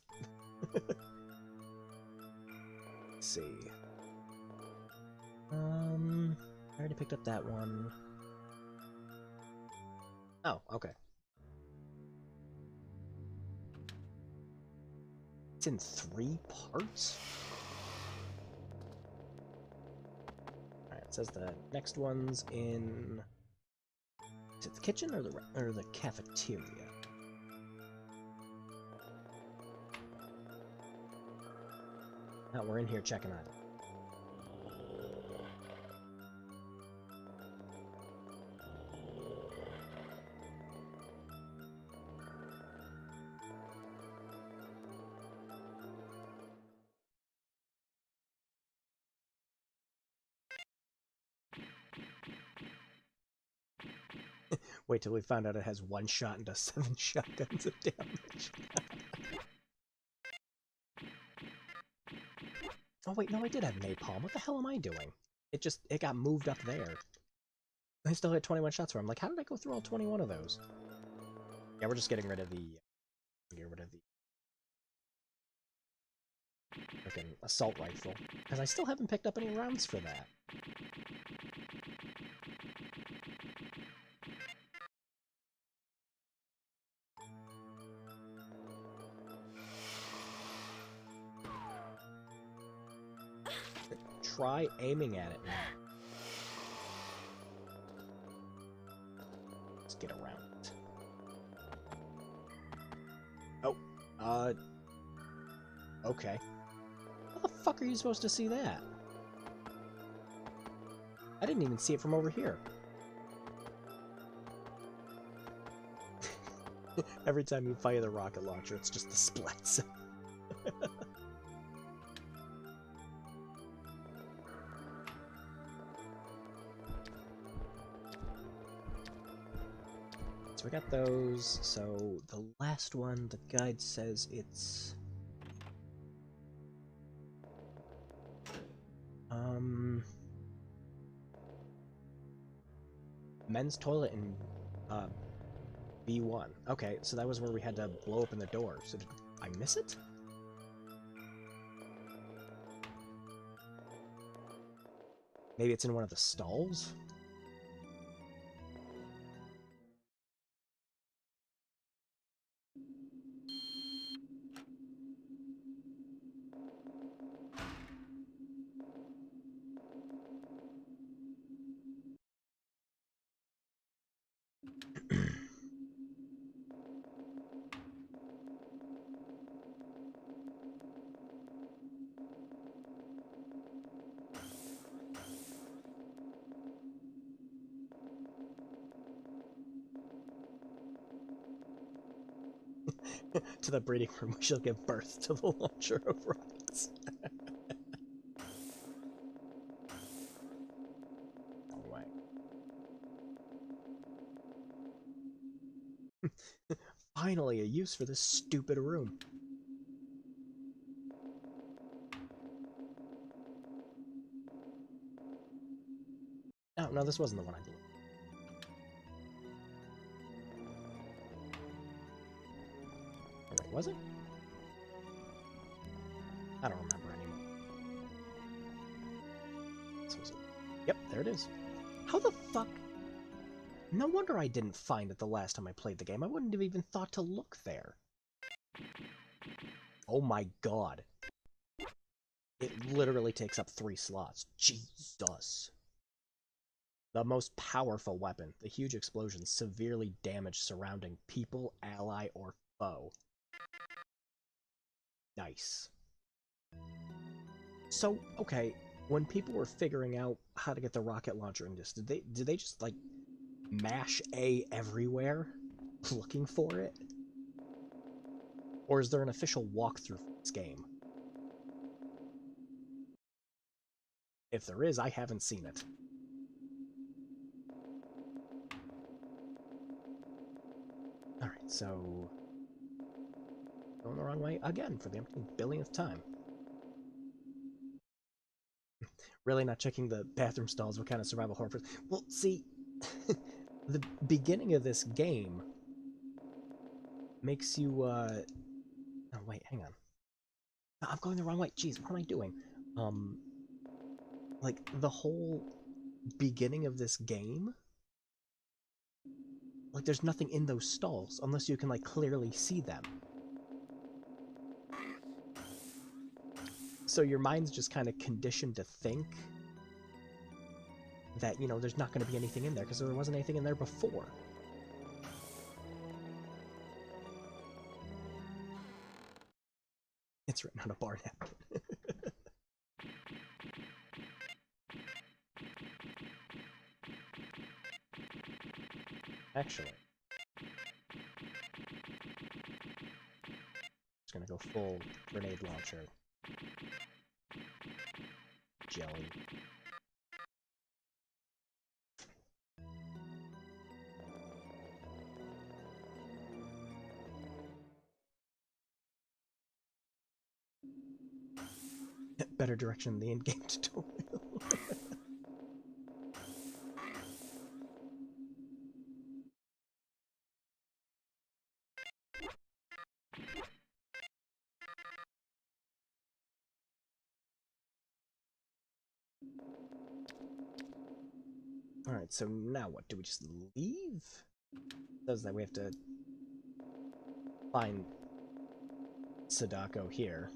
Let's see. I already picked up that one. Oh, okay. It's in 3 parts? Alright, it says the next one's in... Is it the kitchen or the cafeteria? Oh, we're in here checking on it. Wait till we find out it has 1 shot and does 7 shotguns of damage. Oh wait, no, I did have napalm. What the hell am I doing? It got moved up there. I still had 21 shots for him. Like, how did I go through all 21 of those? Yeah, we're just getting rid of the... Freaking assault rifle. Because I still haven't picked up any rounds for that. Try aiming at it now. Let's get around it. Oh, okay. How the fuck are you supposed to see that? I didn't even see it from over here. Every time you fire the rocket launcher, it's just the splats. So we got those. So the last one, the guide says it's... men's toilet in B1. Okay, so that was where we had to blow open the door. So did I miss it? Maybe it's in one of the stalls? To the breeding room, we shall give birth to the launcher of rockets. Wrong way. Finally, a use for this stupid room. Oh, no, this wasn't the one I believe. Oh, wait, was it? I don't remember anymore. This was it. Yep, there it is. How the fuck? No wonder I didn't find it the last time I played the game. I wouldn't have even thought to look there. Oh my god. It literally takes up 3 slots. Jesus. The most powerful weapon. The huge explosions severely damage surrounding people, ally, or foe. Nice. So, okay, when people were figuring out how to get the rocket launcher in this, did they just, like, mash A everywhere looking for it? Or is there an official walkthrough for this game? If there is, I haven't seen it. Alright, so... going the wrong way again for the billionth time. Really not checking the bathroom stalls. What kind of survival horror? Well, see, the beginning of this game makes you, oh, wait, hang on. No, I'm going the wrong way. Jeez, what am I doing? Like, the whole beginning of this game, like, there's nothing in those stalls, unless you can, like, clearly see them. So your mind's just kind of conditioned to think that, you know, there's not going to be anything in there, because there wasn't anything in there before. It's written on a bar napkin. Actually, just gonna go full grenade launcher. Jelly. better direction than the in-game tutorial. Alright, so now what? Do we just leave? Says that we have to find Sadako here.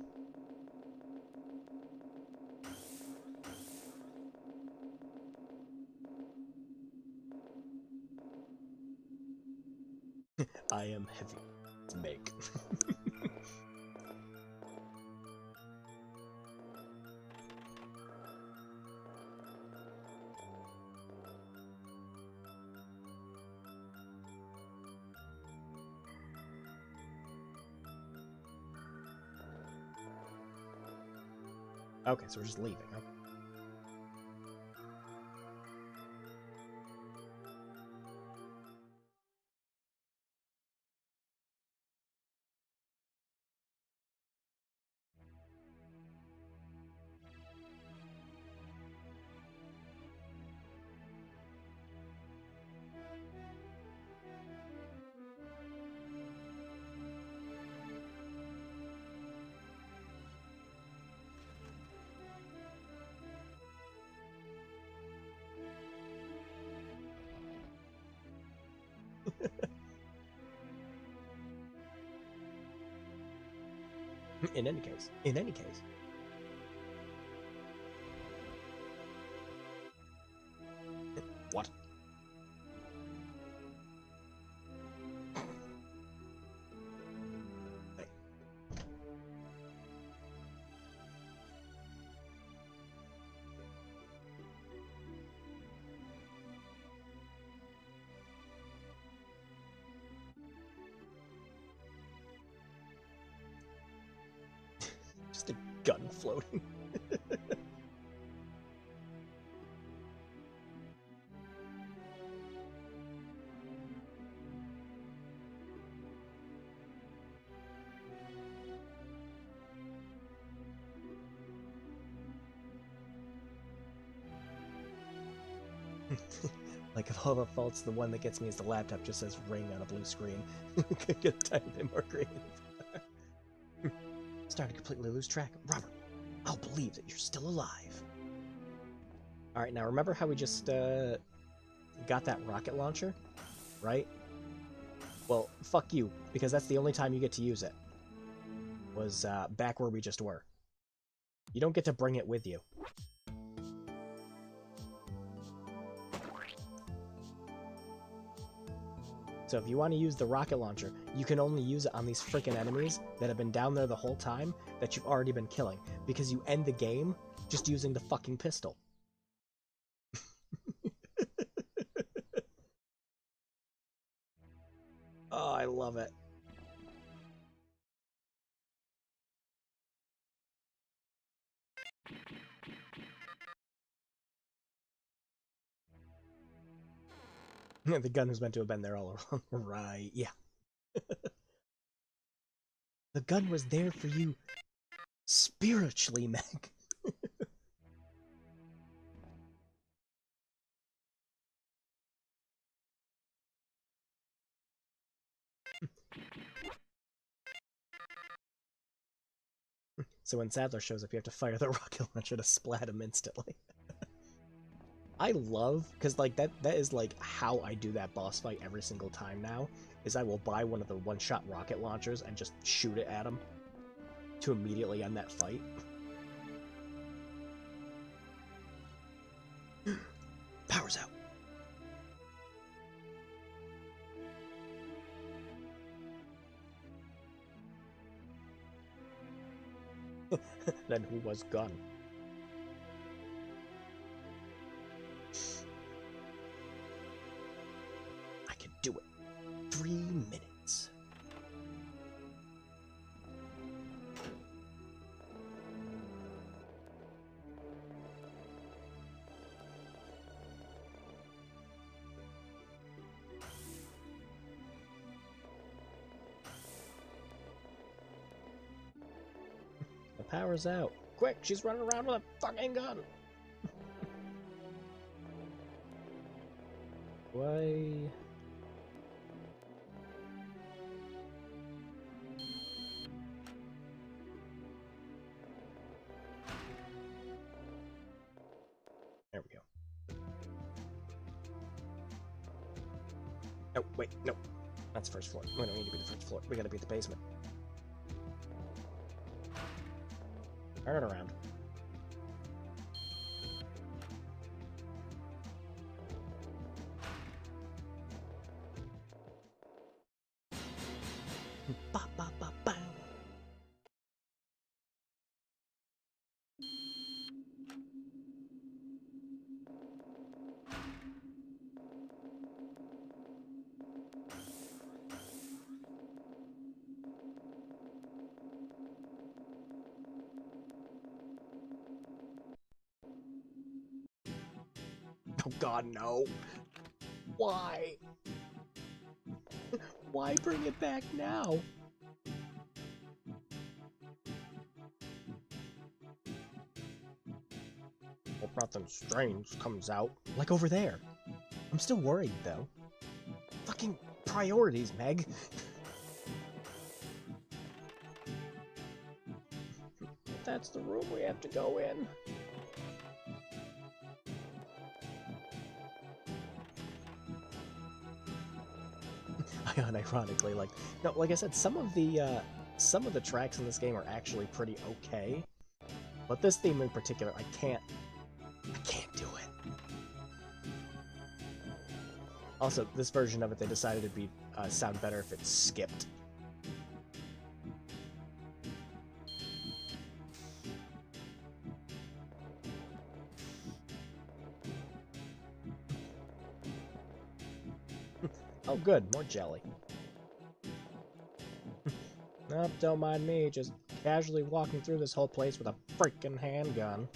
I am heavy to make. Okay, so we're just leaving, huh? In any case. What? Hey. Just a gun floating. Like, of all the faults, the one that gets me is the laptop just says ring on a blue screen. Could get a tiny bit more creative. Starting to completely lose track. Robert, I'll believe that you're still alive. Alright, now remember how we just got that rocket launcher? Right? Well, fuck you, because that's the only time you get to use it. Was back where we just were. You don't get to bring it with you. So if you want to use the rocket launcher, you can only use it on these freaking enemies that have been down there the whole time that you've already been killing, because you end the game just using the fucking pistol. Oh, I love it. The gun was meant to have been there all along. Right, yeah. The gun was there for you spiritually, Meg. So when Sadler shows up, you have to fire the rocket launcher to splat him instantly. I love, because like that is like how I do that boss fight every single time now, is I will buy one of the one-shot rocket launchers and just shoot it at him to immediately end that fight. Power's out. Then who was gone? I can do it. 3 minutes. The power's out. quick, she's running around with a fucking gun. Why? There we go. No, wait, no. That's the first floor. We don't need to be the first floor. We gotta be at the basement. Turn it around. Ba, ba, ba, bang. Oh god, no. Why? Why bring it back now? Hope nothing strange comes out. Like over there. I'm still worried, though. Fucking priorities, Meg. That's the room we have to go in. Unironically, like I said, some of the tracks in this game are actually pretty okay, but this theme in particular, I can't do it. Also, this version of it, they decided it'd be sound better if it skipped. Oh good, more jelly. Nope, don't mind me, just casually walking through this whole place with a freaking handgun.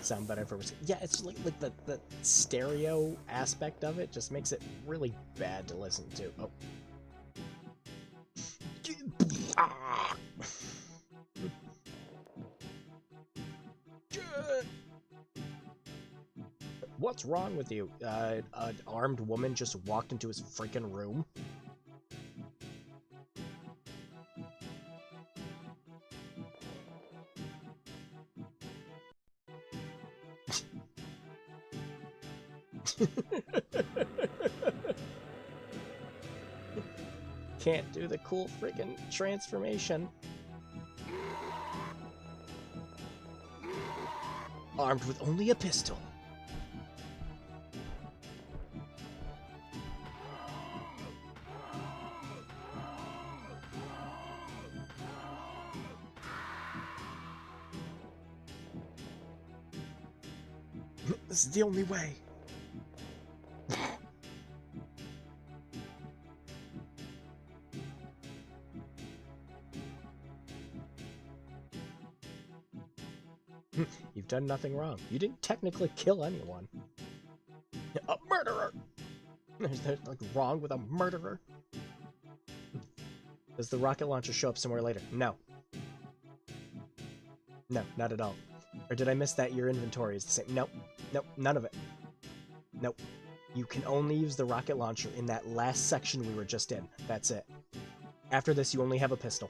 Sound better if it was. Yeah, it's like the stereo aspect of it just makes it really bad to listen to. Oh. Ah. What's wrong with you? An armed woman just walked into his freaking room. Can't do the cool freaking transformation. Armed with only a pistol. This is the only way. You've done nothing wrong. You didn't technically kill anyone. A murderer! Is there like wrong with a murderer? Does the rocket launcher show up somewhere later? No. No, not at all. Or did I miss that your inventory is the same? Nope. Nope, none of it. Nope. You can only use the rocket launcher in that last section we were just in. That's it. After this, you only have a pistol.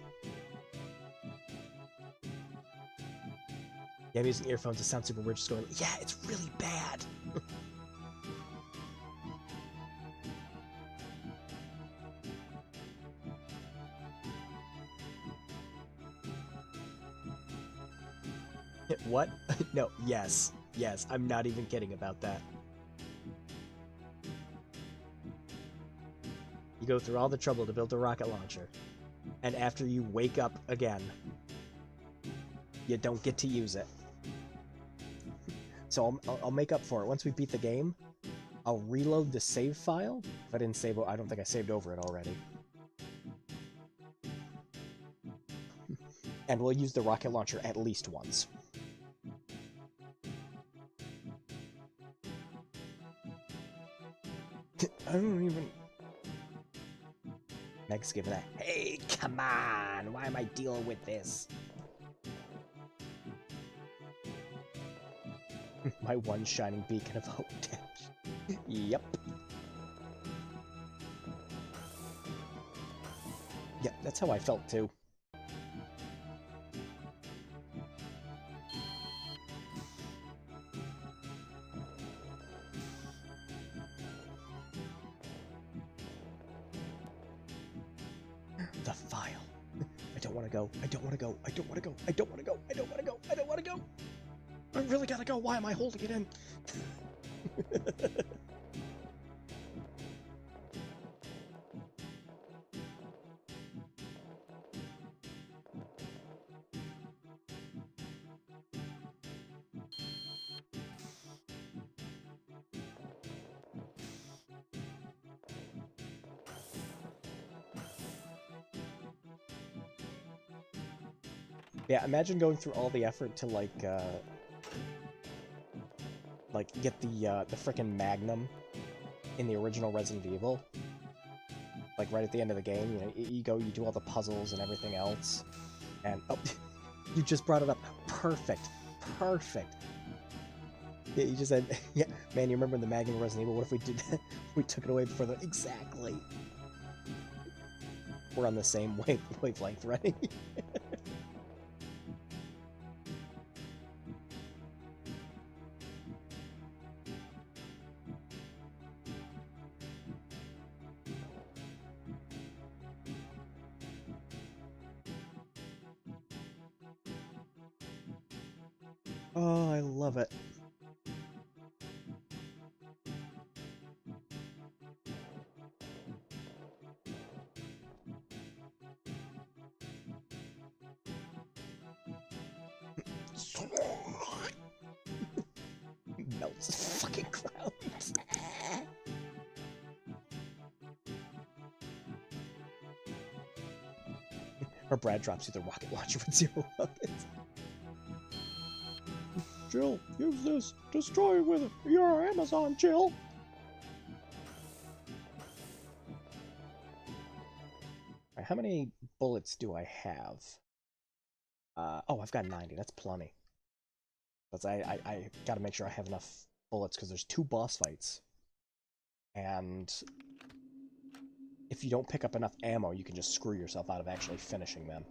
Yeah, I'm using earphones. It sounds super weird just going, yeah, it's really bad. What? No, yes. Yes, I'm not even kidding about that. You go through all the trouble to build a rocket launcher, and after you wake up again, you don't get to use it. So I'll make up for it. Once we beat the game, I'll reload the save file. If I didn't save, I don't think I saved over it already. And we'll use the rocket launcher at least once. I don't even... Meg's giving that, hey, come on! Why am I dealing with this? My one shining beacon of hope. Yep. Yep, that's how I felt too. The file. I don't want to go. I don't want to go. I don't want to go. I don't want to go. I don't want to go. I don't want to go. I really gotta go. Why am I holding it in? Yeah, imagine going through all the effort to like get the frickin' Magnum in the original Resident Evil. Like right at the end of the game, you know, you go, you do all the puzzles and everything else, and oh, you just brought it up. Perfect, perfect. Yeah, you just said, yeah, man. You remember the Magnum Resident Evil? What if we did? We took it away before the exactly. We're on the same wavelength, right? Oh, I love it. Melts the fucking ground. Or Brad drops you the rocket launcher with 0 rockets. Jill, use this. Destroy it with it. You're our Amazon, Jill. Right, how many bullets do I have? Oh, I've got 90. That's plenty. But I gotta make sure I have enough bullets because there's 2 boss fights. And if you don't pick up enough ammo, you can just screw yourself out of actually finishing them.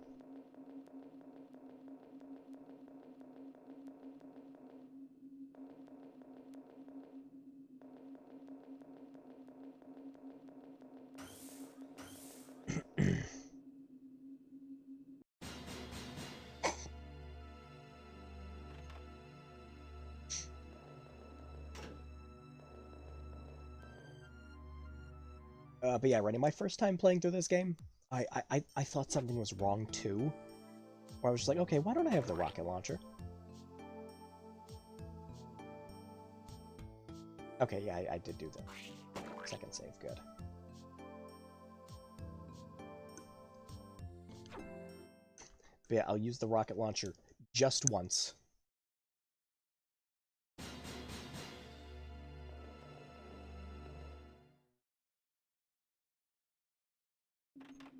But yeah, Rennie, my first time playing through this game, I thought something was wrong too. Where I was just like, okay, why don't I have the rocket launcher? Okay, yeah, I did do the second save, good. But yeah, I'll use the rocket launcher just once.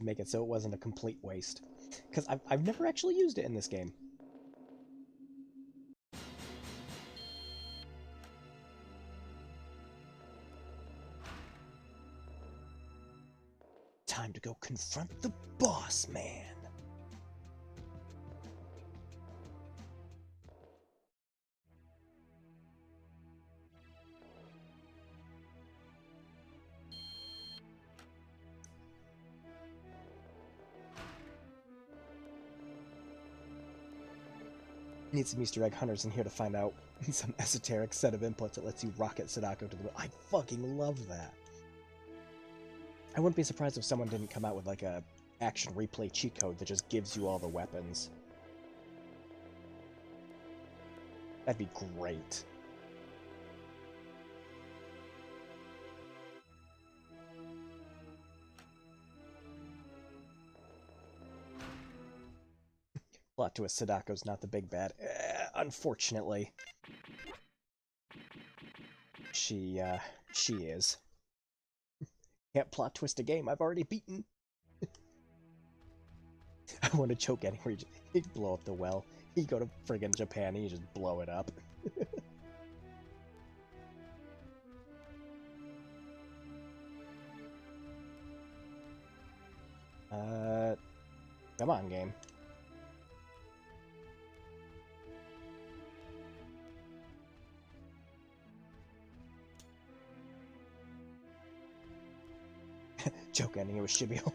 Make it so it wasn't a complete waste. Because I've never actually used it in this game. Time to go confront the boss man. Need some Easter egg hunters in here to find out some esoteric set of inputs that lets you rocket Sadako to the moon. I fucking love that. I wouldn't be surprised if someone didn't come out with like a action replay cheat code that just gives you all the weapons. That'd be great. Plot twist, Sadako's not the big bad. Unfortunately. She is. Can't plot twist a game I've already beaten. I want to choke anywhere. He'd blow up the well. He'd go to friggin' Japan and he'd just blow it up. Come on, game. Joke ending, it was Shibio.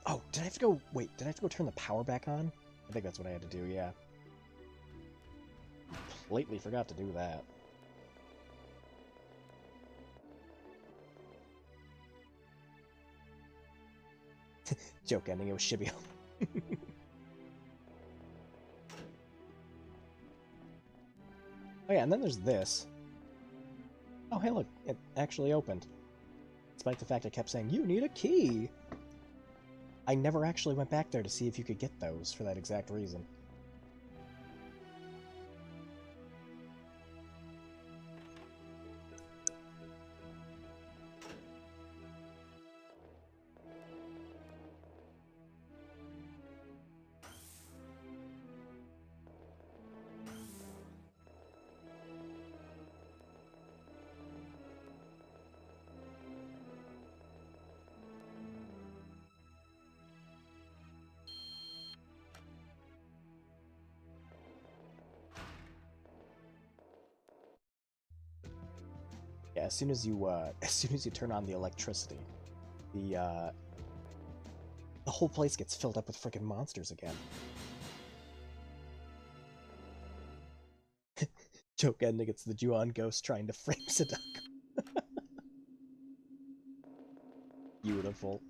Oh, did I have to go, wait, did I have to go turn the power back on? I think that's what I had to do, yeah. Completely forgot to do that. Joke ending, it was Shibio. Oh yeah, and then there's this. Oh hey look, it actually opened. Despite the fact I kept saying, you need a key! I never actually went back there to see if you could get those for that exact reason. Yeah, as soon as you turn on the electricity, the whole place gets filled up with freaking monsters again. Joke ending, it's the Juon ghost trying to frame Sadako. Beautiful.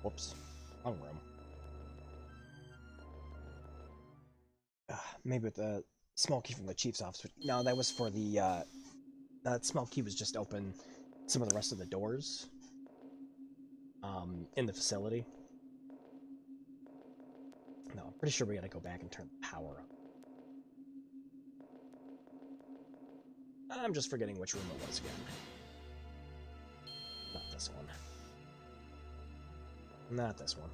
Whoops. Wrong room. Maybe with the small key from the chief's office. But no, that was for the, that small key was just open some of the rest of the doors. In the facility. No, I'm pretty sure we gotta go back and turn the power up. I'm just forgetting which room it was again. Not this one. Not this one.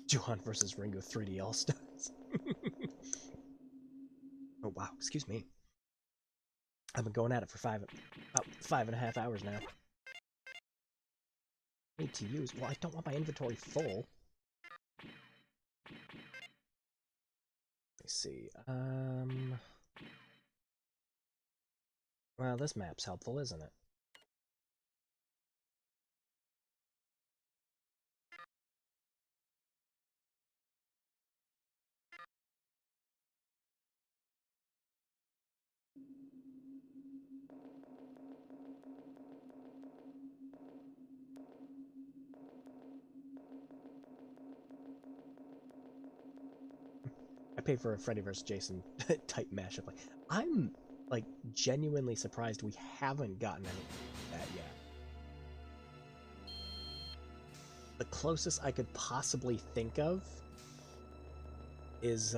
Juhan versus Ringo 3D All-Stars. Oh wow, excuse me. I've been going at it for about 5.5 hours now. Need to use. Well, I don't want my inventory full. Let me see. Well, this map's helpful, isn't it? I paid for a Freddy vs. Jason type mashup. Like, I'm like genuinely surprised we haven't gotten any of that yet. The closest I could possibly think of is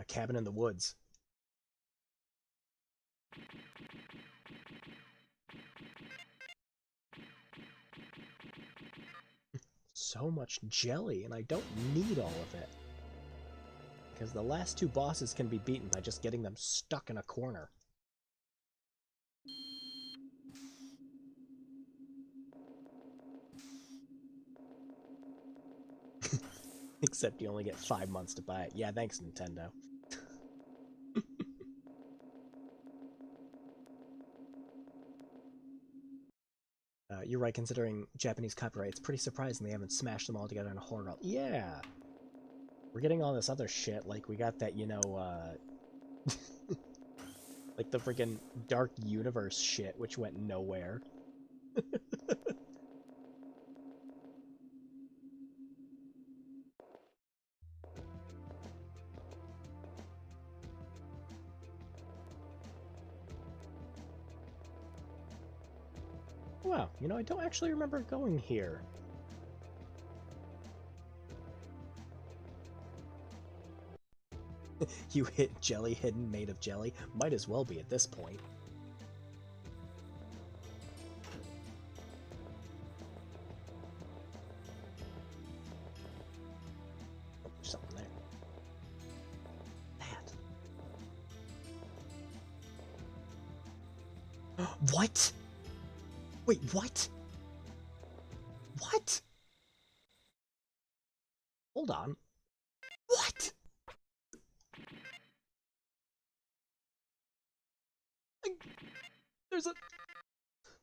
Cabin in the Woods. so much jelly, and I don't need all of it. Because the last two bosses can be beaten by just getting them stuck in a corner. Except you only get 5 months to buy it. Yeah, thanks, Nintendo. You're right, considering Japanese copyright, it's pretty surprising they haven't smashed them all together in a horror. Yeah! We're getting all this other shit, like we got that, like the freaking Dark Universe shit, which went nowhere. Wow, I don't actually remember going here. You hit jelly hidden made of jelly? Might as well be at this point. Oh, there's something there. That. What? Wait, what? What? Hold on. What?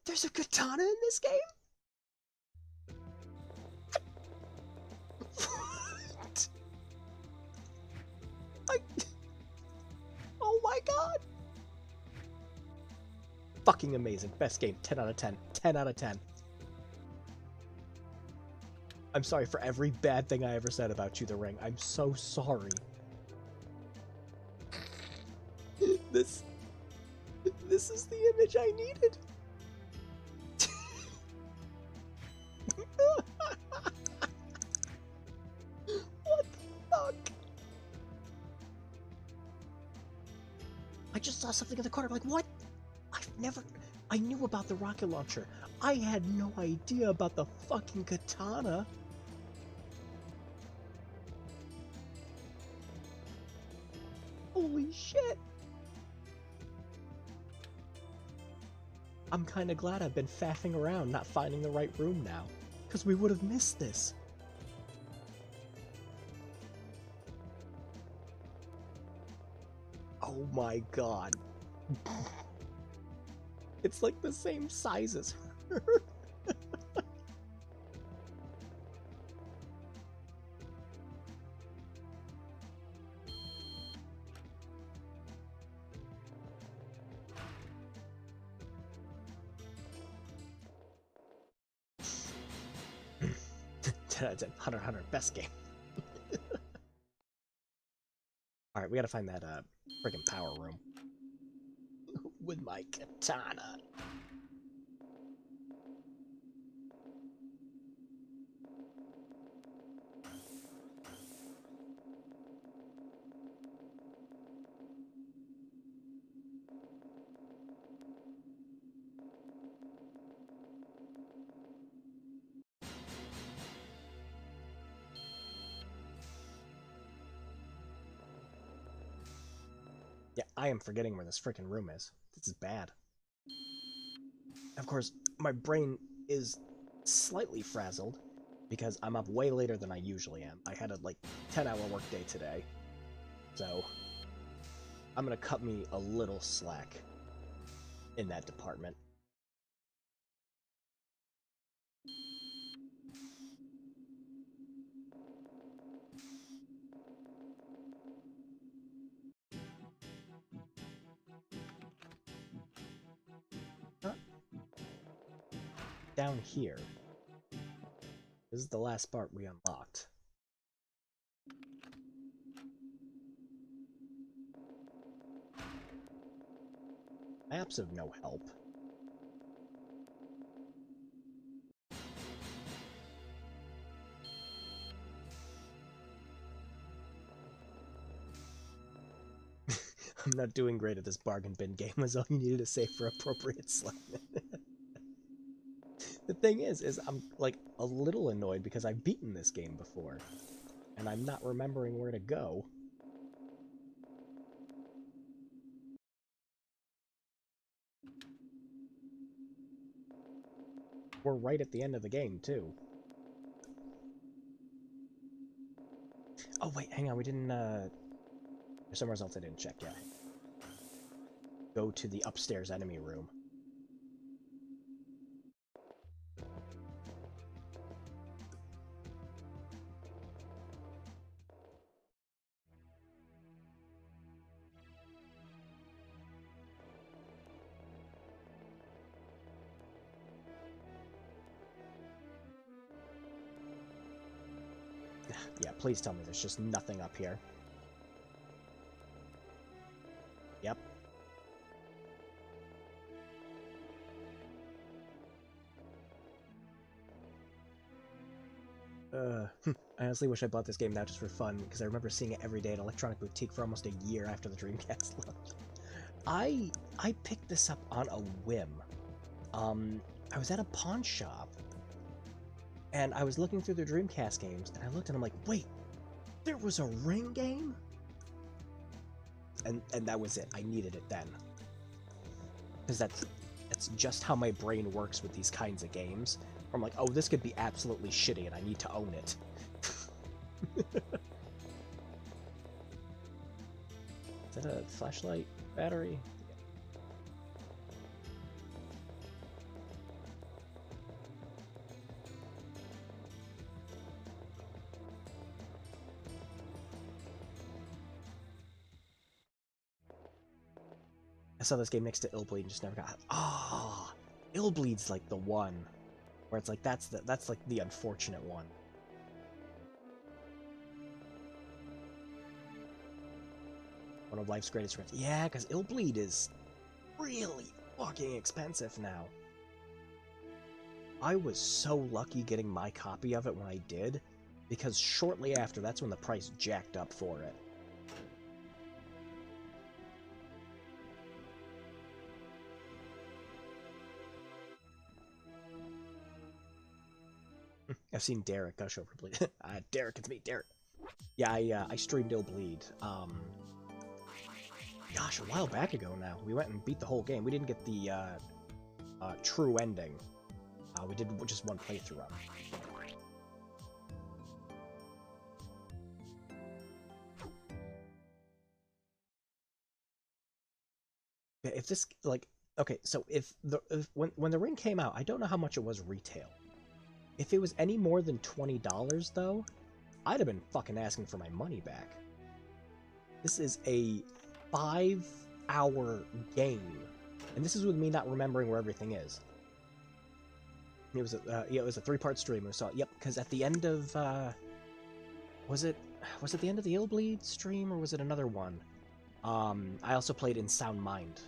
There's a katana in this game? What? Oh my god! Fucking amazing. Best game. 10 out of 10. 10 out of 10. I'm sorry for every bad thing I ever said about you, The Ring. I'm so sorry. This is the image I needed. What the fuck? I just saw something in the corner. I'm like, what? I knew about the rocket launcher. I had no idea about the fucking katana. Holy shit. I'm kinda glad I've been faffing around not finding the right room now, because we would have missed this. Oh my god. It's like the same size as her. Hunter x Hunter, best game. Alright, we gotta find that friggin' power room. With my katana. Yeah, I am forgetting where this freaking room is. This is bad. Of course, my brain is slightly frazzled because I'm up way later than I usually am. I had a 10-hour workday today, so I'm gonna cut me a little slack in that department. Down here. This is the last part we unlocked. Maps of no help. I'm not doing great at this bargain bin game, was all you needed to say for appropriate slang. thing is I'm like a little annoyed because I've beaten this game before, and I'm not remembering where to go. We're right at the end of the game, too. Oh, wait, hang on, we didn't, there's somewhere else I didn't check yet. Go to the upstairs enemy room. Yeah, please tell me there's just nothing up here. Yep. I honestly wish I bought this game now just for fun, because I remember seeing it every day at Electronic Boutique for almost a year after the Dreamcast launched. I picked this up on a whim. I was at a pawn shop, and I was looking through the Dreamcast games, and I looked and I'm like, wait, there was a Ring game? And that was it. I needed it then. Because that's just how my brain works with these kinds of games. I'm like, oh, this could be absolutely shitty, and I need to own it. Is that a flashlight battery? I saw this game next to Illbleed and just never got it. Ah, oh, Illbleed's like the one where it's like that's like the unfortunate one. One of life's greatest regrets. Yeah, because Illbleed is really fucking expensive now. I was so lucky getting my copy of it when I did, because shortly after, that's when the price jacked up for it. I've seen Derek gush over Bleed. Derek, it's me, Derek. Yeah, I streamed Illbleed. Gosh, a while back ago now. We went and beat the whole game. We didn't get the true ending. We did just one playthrough of it. If this, like, okay, so when the Ring came out, I don't know how much it was retail. If it was any more than $20, though, I'd have been fucking asking for my money back. This is a 5-hour game, and this is with me not remembering where everything is. It was a yeah, it was a 3-part stream. So yep, because at the end of was it the end of the Illbleed stream, or was it another one? I also played in Sound Mind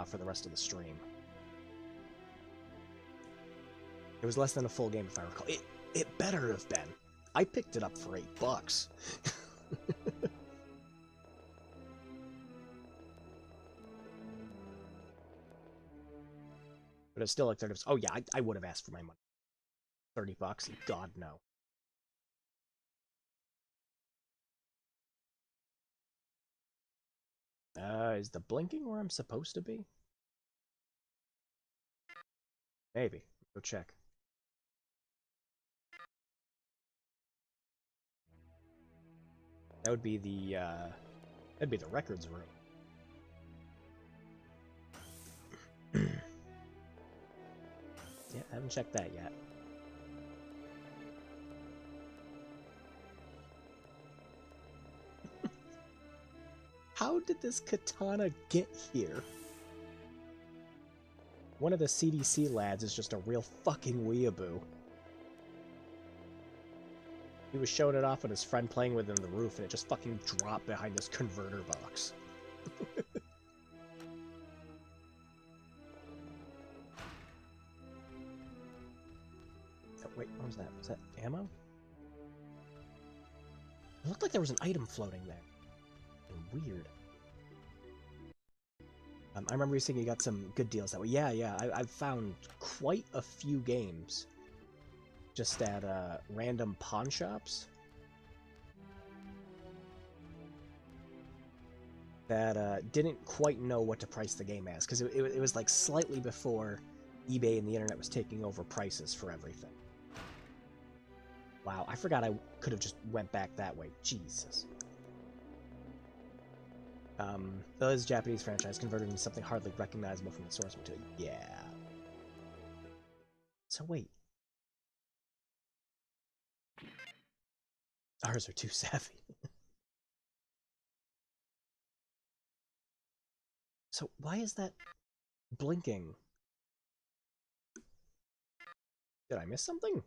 for the rest of the stream. It was less than a full game, if I recall. It better have been. I picked it up for $8. But it's still like 30. Oh yeah, I would have asked for my money. $30? God no. Is the blinking where I'm supposed to be? Maybe. Go check. That would be the that'd be the records room. Yeah, I haven't checked that yet. How did this katana get here? One of the CDC lads is just a real fucking weeaboo. He was showing it off at his friend playing with him on the roof, and it just fucking dropped behind this converter box. Oh, wait, what was that? Was that ammo? It looked like there was an item floating there. Weird. I remember you saying you got some good deals that way. Yeah, I've found quite a few games just at random pawn shops that didn't quite know what to price the game as, because it was like slightly before eBay and the internet was taking over prices for everything. Wow, I forgot I could have just went back that way. Jesus. That is a Japanese franchise converted into something hardly recognizable from the source material. Yeah. So wait. Ours are too savvy. So why is that blinking? Did I miss something?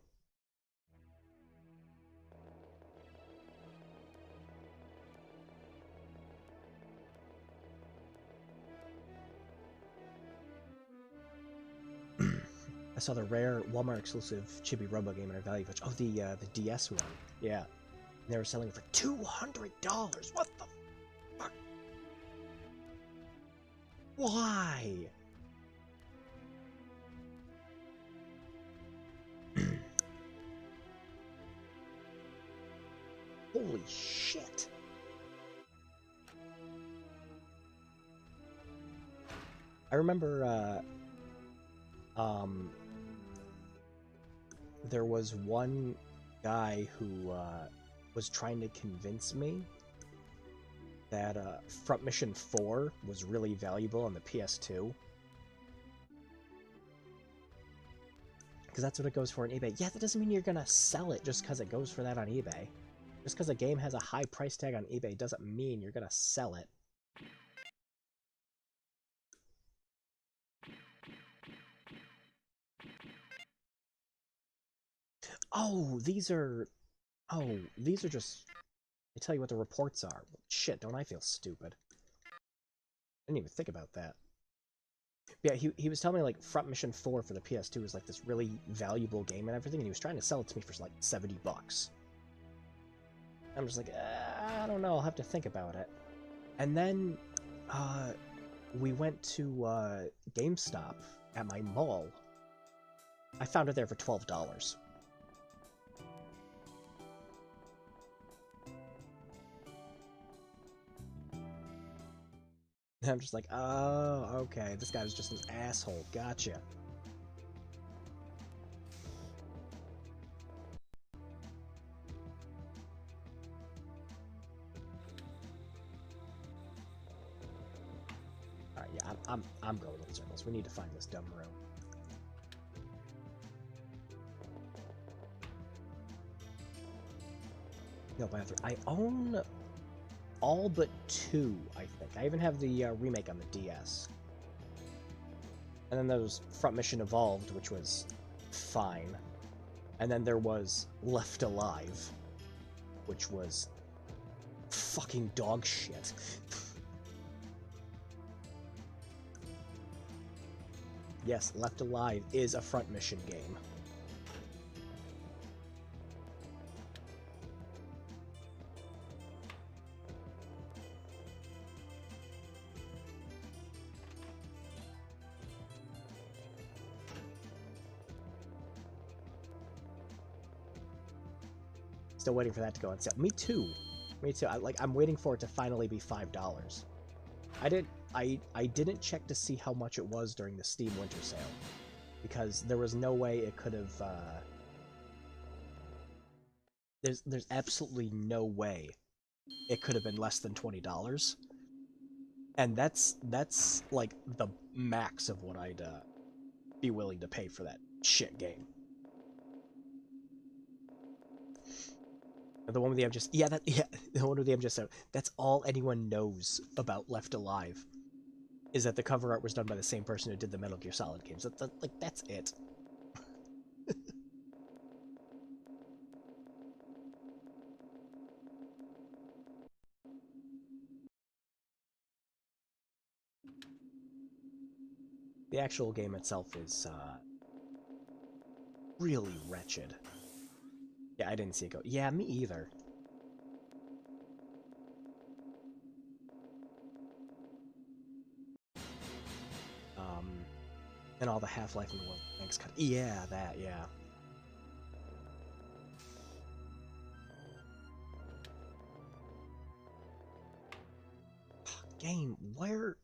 I saw the rare Walmart exclusive Chibi Robo game in our value voucher. Oh, the DS one. Yeah. And they were selling it for $200. What the fuck? Why? Holy shit. I remember there was one guy who was trying to convince me that Front Mission 4 was really valuable on the PS2. Because that's what it goes for on eBay. Yeah, that doesn't mean you're gonna sell it just because it goes for that on eBay. Just because a game has a high price tag on eBay doesn't mean you're gonna sell it. Oh, these are just... I tell you what the reports are. Shit, don't I feel stupid? I didn't even think about that. Yeah, he was telling me, like, Front Mission 4 for the PS2 was, like, this really valuable game and everything, and he was trying to sell it to me for, like, $70. I'm just like, I don't know, I'll have to think about it. And then, we went to, GameStop at my mall. I found it there for $12. And I'm just like, oh, okay, this guy was just an asshole, gotcha. Alright, yeah, I'm going in circles. We need to find this dumb room. No, bathroom. I own all but 2, I think. I even have the remake on the DS. And then there was Front Mission Evolved, which was fine. And then there was Left Alive, which was fucking dog shit. Yes, Left Alive is a Front Mission game. Still waiting for that to go on sale. Me too. Me too. I'm waiting for it to finally be $5. I didn't check to see how much it was during the Steam Winter Sale, because there was no way it could have. There's absolutely no way it could have been less than $20, and that's like the max of what I'd be willing to pay for that shit game. The one with the MGS, the one with the MGS. That's all anyone knows about Left Alive, is that the cover art was done by the same person who did the Metal Gear Solid games. That's it. The actual game itself is really wretched. Yeah, I didn't see it go. Yeah, me either. And all the Half-Life in the world. Thanks, cut. Yeah, that, yeah. game, where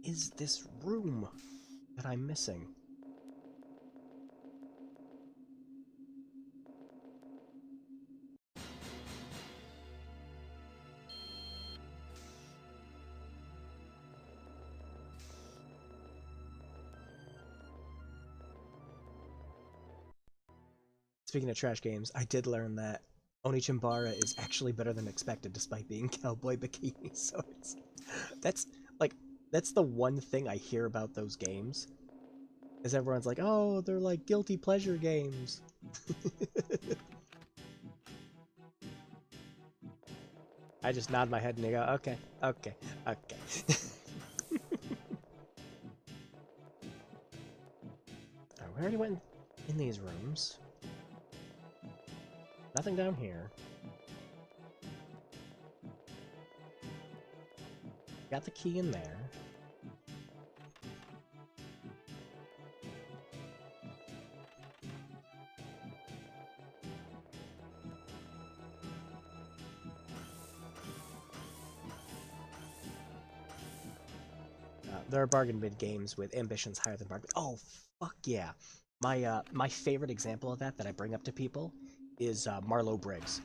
is this room that I'm missing? Speaking of trash games, I did learn that Onichimbara is actually better than expected despite being cowboy bikini, so that's like that's the one thing I hear about those games. Is everyone's like, "Oh, they're like guilty pleasure games." I just nod my head and they go, "Okay, okay, okay." Alright, we already went in these rooms. Nothing down here. Got the key in there. There are bargain bin games with ambitions higher than bargain. Oh, fuck yeah! My favorite example of that I bring up to people is Marlow Briggs.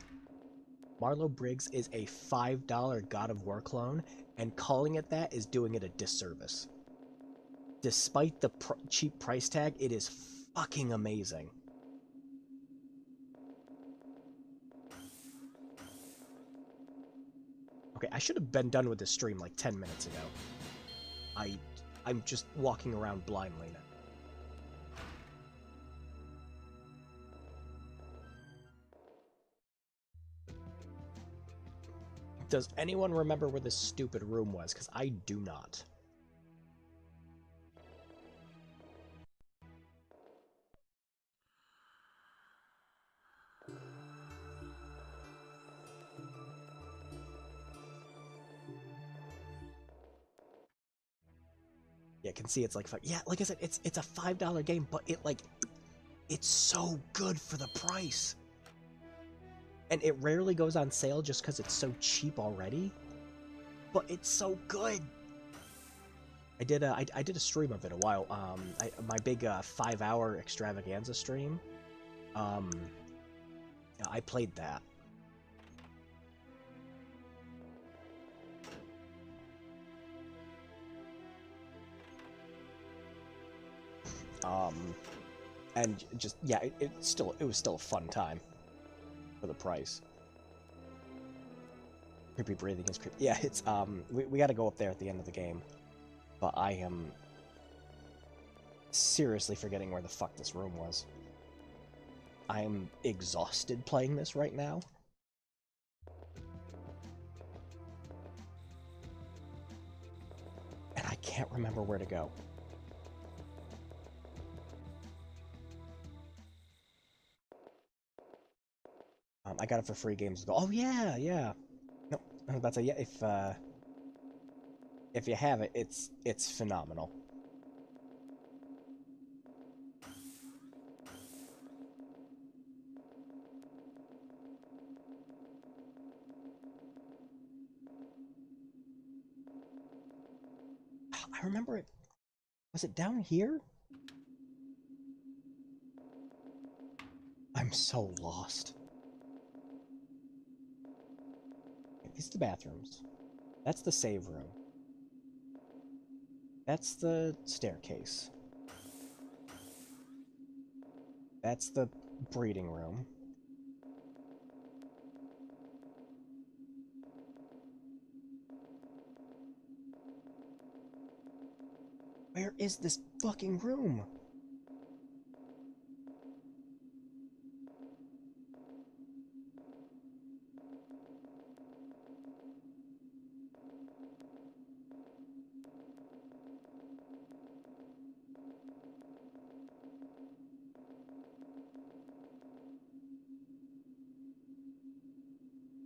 Marlow Briggs is a $5 God of War clone, and calling it that is doing it a disservice. Despite the cheap price tag, it is fucking amazing. Okay, I should have been done with this stream like 10 minutes ago. I'm just walking around blindly now. Does anyone remember where this stupid room was? Because I do not. Yeah, I can see it's like yeah, like I said, it's a $5 game, but it's so good for the price. And it rarely goes on sale just because it's so cheap already. But it's so good. I did a stream of it a while. My big 5-hour extravaganza stream. I played that. And just yeah, it was still a fun time for the price. Creepy breathing is creepy. Yeah, it's we got to go up there at the end of the game, but I am seriously forgetting where the fuck this room was. I am exhausted playing this right now. And I can't remember where to go. I got it for free games ago. Oh yeah, yeah. No, I was about to say yeah. If you have it, it's phenomenal. I remember it. Was it down here? I'm so lost. These are the bathrooms. That's the save room. That's the staircase. That's the breeding room. Where is this fucking room?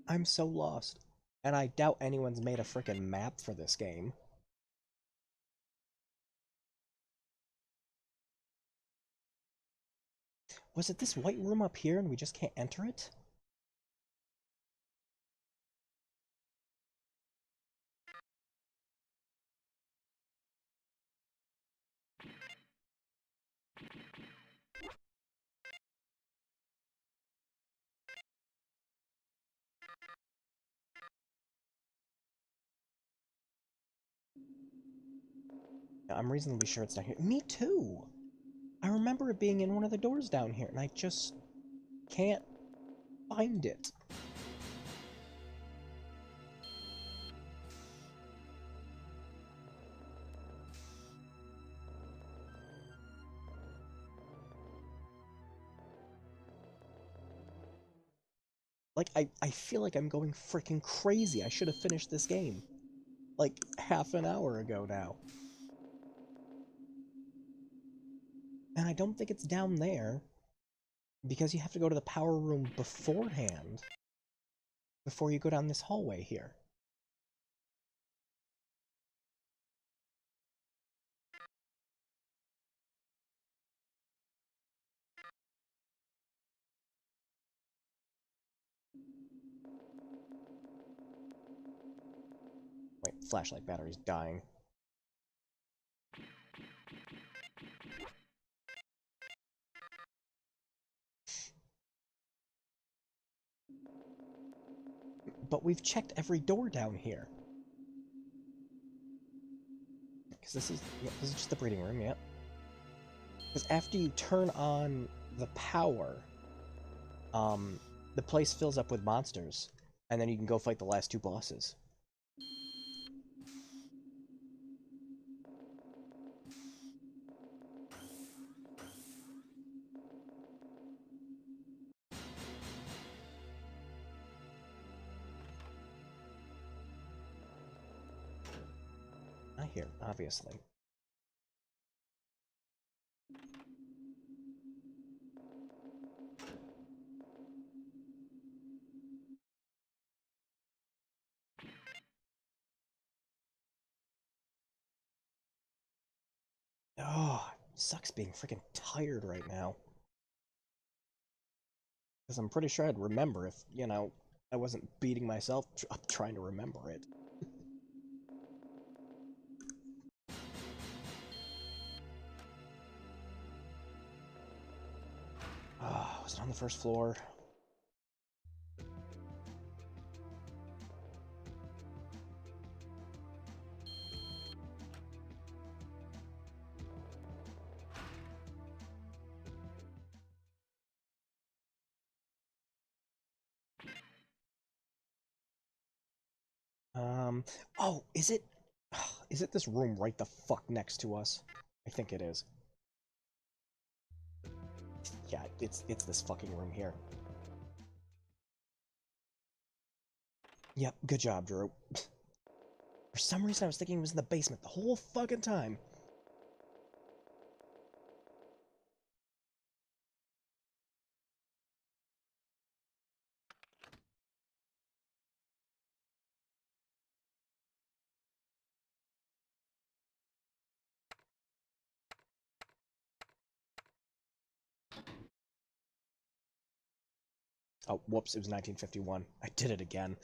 I'm so lost. And I doubt anyone's made a frickin' map for this game. Was it this white room up here and we just can't enter it? I'm reasonably sure it's down here. Me too! I remember it being in one of the doors down here, and I just can't find it. Like, I feel like I'm going freaking crazy. I should have finished this game, like, half an hour ago now. And I don't think it's down there, because you have to go to the power room beforehand, before you go down this hallway here. Wait, flashlight battery's dying. But we've checked every door down here. Because this is just the breeding room, yeah. Because after you turn on the power, the place fills up with monsters, and then you can go fight the last 2 bosses. Not here, obviously. Oh, sucks being freaking tired right now. Because I'm pretty sure I'd remember if, you know, I wasn't beating myself up trying to remember it. Ah, was it on the first floor? Oh, is it? Is it this room right the fuck next to us? I think it is. Yeah, it's this fucking room here. Yep, good job, Drew. For some reason I was thinking it was in the basement the whole fucking time. Oh, whoops, it was 1951. I did it again.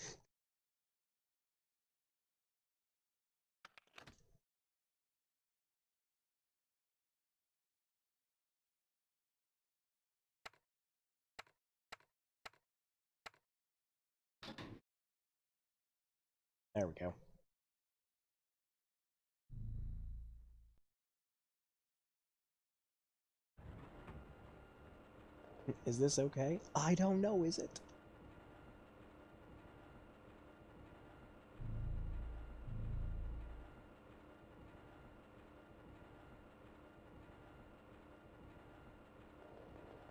There we go. Is this okay? I don't know, is it?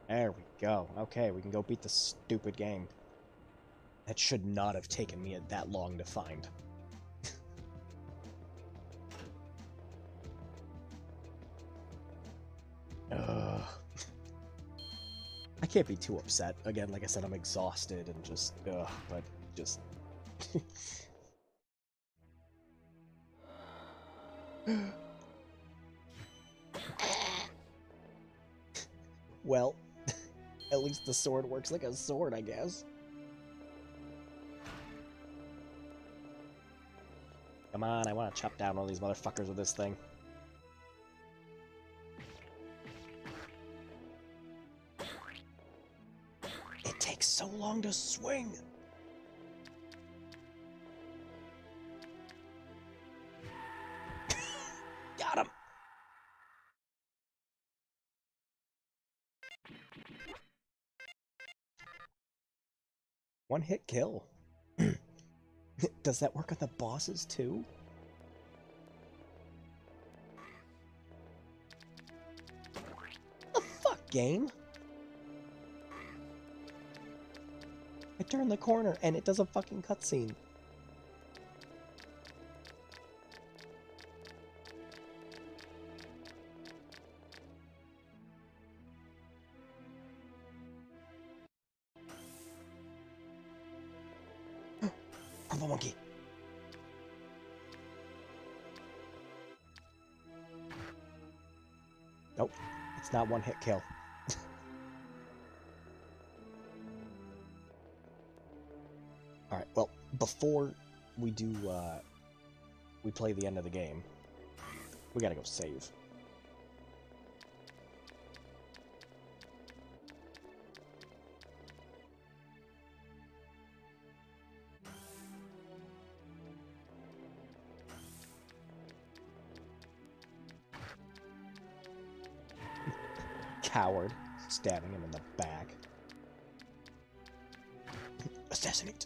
There we go. Okay, we can go beat the stupid game. That should not have taken me that long to find. Ugh. I can't be too upset. Again, like I said, I'm exhausted and just, but just... Well, at least the sword works like a sword, I guess. Come on, I want to chop down all these motherfuckers with this thing. It takes so long to swing! One hit kill. Does that work on the bosses too? The fuck, game? I turn the corner and it does a fucking cutscene. Purple monkey. Nope, it's not one hit kill. Alright, well, before we do, we play the end of the game, we gotta go save. Coward, stabbing him in the back. Assassinate.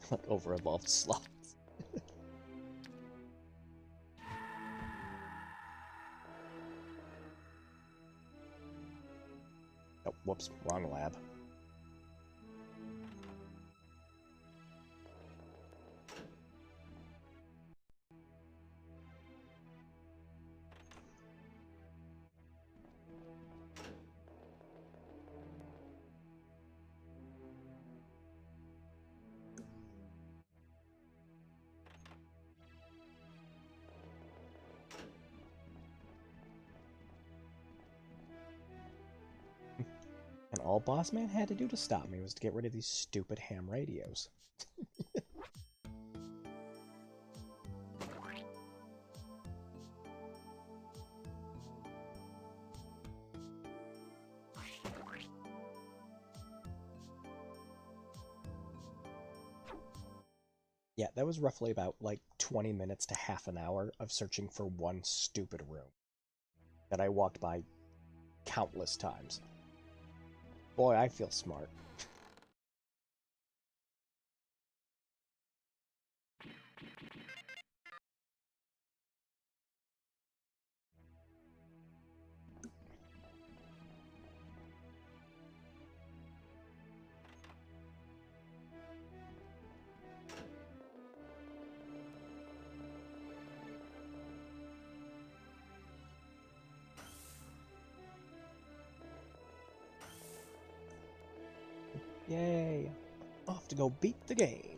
Like over-evolved sloths. Oh, whoops, wrong lab. And all Boss Man had to do to stop me was to get rid of these stupid ham radios. Yeah, that was roughly about like 20 minutes to half an hour of searching for one stupid room that I walked by countless times. Boy, I feel smart. Yay! Off to go beat the game.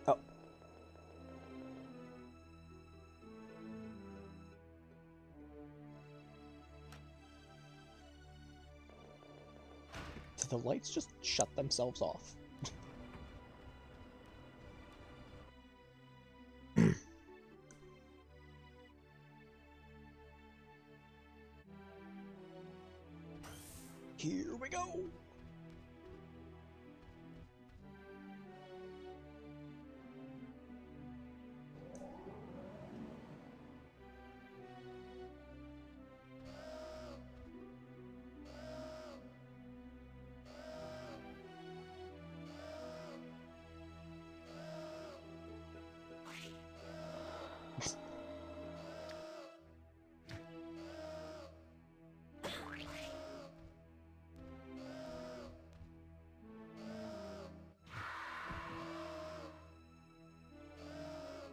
Oh. Did the lights just shut themselves off? Here we go!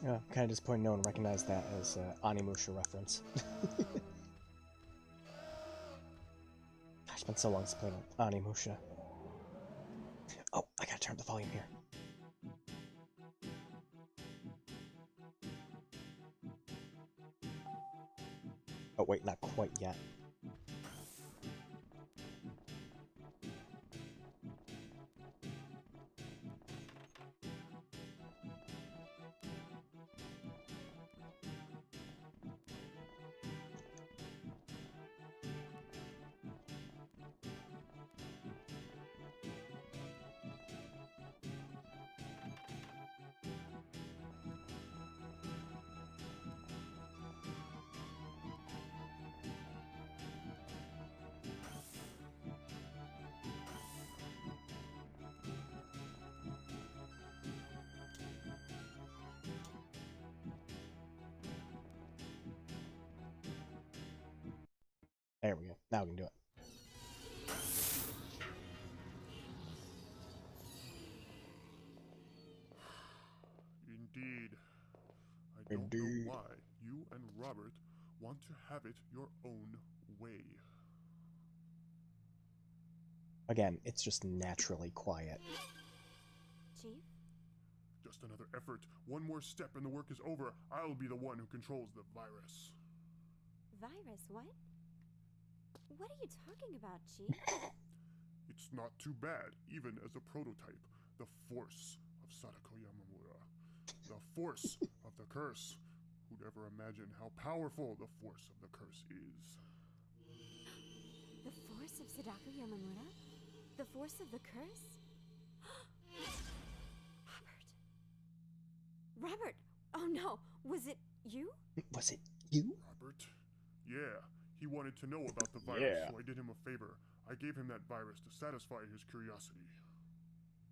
Yeah, kind of disappointed no one recognized that as Animusha reference. Gosh, it's been so long since playing Animusha. Oh, I gotta turn up the volume here. Oh wait, not quite yet. There we go. Now we can do it. Indeed. I don't Indeed. know why you and Robert want to have it your own way. Again, it's just naturally quiet. Chief? Just another effort. One more step and the work is over. I'll be the one who controls the virus. Virus, what? What are you talking about, Chief? It's not too bad, even as a prototype. The force of Sadako Yamamura. The force of the curse. Who'd ever imagine how powerful the force of the curse is? The force of Sadako Yamamura? The force of the curse? Robert! Oh no! Was it you? Was it you? Robert? Yeah, he wanted to know about the virus, Yeah. so I did him a favor. I gave him that virus to satisfy his curiosity.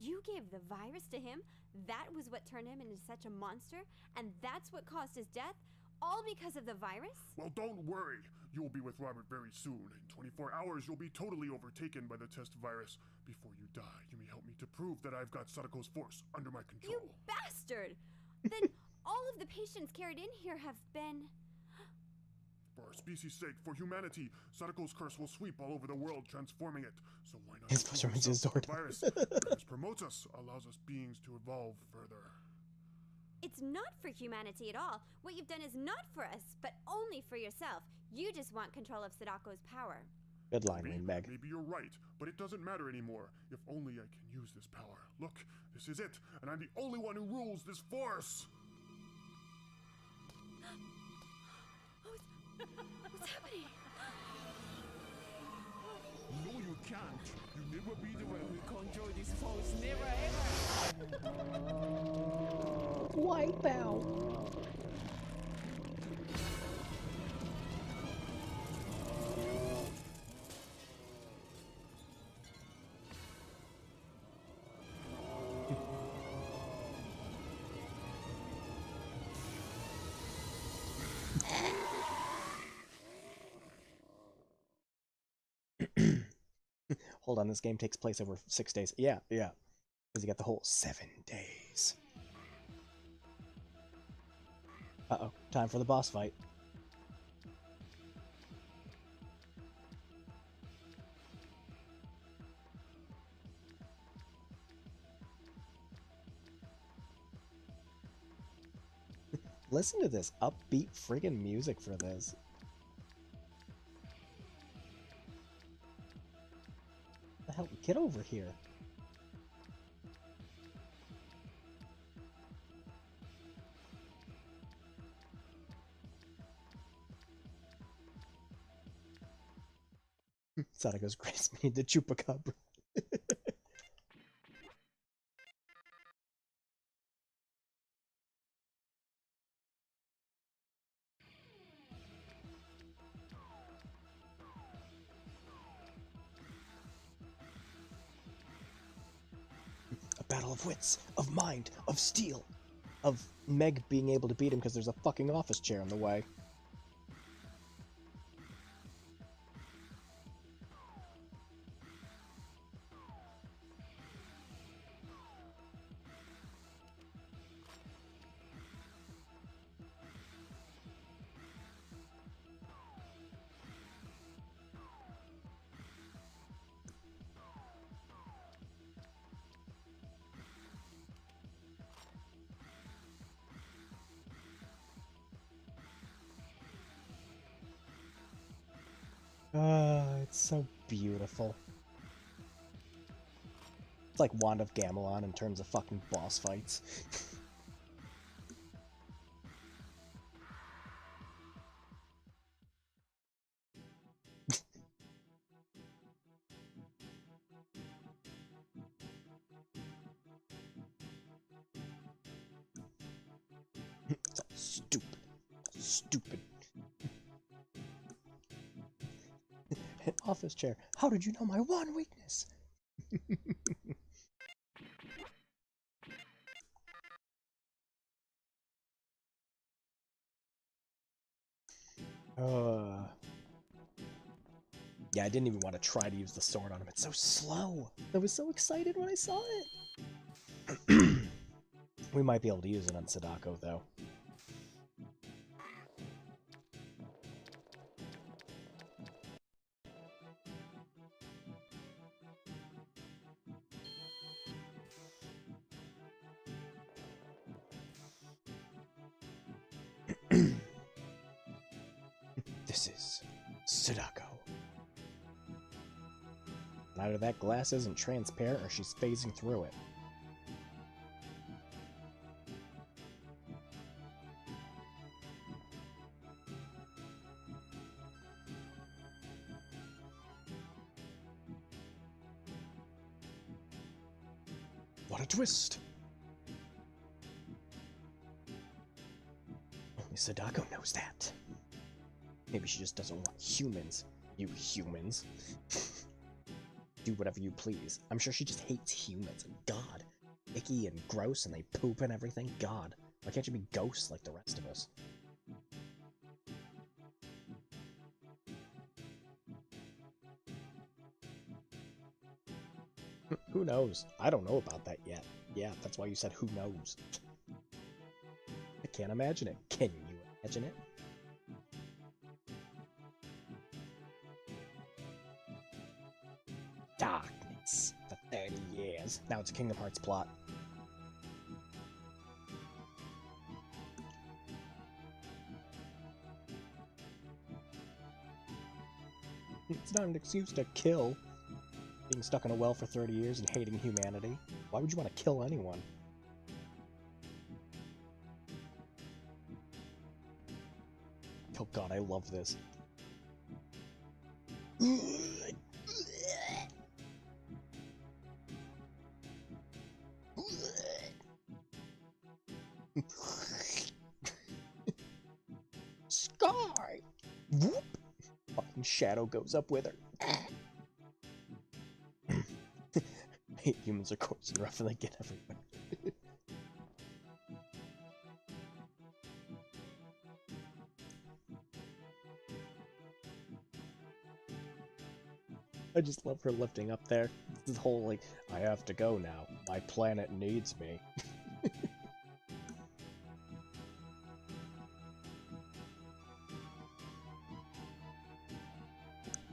You gave the virus to him? That was what turned him into such a monster? And that's what caused his death? All because of the virus? Well, don't worry. You'll be with Robert very soon. In 24 hours, you'll be totally overtaken by the test virus. Before you die, you may help me to prove that I've got Sadako's force under my control. You bastard! Then all of the patients carried in here have been... For our species' sake, for humanity, Sadako's curse will sweep all over the world, transforming it. So why not His prove force remains yourself his to the sword. virus? The curse promotes us, allows us beings to evolve further. It's not for humanity at all. What you've done is not for us, but only for yourself. You just want control of Sadako's power. Good line, Wayne Meg. Maybe you're right, but it doesn't matter anymore. If only I can use this power. Look, this is it, and I'm the only one who rules this force. What's happening? No, you can't. You never be the one who control this force. Never ever. Wipe out. Hold on, this game takes place over 6 days. Yeah. Because you got the whole 7 days. Uh-oh, time for the boss fight. Listen to this upbeat friggin' music for this. The hell? Get over here. Sadako's grace made the chupacabra. A battle of wits, of mind, of steel, of Meg being able to beat him because there's a fucking office chair in the way. It's so beautiful. It's like Wand of Gamelon in terms of fucking boss fights. It's all stupid. Stupid. An office chair. How did you know my one weakness? Yeah, I didn't even want to try to use the sword on him. It's so slow. I was so excited when I saw it. We might be able to use it on Sadako, though. This is Sadako. Either that glass isn't transparent or she's phasing through it. What a twist! Only Sadako knows that. Maybe she just doesn't want humans. You humans. Do whatever you please. I'm sure she just hates humans. God. Icky and gross and they poop and everything. God. Why can't you be ghosts like the rest of us? Who knows? I don't know about that yet. Yeah, that's why you said who knows. I can't imagine it. Can you imagine it? Darkness for 30 years. Now it's a Kingdom Hearts plot. It's not an excuse to kill. Being stuck in a well for 30 years and hating humanity. Why would you want to kill anyone? Oh god, I love this. Sky! Whoop! Fucking Shadow goes up with her. Humans are coarse and rough and they get everywhere. I just love her lifting up there. This whole, like, I have to go now. My planet needs me.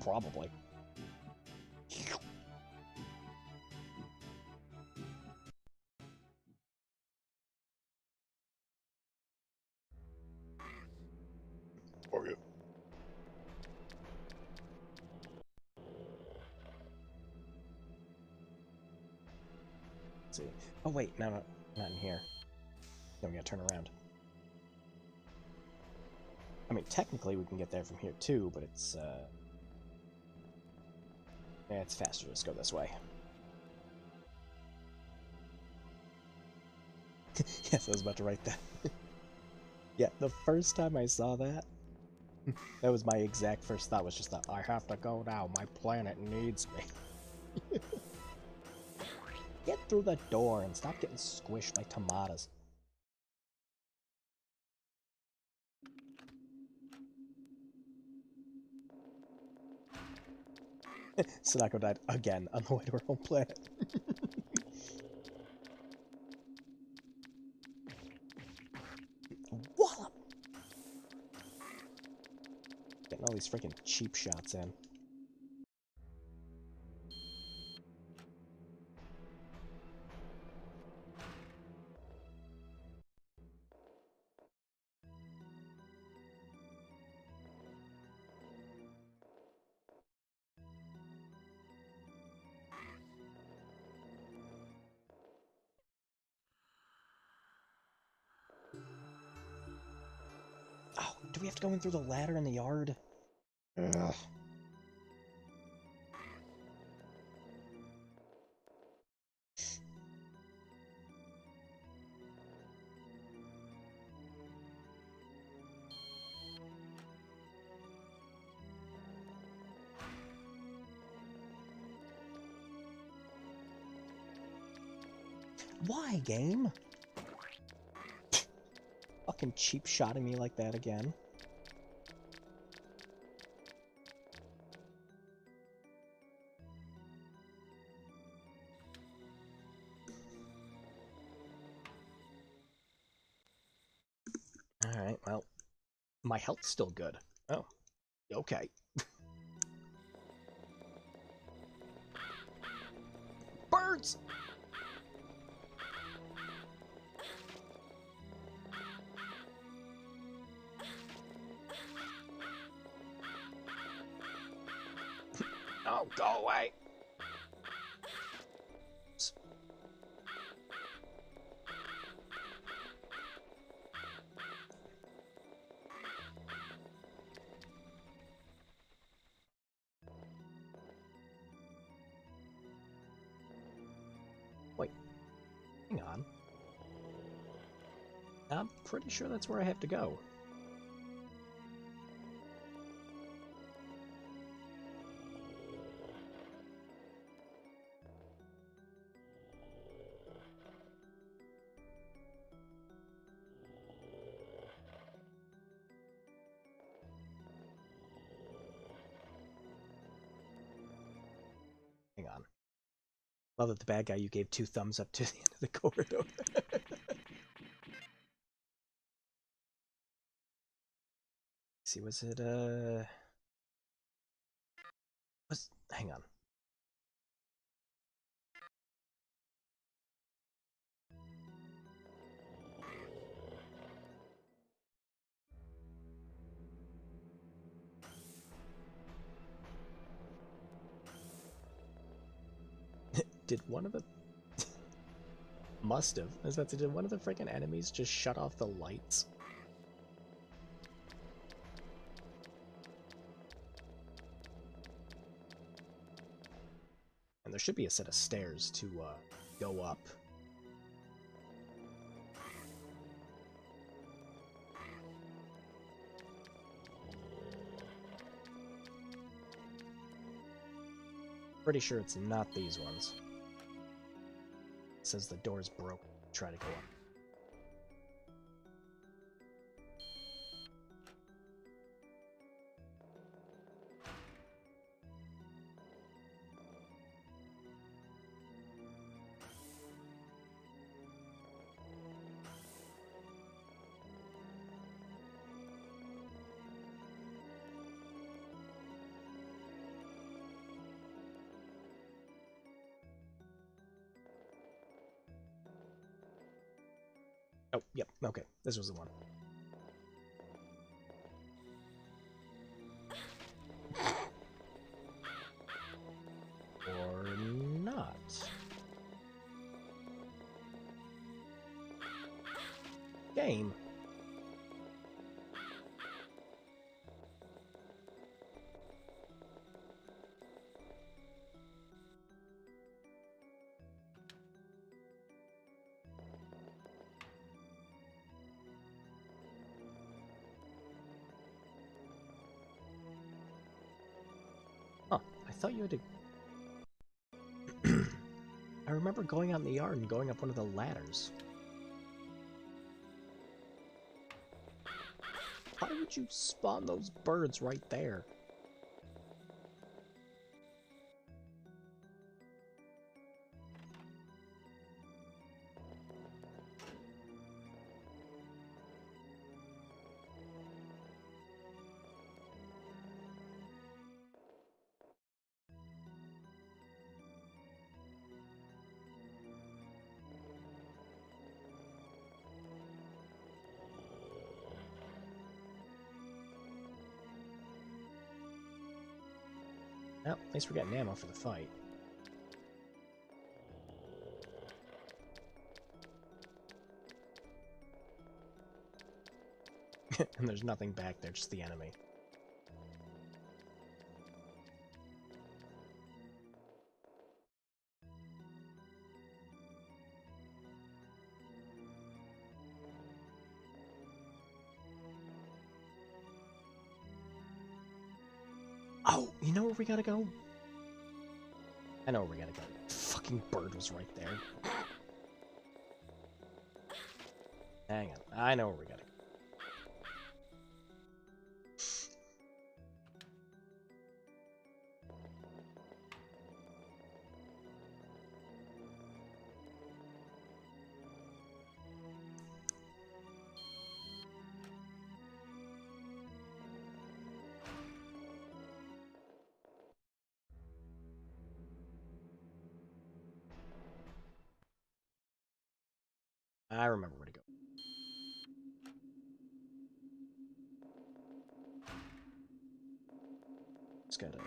Probably. Oh, yeah. Let's see. Oh wait, no, not in here. Then we gotta turn around. I mean, technically we can get there from here too, but it's yeah, it's faster. Just go this way. Yes, I was about to write that. Yeah, the first time I saw that, that was my exact first thought, was just that, I have to go now, my planet needs me. Get through the door and stop getting squished by tomatoes. Sadako died again on the way to her home planet. Wallop! Getting all these freaking cheap shots in. Oh, do we have to go in through the ladder in the yard? Ugh. Why, game? Fucking cheap shotting me like that again. Alright, well, my health's still good. Oh, okay. Birds! Oh, go away! Wait, hang on. I'm pretty sure that's where I have to go. Hang on. Love that the bad guy you gave 2 thumbs up to the end of the corridor. See, was it, hang on. Did one of the... Must have. I was about to say, did one of the freaking enemies just shut off the lights? And there should be a set of stairs to, go up. Pretty sure it's not these ones. It says the door's broken. Try to go up. Oh, yep, okay. This was the one. Or not. Game. Huh, I thought you had to... I remember going out in the yard and going up one of the ladders. Why would you spawn those birds right there? Well, at least we're getting ammo for the fight. And there's nothing back there, just the enemy. Oh, you know where we gotta go? I know where we gotta go. The fucking bird was right there. Hang on. I know where we gotta go. I remember where to go. Just gotta...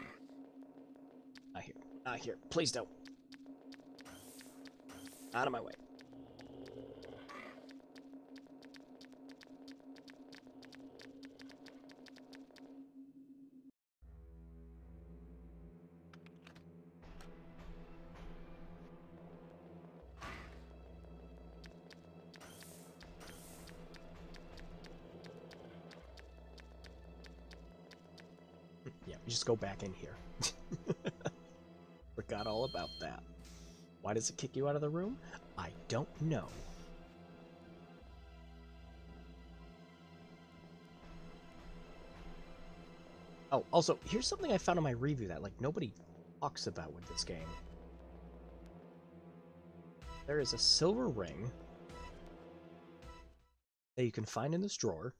Not here. Not here. Please don't. Out of my way. Yeah, we just go back in here. Forgot all about that. Why does it kick you out of the room? I don't know. Oh, also, here's something I found in my review that, like, nobody talks about with this game. There is a silver ring that you can find in this drawer.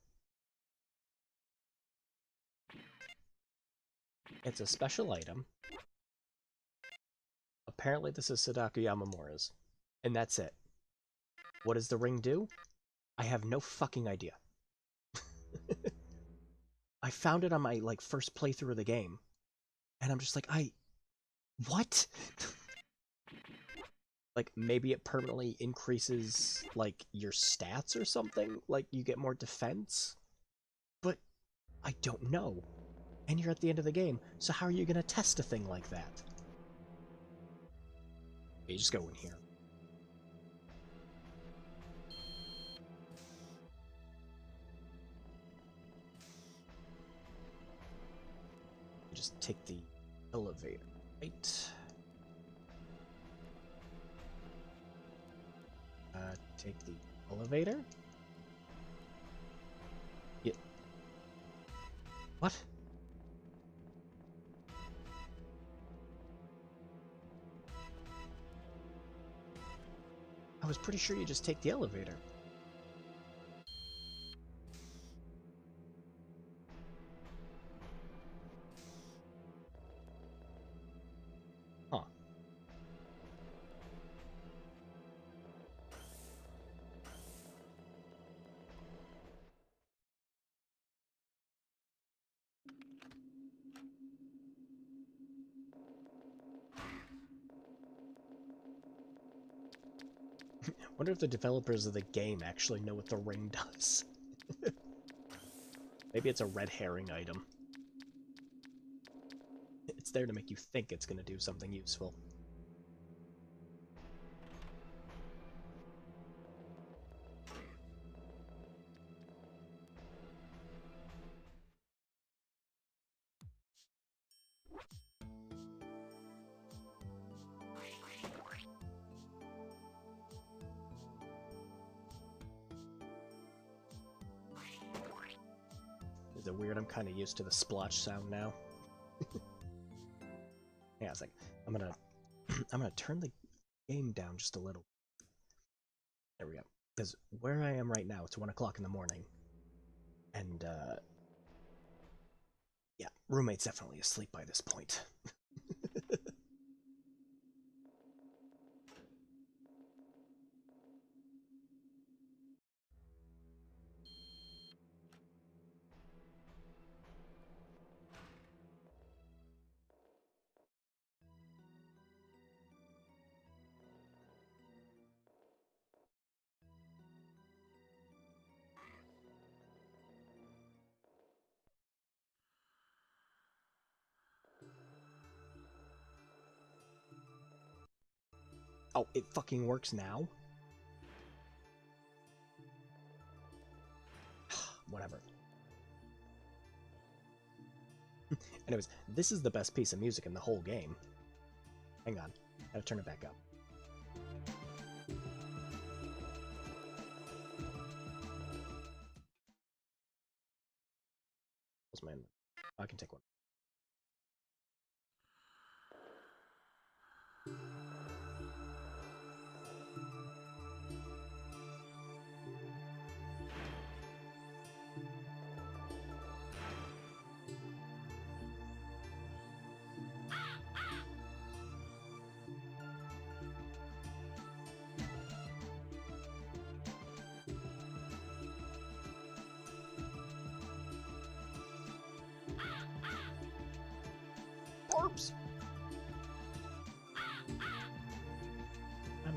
It's a special item. Apparently this is Sadako Yamamura's. And that's it. What does the ring do? I have no fucking idea. I found it on my, like, first playthrough of the game. And I'm just like, what? Like, maybe it permanently increases, like, your stats or something? Like, you get more defense? But I don't know. And you're at the end of the game, so how are you gonna test a thing like that? Okay, just go in here. Just take the elevator, right? Take the elevator? Yeah. What? I was pretty sure you just take the elevator. Huh. Wonder if the developers of the game actually know what the ring does. Maybe it's a red herring item. It's there to make you think it's gonna do something useful. Is it weird? I'm kind of used to the splotch sound now. Yeah, it's like I'm gonna I'm gonna turn the game down just a little. There we go. Because where I am right now, it's 1 o'clock in the morning, and yeah, roommate's definitely asleep by this point. Oh, it fucking works now? Whatever. Anyways, this is the best piece of music in the whole game. Hang on. Gotta turn it back up. Man, I can take one.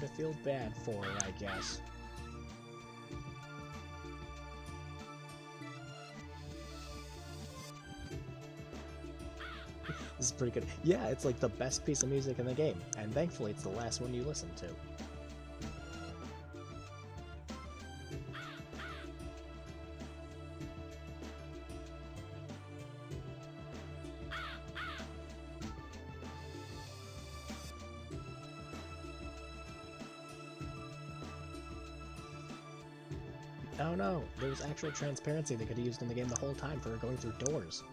to feel bad for her, I guess. This is pretty good. Yeah, it's like the best piece of music in the game, and thankfully it's the last one you listen to. Oh no, there was actual transparency they could have used in the game the whole time for going through doors.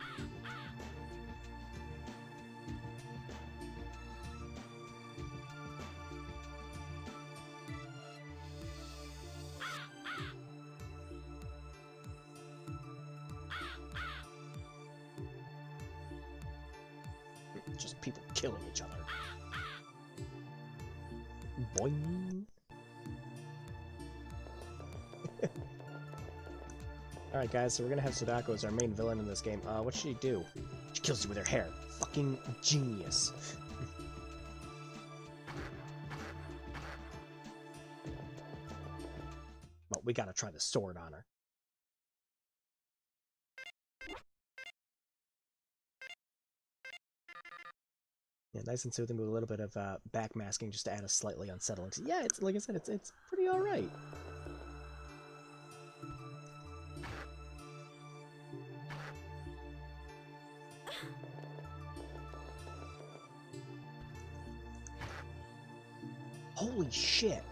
Just people killing each other. Boing. Alright guys, so we're gonna have Sadako as our main villain in this game. What should he do? She kills you with her hair. Fucking genius. Well, we gotta try the sword on her. Yeah, nice and soothing with a little bit of backmasking just to add a slightly unsettling. Yeah, it's like I said, it's pretty alright. Holy shit!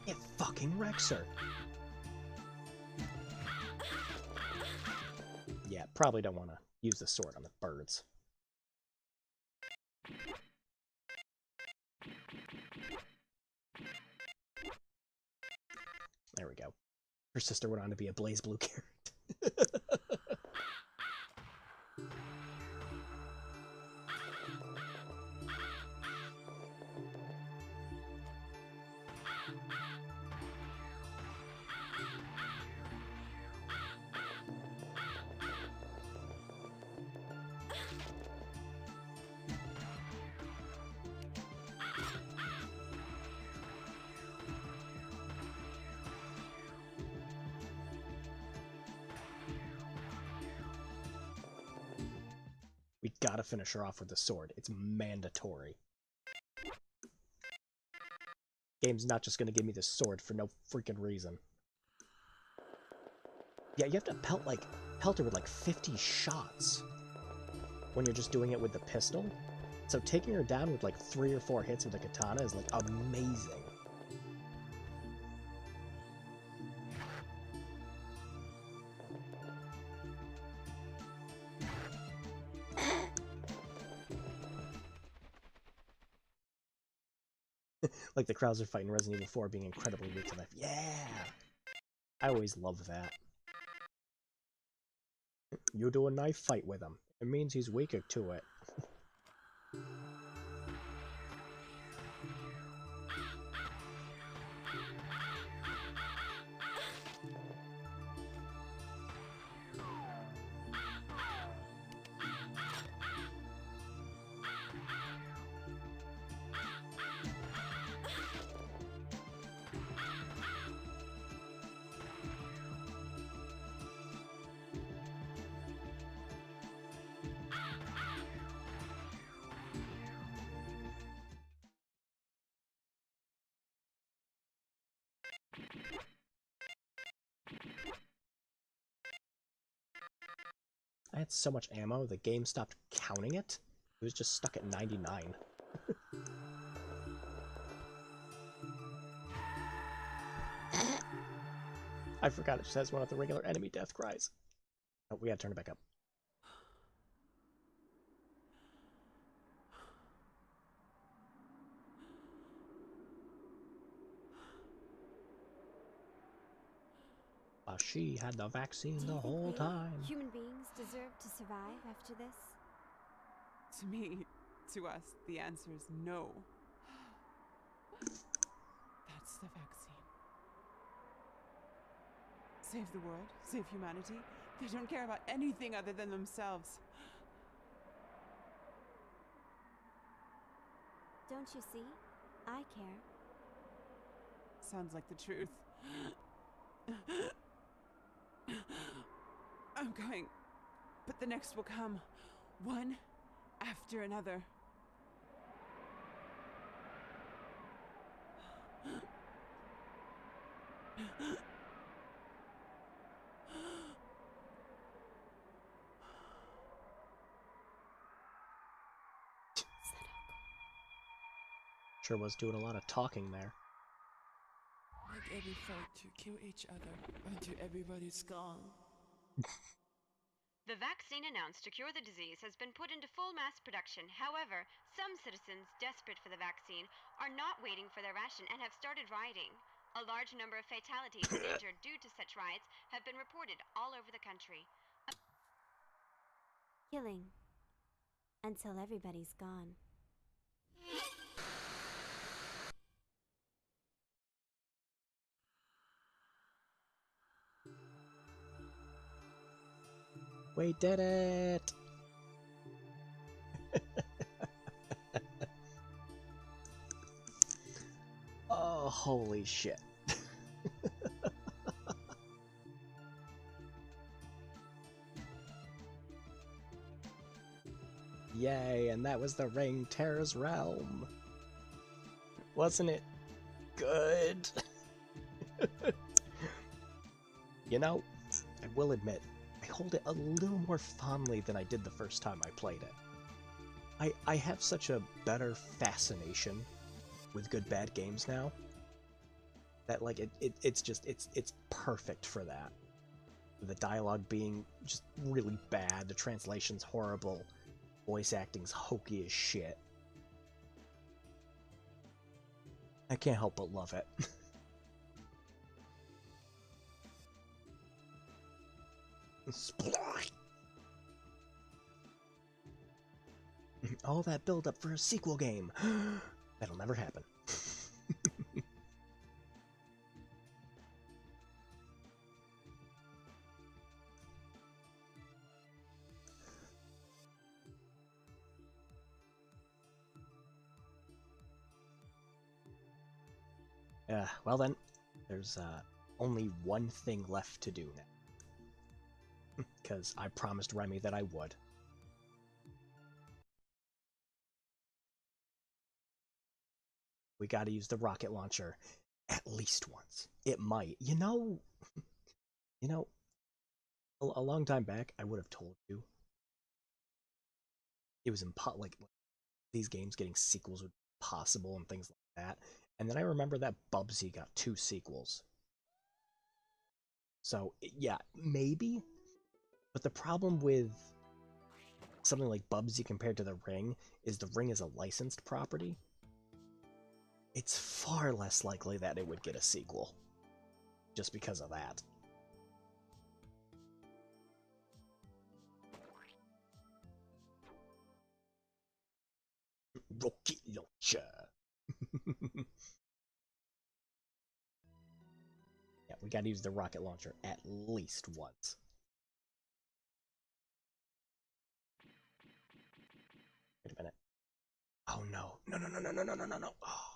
It fucking wrecks her. Yeah, probably don't want to use the sword on the birds. There we go. Her sister went on to be a Blaze Blue carrot. We gotta finish her off with the sword. It's mandatory. Game's not just gonna give me the sword for no freaking reason. Yeah, you have to pelt her with like 50 shots when you're just doing it with the pistol. So taking her down with like 3 or 4 hits with a katana is like amazing. Like the Krauser fight in Resident Evil 4 being incredibly weak to knife. Yeah! I always love that. You do a knife fight with him. It means he's weaker to it. I had so much ammo, the game stopped counting it. It was just stuck at 99. I forgot it just has one of the regular enemy death cries. Oh, we gotta turn it back up. She had the vaccine the whole time. Human beings deserve to survive after this? To me, to us, the answer is no. That's the vaccine. Save the world, save humanity. They don't care about anything other than themselves. Don't you see? I care. sounds like the truth. I'm going, but the next will come, one after another. Sure was doing a lot of talking there. Make every fight to kill each other until everybody's gone. The vaccine announced to cure the disease has been put into full mass production. However, some citizens desperate for the vaccine are not waiting for their ration and have started rioting. A large number of fatalities and injured due to such riots have been reported all over the country. Killing. Until everybody's gone. We did it! Oh, holy shit. Yay, and that was the Ring Terror's Realm. Wasn't it good? You know, I will admit, I hold it a little more fondly than I did the first time I played it. I have such a better fascination with good bad games now that like it's perfect for that. The dialogue being just really bad, the translation's horrible, voice acting's hokey as shit. I can't help but love it. All that build up for a sequel game. That'll never happen. Well then, there's only one thing left to do now. Because I promised Remy that I would. We gotta use the rocket launcher at least once. It might. You know, a long time back, I would have told you. It was like these games getting sequels would be possible and things like that. And then I remember that Bubsy got 2 sequels. So, yeah, maybe. But the problem with something like Bubsy compared to the Ring is the Ring is a licensed property. It's far less likely that it would get a sequel. Just because of that. Rocket launcher. Yeah, we gotta use the rocket launcher at least once. Wait a minute. Oh no. No. Oh.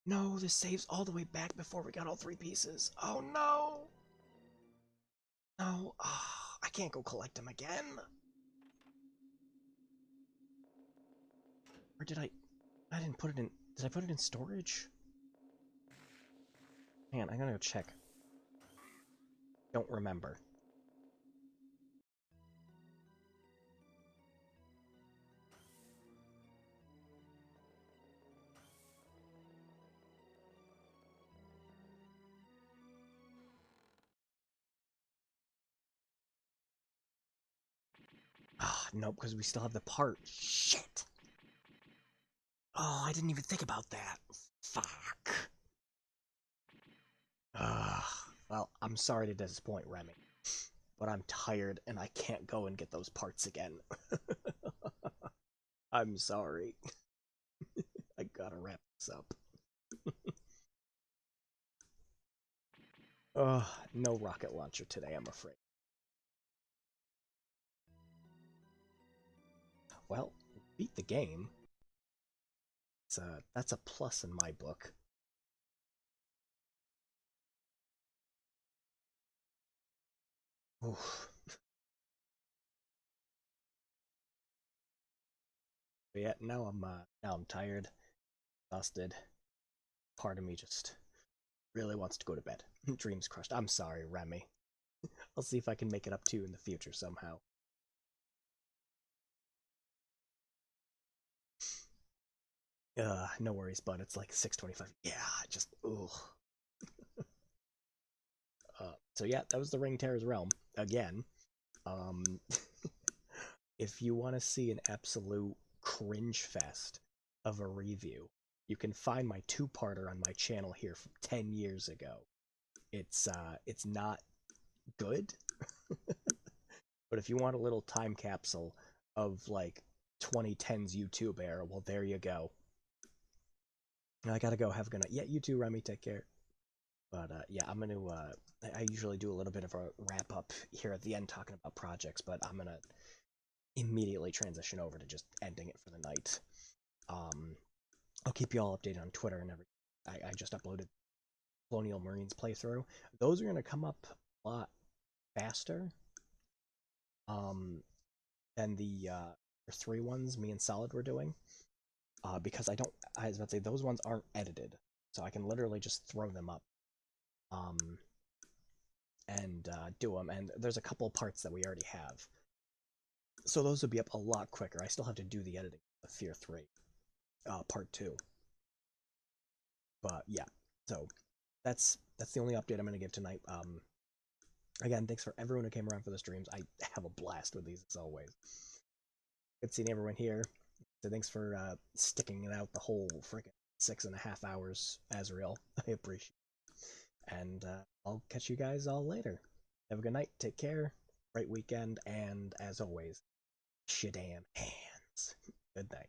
No, this saves all the way back before we got all 3 pieces. Oh no! No. Oh, I can't go collect them again. Or did I didn't put it in... Did I put it in storage? Man, I'm gonna go check. Don't remember. Ah, nope, because we still have the part. Shit! Oh, I didn't even think about that. Fuck. Well, I'm sorry to disappoint Remy, but I'm tired and I can't go and get those parts again. I'm sorry. I gotta wrap this up. No rocket launcher today, I'm afraid. Well, beat the game. That's a plus in my book. Oof. But yeah, now I'm tired, exhausted. Part of me just really wants to go to bed. Dreams crushed. I'm sorry, Remy. I'll see if I can make it up to you in the future somehow. No worries, bud. It's like 6:25. Yeah, just ooh. So yeah, that was the Ring Terror's Realm again. Um, if you want to see an absolute cringe fest of a review, you can find my two-parter on my channel here from 10 years ago. It's not good, but if you want a little time capsule of like 2010's YouTube era, well, there you go. I gotta go. Have a good night. Yeah, you too, Remy. Take care. But yeah, I'm gonna. I usually do a little bit of a wrap up here at the end, talking about projects, but I'm gonna immediately transition over to just ending it for the night. I'll keep you all updated on Twitter and everything. I just uploaded Colonial Marines playthrough. Those are gonna come up a lot faster. Than the 3 ones me and Solid were doing. Because I was about to say, those ones aren't edited. So I can literally just throw them up. And do them. And there's a couple parts that we already have. So those would be up a lot quicker. I still have to do the editing of Fear 3. Part 2. But yeah. So that's the only update I'm going to give tonight. Again, thanks for everyone who came around for the streams. I have a blast with these as always. Good seeing everyone here. So thanks for sticking it out the whole freaking 6.5 hours, Azrael. I appreciate it. And I'll catch you guys all later. Have a good night. Take care. Great weekend. And as always, shadam hands. Good night.